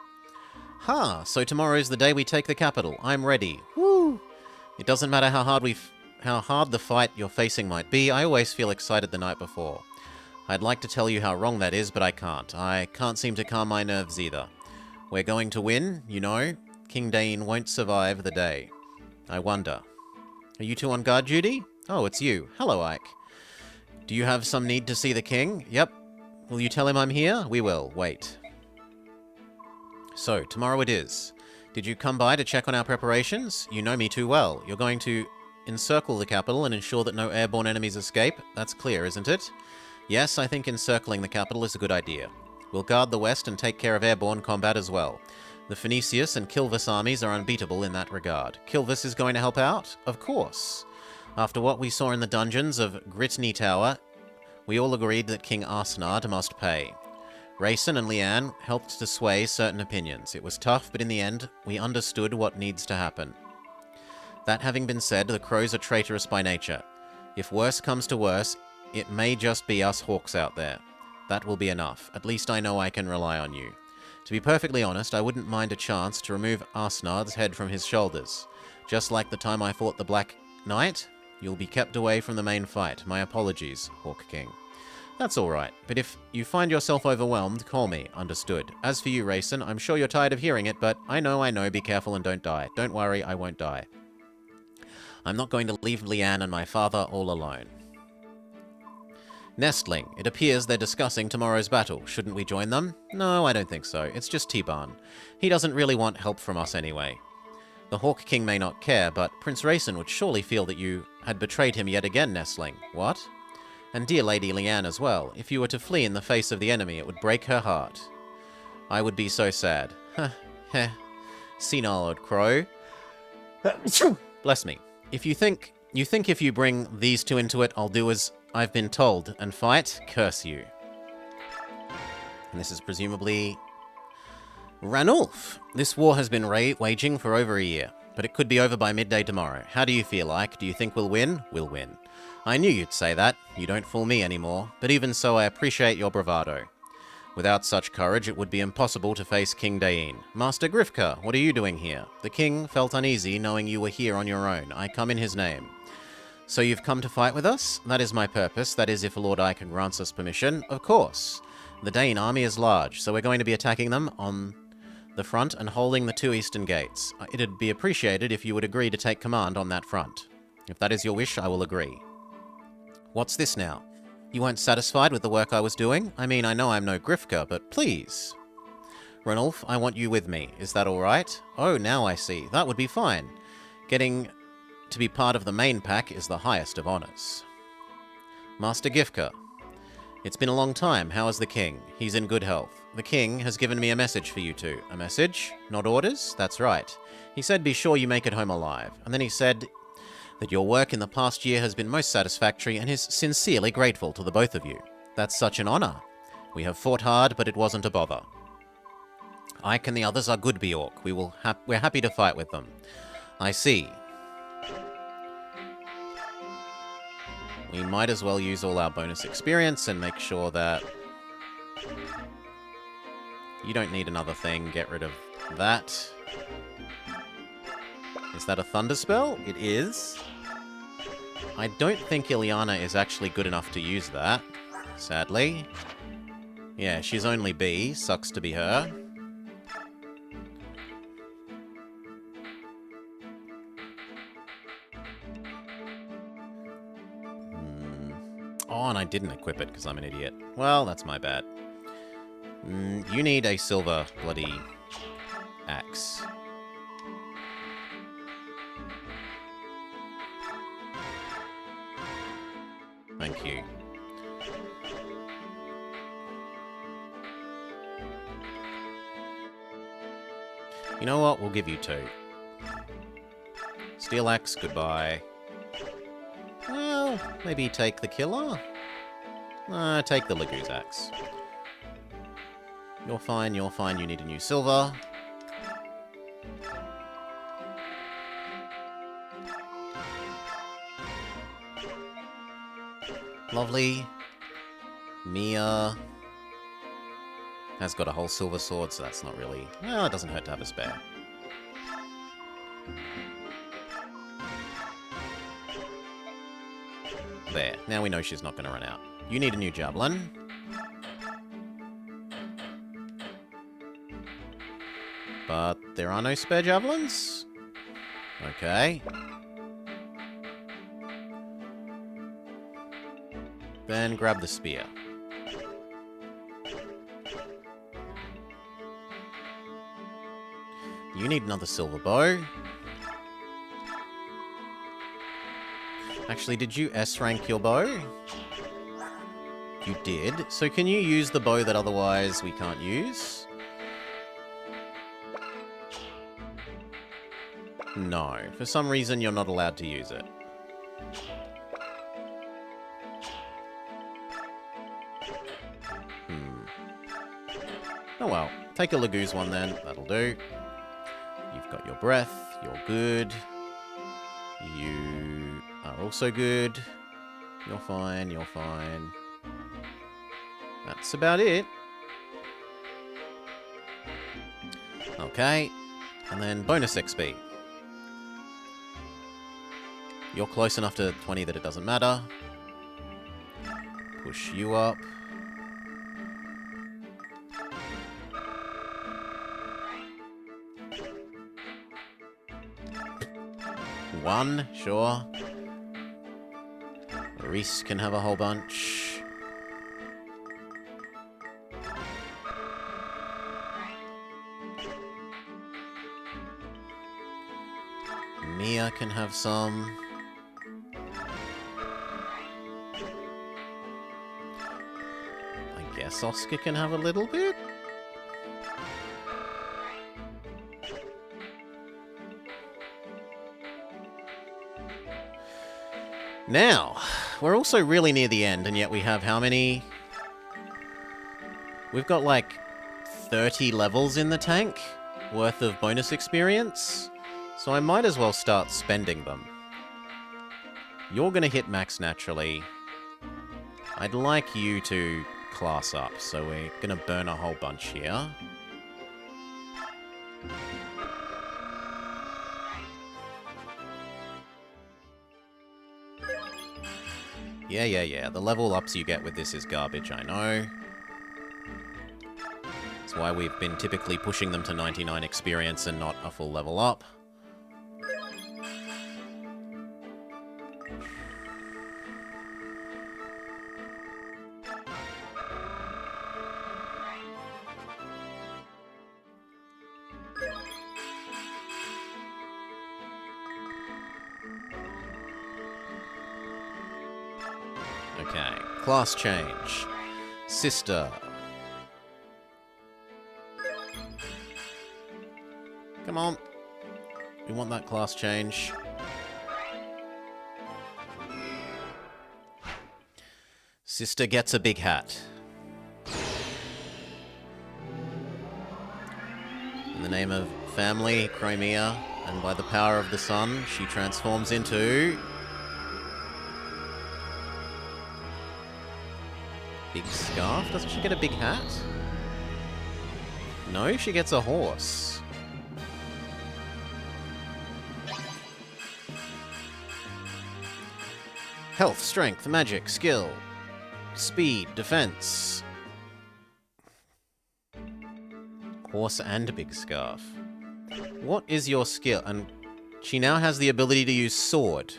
Ha! So tomorrow's the day we take the capital. I'm ready. Woo! It doesn't matter how hard the fight you're facing might be, I always feel excited the night before. I'd like to tell you how wrong that is, but I can't. I can't seem to calm my nerves either. We're going to win, you know. King Dain won't survive the day. I wonder. Are you two on guard duty? Oh, it's you. Hello, Ike. Do you have some need to see the king? Yep. Will you tell him I'm here? We will. Wait. So, tomorrow it is. Did you come by to check on our preparations? You know me too well. You're going to encircle the capital and ensure that no airborne enemies escape? That's clear, isn't it? Yes, I think encircling the capital is a good idea. We'll guard the west and take care of airborne combat as well. The Phoenicius and Kilvis armies are unbeatable in that regard. Kilvis is going to help out? Of course. After what we saw in the dungeons of Gritney Tower, we all agreed that King Arsnard must pay. Rayson and Leanne helped to sway certain opinions. It was tough, but in the end, we understood what needs to happen. That having been said, the crows are traitorous by nature. If worse comes to worse, it may just be us hawks out there. That will be enough. At least I know I can rely on you. To be perfectly honest, I wouldn't mind a chance to remove Arsnard's head from his shoulders. Just like the time I fought the Black Knight, you'll be kept away from the main fight. My apologies, Hawk King. That's alright, but if you find yourself overwhelmed, call me. Understood. As for you, Rayson, I'm sure you're tired of hearing it, but I know, be careful and don't die. Don't worry, I won't die. I'm not going to leave Leanne and my father all alone. Nestling. It appears they're discussing tomorrow's battle. Shouldn't we join them? No, I don't think so. It's just T-Barn. He doesn't really want help from us anyway. The Hawk King may not care, but Prince Rayson would surely feel that you had betrayed him yet again, Nestling. What? And dear Lady Leanne as well. If you were to flee in the face of the enemy, it would break her heart. I would be so sad. Heh. Senile old crow. Bless me. If you think if you bring these two into it, I'll do as I've been told, and fight? Curse you. And this is presumably Ranulf. This war has been waging for over a year, but it could be over by midday tomorrow. How do you feel, Ike? Do you think we'll win? We'll win. I knew you'd say that. You don't fool me anymore, but even so, I appreciate your bravado. Without such courage, it would be impossible to face King Dain. Master Grifka, what are you doing here? The king felt uneasy knowing you were here on your own. I come in his name. So you've come to fight with us? That is my purpose. That is, if Lord Ike grants us permission. Of course. The Dain army is large, so we're going to be attacking them on the front and holding the 2 eastern gates. It'd be appreciated if you would agree to take command on that front. If that is your wish, I will agree. What's this now? You weren't satisfied with the work I was doing? I mean, I know I'm no Grifka, but please. Ranulf, I want you with me. Is that all right? Oh, now I see. That would be fine. Getting to be part of the main pack is the highest of honors. Master Gifka. It's been a long time. How is the king? He's in good health. The king has given me a message for you two. A message? Not orders? That's right. He said be sure you make it home alive. And then he said that your work in the past year has been most satisfactory and is sincerely grateful to the both of you. That's such an honor. We have fought hard, but it wasn't a bother. Ike and the others are good Bjork. We're happy to fight with them. I see. We might as well use all our bonus experience and make sure that you don't need another thing. Get rid of that. Is that a thunder spell? It is. I don't think Ileana is actually good enough to use that, sadly. Yeah, she's only B. Sucks to be her. Oh, and I didn't equip it because I'm an idiot. Well, that's my bad. You need a silver bloody axe. Thank you. You know what? We'll give you 2. Steel axe, goodbye. Well, maybe take the killer? Take the Lagoo's axe. You're fine, you're fine. You need a new silver. Lovely. Mia has got a whole silver sword, so that's not really... Well, it doesn't hurt to have a spare. There. Now we know she's not going to run out. You need a new javelin. But there are no spare javelins? Okay. Then grab the spear. You need another silver bow. Actually, did you S-rank your bow? You did. So can you use the bow that otherwise we can't use? No. For some reason, you're not allowed to use it. Oh well. Take a Lagoo's one then. That'll do. You've got your breath. You're good. You are also good. You're fine. You're fine. That's about it. Okay. And then bonus XP. You're close enough to 20 that it doesn't matter. Push you up. One, sure. Reese can have a whole bunch. Mia can have some. I guess Oscar can have a little bit. Now, we're also really near the end, and yet we have how many? We've got like 30 levels in the tank worth of bonus experience, so I might as well start spending them. You're going to hit max naturally. I'd like you to class up, so we're going to burn a whole bunch here. Yeah. The level ups you get with this is garbage, I know. That's why we've been typically pushing them to 99 experience and not a full level up. Okay, class change. Sister. Come on. We want that class change. Sister gets a big hat. In the name of family, Crimea, and by the power of the sun, she transforms into... big scarf? Doesn't she get a big hat? No, she gets a horse. Health, strength, magic, skill, speed, defense. Horse and a big scarf. What is your skill? And she now has the ability to use sword.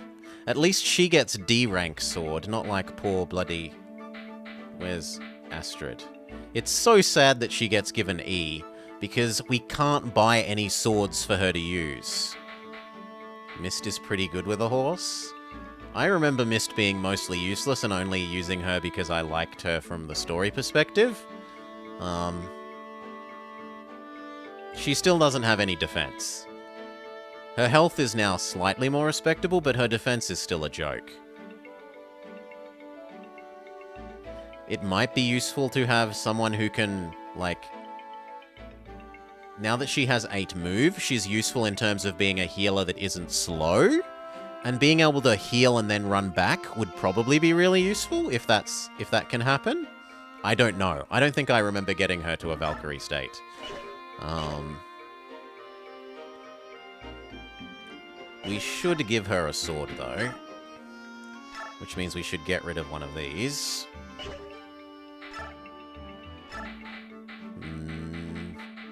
At least she gets D rank sword, not like poor bloody... Where's Astrid? It's so sad that she gets given E, because we can't buy any swords for her to use. Mist is pretty good with a horse. I remember Mist being mostly useless and only using her because I liked her from the story perspective. She still doesn't have any defense. Her health is now slightly more respectable, but her defense is still a joke. It might be useful to have someone who can, like... Now that she has 8 move, she's useful in terms of being a healer that isn't slow. And being able to heal and then run back would probably be really useful, if that can happen. I don't know. I don't think I remember getting her to a Valkyrie state. We should give her a sword, though. Which means we should get rid of one of these.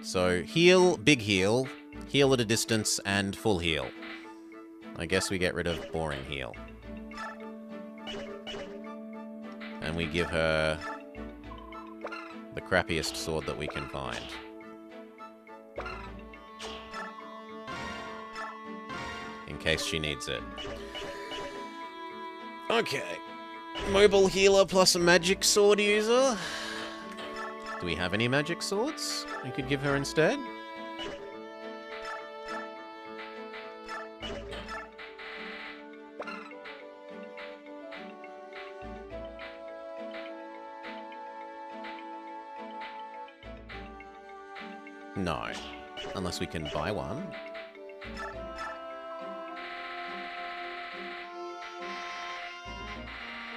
So, heal, big heal, heal at a distance, and full heal. I guess we get rid of boring heal. And we give her the crappiest sword that we can find. In case she needs it. Okay. Mobile healer plus a magic sword user. Do we have any magic swords we could give her instead? No. Unless we can buy one.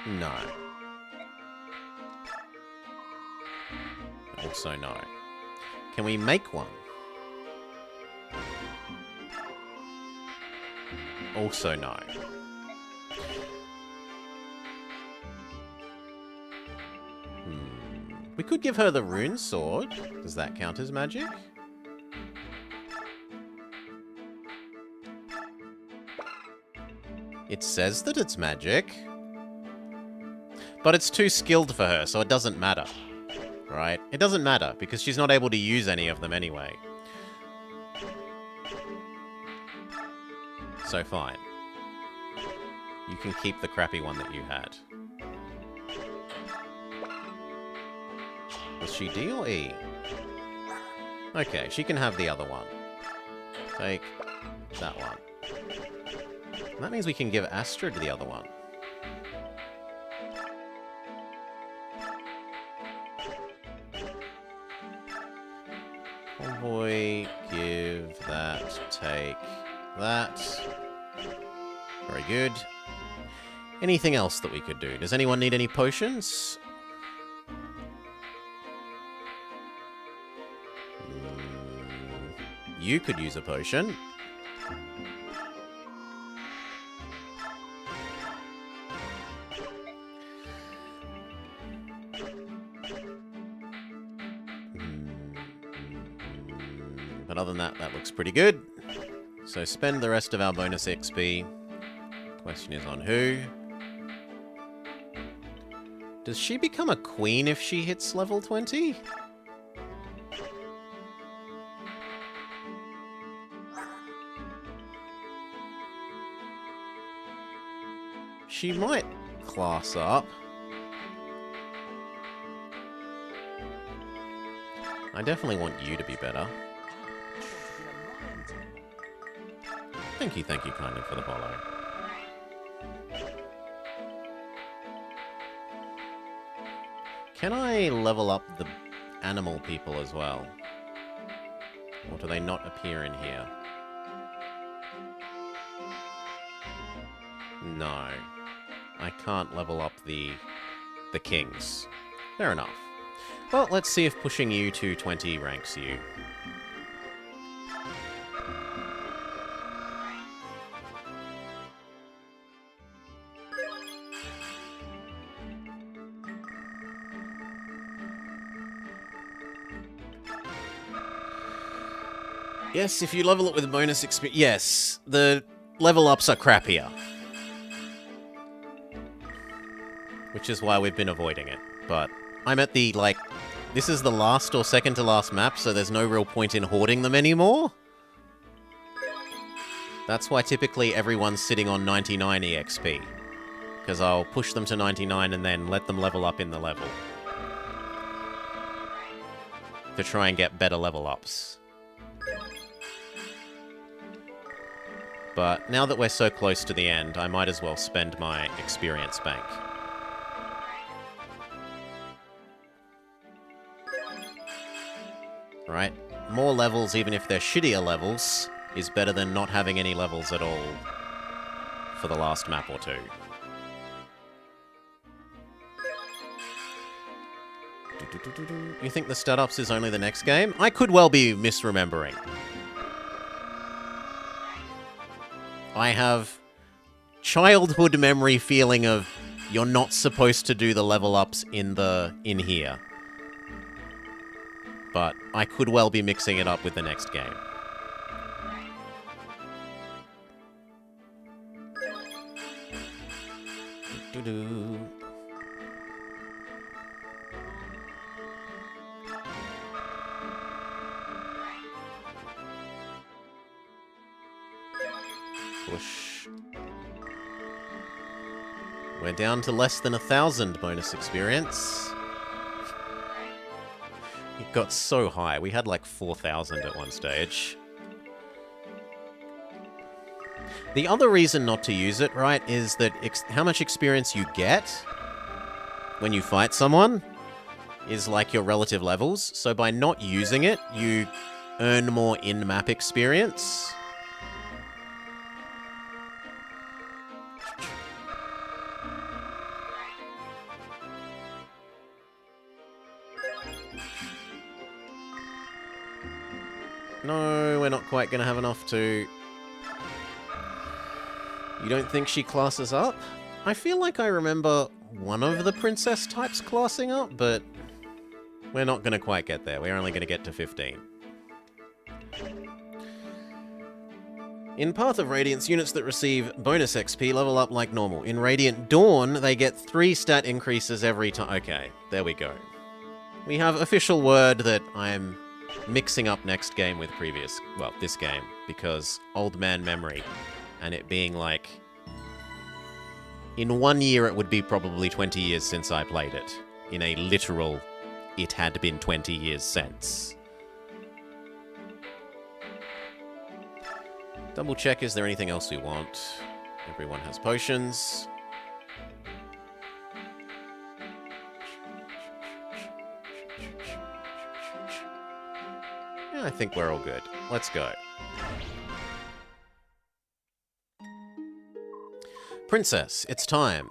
No. Also no. Can we make one? Also no. We could give her the rune sword. Does that count as magic? It says that it's magic. But it's too skilled for her, so it doesn't matter. Right? It doesn't matter, because she's not able to use any of them anyway. So fine. You can keep the crappy one that you had. Was she D or E? Okay, she can have the other one. Take that one. And that means we can give Astrid the other one. Convoy, give that, take that. Very good. Anything else that we could do? Does anyone need any potions? You could use a potion. But other than that, that looks pretty good. So spend the rest of our bonus XP. Question is on who? Does she become a queen if she hits level 20? She might class up. I definitely want you to be better. Thank you kindly for the follow. Can I level up the animal people as well? Or do they not appear in here? No. I can't level up the kings. Fair enough. Well, let's see if pushing you to 20 ranks you. Yes, if you level it with bonus experience... Yes, the level ups are crappier. Which is why we've been avoiding it. But I'm at the, like... This is the last or second to last map, so there's no real point in hoarding them anymore. That's why typically everyone's sitting on 99 EXP. Because I'll push them to 99 and then let them level up in the level. To try and get better level ups. But now that we're so close to the end, I might as well spend my experience bank. Right? More levels, even if they're shittier levels, is better than not having any levels at all for the last map or two. You think the stat-ups is only the next game? I could well be misremembering. I have childhood memory feeling of you're not supposed to do the level ups in here. But I could well be mixing it up with the next game. Push. We're down to less than 1,000 bonus experience. It got so high. We had like 4,000 at one stage. The other reason not to use it, right, is that how much experience you get when you fight someone is like your relative levels. So by not using it, you earn more in-map experience. No, we're not quite going to have enough to... You don't think she classes up? I feel like I remember one of the princess types classing up, but we're not going to quite get there. We're only going to get to 15. In Path of Radiance, units that receive bonus XP level up like normal. In Radiant Dawn, they get 3 stat increases every time. Okay, there we go. We have official word that I'm mixing up next game with previous... Well, this game, because old man memory. And it being like... In 1 year, it would be probably 20 years since I played it. In a literal, it had been 20 years since. Double check, is there anything else we want? Everyone has potions. Yeah, I think we're all good. Let's go. Princess, it's time.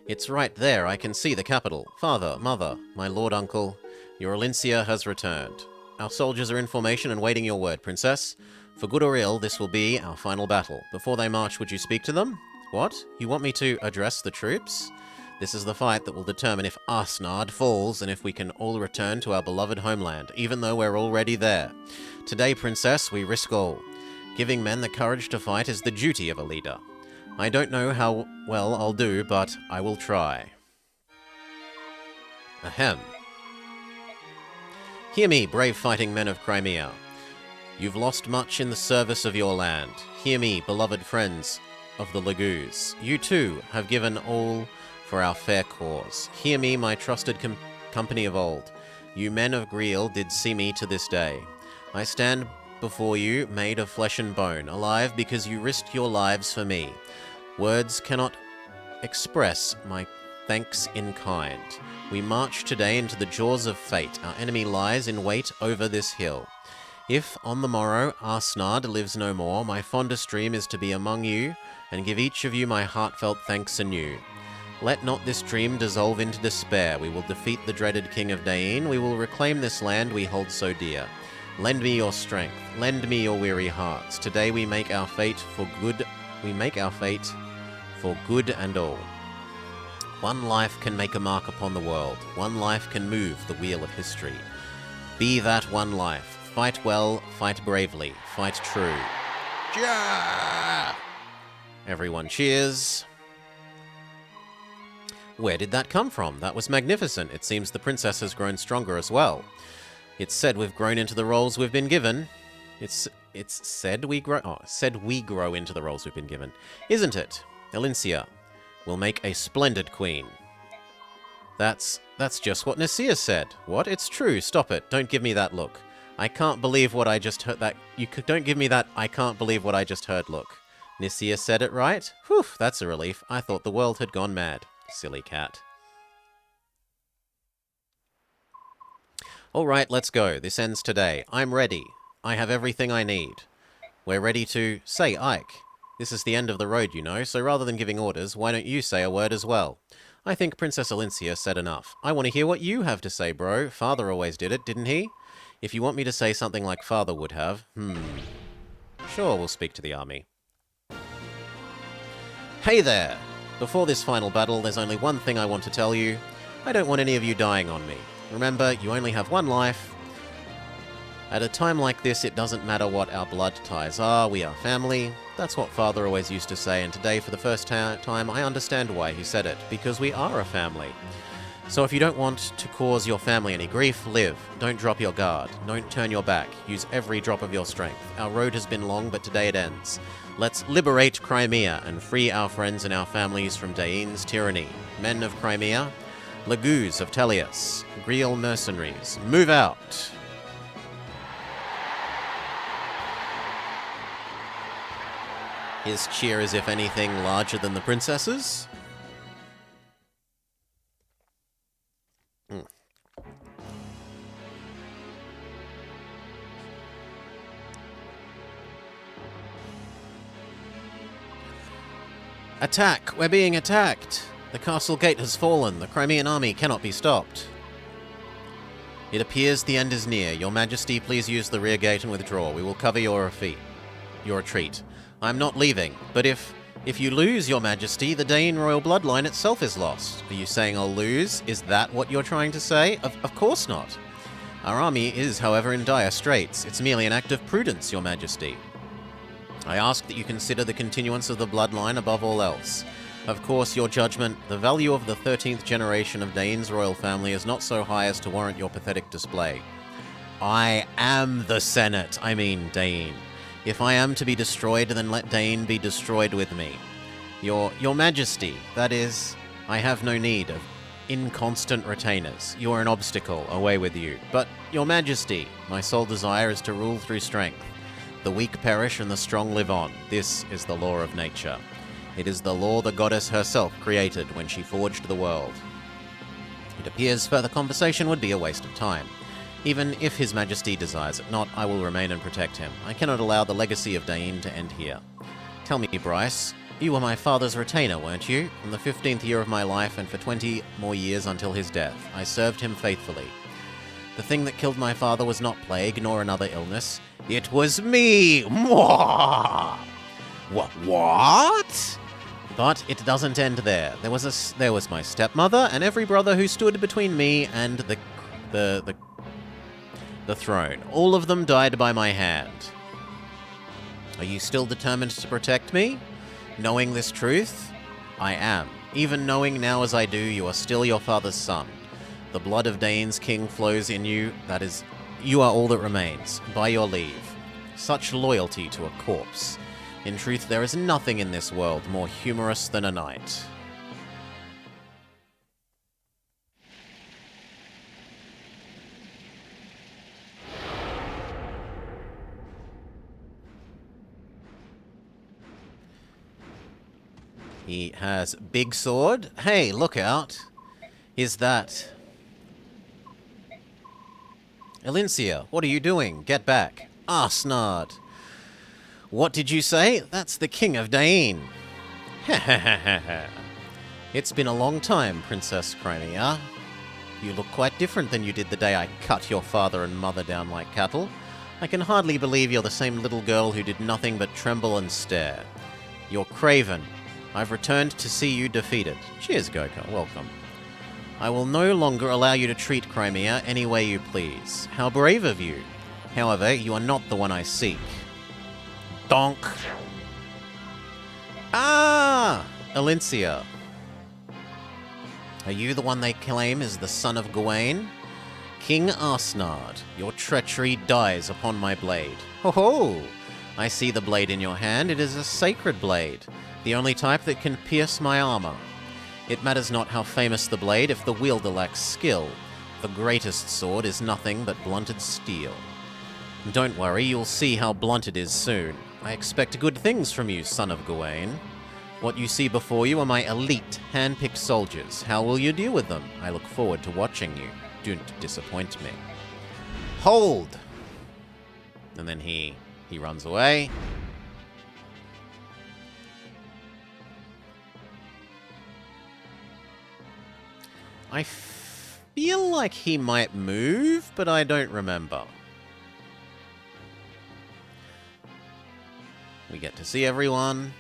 It's right there, I can see the capital. Father, mother, my lord uncle, your Alincia has returned. Our soldiers are in formation and waiting your word, princess. For good or ill, this will be our final battle. Before they march, would you speak to them? What? You want me to address the troops? This is the fight that will determine if Arsnard falls and if we can all return to our beloved homeland, even though we're already there. Today, princess, we risk all. Giving men the courage to fight is the duty of a leader. I don't know how well I'll do, but I will try. Ahem. Hear me, brave fighting men of Crimea. You've lost much in the service of your land. Hear me, beloved friends of the Lagoos. You too have given all for our fair cause. Hear me, my trusted company of old. You men of Griel did see me to this day. I stand before you, made of flesh and bone, alive because you risked your lives for me. Words cannot express my thanks in kind. We march today into the jaws of fate. Our enemy lies in wait over this hill. If, on the morrow, Arsnard lives no more, my fondest dream is to be among you and give each of you my heartfelt thanks anew. Let not this dream dissolve into despair. We will defeat the dreaded king of Dain. We will reclaim this land we hold so dear. Lend me your strength. Lend me your weary hearts. Today we make our fate for good. We make our fate for good and all. One life can make a mark upon the world. One life can move the wheel of history. Be that one life. Fight well, fight bravely, fight true. Yeah! Everyone cheers. Where did that come from? That was magnificent. It seems the princess has grown stronger as well. It's said we've grown into the roles we've been given. It's said we grow... Oh, said we grow into the roles we've been given. Isn't it? Elincia will make a splendid queen. That's just what Nicaea said. What? It's true. Stop it. Don't give me that look. I can't believe what I just heard. Don't give me that I can't believe what I just heard look. Nicaea said it right? Whew, that's a relief. I thought the world had gone mad. Silly cat. Alright, let's go. This ends today. I'm ready. I have everything I need. We're ready to... Say, Ike. This is the end of the road, you know, so rather than giving orders, why don't you say a word as well? I think Princess Elincia said enough. I want to hear what you have to say, bro. Father always did it, didn't he? If you want me to say something like Father would have, Sure, we'll speak to the army. Hey there! Before this final battle, there's only one thing I want to tell you. I don't want any of you dying on me. Remember, you only have one life. At a time like this, it doesn't matter what our blood ties are, we are family. That's what Father always used to say, and today, for the first time, I understand why he said it, because we are a family. So if you don't want to cause your family any grief, live. Don't drop your guard. Don't turn your back. Use every drop of your strength. Our road has been long, but today it ends. Let's liberate Crimea and free our friends and our families from Dain's tyranny. Men of Crimea, Lagoos of Tellius, Grial mercenaries, move out! His cheer is, if anything, larger than the princess's. Attack! We're being attacked! The castle gate has fallen. The Crimean army cannot be stopped. It appears the end is near. Your Majesty, please use the rear gate and withdraw. We will cover your retreat. I'm not leaving, but if you lose, Your Majesty, the Dain royal bloodline itself is lost. Are you saying I'll lose? Is that what you're trying to say? Of course not. Our army is, however, in dire straits. It's merely an act of prudence, Your Majesty. I ask that you consider the continuance of the bloodline above all else. Of course, your judgment, the value of the 13th generation of Dain's royal family is not so high as to warrant your pathetic display. I am the Senate, I mean Dain. If I am to be destroyed, then let Dain be destroyed with me. Your Majesty, that is, I have no need of inconstant retainers. You are an obstacle, away with you. But, Your Majesty, my sole desire is to rule through strength. The weak perish and the strong live on. This is the law of nature. It is the law the goddess herself created when she forged the world. It appears further conversation would be a waste of time. Even if His Majesty desires it not, I will remain and protect him. I cannot allow the legacy of Dain to end here. Tell me, Bryce, you were my father's retainer, weren't you? From the 15th year of my life and for 20 more years until his death, I served him faithfully. The thing that killed my father was not plague nor another illness. It was me! Mwah! What? But it doesn't end there. There was my stepmother and every brother who stood between me and the throne. All of them died by my hand. Are you still determined to protect me? Knowing this truth? I am. Even knowing now as I do, you are still your father's son. The blood of Dain's king flows in you. That is, you are all that remains. By your leave. Such loyalty to a corpse. In truth, there is nothing in this world more humorous than a knight. He has big sword. Hey, look out. Is that... Elincia, what are you doing? Get back. Ah, Snard. What did you say? That's the King of Dain. It It's been a long time, Princess Crimea. You look quite different than you did the day I cut your father and mother down like cattle. I can hardly believe you're the same little girl who did nothing but tremble and stare. You're Craven. I've returned to see you defeated. Cheers, Goka. Welcome. I will no longer allow you to treat Crimea any way you please. How brave of you. However, you are not the one I seek. Donk. Ah! Alincia. Are you the one they claim is the son of Gawain? King Arsnard, your treachery dies upon my blade. Ho ho! I see the blade in your hand. It is a sacred blade, the only type that can pierce my armor. It matters not how famous the blade if the wielder lacks skill. The greatest sword is nothing but blunted steel. Don't worry, you'll see how blunt it is soon. I expect good things from you, son of Gawain. What you see before you are my elite, hand-picked soldiers. How will you deal with them? I look forward to watching you. Don't disappoint me. Hold! And then he runs away. I feel like he might move, but I don't remember. We get to see everyone.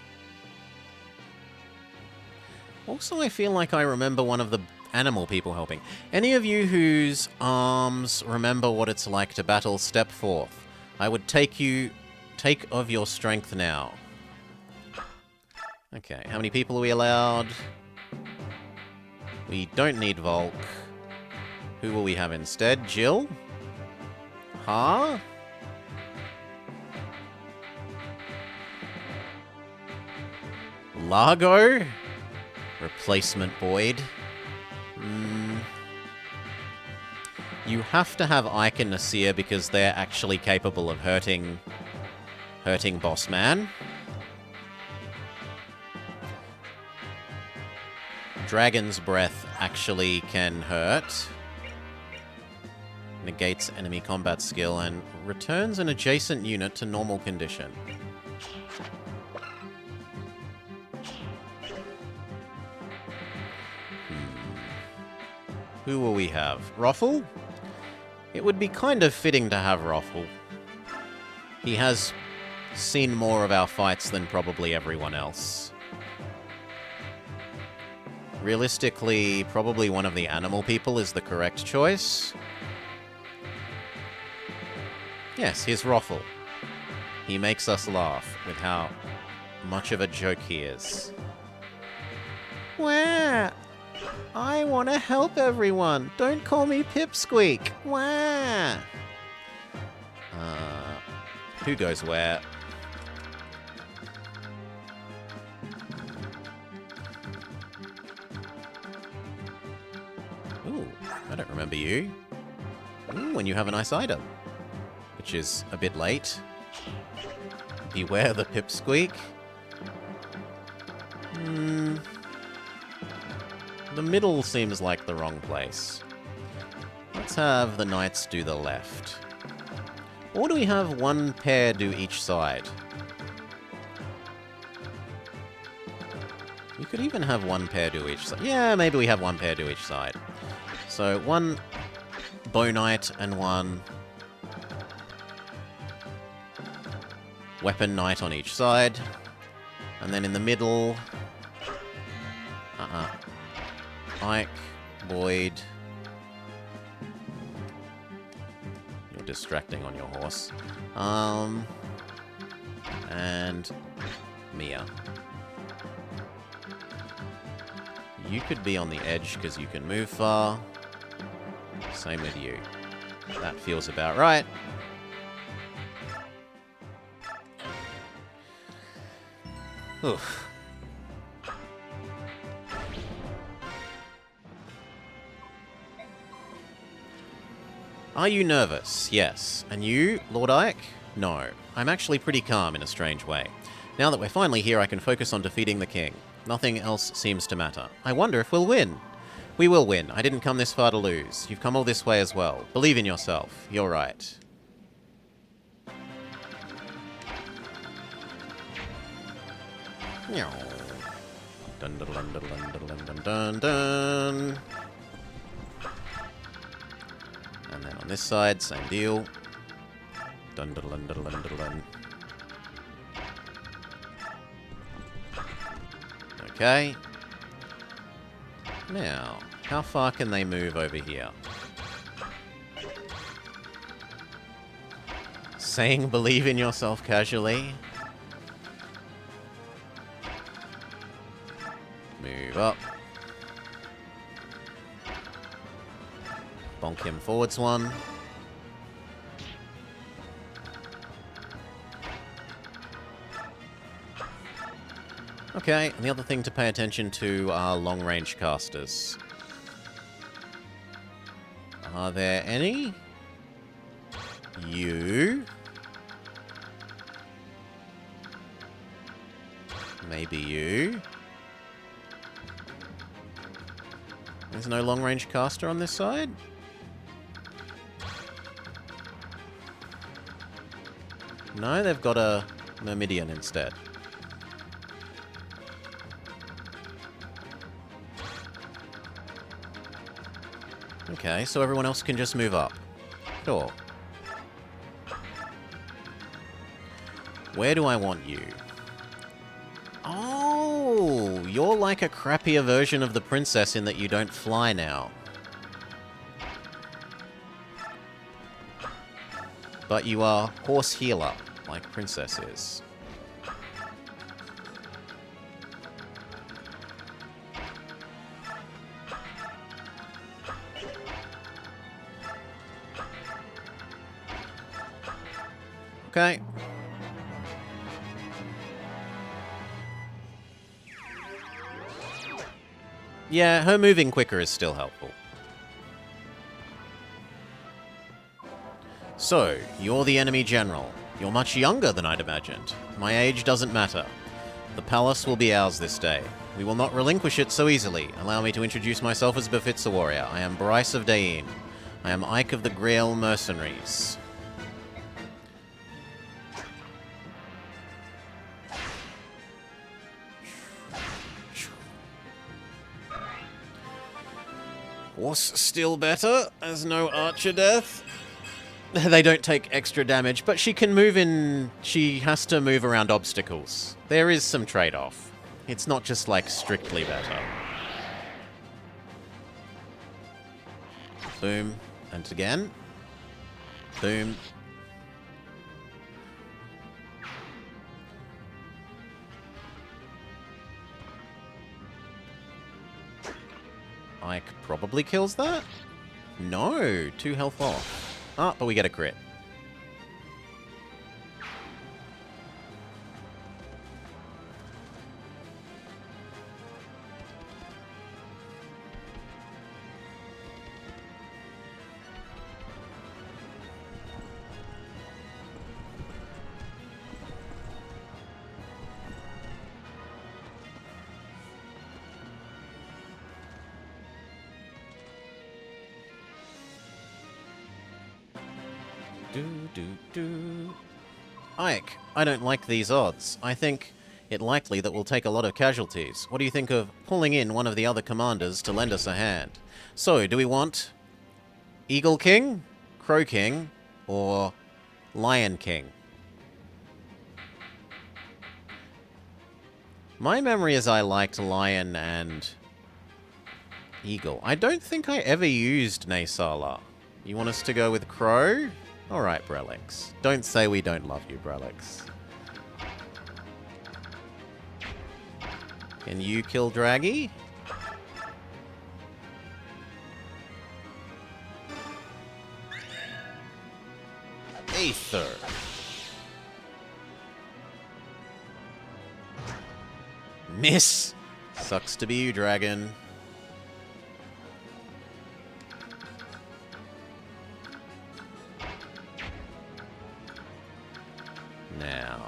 Also, I feel like I remember one of the animal people helping. Any of you whose arms remember what it's like to battle, step forth. I would take of your strength now. Okay, how many people are we allowed? We don't need Volk. Who will we have instead? Jill? Huh? Largo? Replacement Boyd. You have to have Ike and Nasir because they're actually capable of hurting Boss Man. Dragon's Breath actually can hurt. Negates enemy combat skill and returns an adjacent unit to normal condition. Who will we have? Roffle? It would be kind of fitting to have Roffle. He has seen more of our fights than probably everyone else. Realistically, probably one of the animal people is the correct choice. Yes, here's Roffle. He makes us laugh with how much of a joke he is. Wah! I want to help everyone. Don't call me Pipsqueak. Wah! Who goes where? Ooh, I don't remember you. Ooh, and you have a nice item. Which is a bit late. Beware the Pipsqueak. The middle seems like the wrong place. Let's have the knights do the left. Or do we have one pair do each side? We could even have one pair do each side. Yeah, maybe we have one pair do each side. So one bow knight and one weapon knight on each side. And then in the middle... Ike, Boyd... You're distracting on your horse. And... Mia. You could be on the edge because you can move far. Same with you. That feels about right. Oof. Are you nervous? Yes. And you, Lord Ike? No. I'm actually pretty calm in a strange way. Now that we're finally here, I can focus on defeating the king. Nothing else seems to matter. I wonder if we'll win. We will win. I didn't come this far to lose. You've come all this way as well. Believe in yourself. You're right. Dun dun dun dun dun dun dun dun dun. And then on this side, same deal. Dun dun dun dun dun dun dun. Okay. Now, how far can they move over here? Saying believe in yourself casually. Move up. Bonk him forwards one. Okay, and the other thing to pay attention to are long-range casters. Are there any? You? Maybe you? There's no long-range caster on this side? No, they've got a Myrmidian instead. Okay, so everyone else can just move up. Sure. Where do I want you? Oh, you're like a crappier version of the princess in that you don't fly now. But you are horse healer, like Princess is. Okay. Yeah, her moving quicker is still helpful. So, you're the enemy general. You're much younger than I'd imagined. My age doesn't matter. The palace will be ours this day. We will not relinquish it so easily. Allow me to introduce myself as befits a warrior. I am Bryce of Dain. I am Ike of the Grail Mercenaries. Horse still better, as no archer death. They don't take extra damage, but she can move in... She has to move around obstacles. There is some trade-off. It's not just, like, strictly better. Boom. And again. Boom. Ike probably kills that? No, 2 health off. Ah, but we get a crit. Ike, I don't like these odds. I think it likely that we'll take a lot of casualties. What do you think of pulling in one of the other commanders to lend us a hand? So, do we want Eagle King, Crow King, or Lion King? My memory is I liked Lion and Eagle. I don't think I ever used Naysala. You want us to go with Crow? Alright, Brelix. Don't say we don't love you, Brelix. Can you kill Draggy? Aether. Miss! Sucks to be you, dragon. Now,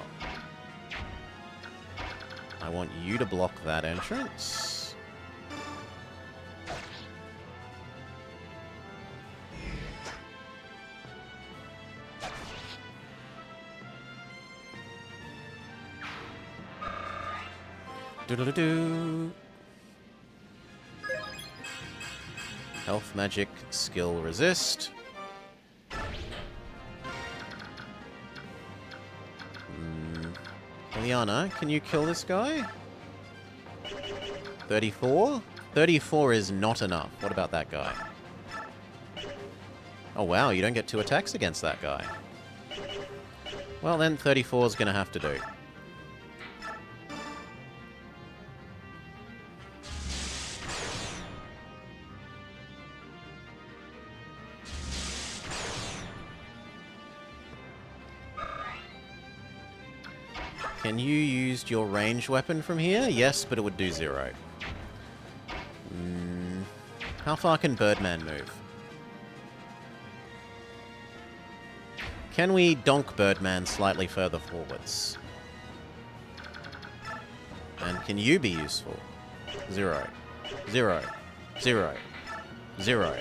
I want you to block that entrance. Do-do-do-do. Health, magic, skill, resist. Liana, can you kill this guy? 34? 34 is not enough. What about that guy? Oh wow, you don't get 2 attacks against that guy. Well then, 34 is going to have to do. Can you use your ranged weapon from here? Yes, but it would do 0. How far can Birdman move? Can we donk Birdman slightly further forwards? And can you be useful? 0. 0. 0. 0.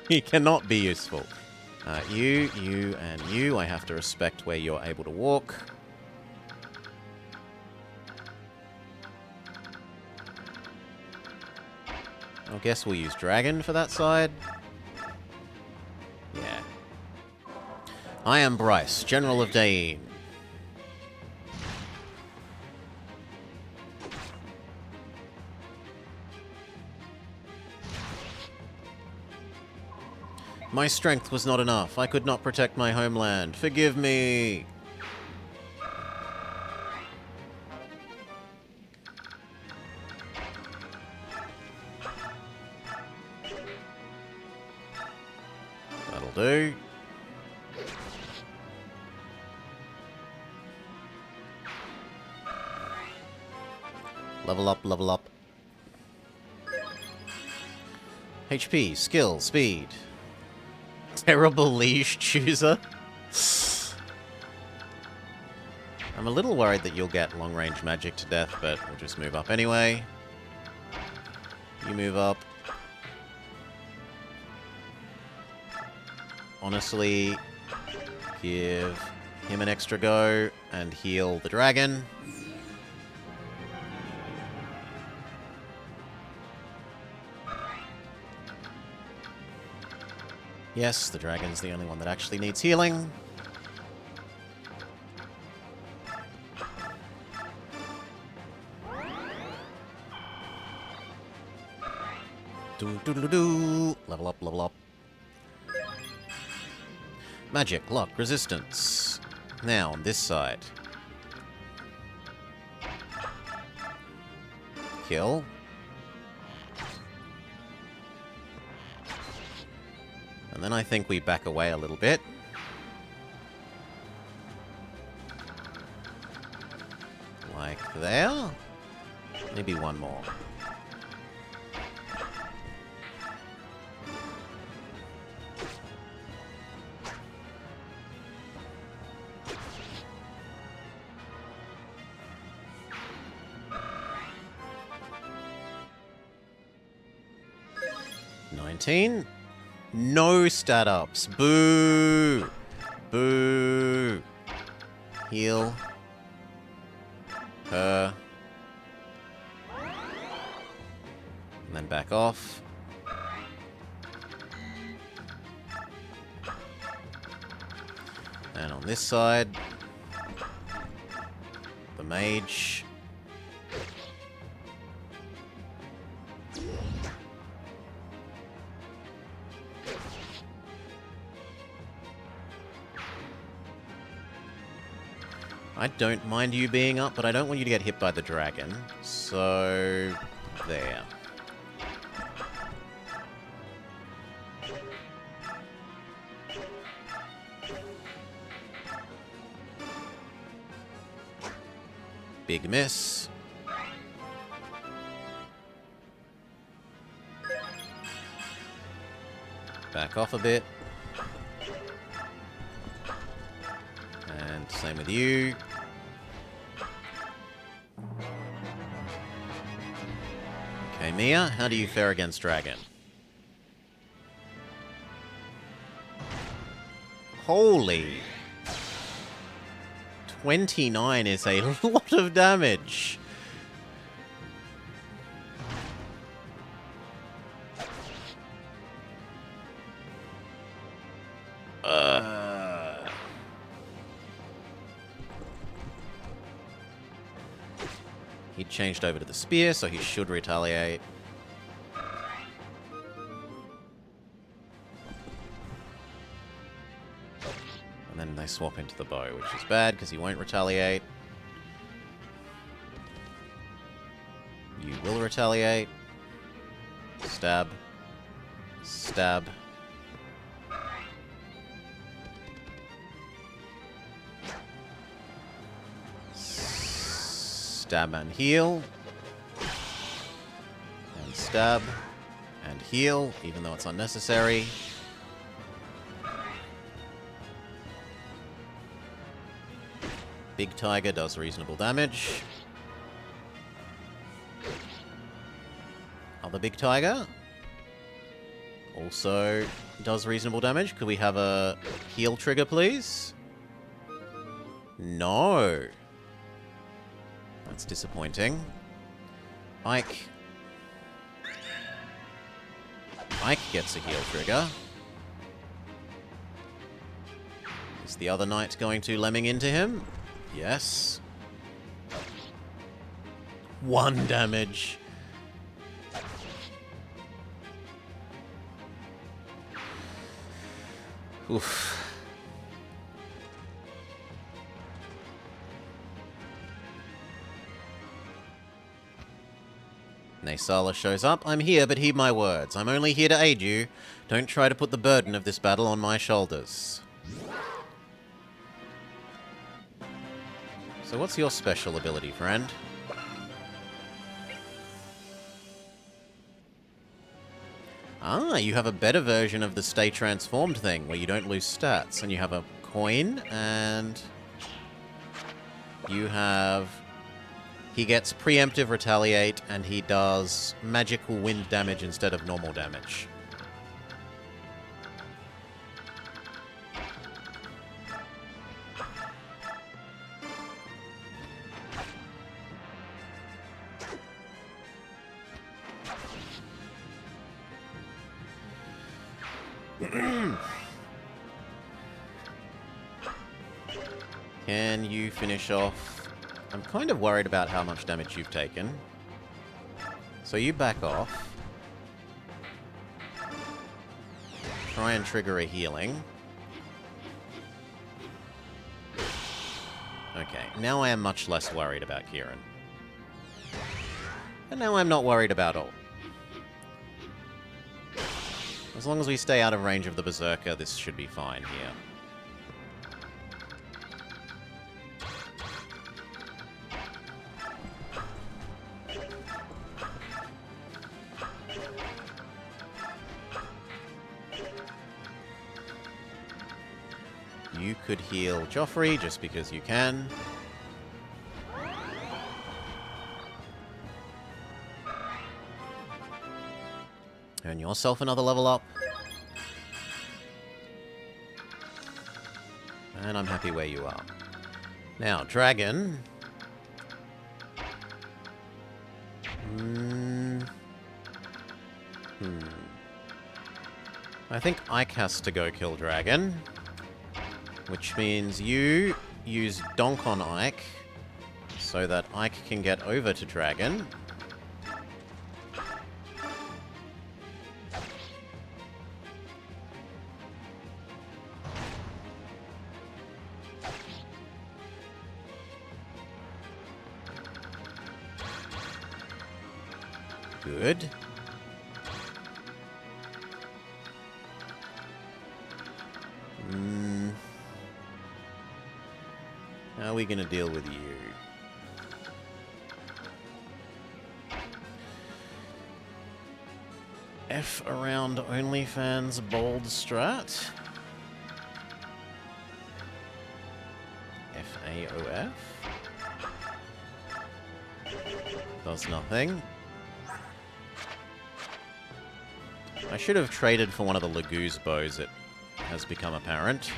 He cannot be useful. You, and you. I have to respect where you're able to walk. I guess we'll use Dragon for that side. Yeah. I am Bryce, General of Dain. My strength was not enough. I could not protect my homeland. Forgive me. That'll do. Level up, level up. HP, skill, speed. Terrible liege chooser. I'm a little worried that you'll get long-range magic to death, but we'll just move up anyway. You move up. Honestly, give him an extra go and heal the dragon. Yes, the dragon's the only one that actually needs healing. Do-do-do-do. Level up, level up. Magic, luck, resistance. Now, on this side. Kill. And then I think we back away a little bit. Like there. Maybe one more. No stat ups. Boo! Boo! Heal. Her. And then back off. And on this side, the mage. I don't mind you being up, but I don't want you to get hit by the dragon. So, there. Big miss. Back off a bit. And same with you. Okay, Mia, how do you fare against dragon? Holy. 29 is a lot of damage. He changed over to the spear, so he should retaliate. And then they swap into the bow, which is bad, because he won't retaliate. You will retaliate. Stab. Stab. Stab and heal. And stab. And heal, even though it's unnecessary. Big Tiger does reasonable damage. Other Big Tiger also does reasonable damage. Could we have a heal trigger, please? No. That's disappointing. Ike. Ike gets a heal trigger. Is the other knight going to lemming into him? Yes. 1 damage. Oof. Naysala shows up. I'm here, but heed my words. I'm only here to aid you. Don't try to put the burden of this battle on my shoulders. So what's your special ability, friend? Ah, you have a better version of the Stay Transformed thing, where you don't lose stats, and you have a coin, and you have... He gets preemptive retaliate, and he does magical wind damage instead of normal damage. Can you finish off? I'm kind of worried about how much damage you've taken. So you back off. Try and trigger a healing. Okay, now I am much less worried about Kieran. And now I'm not worried about all. As long as we stay out of range of the Berserker, this should be fine here. You could heal Joffrey just because you can. Earn yourself another level up. And I'm happy where you are. Now, Dragon. I think Ike has to go kill Dragon. Which means you use Donk on Ike so that Ike can get over to Dragon. Good. How are we going to deal with you? F around OnlyFans bold strat. FAOF. Does nothing. I should have traded for one of the Laguz bows, it has become apparent.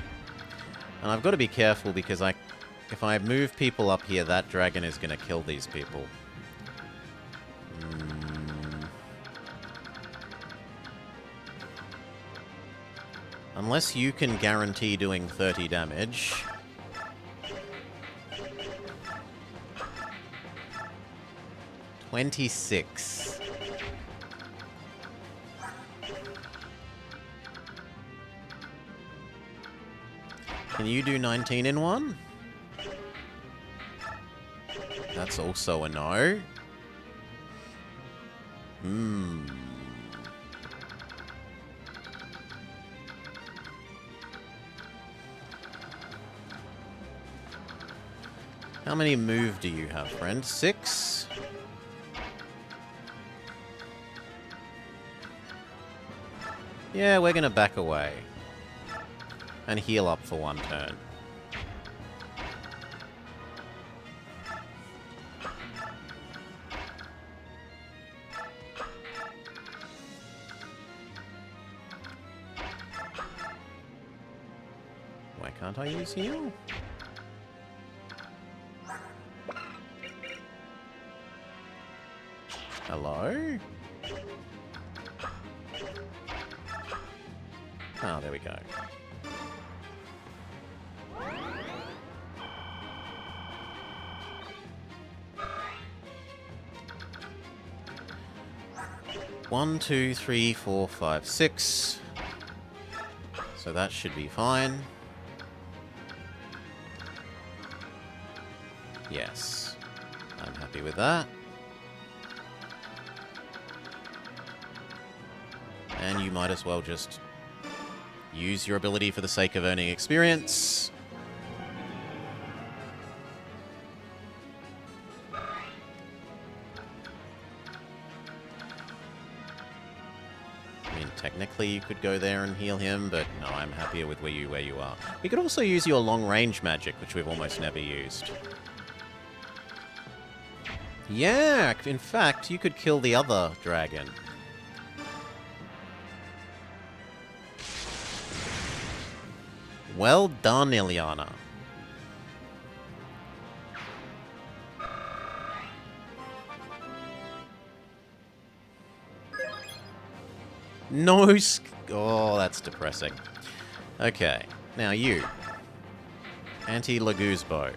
And I've got to be careful because I if I move people up here, that dragon is going to kill these people. Unless you can guarantee doing 30 damage. $26. Can you do 19 in one? That's also a no. How many move do you have, friend? 6? Yeah, we're gonna back away. And heal up for one turn. Why can't I use heal? Hello? Oh, there we go. One, two, three, four, five, 6. So that should be fine. Yes. I'm happy with that. And you might as well just use your ability for the sake of earning experience. I mean, technically you could go there and heal him, but no, I'm happier with where you are. We could also use your long-range magic, which we've almost never used. Yeah, in fact, you could kill the other dragon. Well done, Ilyana. No oh, that's depressing. Okay, now you. Anti-Laguzbo.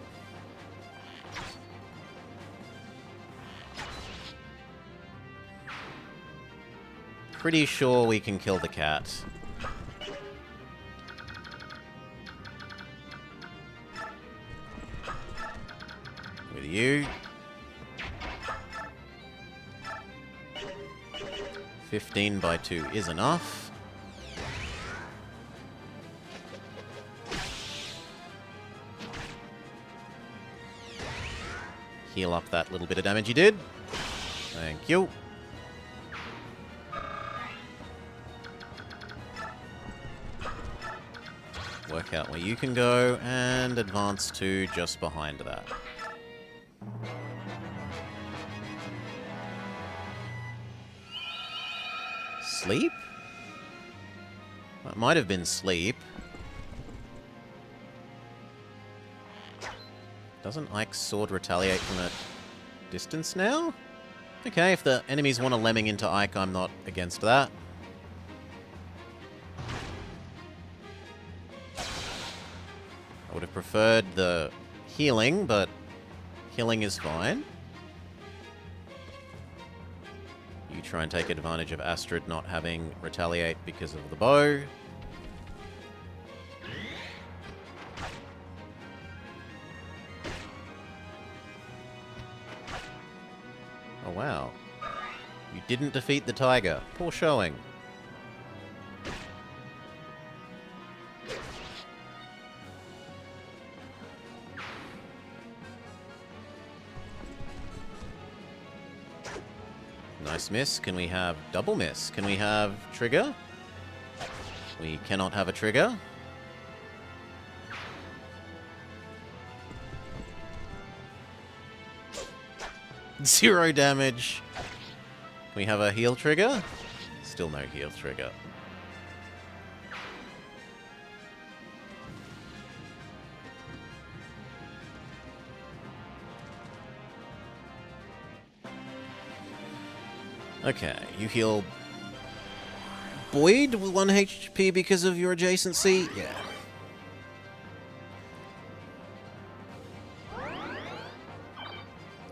Pretty sure we can kill the cat. With you. 15 by 2 is enough. Heal up that little bit of damage you did. Thank you. Work out where you can go, and advance to just behind that. Sleep? That might have been sleep. Doesn't Ike's sword retaliate from a distance now? Okay, if the enemies want to lemming into Ike, I'm not against that. I would have preferred the healing, but healing is fine. You try and take advantage of Astrid not having retaliate because of the bow. Oh wow. You didn't defeat the tiger. Poor showing. Nice miss. Can we have double miss? Can we have trigger? We cannot have a trigger. Zero damage. Can we have a heal trigger? Still no heal trigger. Okay, you heal Boyd with 1 HP because of your adjacency? Yeah.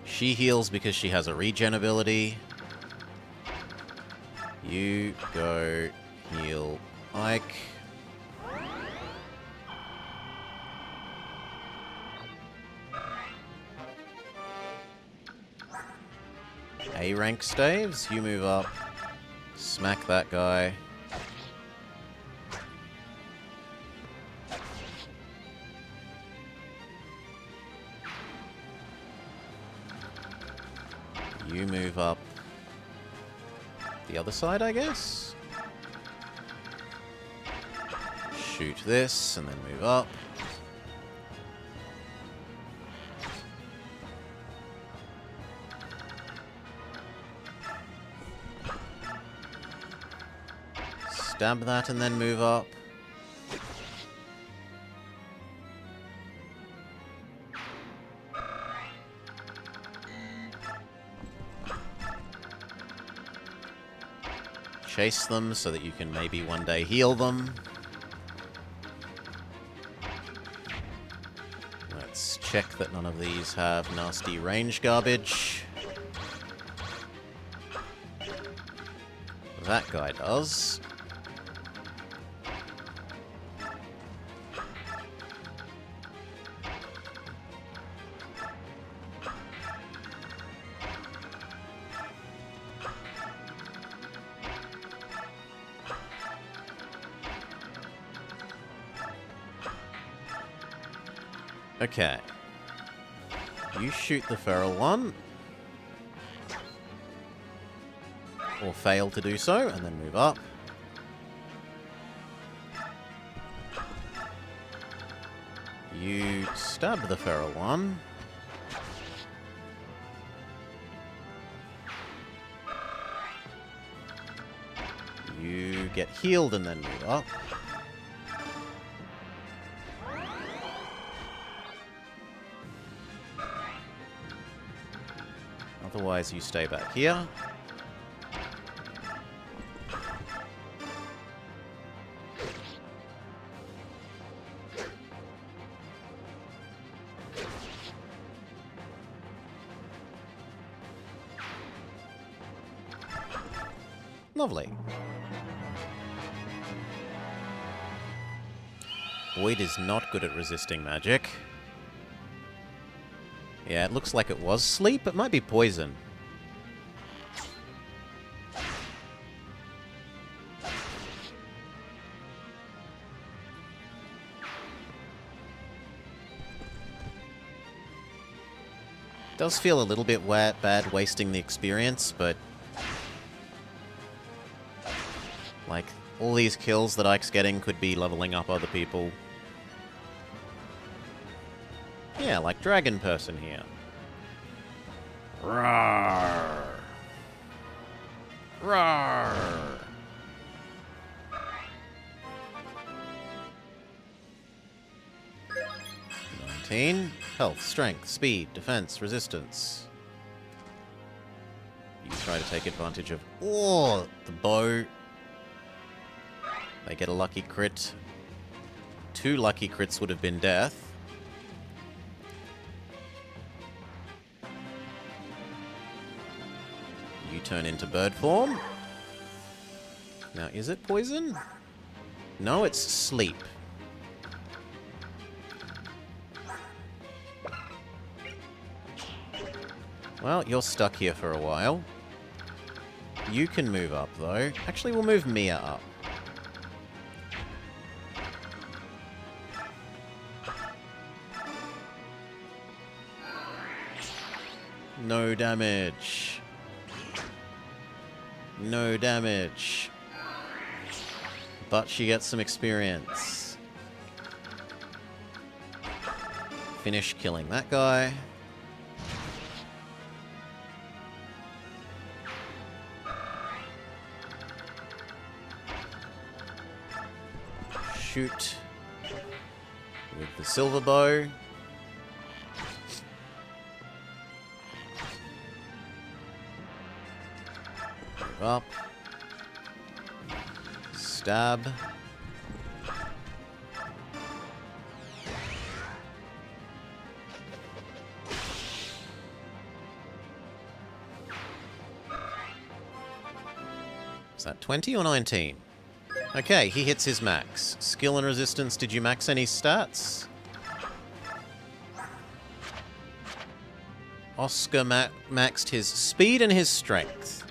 She heals because she has a regen ability. You go heal Ike. A rank staves, you move up. Smack that guy. You move up the other side, I guess? Shoot this, and then move up. Stab that, and then move up. Chase them so that you can maybe one day heal them. Let's check that none of these have nasty range garbage. That guy does. Okay. You shoot the feral one. Or fail to do so, and then move up. You stab the feral one. You get healed and then move up. Otherwise, you stay back here. Lovely. Boyd is not good at resisting magic. Yeah, it looks like it was sleep. It might be poison. Does feel a little bit bad wasting the experience, but like, all these kills that Ike's getting could be leveling up other people. Yeah, like Dragon Person here. Roar! Roar! 19. Health, strength, speed, defense, resistance. You try to take advantage of... Oh, the bow. They get a lucky crit. 2 lucky crits would have been death. You turn into bird form. Now, is it poison? No, it's sleep. Well, you're stuck here for a while. You can move up, though. Actually, we'll move Mia up. No damage. No damage. But she gets some experience. Finish killing that guy. Shoot with the silver bow. Move up. Stab. Is that 20 or 19? Okay, he hits his max. Skill and resistance, did you max any stats? Oscar maxed his speed and his strength.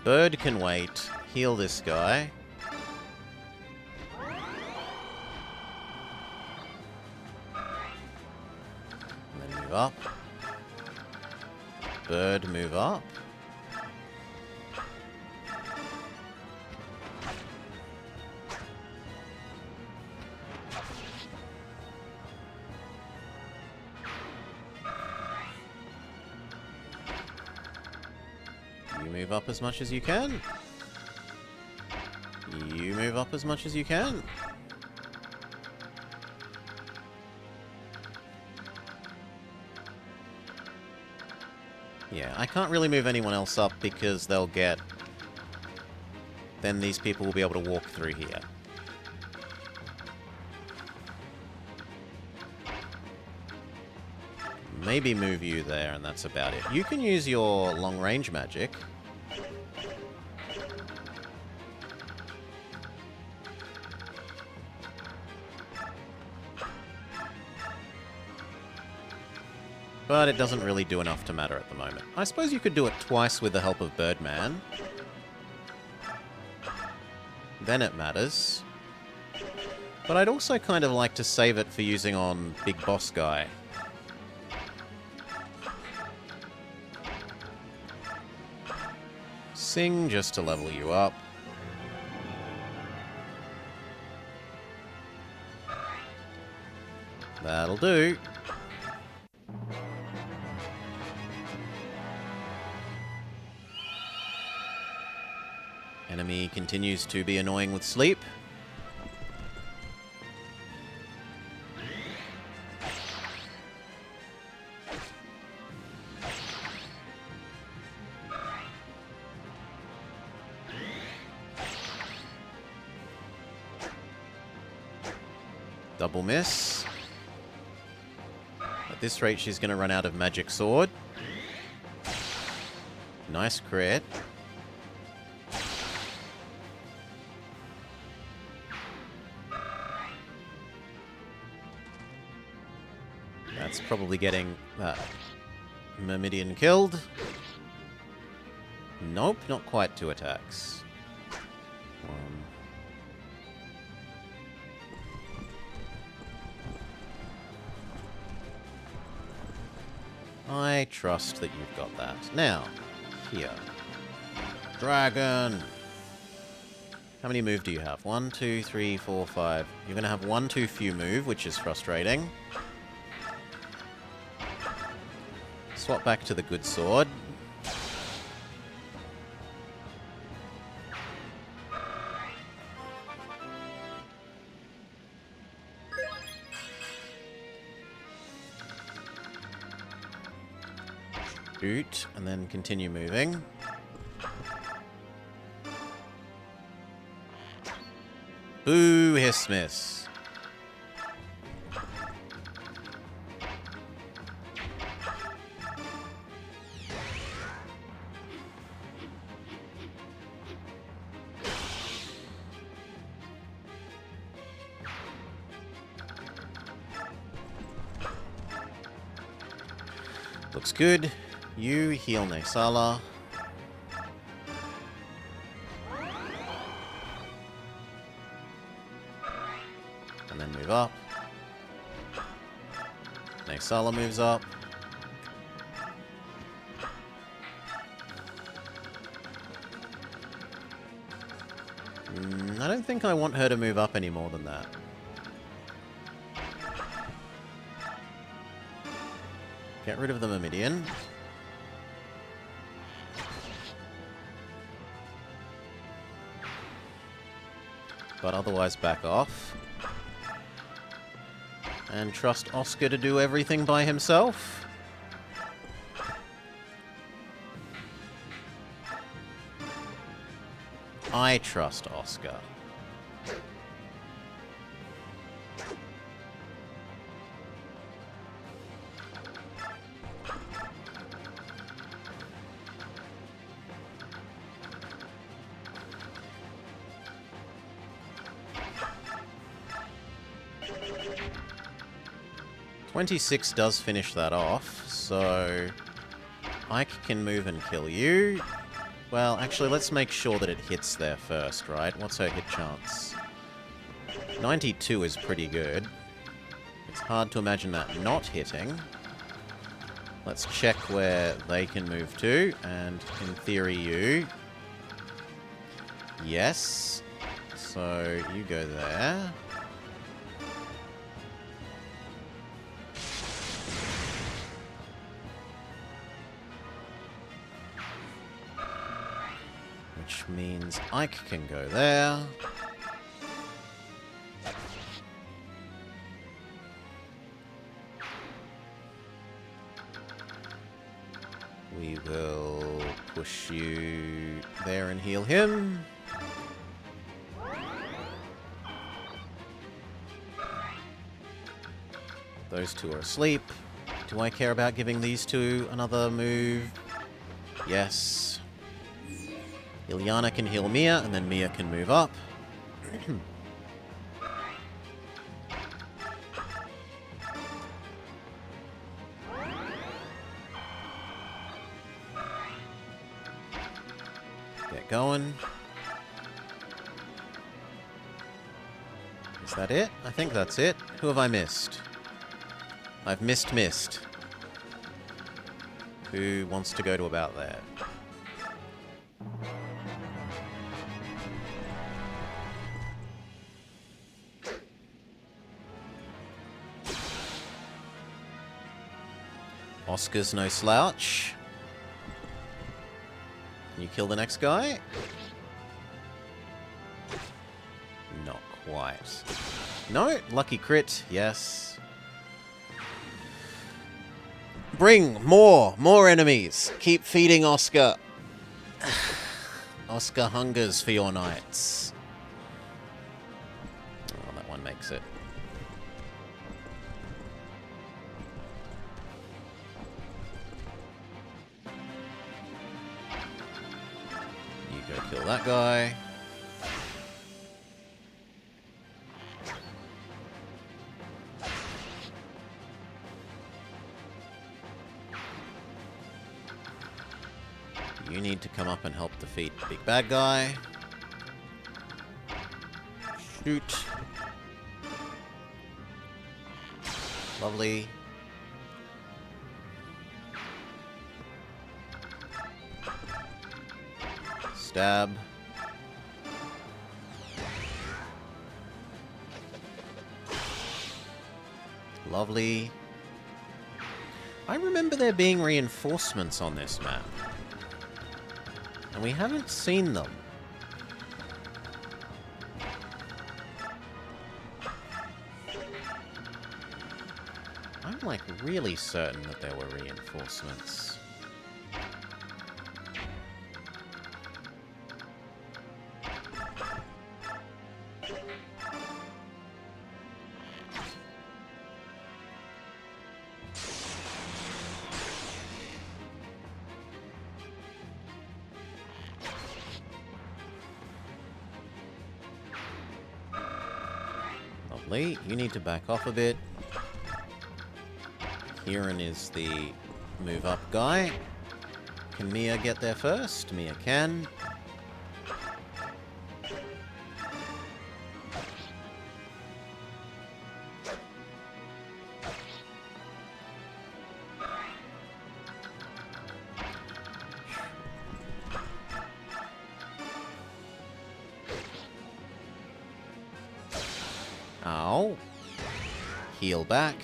Bird can wait. Heal this guy. And then move up. Bird, move up. You move up as much as you can. You move up as much as you can. Yeah, I can't really move anyone else up because they'll get... Then these people will be able to walk through here. Maybe move you there and that's about it. You can use your long-range magic. But it doesn't really do enough to matter at the moment. I suppose you could do it twice with the help of Birdman. Then it matters. But I'd also kind of like to save it for using on Big Boss Guy. Sing just to level you up. That'll do. Enemy continues to be annoying with sleep. Double miss. At this rate, she's going to run out of magic sword. Nice crit. That's probably getting that Myrmidian killed. Nope, not quite 2 attacks. I trust that you've got that. Now, here. Dragon! How many move do you have? 1, 2, 3, 4, 5. You're going to have 1 too few move, which is frustrating. Swap back to the good sword. Shoot, and then continue moving. Boo, hiss, miss. Looks good. You heal Naysala. And then move up. Naysala moves up. I don't think I want her to move up any more than that. Get rid of the Myrmidian. But otherwise back off. And trust Oscar to do everything by himself. I trust Oscar. "26 does finish that off, so Ike can move and kill you. Well, actually, let's make sure that it hits there first, right? What's her hit chance? 92 is pretty good. It's hard to imagine that not hitting. Let's check where they can move to, and in theory you. Yes. So you go there. Which means Ike can go there. We will push you there and heal him. Those two are asleep. Do I care about giving these two another move? Yes. Ilyana can heal Mia, and then Mia can move up. Get going. Is that it? I think that's it. Who have I missed? I've missed Mist. Who wants to go to about there? Oscar's no slouch. Can you kill the next guy? Not quite. No, lucky crit, yes. Bring more enemies. Keep feeding Oscar. Oscar hungers for your nights. Oh, that one makes it. You go kill that guy. You need to come up and help defeat Big Bad Guy. Shoot. Lovely. Stab. Lovely. I remember there being reinforcements on this map. And we haven't seen them. I'm like really certain that there were reinforcements. Lovely. You need to back off a bit. Kieran is the move up guy. Can Mia get there first? Mia can. Ow. Heal back.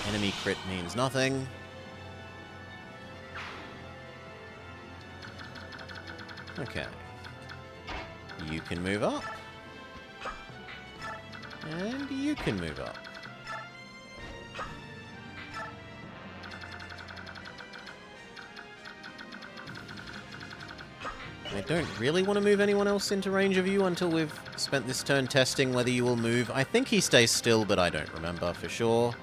Enemy crit means nothing. Okay. You can move up. And you can move up. I don't really want to move anyone else into range of you until we've spent this turn testing whether you will move. I think he stays still, but I don't remember for sure.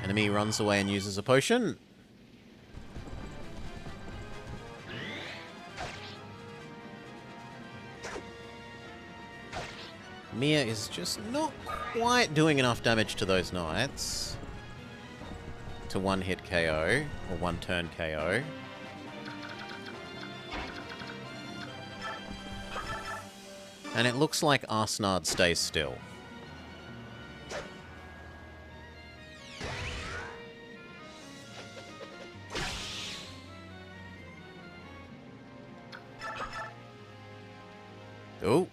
Enemy runs away and uses a potion. Mia is just not quite doing enough damage to those knights to one-hit KO, or one-turn KO. And it looks like Arsnard stays still. Oh.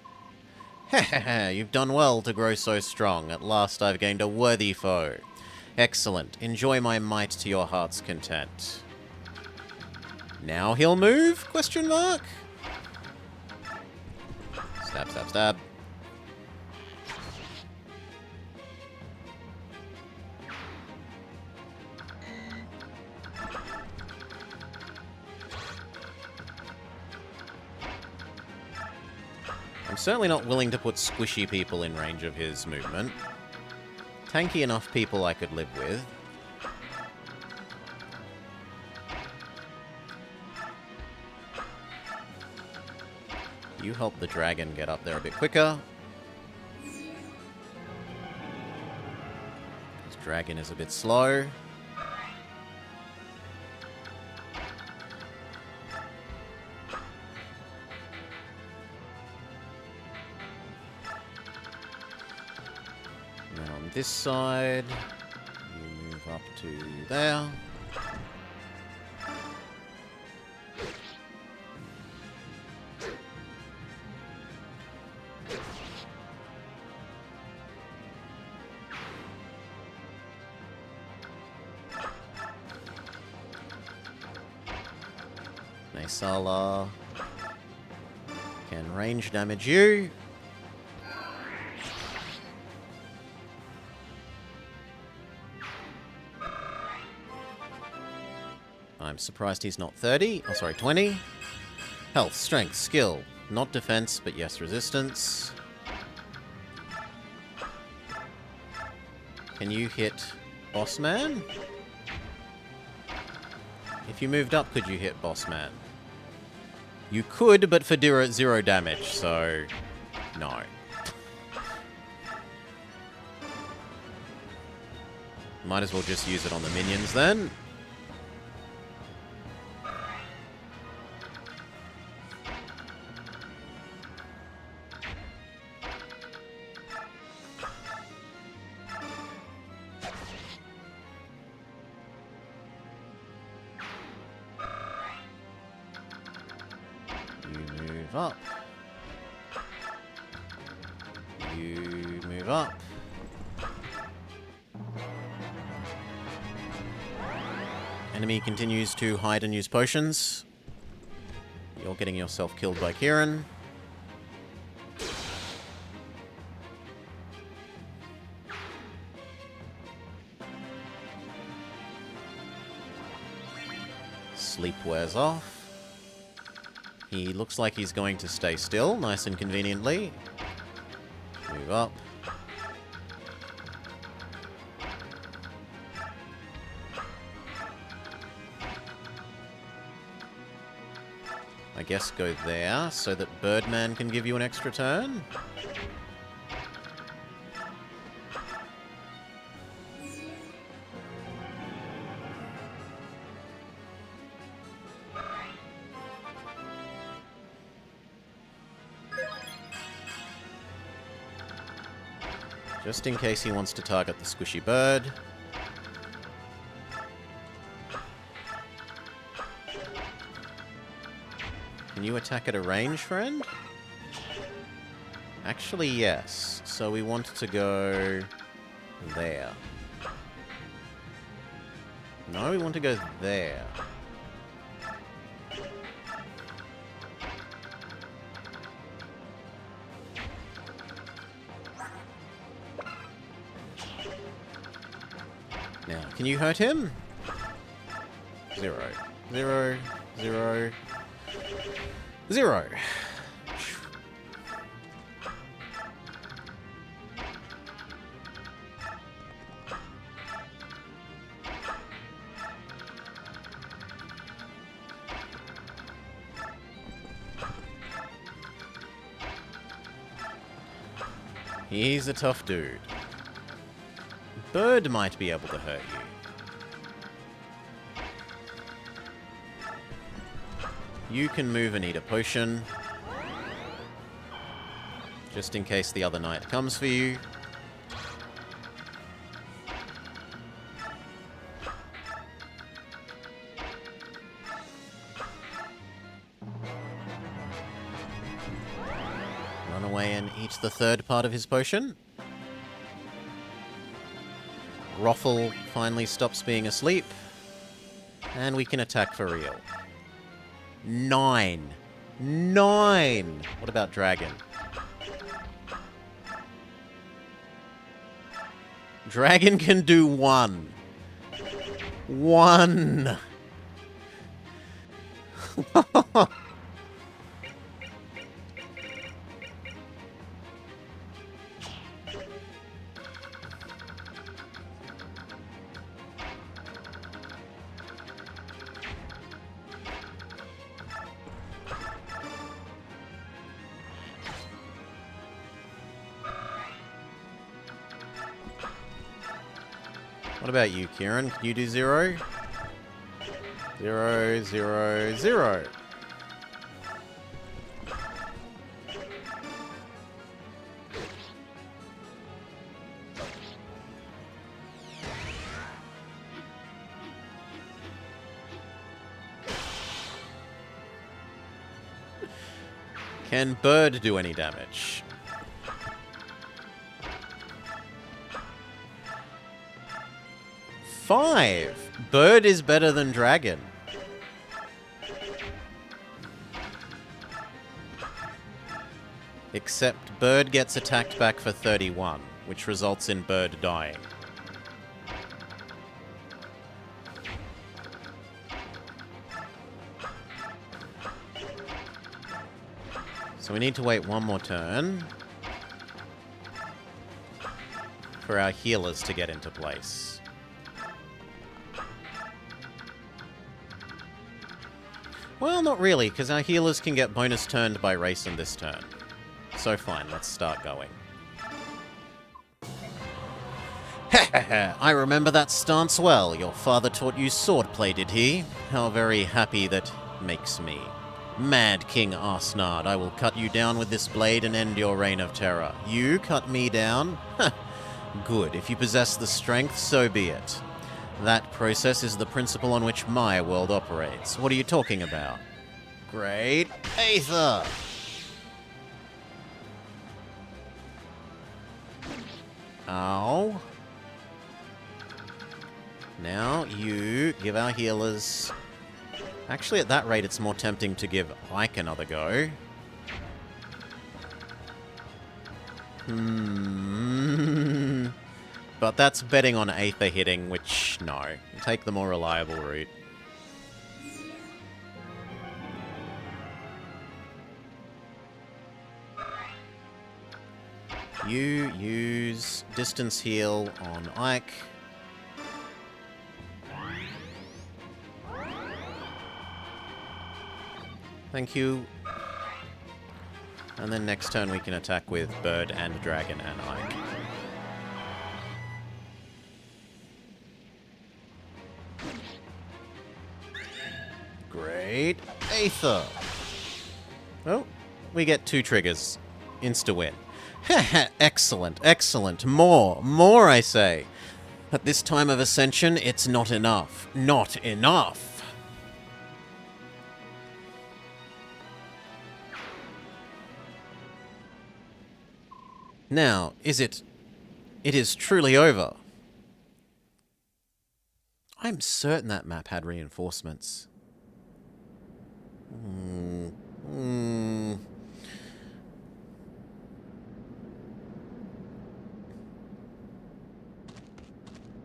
Hehehe, you've done well to grow so strong. At last I've gained a worthy foe. Excellent. Enjoy my might to your heart's content. Now he'll move? Question mark? Stab, stab, stab. I'm certainly not willing to put squishy people in range of his movement. Tanky enough people I could live with. You help the dragon get up there a bit quicker. This dragon is a bit slow. Now on this side, you move up to there. Naysala can range damage you. I'm surprised he's not 30. Oh, sorry, 20. Health, strength, skill. Not defense, but yes, resistance. Can you hit Boss Man? If you moved up, could you hit Boss Man? You could, but for zero damage, so no. Might as well just use it on the minions then. Up. You move up. Enemy continues to hide and use potions. You're getting yourself killed by Kieran. Sleep wears off. He looks like he's going to stay still, nice and conveniently. Move up. I guess go there, so that Birdman can give you an extra turn. Just in case he wants to target the squishy bird. Can you attack at a range, friend? Actually, yes. So we want to go there. No, we want to go there. Now, can you hurt him? 0. 0. 0. 0. He's a tough dude. Bird might be able to hurt you. You can move and eat a potion. Just in case the other knight comes for you. Run away and eat the third part of his potion. Roffle finally stops being asleep. And we can attack for real. 9. 9! What about Dragon? Dragon can do 1. 1! What about you, Kieran? Can you do 0? 0, 0, 0. Can Bird do any damage? Five. Bird is better than Dragon. Except Bird gets attacked back for 31, which results in Bird dying. So we need to wait one more turn for our healers to get into place. Well, not really, because our healers can get bonus turned by Rayson this turn. So fine, let's start going. I remember that stance well. Your father taught you swordplay, did he? How very happy that makes me. Mad King Arsnard, I will cut you down with this blade and end your reign of terror. You cut me down? Good, if you possess the strength, so be it. That process is the principle on which my world operates. What are you talking about? Great Aether! Ow. Now you give our healers... Actually, at that rate, it's more tempting to give Ike another go. But that's betting on Aether hitting, which, no. Take the more reliable route. You use distance heal on Ike. Thank you. And then next turn we can attack with Bird and Dragon and Ike. Great Aether! Oh, we get 2 triggers. Insta-win. Excellent, excellent. More, I say. At this time of ascension, it's not enough. Not enough! Now, is it... It is truly over. I'm certain that map had reinforcements.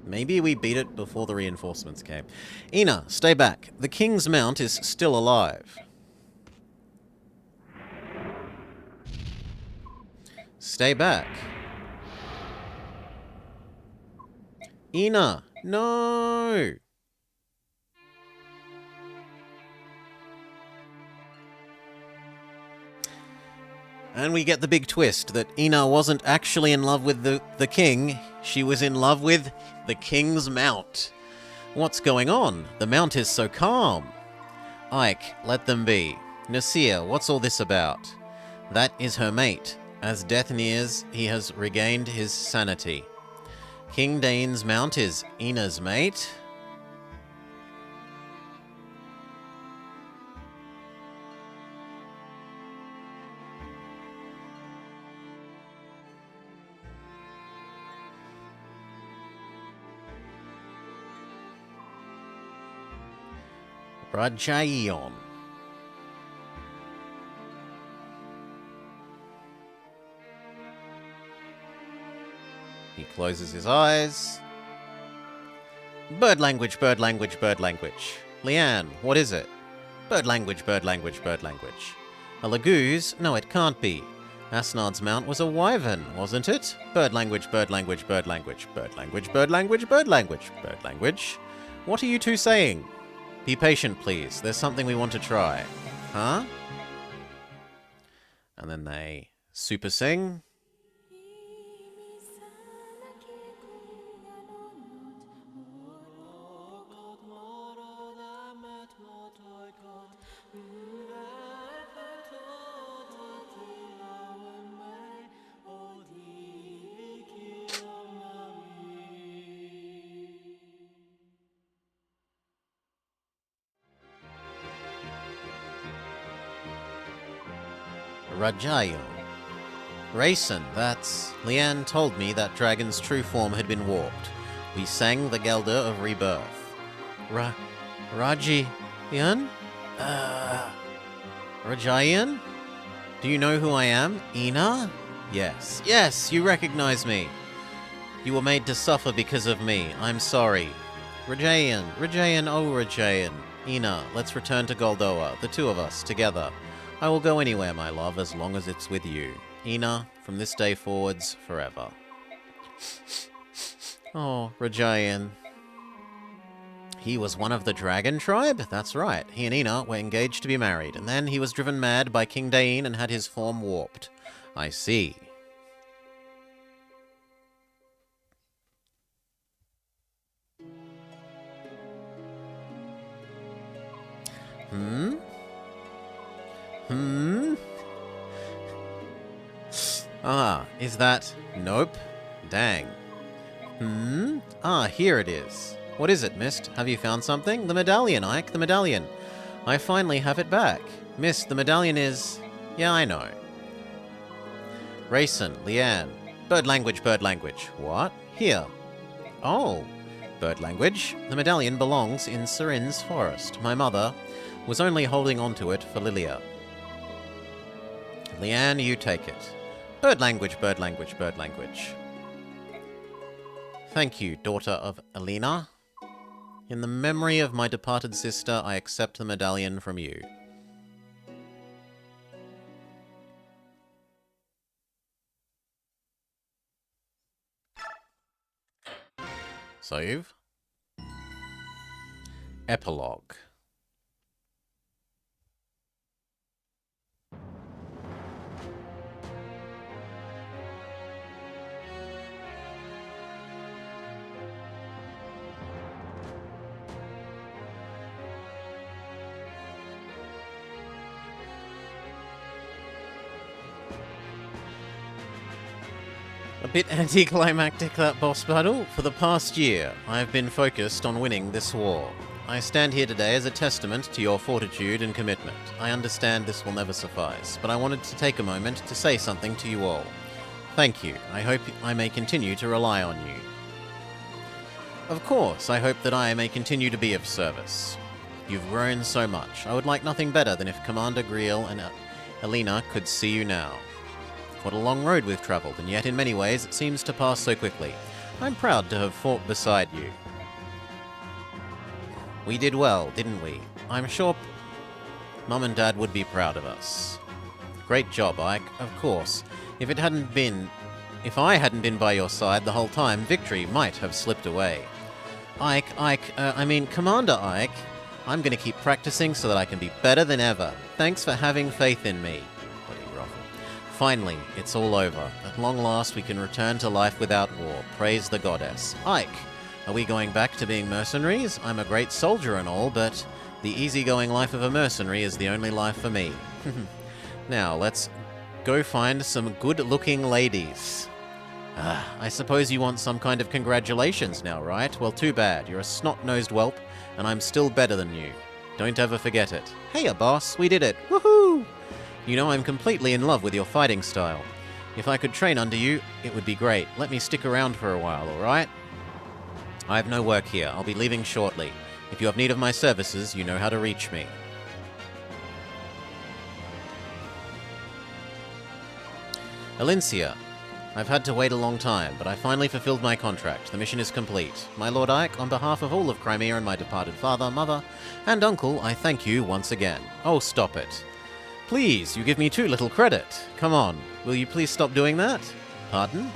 Maybe we beat it before the reinforcements came. Ina, stay back. The King's Mount is still alive. Stay back. Ina, no! And we get the big twist that Ina wasn't actually in love with the king. She was in love with the King's Mount. What's going on? The Mount is so calm. Ike, let them be. Nasir, what's all this about? That is her mate. As death nears, he has regained his sanity. King Dane's Mount is Ina's mate? Rajayon. He closes his eyes. Bird language, bird language, bird language. Leanne, what is it? Bird language, bird language, bird language. A lagoose? No, it can't be. Asnard's mount was a wyvern, wasn't it? Bird language, bird language, bird language, bird language, bird language, bird language, bird language. What are you two saying? Be patient, please. There's something we want to try. Huh? And then they super sing. Rajayon. Rayson, that's... Leanne told me that dragon's true form had been warped. We sang the Gelder of Rebirth. Rajayan? Rajayan? Do you know who I am? Ina? Yes. Yes, you recognize me. You were made to suffer because of me. I'm sorry. Rajayan, oh Rajayan. Ina, let's return to Goldoa, the two of us, together. I will go anywhere, my love, as long as it's with you. Ina, from this day forwards, forever. Oh, Rajayan. He was one of the dragon tribe? That's right. He and Ina were engaged to be married, and then he was driven mad by King Dain and had his form warped. I see. Ah, is that... Nope. Dang. Ah, here it is. What is it, Mist? Have you found something? The medallion, Ike, the medallion. I finally have it back. Mist, the medallion is... Yeah, I know. Rayson, Leanne. Bird language, bird language. What? Here. Oh. Bird language. The medallion belongs in Serin's forest. My mother was only holding on to it for Lilia. Leanne, you take it. Bird language, bird language, bird language. Thank you, daughter of Alina. In the memory of my departed sister, I accept the medallion from you. Save. Epilogue. A bit anticlimactic, that boss battle. For the past year, I have been focused on winning this war. I stand here today as a testament to your fortitude and commitment. I understand this will never suffice, but I wanted to take a moment to say something to you all. Thank you. I hope I may continue to rely on you. Of course, I hope that I may continue to be of service. You've grown so much. I would like nothing better than if Commander Griel and Elena could see you now. What a long road we've travelled, and yet in many ways it seems to pass so quickly. I'm proud to have fought beside you. We did well, didn't we? I'm sure Mum and Dad would be proud of us. Great job, Ike. Of course. If I hadn't been by your side the whole time, victory might have slipped away. Commander Ike, I'm going to keep practicing so that I can be better than ever. Thanks for having faith in me. Bloody ruffle. Finally, it's all over. At long last, we can return to life without war. Praise the goddess. Ike, are we going back to being mercenaries? I'm a great soldier and all, but the easygoing life of a mercenary is the only life for me. Now, let's go find some good-looking ladies. I suppose you want some kind of congratulations now, right? Well, too bad. You're a snot-nosed whelp, and I'm still better than you. Don't ever forget it. Hey, boss, we did it. Woohoo! You know I'm completely in love with your fighting style. If I could train under you, it would be great. Let me stick around for a while, alright? I have no work here. I'll be leaving shortly. If you have need of my services, you know how to reach me. Alincia. I've had to wait a long time, but I finally fulfilled my contract. The mission is complete. My Lord Ike, on behalf of all of Crimea and my departed father, mother, and uncle, I thank you once again. Oh, stop it. Please, you give me too little credit. Come on, will you please stop doing that? Pardon?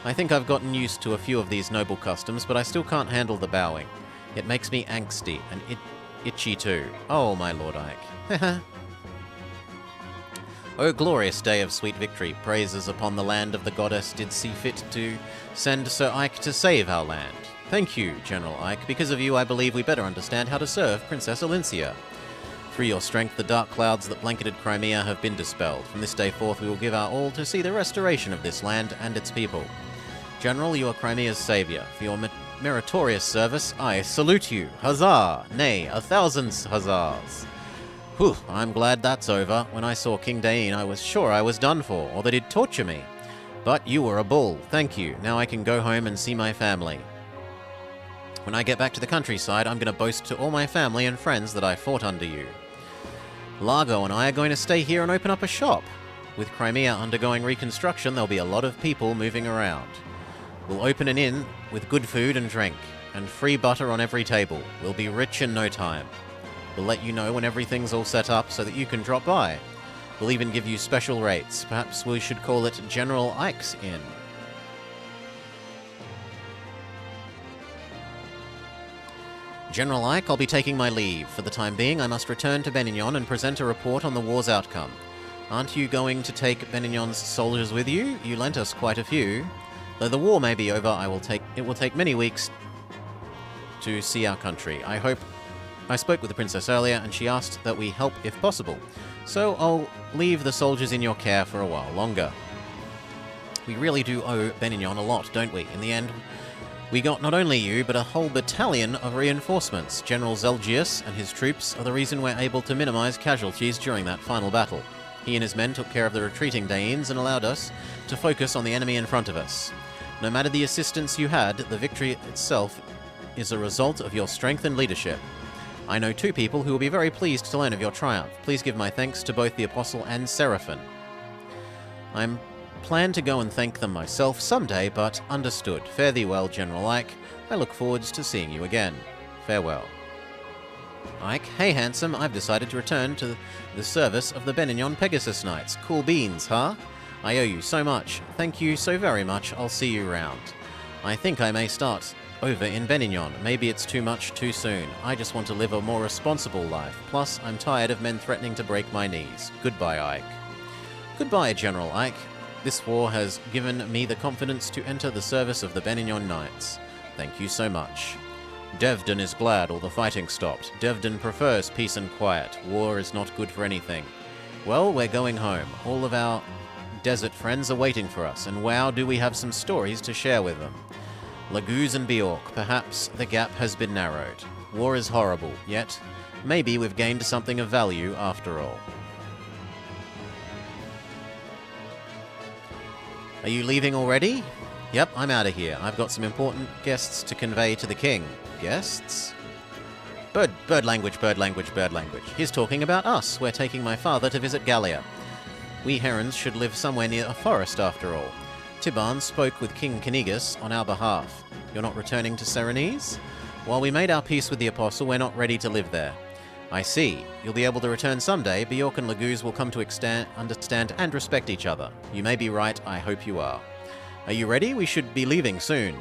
I think I've gotten used to a few of these noble customs, but I still can't handle the bowing. It makes me angsty and itchy too. Oh, my Lord Ike. O glorious day of sweet victory, praises upon the land of the goddess did see fit to send Sir Ike to save our land. Thank you, General Ike. Because of you, I believe we better understand how to serve Princess Alincia. Through your strength, the dark clouds that blanketed Crimea have been dispelled. From this day forth, we will give our all to see the restoration of this land and its people. General, you are Crimea's savior. For your meritorious service, I salute you. Huzzah! Nay, 1,000 huzzahs! Whew, I'm glad that's over. When I saw King Dain, I was sure I was done for, or that he'd torture me. But you were a bull. Thank you. Now I can go home and see my family. When I get back to the countryside, I'm going to boast to all my family and friends that I fought under you. Largo and I are going to stay here and open up a shop. With Crimea undergoing reconstruction, there'll be a lot of people moving around. We'll open an inn with good food and drink, and free butter on every table. We'll be rich in no time. We'll let you know when everything's all set up so that you can drop by. We'll even give you special rates. Perhaps we should call it General Ike's Inn. General Ike, I'll be taking my leave. For the time being, I must return to Benignon and present a report on the war's outcome. Aren't you going to take Benignon's soldiers with you? You lent us quite a few. Though the war may be over, it will take many weeks to see our country. I spoke with the princess earlier, and she asked that we help if possible. So I'll leave the soldiers in your care for a while longer. We really do owe Benignon a lot, don't we? In the end, we got not only you, but a whole battalion of reinforcements. General Zelgius and his troops are the reason we're able to minimize casualties during that final battle. He and his men took care of the retreating Danes and allowed us to focus on the enemy in front of us. No matter the assistance you had, the victory itself is a result of your strength and leadership. I know two people who will be very pleased to learn of your triumph. Please give my thanks to both the Apostle and Seraphim. I'm plan to go and thank them myself someday, but understood. Fare thee well, General Ike. I look forward to seeing you again. Farewell. Ike, hey handsome, I've decided to return to the service of the Benignon Pegasus Knights. Cool beans, huh? I owe you so much. Thank you so very much. I'll see you round. I think I may start over in Benignon. Maybe it's too much too soon. I just want to live a more responsible life. Plus, I'm tired of men threatening to break my knees. Goodbye, Ike. Goodbye, General Ike. This war has given me the confidence to enter the service of the Benignon Knights. Thank you so much. Devdon is glad all the fighting stopped. Devdon prefers peace and quiet. War is not good for anything. Well, we're going home. All of our desert friends are waiting for us, and wow, do we have some stories to share with them. Laguz and Bjork, perhaps the gap has been narrowed. War is horrible, yet maybe we've gained something of value after all. Are you leaving already? Yep, I'm out of here. I've got some important guests to convey to the king. Guests? Bird language. He's talking about us. We're taking my father to visit Gallia. We herons should live somewhere near a forest after all. Tiban spoke with King Kanigas on our behalf. You're not returning to Serenese? While we made our peace with the Apostle, we're not ready to live there. I see. You'll be able to return someday. Bjork and Laguz will come to understand and respect each other. You may be right. I hope you are. Are you ready? We should be leaving soon.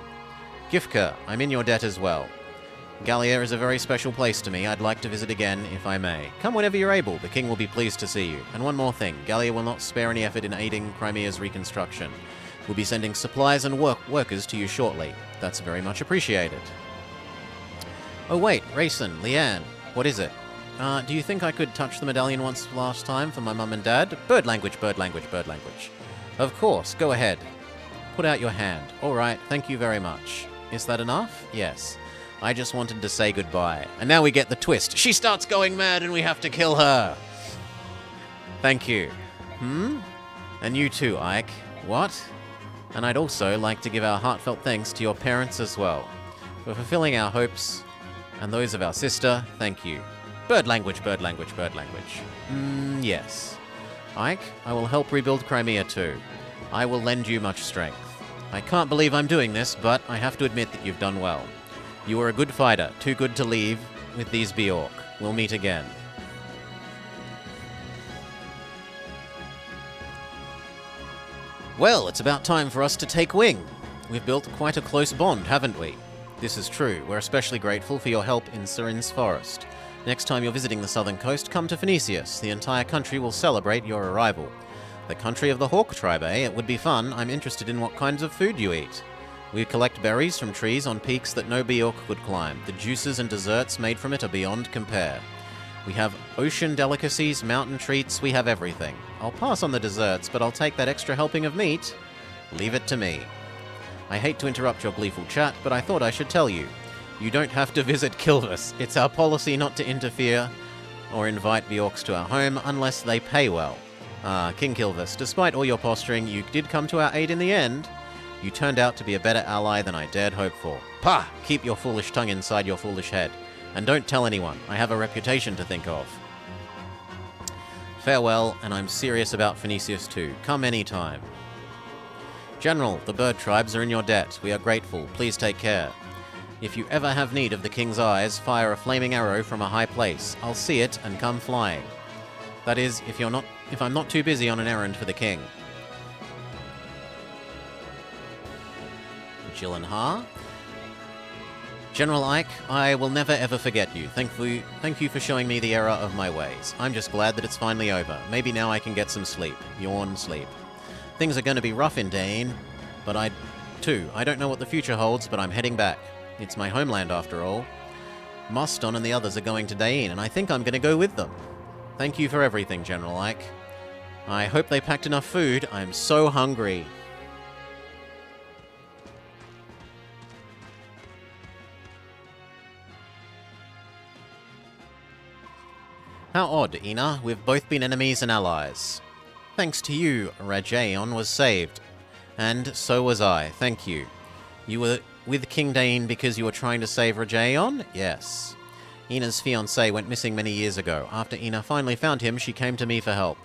Gifka, I'm in your debt as well. Gallia is a very special place to me. I'd like to visit again, if I may. Come whenever you're able. The king will be pleased to see you. And one more thing. Gallia will not spare any effort in aiding Crimea's reconstruction. We'll be sending supplies and workers to you shortly. That's very much appreciated. Oh wait, Rayson, Leanne, what is it? Do you think I could touch the medallion once last time for my mum and dad? Bird language. Of course, go ahead. Put out your hand. All right, thank you very much. Is that enough? Yes. I just wanted to say goodbye. And now we get the twist. She starts going mad and we have to kill her. Thank you. And you too, Ike. What? And I'd also like to give our heartfelt thanks to your parents as well. For fulfilling our hopes and those of our sister, thank you. Bird language. Yes. Ike, I will help rebuild Crimea too. I will lend you much strength. I can't believe I'm doing this, but I have to admit that you've done well. You are a good fighter, too good to leave with these Bjork. We'll meet again. Well, it's about time for us to take wing. We've built quite a close bond, haven't we? This is true. We're especially grateful for your help in Seren's Forest. Next time you're visiting the southern coast, come to Phoenicius. The entire country will celebrate your arrival. The country of the Hawk tribe, eh? It would be fun. I'm interested in what kinds of food you eat. We collect berries from trees on peaks that no Bjork could climb. The juices and desserts made from it are beyond compare. We have ocean delicacies, mountain treats, we have everything. I'll pass on the desserts, but I'll take that extra helping of meat. Leave it to me. I hate to interrupt your gleeful chat, but I thought I should tell you. You don't have to visit Kilvis. It's our policy not to interfere or invite Bjorks to our home unless they pay well. King Kilvis, despite all your posturing, you did come to our aid in the end. You turned out to be a better ally than I dared hope for. Pah! Keep your foolish tongue inside your foolish head. And don't tell anyone. I have a reputation to think of. Farewell, and I'm serious about Phoenicius too. Come any time. General, the bird tribes are in your debt. We are grateful. Please take care. If you ever have need of the king's eyes, fire a flaming arrow from a high place. I'll see it and come flying. That is, if I'm not too busy on an errand for the king. Jilan General Ike, I will never ever forget you. Thank you for showing me the error of my ways. I'm just glad that it's finally over. Maybe now I can get some sleep. Yawn sleep. Things are going to be rough in Dane, but I don't know what the future holds, but I'm heading back. It's my homeland after all. Moston and the others are going to Dane, and I think I'm going to go with them. Thank you for everything, General Ike. I hope they packed enough food. I'm so hungry. How odd, Ina. We've both been enemies and allies. Thanks to you, Rajayon was saved. And so was I. Thank you. You were with King Dane because you were trying to save Rajayon? Yes. Ina's fiancé went missing many years ago. After Ina finally found him, she came to me for help.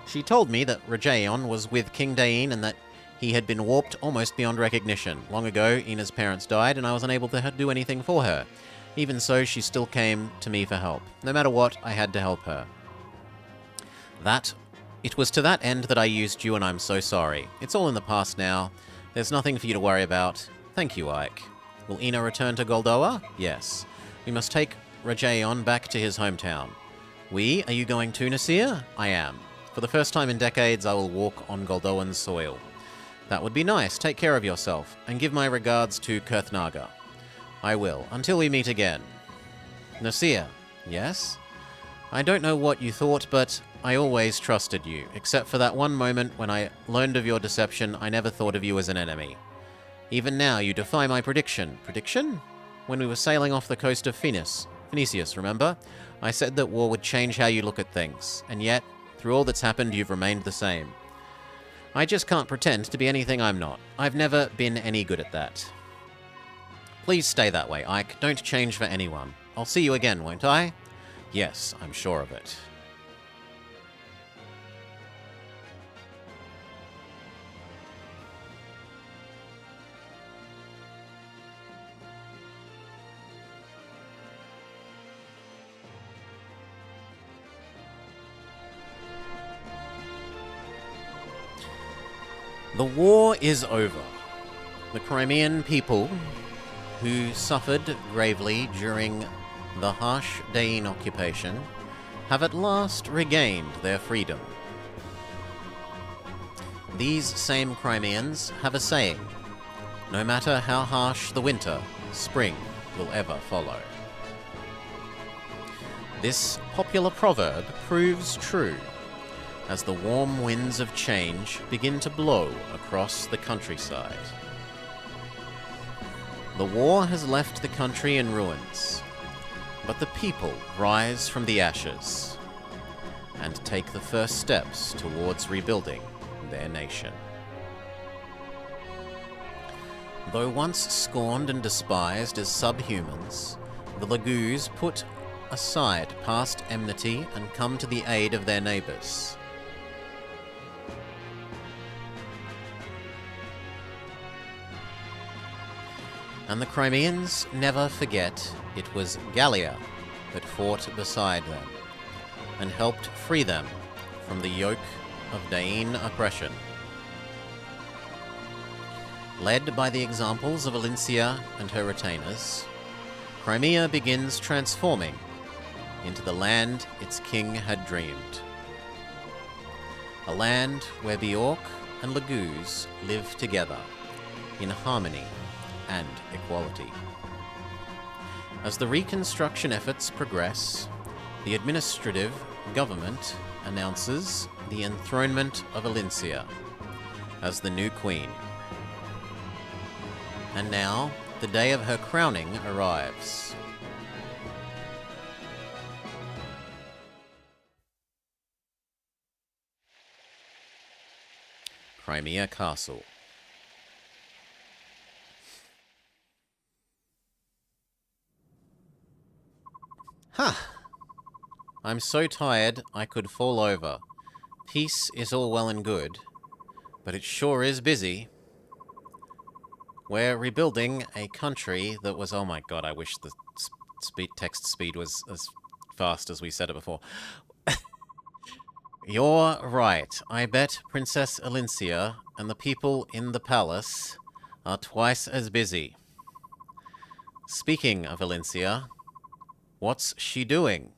She told me that Rajayon was with King Dane and that he had been warped almost beyond recognition. Long ago, Ina's parents died and I was unable to do anything for her. Even so, she still came to me for help. No matter what, I had to help her. It was to that end that I used you, and I'm so sorry. It's all in the past now. There's nothing for you to worry about. Thank you, Ike. Will Ina return to Goldoa? Yes. We must take Rajayon back to his hometown. Are you going too, Nasir? I am. For the first time in decades, I will walk on Goldoan's soil. That would be nice. Take care of yourself, and give my regards to Kurthnaga. I will, until we meet again. Nasir. Yes? I don't know what you thought, but I always trusted you. Except for that one moment when I learned of your deception, I never thought of you as an enemy. Even now, you defy my prediction. Prediction? When we were sailing off the coast of Phoenicius, remember? I said that war would change how you look at things, and yet, through all that's happened, you've remained the same. I just can't pretend to be anything I'm not. I've never been any good at that. Please stay that way, Ike. Don't change for anyone. I'll see you again, won't I? Yes, I'm sure of it. The war is over. The Crimean people, who suffered gravely during the harsh Dain occupation, have at last regained their freedom. These same Crimeans have a saying: no matter how harsh the winter, spring will ever follow. This popular proverb proves true as the warm winds of change begin to blow across the countryside. The war has left the country in ruins, but the people rise from the ashes and take the first steps towards rebuilding their nation. Though once scorned and despised as subhumans, the Lagoos put aside past enmity and come to the aid of their neighbors. And the Crimeans never forget it was Gallia that fought beside them and helped free them from the yoke of Dain oppression. Led by the examples of Valencia and her retainers, Crimea begins transforming into the land its king had dreamed. A land where Bjork and Lagoos live together in harmony and equality. As the reconstruction efforts progress, the administrative government announces the enthronement of Valencia as the new queen. And now, the day of her crowning arrives. Crimea Castle. Huh. I'm so tired I could fall over. Peace is all well and good, but it sure is busy. We're rebuilding a country that was... Oh my god, I wish the text speed was as fast as we said it before. You're right. I bet Princess Alincia and the people in the palace are twice as busy. Speaking of Alincia, what's she doing?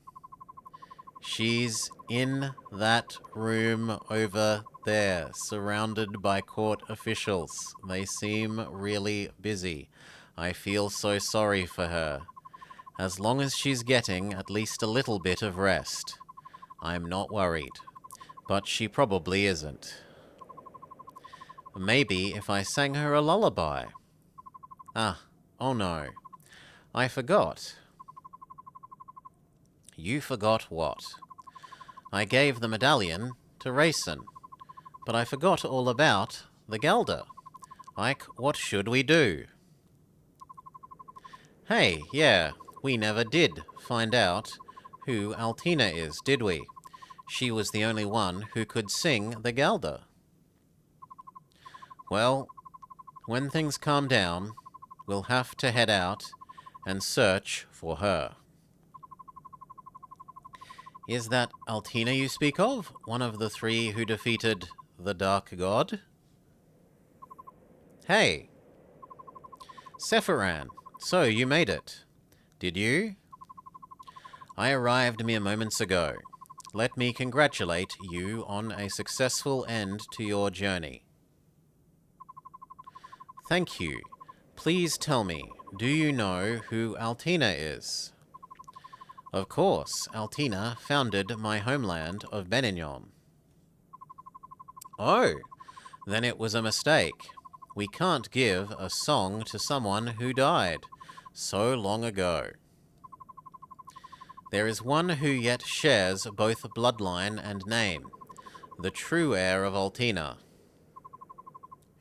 She's in that room over there, surrounded by court officials. They seem really busy. I feel so sorry for her. As long as she's getting at least a little bit of rest, I'm not worried. But she probably isn't. Maybe if I sang her a lullaby. Oh no. I forgot. You forgot what? I gave the medallion to Rayson, but I forgot all about the Galder. Ike, what should we do? Hey, yeah, we never did find out who Altina is, did we? She was the only one who could sing the Galder. Well, when things calm down, we'll have to head out and search for her. Is that Altina you speak of? One of the three who defeated the Dark God? Hey! Sephiran, so you made it. Did you? I arrived mere moments ago. Let me congratulate you on a successful end to your journey. Thank you. Please tell me, do you know who Altina is? Of course, Altina founded my homeland of Benignon. Oh, then it was a mistake. We can't give a song to someone who died so long ago. There is one who yet shares both bloodline and name, the true heir of Altina.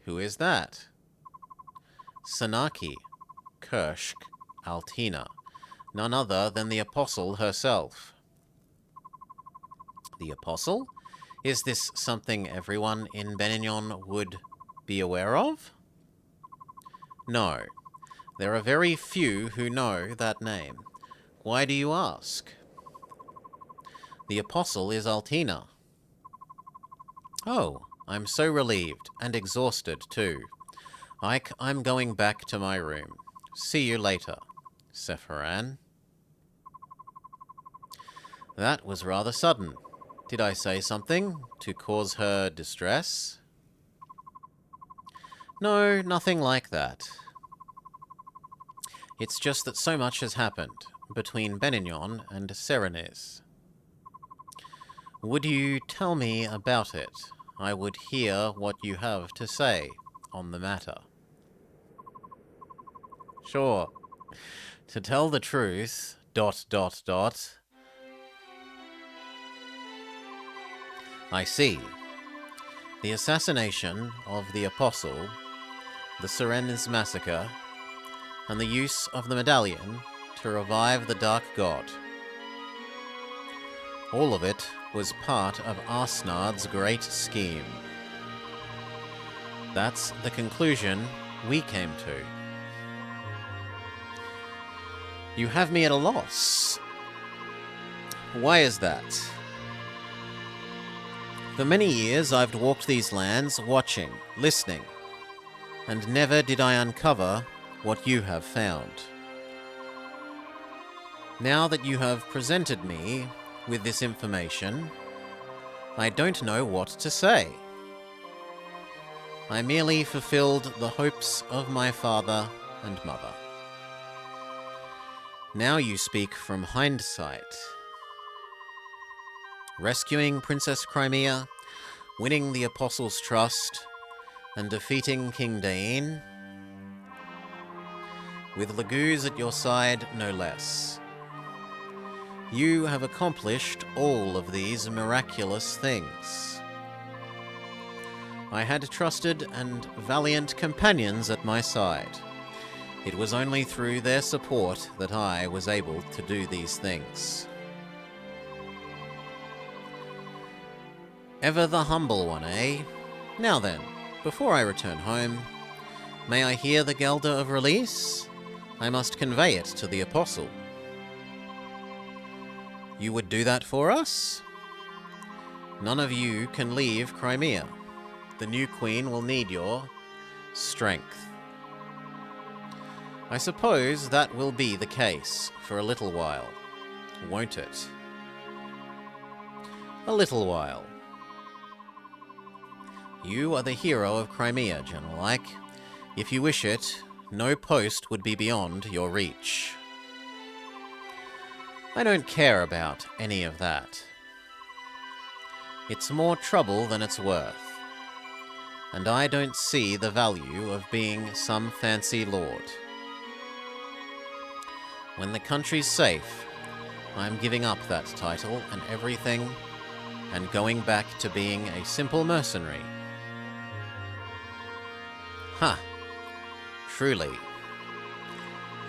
Who is that? Sanaki, Kirsch, Altina, none other than the Apostle herself. The Apostle? Is this something everyone in Benignon would be aware of? No. There are very few who know that name. Why do you ask? The Apostle is Altina. Oh, I'm so relieved, and exhausted too. I'm going back to my room. See you later, Sephiran. That was rather sudden. Did I say something to cause her distress? No, nothing like that. It's just that so much has happened between Benignon and Serenes. Would you tell me about it? I would hear what you have to say on the matter. Sure. To tell the truth, ... I see. The assassination of the Apostle, the Serenes massacre, and the use of the medallion to revive the Dark God. All of it was part of Arsnard's great scheme. That's the conclusion we came to. You have me at a loss. Why is that? For many years I've walked these lands, watching, listening, and never did I uncover what you have found. Now that you have presented me with this information, I don't know what to say. I merely fulfilled the hopes of my father and mother. Now you speak from hindsight. Rescuing Princess Crimea, winning the Apostle's trust, and defeating King Dain, with Laguz at your side no less. You have accomplished all of these miraculous things. I had trusted and valiant companions at my side. It was only through their support that I was able to do these things. Ever the humble one, eh? Now then, before I return home, may I hear the Gelder of Release? I must convey it to the Apostle. You would do that for us? None of you can leave Crimea. The new queen will need your strength. I suppose that will be the case for a little while, won't it? A little while. You are the hero of Crimea, General-like. If you wish it, no post would be beyond your reach. I don't care about any of that. It's more trouble than it's worth, and I don't see the value of being some fancy lord. When the country's safe, I'm giving up that title and everything, and going back to being a simple mercenary. Ha! Truly.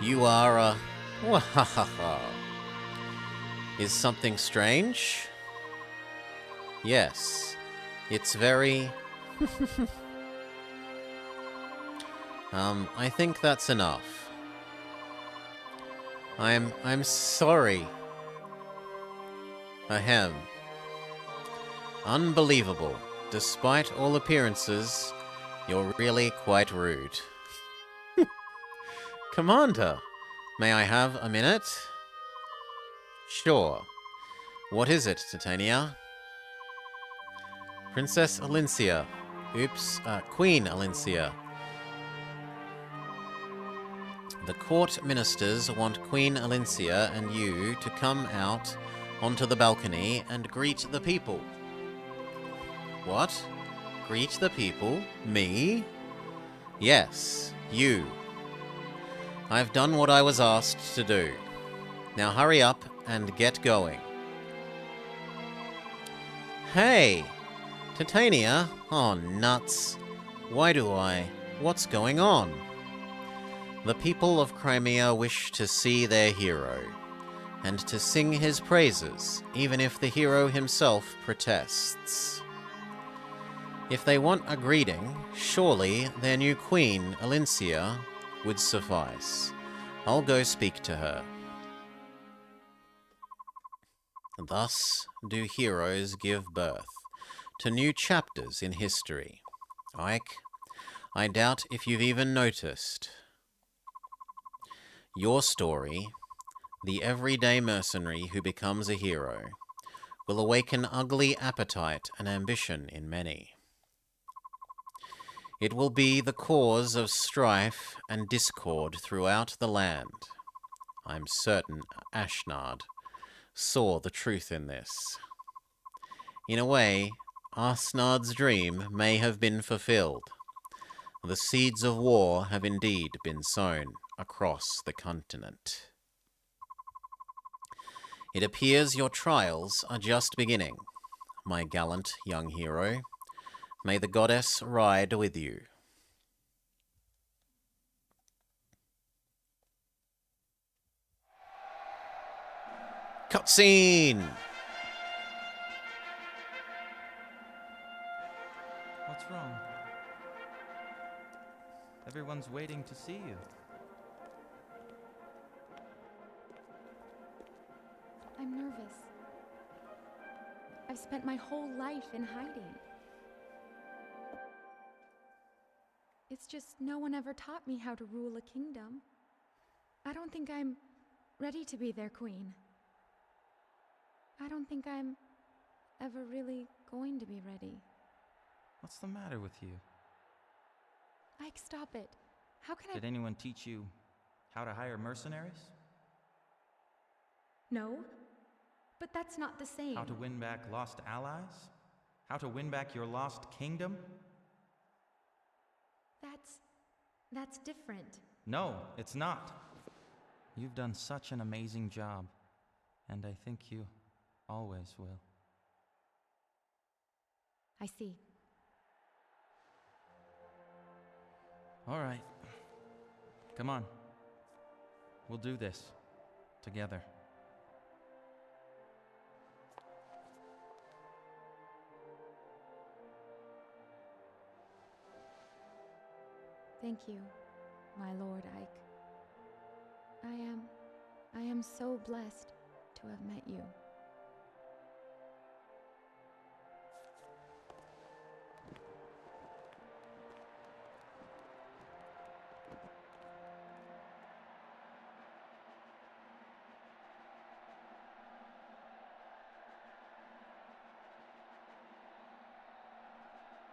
You are a... Wahahaha. Is something strange? Yes. It's very... I think that's enough. I'm sorry. Ahem. Unbelievable. Despite all appearances, you're really quite rude. Commander, may I have a minute? Sure. What is it, Titania? Princess Alincia. Oops, Queen Alincia. The court ministers want Queen Alincia and you to come out onto the balcony and greet the people. What? Greet the people? Me? Yes, you. I've done what I was asked to do. Now hurry up and get going. Hey! Titania? Oh, nuts. Why do I? What's going on? The people of Crimea wish to see their hero, and to sing his praises, even if the hero himself protests. If they want a greeting, surely their new queen, Alincia, would suffice. I'll go speak to her. Thus do heroes give birth to new chapters in history. Ike, I doubt if you've even noticed. Your story, the everyday mercenary who becomes a hero, will awaken ugly appetite and ambition in many. It will be the cause of strife and discord throughout the land. I'm certain Ashnard saw the truth in this. In a way, Ashnard's dream may have been fulfilled. The seeds of war have indeed been sown across the continent. It appears your trials are just beginning, my gallant young hero. May the goddess ride with you. Cutscene!
What's wrong? Everyone's waiting to see you.
I'm nervous. I've spent my whole life in hiding. It's just no one ever taught me how to rule a kingdom. I don't think I'm ready to be their queen. I don't think I'm ever really going to be ready.
What's the matter with you?
Ike, stop it. How can
Did anyone teach you how to hire mercenaries?
No, but that's not the same.
How to win back lost allies? How to win back your lost kingdom?
That's different.
No, it's not. You've done such an amazing job, and I think you always will.
I see.
All right. Come on. We'll do this together.
Thank you, my Lord Ike. I am so blessed to have met you.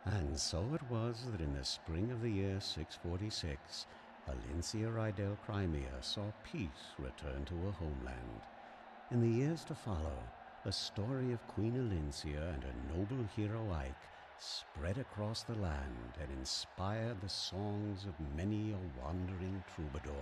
And so it was that in the spring of the year 646, Alincia Rydell Crimea saw peace return to her homeland. In the years to follow, the story of Queen Alincia and her noble hero Ike spread across the land and inspired the songs of many a wandering troubadour.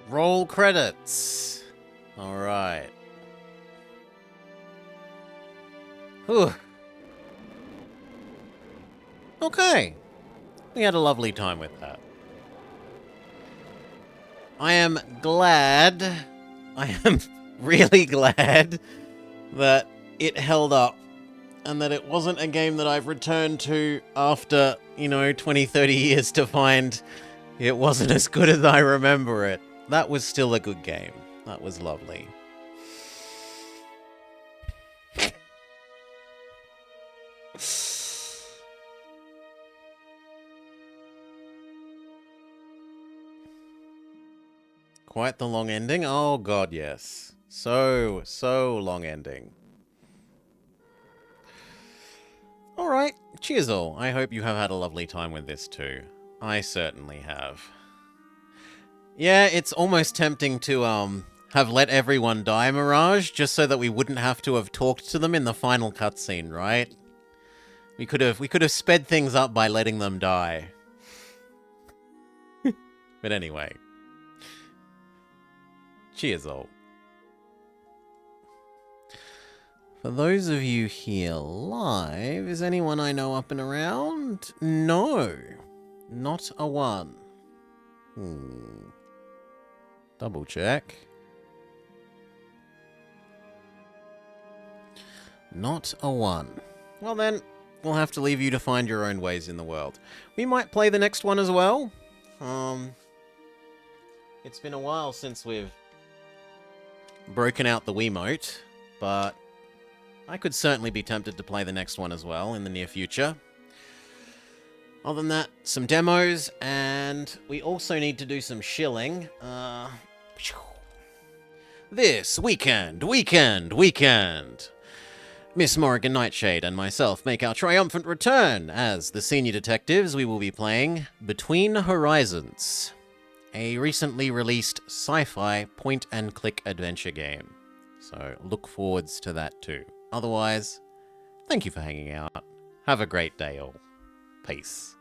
Roll credits. All right. Whew. Okay. We had a lovely time with that. I am glad, I am really glad that it held up and that it wasn't a game that I've returned to after, 20, 30 years to find it wasn't as good as I remember it. That was still a good game. That was lovely. Quite the long ending. Oh god, yes. So long ending. Alright, cheers all. I hope you have had a lovely time with this too. I certainly have. Yeah, it's almost tempting to, have let everyone die, Mirage, just so that we wouldn't have to have talked to them in the final cutscene, right? We could have sped things up by letting them die. But anyway. Cheers all. For those of you here live, is anyone I know up and around? No. Not a one. Double check. Not a one. Well then, we'll have to leave you to find your own ways in the world. We might play the next one as well. It's been a while since we've broken out the Wiimote, but I could certainly be tempted to play the next one as well in the near future. Other than that, some demos, and we also need to do some shilling. This weekend! Miss Morrigan Nightshade and myself make our triumphant return. As the senior detectives, we will be playing Between Horizons, a recently released sci-fi point-and-click adventure game. So look forwards to that too. Otherwise, thank you for hanging out. Have a great day all. Peace.